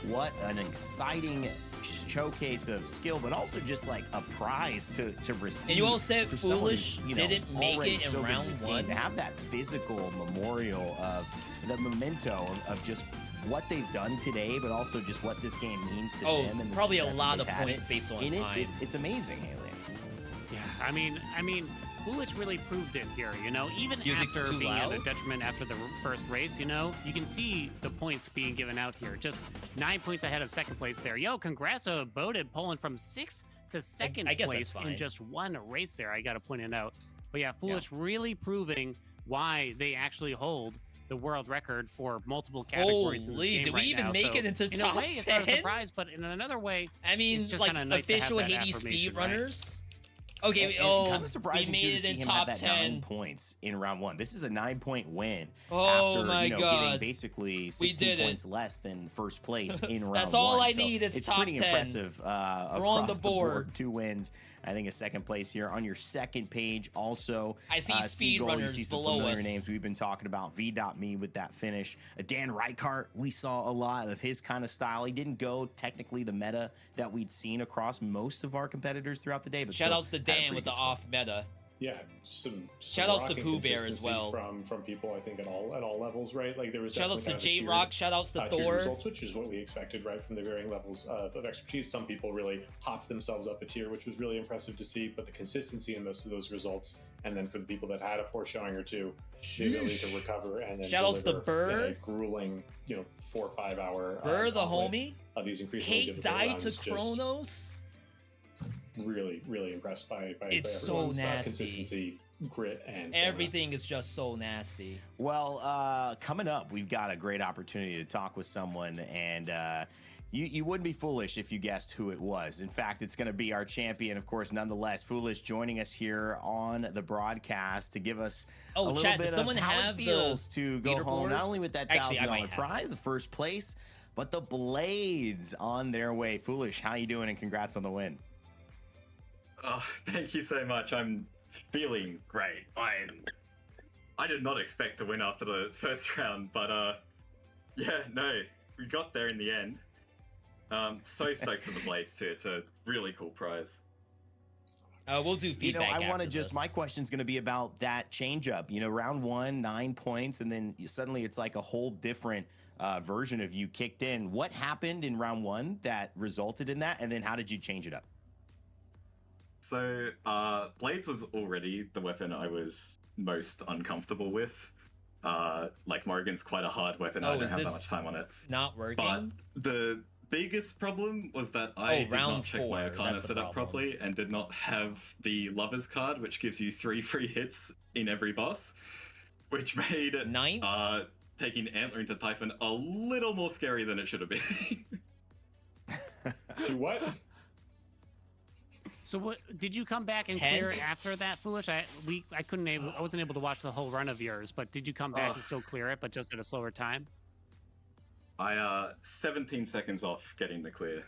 Speaker 20: What an exciting showcase of skill, but also just like a prize to receive.
Speaker 2: And you all said
Speaker 20: for someone
Speaker 2: Foolish
Speaker 20: who's, you know,
Speaker 2: didn't make
Speaker 20: already
Speaker 2: it in
Speaker 20: so good at
Speaker 2: round
Speaker 20: this game.
Speaker 2: one.
Speaker 20: To have that physical memorial of the memento of just what they've done today, but also just what this game means to them. And the
Speaker 2: probably a
Speaker 20: success
Speaker 2: lot
Speaker 20: that
Speaker 2: of
Speaker 20: they've had
Speaker 2: points based on
Speaker 20: in
Speaker 2: time.
Speaker 20: It's amazing, Haley.
Speaker 19: Yeah, I mean, Foolish really proved it here, you know? Even
Speaker 2: Music's
Speaker 19: after
Speaker 2: too
Speaker 19: being
Speaker 2: loud?
Speaker 19: at a detriment after the first race, you know? You can see the points being given out here. Just 9 points ahead of second place there. Yo, congrats to Boded pulling from 6th to second
Speaker 2: I guess
Speaker 19: place
Speaker 2: that's
Speaker 19: in
Speaker 2: fine.
Speaker 19: just one race there. I gotta point it out. But yeah, Foolish really proving why they actually hold the world record for multiple categories in this
Speaker 2: Holy,
Speaker 19: game
Speaker 2: did we
Speaker 19: right
Speaker 2: even
Speaker 19: now.
Speaker 2: make
Speaker 19: So,
Speaker 2: it into
Speaker 19: in
Speaker 2: top
Speaker 19: a way, it's not a
Speaker 2: 10?
Speaker 19: surprise, but in another way,
Speaker 2: I mean,
Speaker 19: it's just
Speaker 2: like
Speaker 19: kinda nice to have
Speaker 2: official
Speaker 19: that
Speaker 2: Hades
Speaker 19: affirmation, right?
Speaker 2: speedrunners. Okay,
Speaker 20: And kind of surprising
Speaker 2: we
Speaker 20: too
Speaker 2: made
Speaker 20: to
Speaker 2: it
Speaker 20: see
Speaker 2: in
Speaker 20: him
Speaker 2: top
Speaker 20: have that
Speaker 2: 10.
Speaker 20: 9 points in round one. This is a 9-point win
Speaker 2: Oh
Speaker 20: after
Speaker 2: my
Speaker 20: getting
Speaker 2: God.
Speaker 20: basically
Speaker 2: We
Speaker 20: 16
Speaker 2: did it.
Speaker 20: points less than first place in round one.
Speaker 2: That's all I
Speaker 20: So
Speaker 2: need is
Speaker 20: it's
Speaker 2: top
Speaker 20: pretty
Speaker 2: 10.
Speaker 20: impressive.
Speaker 2: We're on the
Speaker 20: across
Speaker 2: board.
Speaker 20: 2 wins. I think a second place here on your second page. Also,
Speaker 2: I see
Speaker 20: Seagull, you
Speaker 2: speedrunners
Speaker 20: see some
Speaker 2: below
Speaker 20: familiar
Speaker 2: us.
Speaker 20: names we've been talking about. VeeDotMe with that finish. Dan Reichardt, we saw a lot of his kind of style. He didn't go technically the meta that we'd seen across most of our competitors throughout the day, but
Speaker 2: Shout
Speaker 20: still
Speaker 2: outs to
Speaker 20: had a
Speaker 2: Dan
Speaker 20: pretty
Speaker 2: with the
Speaker 20: good spot.
Speaker 2: off meta.
Speaker 21: yeah, some
Speaker 2: Shoutouts to
Speaker 21: rocking
Speaker 2: Pooh Bear as
Speaker 21: consistency
Speaker 2: well.
Speaker 21: from people, I think, at all levels, right? Like there was
Speaker 2: Shoutouts to
Speaker 21: definitely
Speaker 2: J Rock. Shoutouts to
Speaker 21: tiered
Speaker 2: Thor.
Speaker 21: results, which is what we expected, right, from the varying levels of expertise. Some people really hopped themselves up a tier, which was really impressive to see. But the consistency in most of those results, and then for the people that had a poor showing or two, the ability to recover and then
Speaker 2: Shoutouts to
Speaker 21: deliver
Speaker 2: Burr.
Speaker 21: in a grueling, 4 or 5 hour
Speaker 2: Burr the
Speaker 21: gauntlet
Speaker 2: homie.
Speaker 21: of these increasingly
Speaker 2: Kate
Speaker 21: difficult
Speaker 2: died
Speaker 21: rounds,
Speaker 2: to
Speaker 21: just
Speaker 2: Chronos.
Speaker 21: really impressed by
Speaker 2: It's so
Speaker 21: everyone's,
Speaker 2: nasty.
Speaker 21: consistency, grit, and stamina.
Speaker 2: Everything is just so nasty.
Speaker 20: Well, coming up, we've got a great opportunity to talk with someone, and you wouldn't be foolish if you guessed who it was. In fact, it's going to be our champion, of course, nonetheless. Foolish joining us here on the broadcast to give us a little
Speaker 2: chat,
Speaker 20: bit
Speaker 2: does
Speaker 20: of
Speaker 2: someone
Speaker 20: how
Speaker 2: have
Speaker 20: it feels
Speaker 2: the
Speaker 20: to go home,
Speaker 2: leaderboard?
Speaker 20: not only with that
Speaker 2: Actually, I
Speaker 20: $1,000
Speaker 2: might have
Speaker 20: prize, the first place, but the blades on their way. Foolish, how you doing, and congrats on the win.
Speaker 22: Oh, thank you so much. I'm feeling great. I did not expect to win after the first round, but yeah, no, we got there in the end. So stoked for the blades too. It's a really cool prize.
Speaker 2: We'll do feedback.
Speaker 20: I want to
Speaker 2: after
Speaker 20: just,
Speaker 2: this.
Speaker 20: my question's going to be about that change up. Round 1, 9 points, and then suddenly it's like a whole different version of you kicked in. What happened in round 1 that resulted in that, and then how did you change it up?
Speaker 22: So, blades was already the weapon I was most uncomfortable with. Like, Morrigan's quite a hard weapon. I don't have that much time on it.
Speaker 2: Not working?
Speaker 22: But the biggest problem was that I did
Speaker 2: round
Speaker 22: not check
Speaker 2: 4,
Speaker 22: my Arcana
Speaker 2: that's the
Speaker 22: setup
Speaker 2: problem.
Speaker 22: properly and did not have the Lover's card, which gives you 3 free hits in every boss, which made taking Antler into Typhon a little more scary than it should have been.
Speaker 21: What?
Speaker 19: So what did you come back and
Speaker 2: 10?
Speaker 19: clear it after that, Foolish? I wasn't able to watch the whole run of yours, but did you come back and still clear it, but just at a slower time?
Speaker 22: I 17 seconds off getting the clear.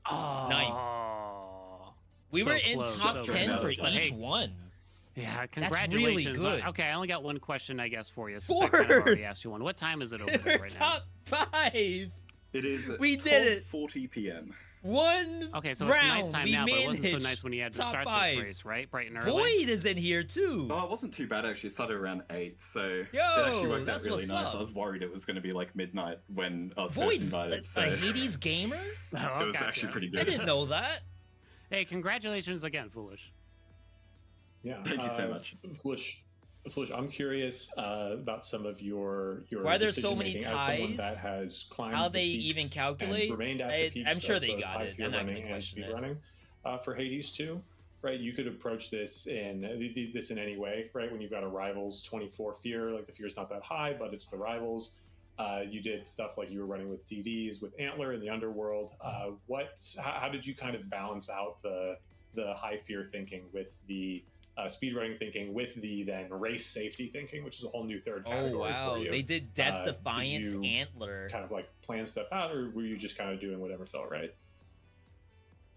Speaker 19: Oh,
Speaker 2: Ninth. We
Speaker 19: so
Speaker 2: were in
Speaker 19: close,
Speaker 2: top
Speaker 19: so
Speaker 2: 10
Speaker 19: close.
Speaker 2: for
Speaker 19: But
Speaker 2: each
Speaker 19: hey,
Speaker 2: one.
Speaker 19: Yeah,
Speaker 2: That's
Speaker 19: congratulations.
Speaker 2: really good.
Speaker 19: Okay, I only got one question, I guess, for you. Since I kind of already asked you one. What time is it over there right now?
Speaker 2: Top 5.
Speaker 22: It is
Speaker 2: We did it.
Speaker 22: 12:40 p.m.
Speaker 2: One
Speaker 19: Okay, so
Speaker 2: round.
Speaker 19: it's nice time
Speaker 2: we
Speaker 19: now, but it wasn't so
Speaker 2: managed
Speaker 19: nice when you had to
Speaker 2: top
Speaker 19: start
Speaker 2: 5.
Speaker 19: this race, right? Bright and early.
Speaker 2: Void is in here too.
Speaker 22: Oh, it wasn't too bad actually. It started around 8, so it
Speaker 2: Yo,
Speaker 22: actually worked out
Speaker 2: that's
Speaker 22: really
Speaker 2: what's
Speaker 22: nice.
Speaker 2: up.
Speaker 22: I was worried it was going to be like midnight when I was
Speaker 2: Void's
Speaker 22: first invited. So
Speaker 2: a Hades gamer?
Speaker 22: it was actually pretty good.
Speaker 2: I didn't know that.
Speaker 19: Hey, congratulations again, Foolish.
Speaker 21: Yeah.
Speaker 22: Thank you so much.
Speaker 21: Foolish, I'm curious about some of your
Speaker 2: Why there's so many
Speaker 21: decision-making as someone that
Speaker 2: ties?
Speaker 21: has climbed
Speaker 2: How
Speaker 21: the
Speaker 2: they
Speaker 21: peaks
Speaker 2: even calculate?
Speaker 21: and remained at the peaks
Speaker 2: I'm sure
Speaker 21: of
Speaker 2: they
Speaker 21: both
Speaker 2: got
Speaker 21: high
Speaker 2: it.
Speaker 21: fear
Speaker 2: I'm not gonna
Speaker 21: running and
Speaker 2: question
Speaker 21: speed
Speaker 2: it.
Speaker 21: running for Hades too, right? You could approach this in any way, right? When you've got a rivals 24 fear, like the fear's not that high, but it's the rivals. You did stuff like you were running with DDs with Antler in the underworld. How did you kind of balance out the high fear thinking with the speedrunning thinking with the then race safety thinking, which is a whole new third category
Speaker 2: Oh wow,
Speaker 21: for you?
Speaker 2: they did Death
Speaker 21: Did
Speaker 2: Defiance
Speaker 21: you
Speaker 2: Antler.
Speaker 21: kind of like plan stuff out, or were you just kind of doing whatever felt right?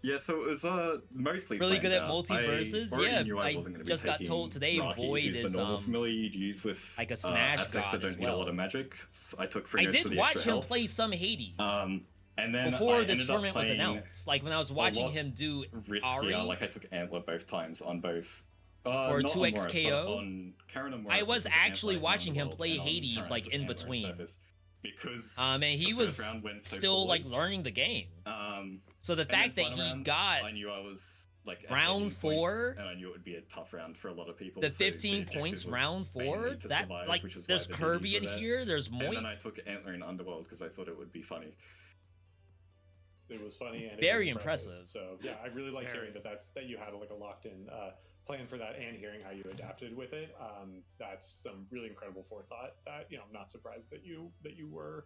Speaker 22: Yeah, so it was mostly
Speaker 2: Really good at
Speaker 22: planned out.
Speaker 2: multiverses?
Speaker 22: I already
Speaker 2: Yeah,
Speaker 22: knew
Speaker 2: I
Speaker 22: wasn't gonna be
Speaker 2: just got
Speaker 22: taking
Speaker 2: told today
Speaker 22: Rocky,
Speaker 2: Void
Speaker 22: who's
Speaker 2: is,
Speaker 22: the normal familiar you'd use with
Speaker 2: like a Smash
Speaker 22: aspects
Speaker 2: god
Speaker 22: that
Speaker 2: as
Speaker 22: don't need a lot
Speaker 2: well.
Speaker 22: of magic. I took
Speaker 2: I
Speaker 22: Frigos for
Speaker 2: did
Speaker 22: the
Speaker 2: watch
Speaker 22: extra
Speaker 2: him
Speaker 22: health.
Speaker 2: play some Hades.
Speaker 22: And then
Speaker 2: before
Speaker 22: I
Speaker 2: this
Speaker 22: ended up
Speaker 2: tournament was
Speaker 22: playing
Speaker 2: announced. Like when I was
Speaker 22: a
Speaker 2: watching
Speaker 22: lot
Speaker 2: him do
Speaker 22: riskier.
Speaker 2: Ari
Speaker 22: Like I took Antler both times on both.
Speaker 2: or
Speaker 22: not on
Speaker 2: 2x
Speaker 22: Morris, but
Speaker 2: KO.
Speaker 22: on Karen and
Speaker 2: I
Speaker 22: Morris,
Speaker 2: was
Speaker 22: took
Speaker 2: actually
Speaker 22: Antler in
Speaker 2: watching him
Speaker 22: Underworld,
Speaker 2: play
Speaker 22: and on
Speaker 2: Hades
Speaker 22: Karen, I
Speaker 2: like
Speaker 22: took
Speaker 2: in
Speaker 22: Antler
Speaker 2: between.
Speaker 22: Surface, because
Speaker 2: And he
Speaker 22: the
Speaker 2: was
Speaker 22: first round went so
Speaker 2: still
Speaker 22: forward.
Speaker 2: like learning the game. So the
Speaker 22: And
Speaker 2: fact
Speaker 22: then
Speaker 2: that
Speaker 22: final
Speaker 2: he
Speaker 22: round,
Speaker 2: got
Speaker 22: I knew I was like at
Speaker 2: round
Speaker 22: 18
Speaker 2: 4,
Speaker 22: points, and I knew it would be a tough round for a lot of people.
Speaker 2: the
Speaker 22: so the
Speaker 2: 15
Speaker 22: objective
Speaker 2: points
Speaker 22: was
Speaker 2: round 4,
Speaker 22: mainly to
Speaker 2: that
Speaker 22: survive,
Speaker 2: like
Speaker 22: which is why
Speaker 2: there's
Speaker 22: the
Speaker 2: Kirby
Speaker 22: DDs
Speaker 2: in
Speaker 22: were there.
Speaker 2: here, there's
Speaker 22: And
Speaker 2: Moit.
Speaker 22: then I took Antler in Underworld because I thought it would be funny.
Speaker 21: It was funny and
Speaker 2: Very
Speaker 21: it was
Speaker 2: impressive.
Speaker 21: So yeah, I really like hearing that you had like a locked in plan for that, and hearing how you adapted with it. That's some really incredible forethought. That I'm not surprised that you were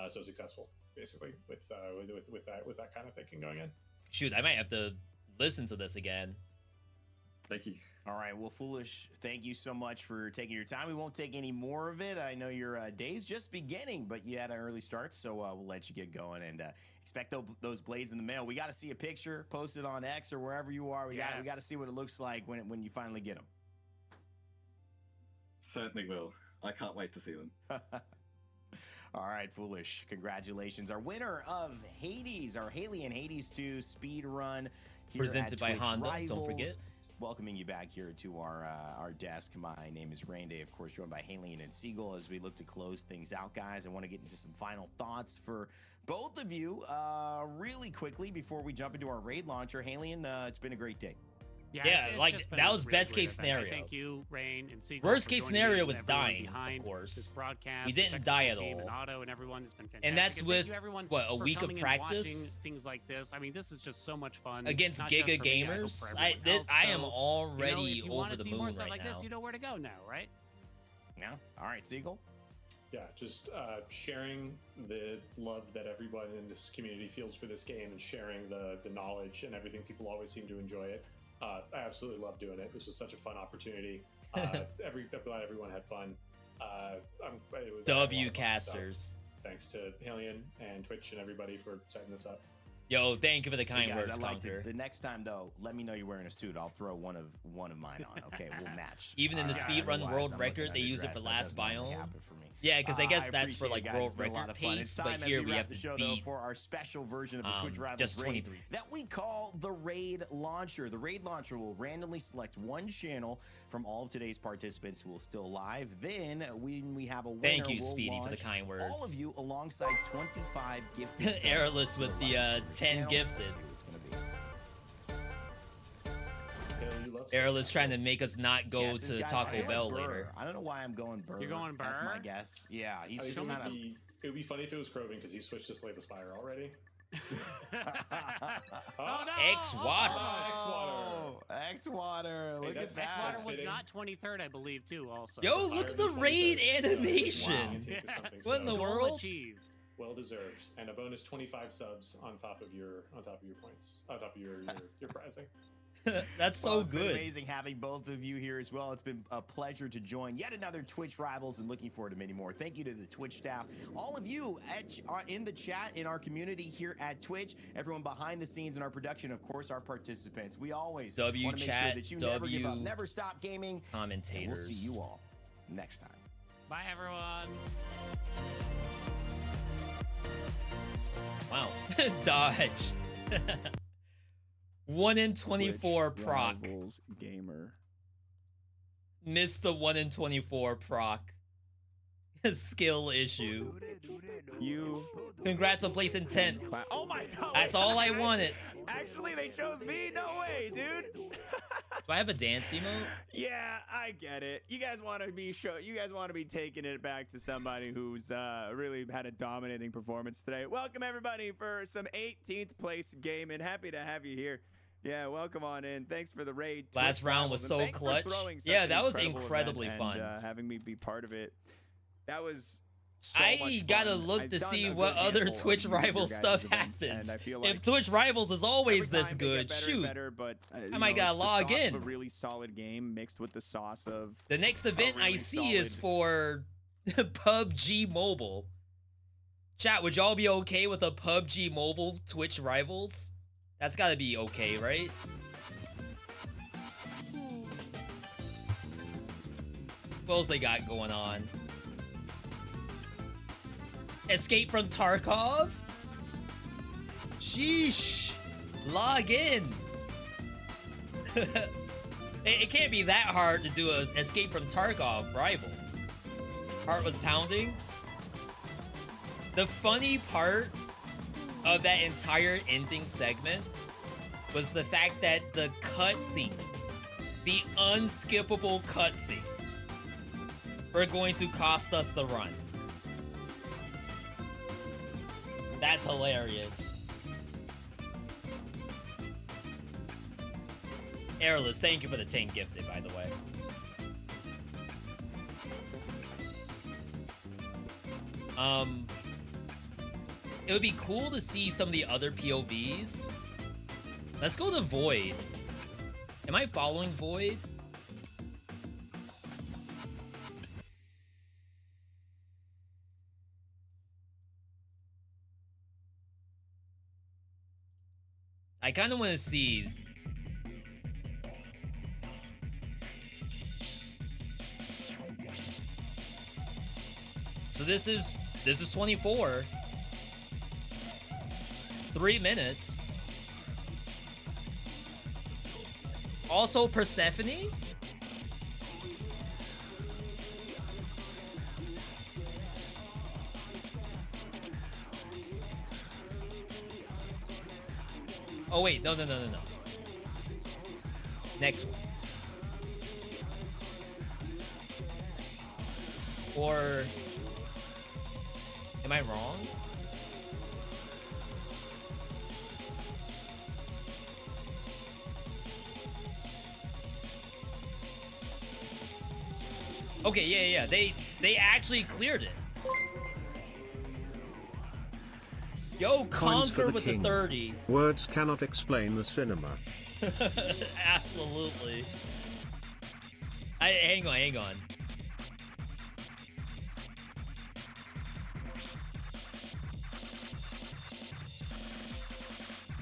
Speaker 21: so successful, basically with that kind of thinking going in.
Speaker 2: Shoot, I might have to listen to this again.
Speaker 22: Thank you.
Speaker 20: All right, well, Foolish, thank you so much for taking your time. We won't take any more of it. I know your day's just beginning, but you had an early start, so we'll let you get going and expect those blades in the mail. We got to see a picture posted on X or wherever you are. We got to see what it looks like when you finally get them.
Speaker 22: Certainly will. I can't wait to see them.
Speaker 20: All right, Foolish, congratulations. Our winner of Hades, our Haley and Hades 2 speed run here
Speaker 2: Presented
Speaker 20: at
Speaker 2: by
Speaker 20: Twitch
Speaker 2: Honda,
Speaker 20: Rivals.
Speaker 2: don't forget.
Speaker 20: welcoming you back here to our desk. My name is Rainday, of course, joined by Halian and Siegel as we look to close things out, guys. I want to get into some final thoughts for both of you really quickly before we jump into our raid launcher. Halian, it's been a great day.
Speaker 2: Yeah,
Speaker 19: it's
Speaker 2: like
Speaker 19: just been
Speaker 2: that
Speaker 19: a
Speaker 2: was
Speaker 19: really
Speaker 2: best
Speaker 19: great
Speaker 2: case
Speaker 19: event.
Speaker 2: scenario.
Speaker 19: Thank you, Rain and Siegel.
Speaker 2: Worst
Speaker 19: for
Speaker 2: case
Speaker 19: joining
Speaker 2: scenario
Speaker 19: me
Speaker 2: was
Speaker 19: and everyone
Speaker 2: dying,
Speaker 19: behind
Speaker 2: of course.
Speaker 19: This broadcast,
Speaker 2: We
Speaker 19: the
Speaker 2: didn't die at
Speaker 19: technical team,
Speaker 2: all.
Speaker 19: and Otto and everyone has been fantastic.
Speaker 2: And that's
Speaker 19: thank
Speaker 2: with,
Speaker 19: you everyone
Speaker 2: what, a
Speaker 19: for
Speaker 2: week of
Speaker 19: coming and watching
Speaker 2: practice?
Speaker 19: things like this. I mean, this is just so much fun.
Speaker 2: Against
Speaker 19: not
Speaker 2: Giga
Speaker 19: just for me, I hope
Speaker 2: Gamers?
Speaker 19: for
Speaker 2: I
Speaker 19: everyone else.
Speaker 2: am
Speaker 19: So,
Speaker 2: already
Speaker 19: if you
Speaker 2: over
Speaker 19: wanna
Speaker 2: the
Speaker 19: see
Speaker 2: moon
Speaker 19: more stuff
Speaker 2: right
Speaker 19: like
Speaker 2: now.
Speaker 19: this, you know where to go now, right?
Speaker 20: Yeah. All right, Siegel.
Speaker 21: Yeah, just sharing the love that everyone in this community feels for this game and sharing the knowledge and everything. People always seem to enjoy it. I absolutely love doing it. This was such a fun opportunity. I'm glad everyone had fun. It was
Speaker 2: W casters.
Speaker 21: Thanks to Halian and Twitch and everybody for setting this up.
Speaker 2: Yo, thank you for the kind
Speaker 20: Hey guys,
Speaker 2: words,
Speaker 20: I liked
Speaker 2: Conker.
Speaker 20: it. The next time though, let me know you're wearing a suit. I'll throw one of mine on. Okay, we'll match.
Speaker 2: Even in the speedrun
Speaker 20: Otherwise,
Speaker 2: world
Speaker 20: I'm
Speaker 2: record,
Speaker 20: looking
Speaker 2: they use it for
Speaker 20: underdressed.
Speaker 2: last
Speaker 20: That doesn't really
Speaker 2: biome.
Speaker 20: happen for me.
Speaker 2: Yeah, because I guess that's for
Speaker 20: appreciate
Speaker 2: like
Speaker 20: it, guys.
Speaker 2: world
Speaker 20: It's been a lot
Speaker 2: record
Speaker 20: of fun.
Speaker 2: pace,
Speaker 20: It's
Speaker 2: but
Speaker 20: time as
Speaker 2: here
Speaker 20: we
Speaker 2: we
Speaker 20: wrap
Speaker 2: have
Speaker 20: the
Speaker 2: to
Speaker 20: show
Speaker 2: beat
Speaker 20: though for our special version of the Twitch Rivals
Speaker 2: just
Speaker 20: Raid
Speaker 2: 23.
Speaker 20: that we call the Raid Launcher. The Raid Launcher will randomly select one channel from all of today's participants who will still live. Then when we have a winner,
Speaker 2: Thank you,
Speaker 20: we'll
Speaker 2: Speedy, for the
Speaker 20: launch
Speaker 2: kind words.
Speaker 20: all of you alongside 25 gifted subs
Speaker 2: Airless
Speaker 20: to
Speaker 2: with
Speaker 20: the
Speaker 2: the
Speaker 20: live stream
Speaker 2: 10
Speaker 20: channel.
Speaker 2: gifted.
Speaker 20: Let's see what it's gonna be.
Speaker 2: Airless trying to make us not go
Speaker 20: Guesses,
Speaker 2: to
Speaker 20: guys? I
Speaker 2: Taco
Speaker 20: feel
Speaker 2: Bell
Speaker 20: like Burr.
Speaker 2: later.
Speaker 20: I don't know why I'm going Burr.
Speaker 19: You're going
Speaker 20: That's my
Speaker 19: Burr?
Speaker 20: guess. Yeah, he's
Speaker 21: I
Speaker 20: just
Speaker 21: think
Speaker 20: kind of.
Speaker 21: it would be funny if it was Krogan because he switched to Slay the Spire already.
Speaker 19: Oh, no!
Speaker 2: X-Water.
Speaker 20: X-Water. Look at that.
Speaker 19: X-Water was not 23rd, I believe, too, also.
Speaker 2: Yo, look at the raid animation. What in the
Speaker 19: Goal
Speaker 2: world?
Speaker 19: achieved.
Speaker 21: Well deserved, and a bonus 25 subs on top of your points, on top of your prizing.
Speaker 2: That's so
Speaker 20: Well, it's been
Speaker 2: good.
Speaker 20: amazing having both of you here as well. It's been a pleasure to join yet another Twitch Rivals and looking forward to many more. Thank you to the Twitch staff, all of you in the chat, in our community here at Twitch, everyone behind the scenes in our production, of course, our participants. We always want to make sure
Speaker 2: chat,
Speaker 20: that you never give up,
Speaker 2: W
Speaker 20: never stop gaming.
Speaker 2: commentators.
Speaker 20: And we'll see you all next time.
Speaker 19: Bye, everyone.
Speaker 2: Wow. Dodge. 1 in 24
Speaker 1: Twitch
Speaker 2: proc.
Speaker 1: Rivals Gamer.
Speaker 2: Missed the 1 in 24 proc. Skill issue.
Speaker 1: You.
Speaker 2: Congrats on placing 10th.
Speaker 1: Oh my god.
Speaker 2: That's all I wanted.
Speaker 1: Actually, they chose me. No way, dude.
Speaker 2: Do I have a dance emote?
Speaker 1: Yeah, I get it. You guys want to be You guys want to be taking it back to somebody who's really had a dominating performance today. Welcome everybody for some 18th place game, and happy to have you here. Yeah, welcome on in. Thanks for the raid.
Speaker 2: Last
Speaker 1: Twitch
Speaker 2: round was
Speaker 1: Rivals,
Speaker 2: so
Speaker 1: and thanks for
Speaker 2: clutch.
Speaker 1: throwing such
Speaker 2: Yeah,
Speaker 1: an
Speaker 2: that was
Speaker 1: incredible
Speaker 2: incredibly
Speaker 1: event
Speaker 2: fun.
Speaker 1: And having me be part of it. That was. So
Speaker 2: I
Speaker 1: much
Speaker 2: gotta
Speaker 1: fun.
Speaker 2: look
Speaker 1: I've
Speaker 2: to
Speaker 1: done
Speaker 2: see
Speaker 1: a
Speaker 2: what
Speaker 1: good
Speaker 2: other
Speaker 1: handful of
Speaker 2: Twitch
Speaker 1: your
Speaker 2: Rivals
Speaker 1: guys'
Speaker 2: stuff
Speaker 1: events,
Speaker 2: happens.
Speaker 1: and I feel like
Speaker 2: If Twitch Rivals is always
Speaker 1: every
Speaker 2: this
Speaker 1: time they
Speaker 2: good,
Speaker 1: get better
Speaker 2: shoot.
Speaker 1: and better, but,
Speaker 2: I might gotta log
Speaker 1: the sauce
Speaker 2: in.
Speaker 1: of a really solid game mixed with the sauce of
Speaker 2: The next event
Speaker 1: really
Speaker 2: I see is
Speaker 1: solid-
Speaker 2: for PUBG Mobile. Chat, would y'all be okay with a PUBG Mobile Twitch Rivals? That's gotta be okay, right? What else they got going on? Escape from Tarkov? Sheesh. Log in. It can't be that hard to do a Escape from Tarkov Rivals. Heart was pounding. The funny part of that entire ending segment was the fact that the cutscenes, the unskippable cutscenes, were going to cost us the run. That's hilarious. Airless, thank you for the 10 gifted, by the way. It would be cool to see some of the other POVs. Let's go to Void. Am I following Void? I kind of want to see. So this is 24. 3 minutes. Also Persephone? Oh wait, no. Next one. Or am I wrong? Okay, yeah. They actually cleared it. Yo,
Speaker 5: Coins for
Speaker 2: Conquer
Speaker 5: the
Speaker 2: with
Speaker 5: king.
Speaker 2: the 30.
Speaker 5: Words cannot explain the cinema.
Speaker 2: Absolutely. Hang on.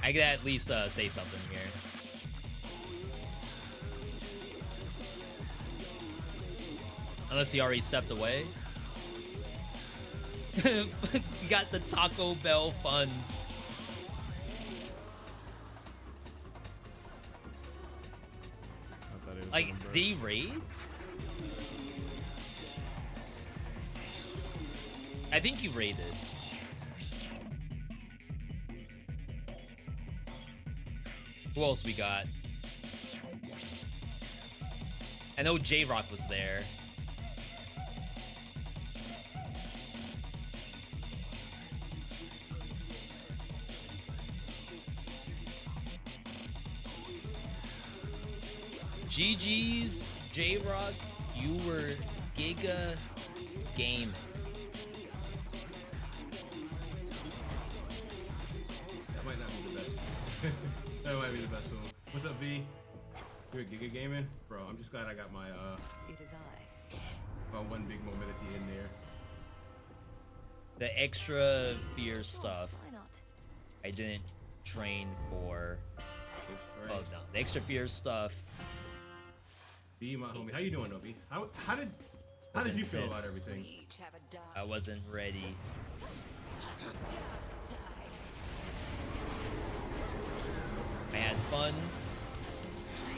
Speaker 2: I could at least say something here. Unless he already stepped away. You got the Taco Bell funds. Like, D-Raid? I think you raided. Who else we got? I know J-Rock was there. GG's, J-Rock, you were Giga Gaming.
Speaker 6: That might not be the best. That might be the best one. What's up, V? You're a Giga Gaming? Bro, I'm just glad I got my
Speaker 14: It is I.
Speaker 6: my one big moment at the end there.
Speaker 2: The extra fear stuff.
Speaker 11: Why not?
Speaker 2: I didn't train for.
Speaker 6: Right.
Speaker 2: Oh no, the extra fear stuff.
Speaker 6: V, my homie, how you doing, Obi? How did you feel about everything?
Speaker 2: I wasn't ready. I had fun.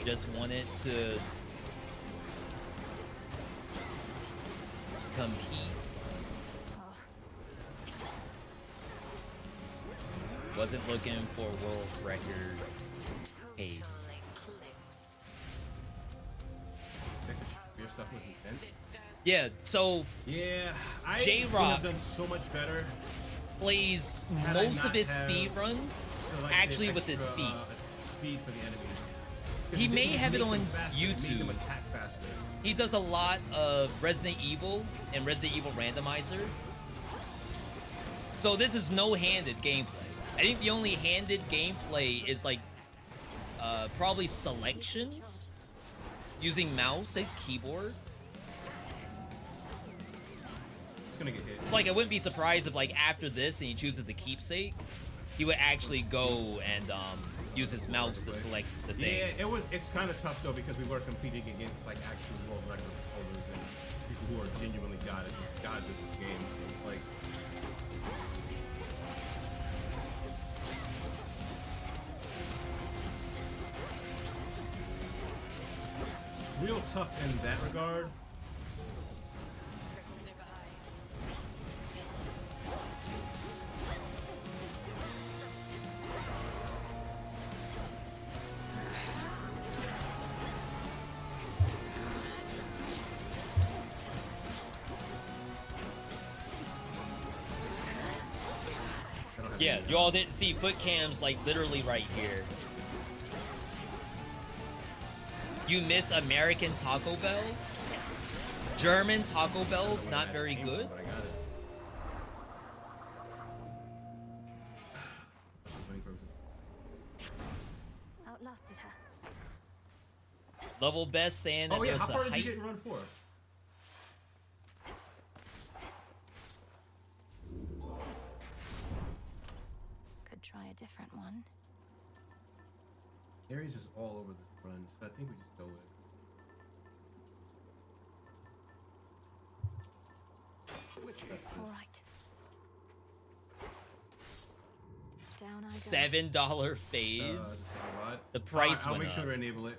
Speaker 2: Just wanted to compete. Wasn't looking for world record pace.
Speaker 6: Your stuff was intense.
Speaker 2: Yeah, so
Speaker 6: yeah, I
Speaker 2: J-Rock
Speaker 6: have done so much better.
Speaker 2: Plays
Speaker 6: Had I
Speaker 2: most
Speaker 6: not
Speaker 2: of his
Speaker 6: have
Speaker 2: speed runs
Speaker 6: selected
Speaker 2: actually with his
Speaker 6: extra,
Speaker 2: feet.
Speaker 6: Speed for the enemies.
Speaker 2: He may
Speaker 6: It
Speaker 2: have it
Speaker 6: make
Speaker 2: on
Speaker 6: them faster, make them
Speaker 2: YouTube.
Speaker 6: attack faster.
Speaker 2: He does a lot of Resident Evil and Resident Evil Randomizer. So this is no-handed gameplay. I think the only handed gameplay is like probably selections using mouse and keyboard.
Speaker 6: It's gonna get hit.
Speaker 2: It's like I wouldn't be surprised if like after this and he chooses the keepsake, he would actually go and use his mouse to select the thing.
Speaker 6: Yeah, it's kind of tough though because we were competing against like actual world record holders and people who are genuinely gods at this game. So it's like. Real tough in that regard.
Speaker 2: Yeah, you all didn't see foot cams like literally right here. You miss American Taco Bell? German Taco Bell's not very good?
Speaker 11: Outlasted her.
Speaker 2: Level best saying that
Speaker 6: Oh yeah,
Speaker 2: there's
Speaker 6: how far
Speaker 2: a
Speaker 6: did you
Speaker 2: height.
Speaker 6: get in run 4?
Speaker 11: Could try a different one.
Speaker 6: Aries is all over this run, so I think we just go with.
Speaker 11: All right. Down I go.
Speaker 2: $7 faves. The price
Speaker 6: I'll
Speaker 2: went
Speaker 6: make
Speaker 2: up.
Speaker 6: sure to enable it.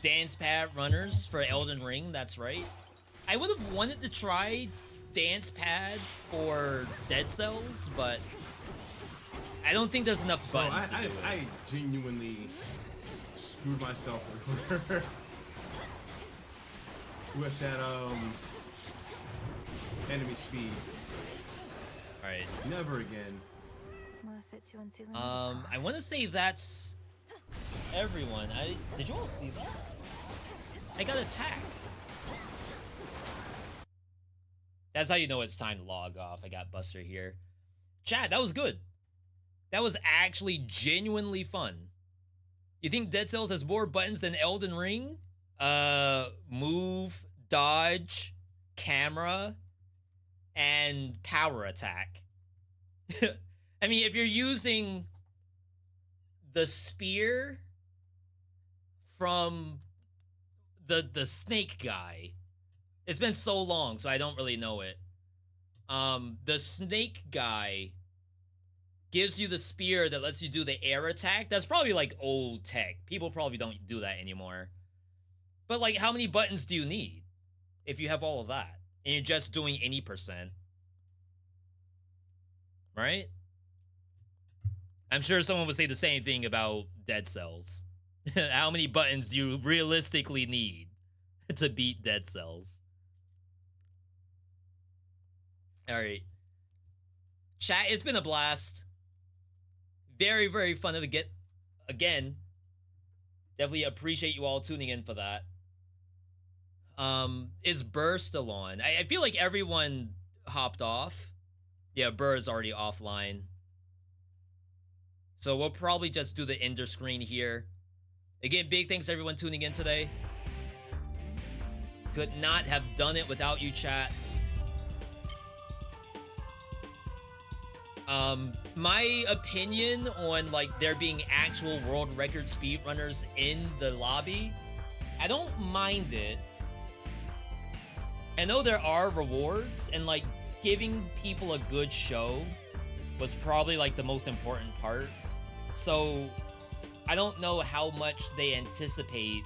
Speaker 2: dance pad runners for Elden Ring, that's right. I would have wanted to try dance pad for Dead Cells, but I don't think there's enough buttons.
Speaker 6: Bro, I genuinely screwed myself over with that enemy speed.
Speaker 2: All right.
Speaker 6: Never again.
Speaker 11: Worth it to unseal him.
Speaker 2: I want to say that's everyone. Did you all see that? I got attacked. That's how you know it's time to log off. I got Buster here. Chat, that was good. That was actually genuinely fun. You think Dead Cells has more buttons than Elden Ring? Move, dodge, camera, and power attack. I mean, if you're using the spear from the snake guy, it's been so long, so I don't really know it. The snake guy gives you the spear that lets you do the air attack. That's probably like old tech. People probably don't do that anymore. But like, how many buttons do you need if you have all of that and you're just doing any percent? Right? I'm sure someone would say the same thing about Dead Cells. How many buttons do you realistically need to beat Dead Cells? All right. Chat, it's been a blast. Very, very fun to get again. Definitely appreciate you all tuning in for that. Is Burr still on? I feel like everyone hopped off. Yeah, Burr is already offline. So we'll probably just do the ender screen here. Again, big thanks to everyone tuning in today. Could not have done it without you, chat. My opinion on like there being actual world record speedrunners in the lobby, I don't mind it. I know there are rewards, and like giving people a good show was probably like the most important part. So I don't know how much they anticipate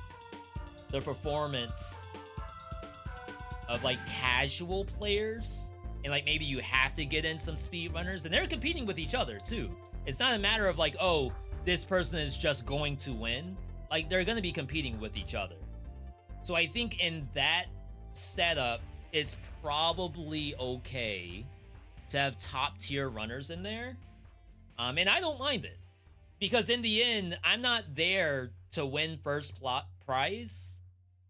Speaker 2: the performance of like casual players, and like maybe you have to get in some speedrunners, and they're competing with each other too. It's not a matter of like, oh, this person is just going to win. Like, they're gonna be competing with each other. So I think in that setup, it's probably okay to have top tier runners in there. And I don't mind it, because in the end, I'm not there to win first prize.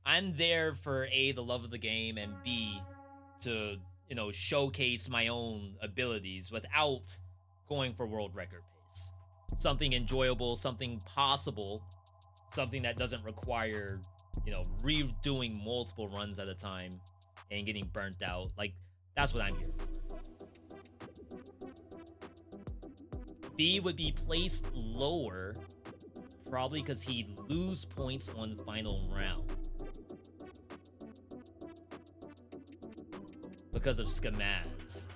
Speaker 2: I'm there for A, the love of the game, and B, to, you know, showcase my own abilities without going for world record pace. Something enjoyable, something possible, something that doesn't require, you know, redoing multiple runs at a time and getting burnt out. Like, that's what I'm here for. B would be placed lower, probably because he'd lose points on final round. Because of Skamaz.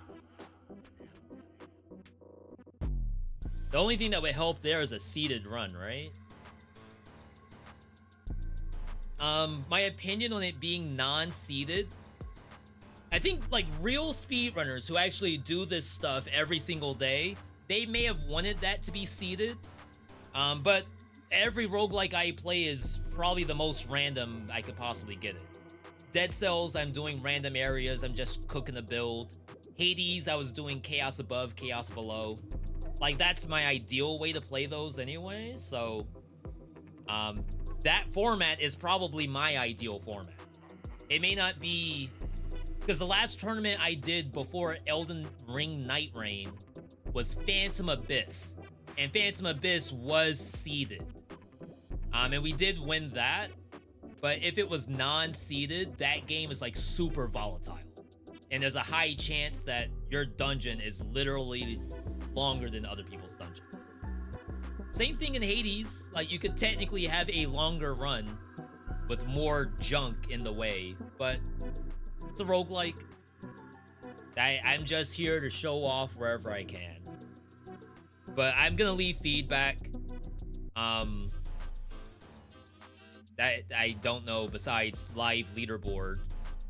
Speaker 2: The only thing that would help there is a seeded run, right? My opinion on it being non-seeded, I think like real speedrunners who actually do this stuff every single day, they may have wanted that to be seeded. But every roguelike I play is probably the most random I could possibly get it. Dead Cells, I'm doing random areas, I'm just cooking a build. Hades, I was doing chaos above, chaos below. Like, that's my ideal way to play those anyway, so that format is probably my ideal format. It may not be, because the last tournament I did before Elden Ring Night Rain was Phantom Abyss, and Phantom Abyss was seeded. And we did win that, but if it was non-seeded, that game is like super volatile. And there's a high chance that your dungeon is literally longer than other people's dungeons. Same thing in Hades. Like, you could technically have a longer run with more junk in the way, but it's a roguelike. I'm just here to show off wherever I can. But I'm gonna leave feedback. That I don't know. Besides live leaderboard,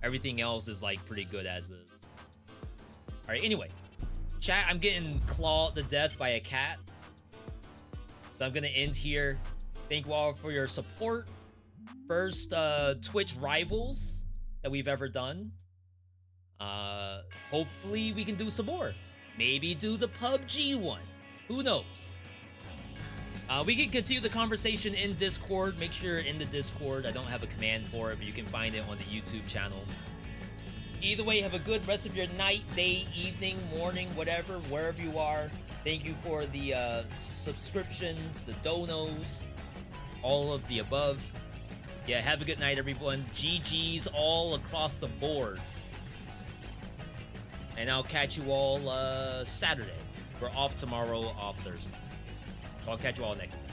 Speaker 2: everything else is like pretty good as is. All right. Anyway, chat. I'm getting clawed to death by a cat, so I'm gonna end here. Thank you all for your support. First Twitch rivals that we've ever done. Hopefully we can do some more. Maybe do the PUBG one. Who knows? We can continue the conversation in Discord. Make sure you're in the Discord. I don't have a command for it, but you can find it on the YouTube channel. Either way, have a good rest of your night, day, evening, morning, whatever, wherever you are. Thank you for the subscriptions, the donos, all of the above. Yeah, have a good night, everyone. GG's all across the board. And I'll catch you all Saturday. We're off tomorrow, off Thursday. So I'll catch you all next time.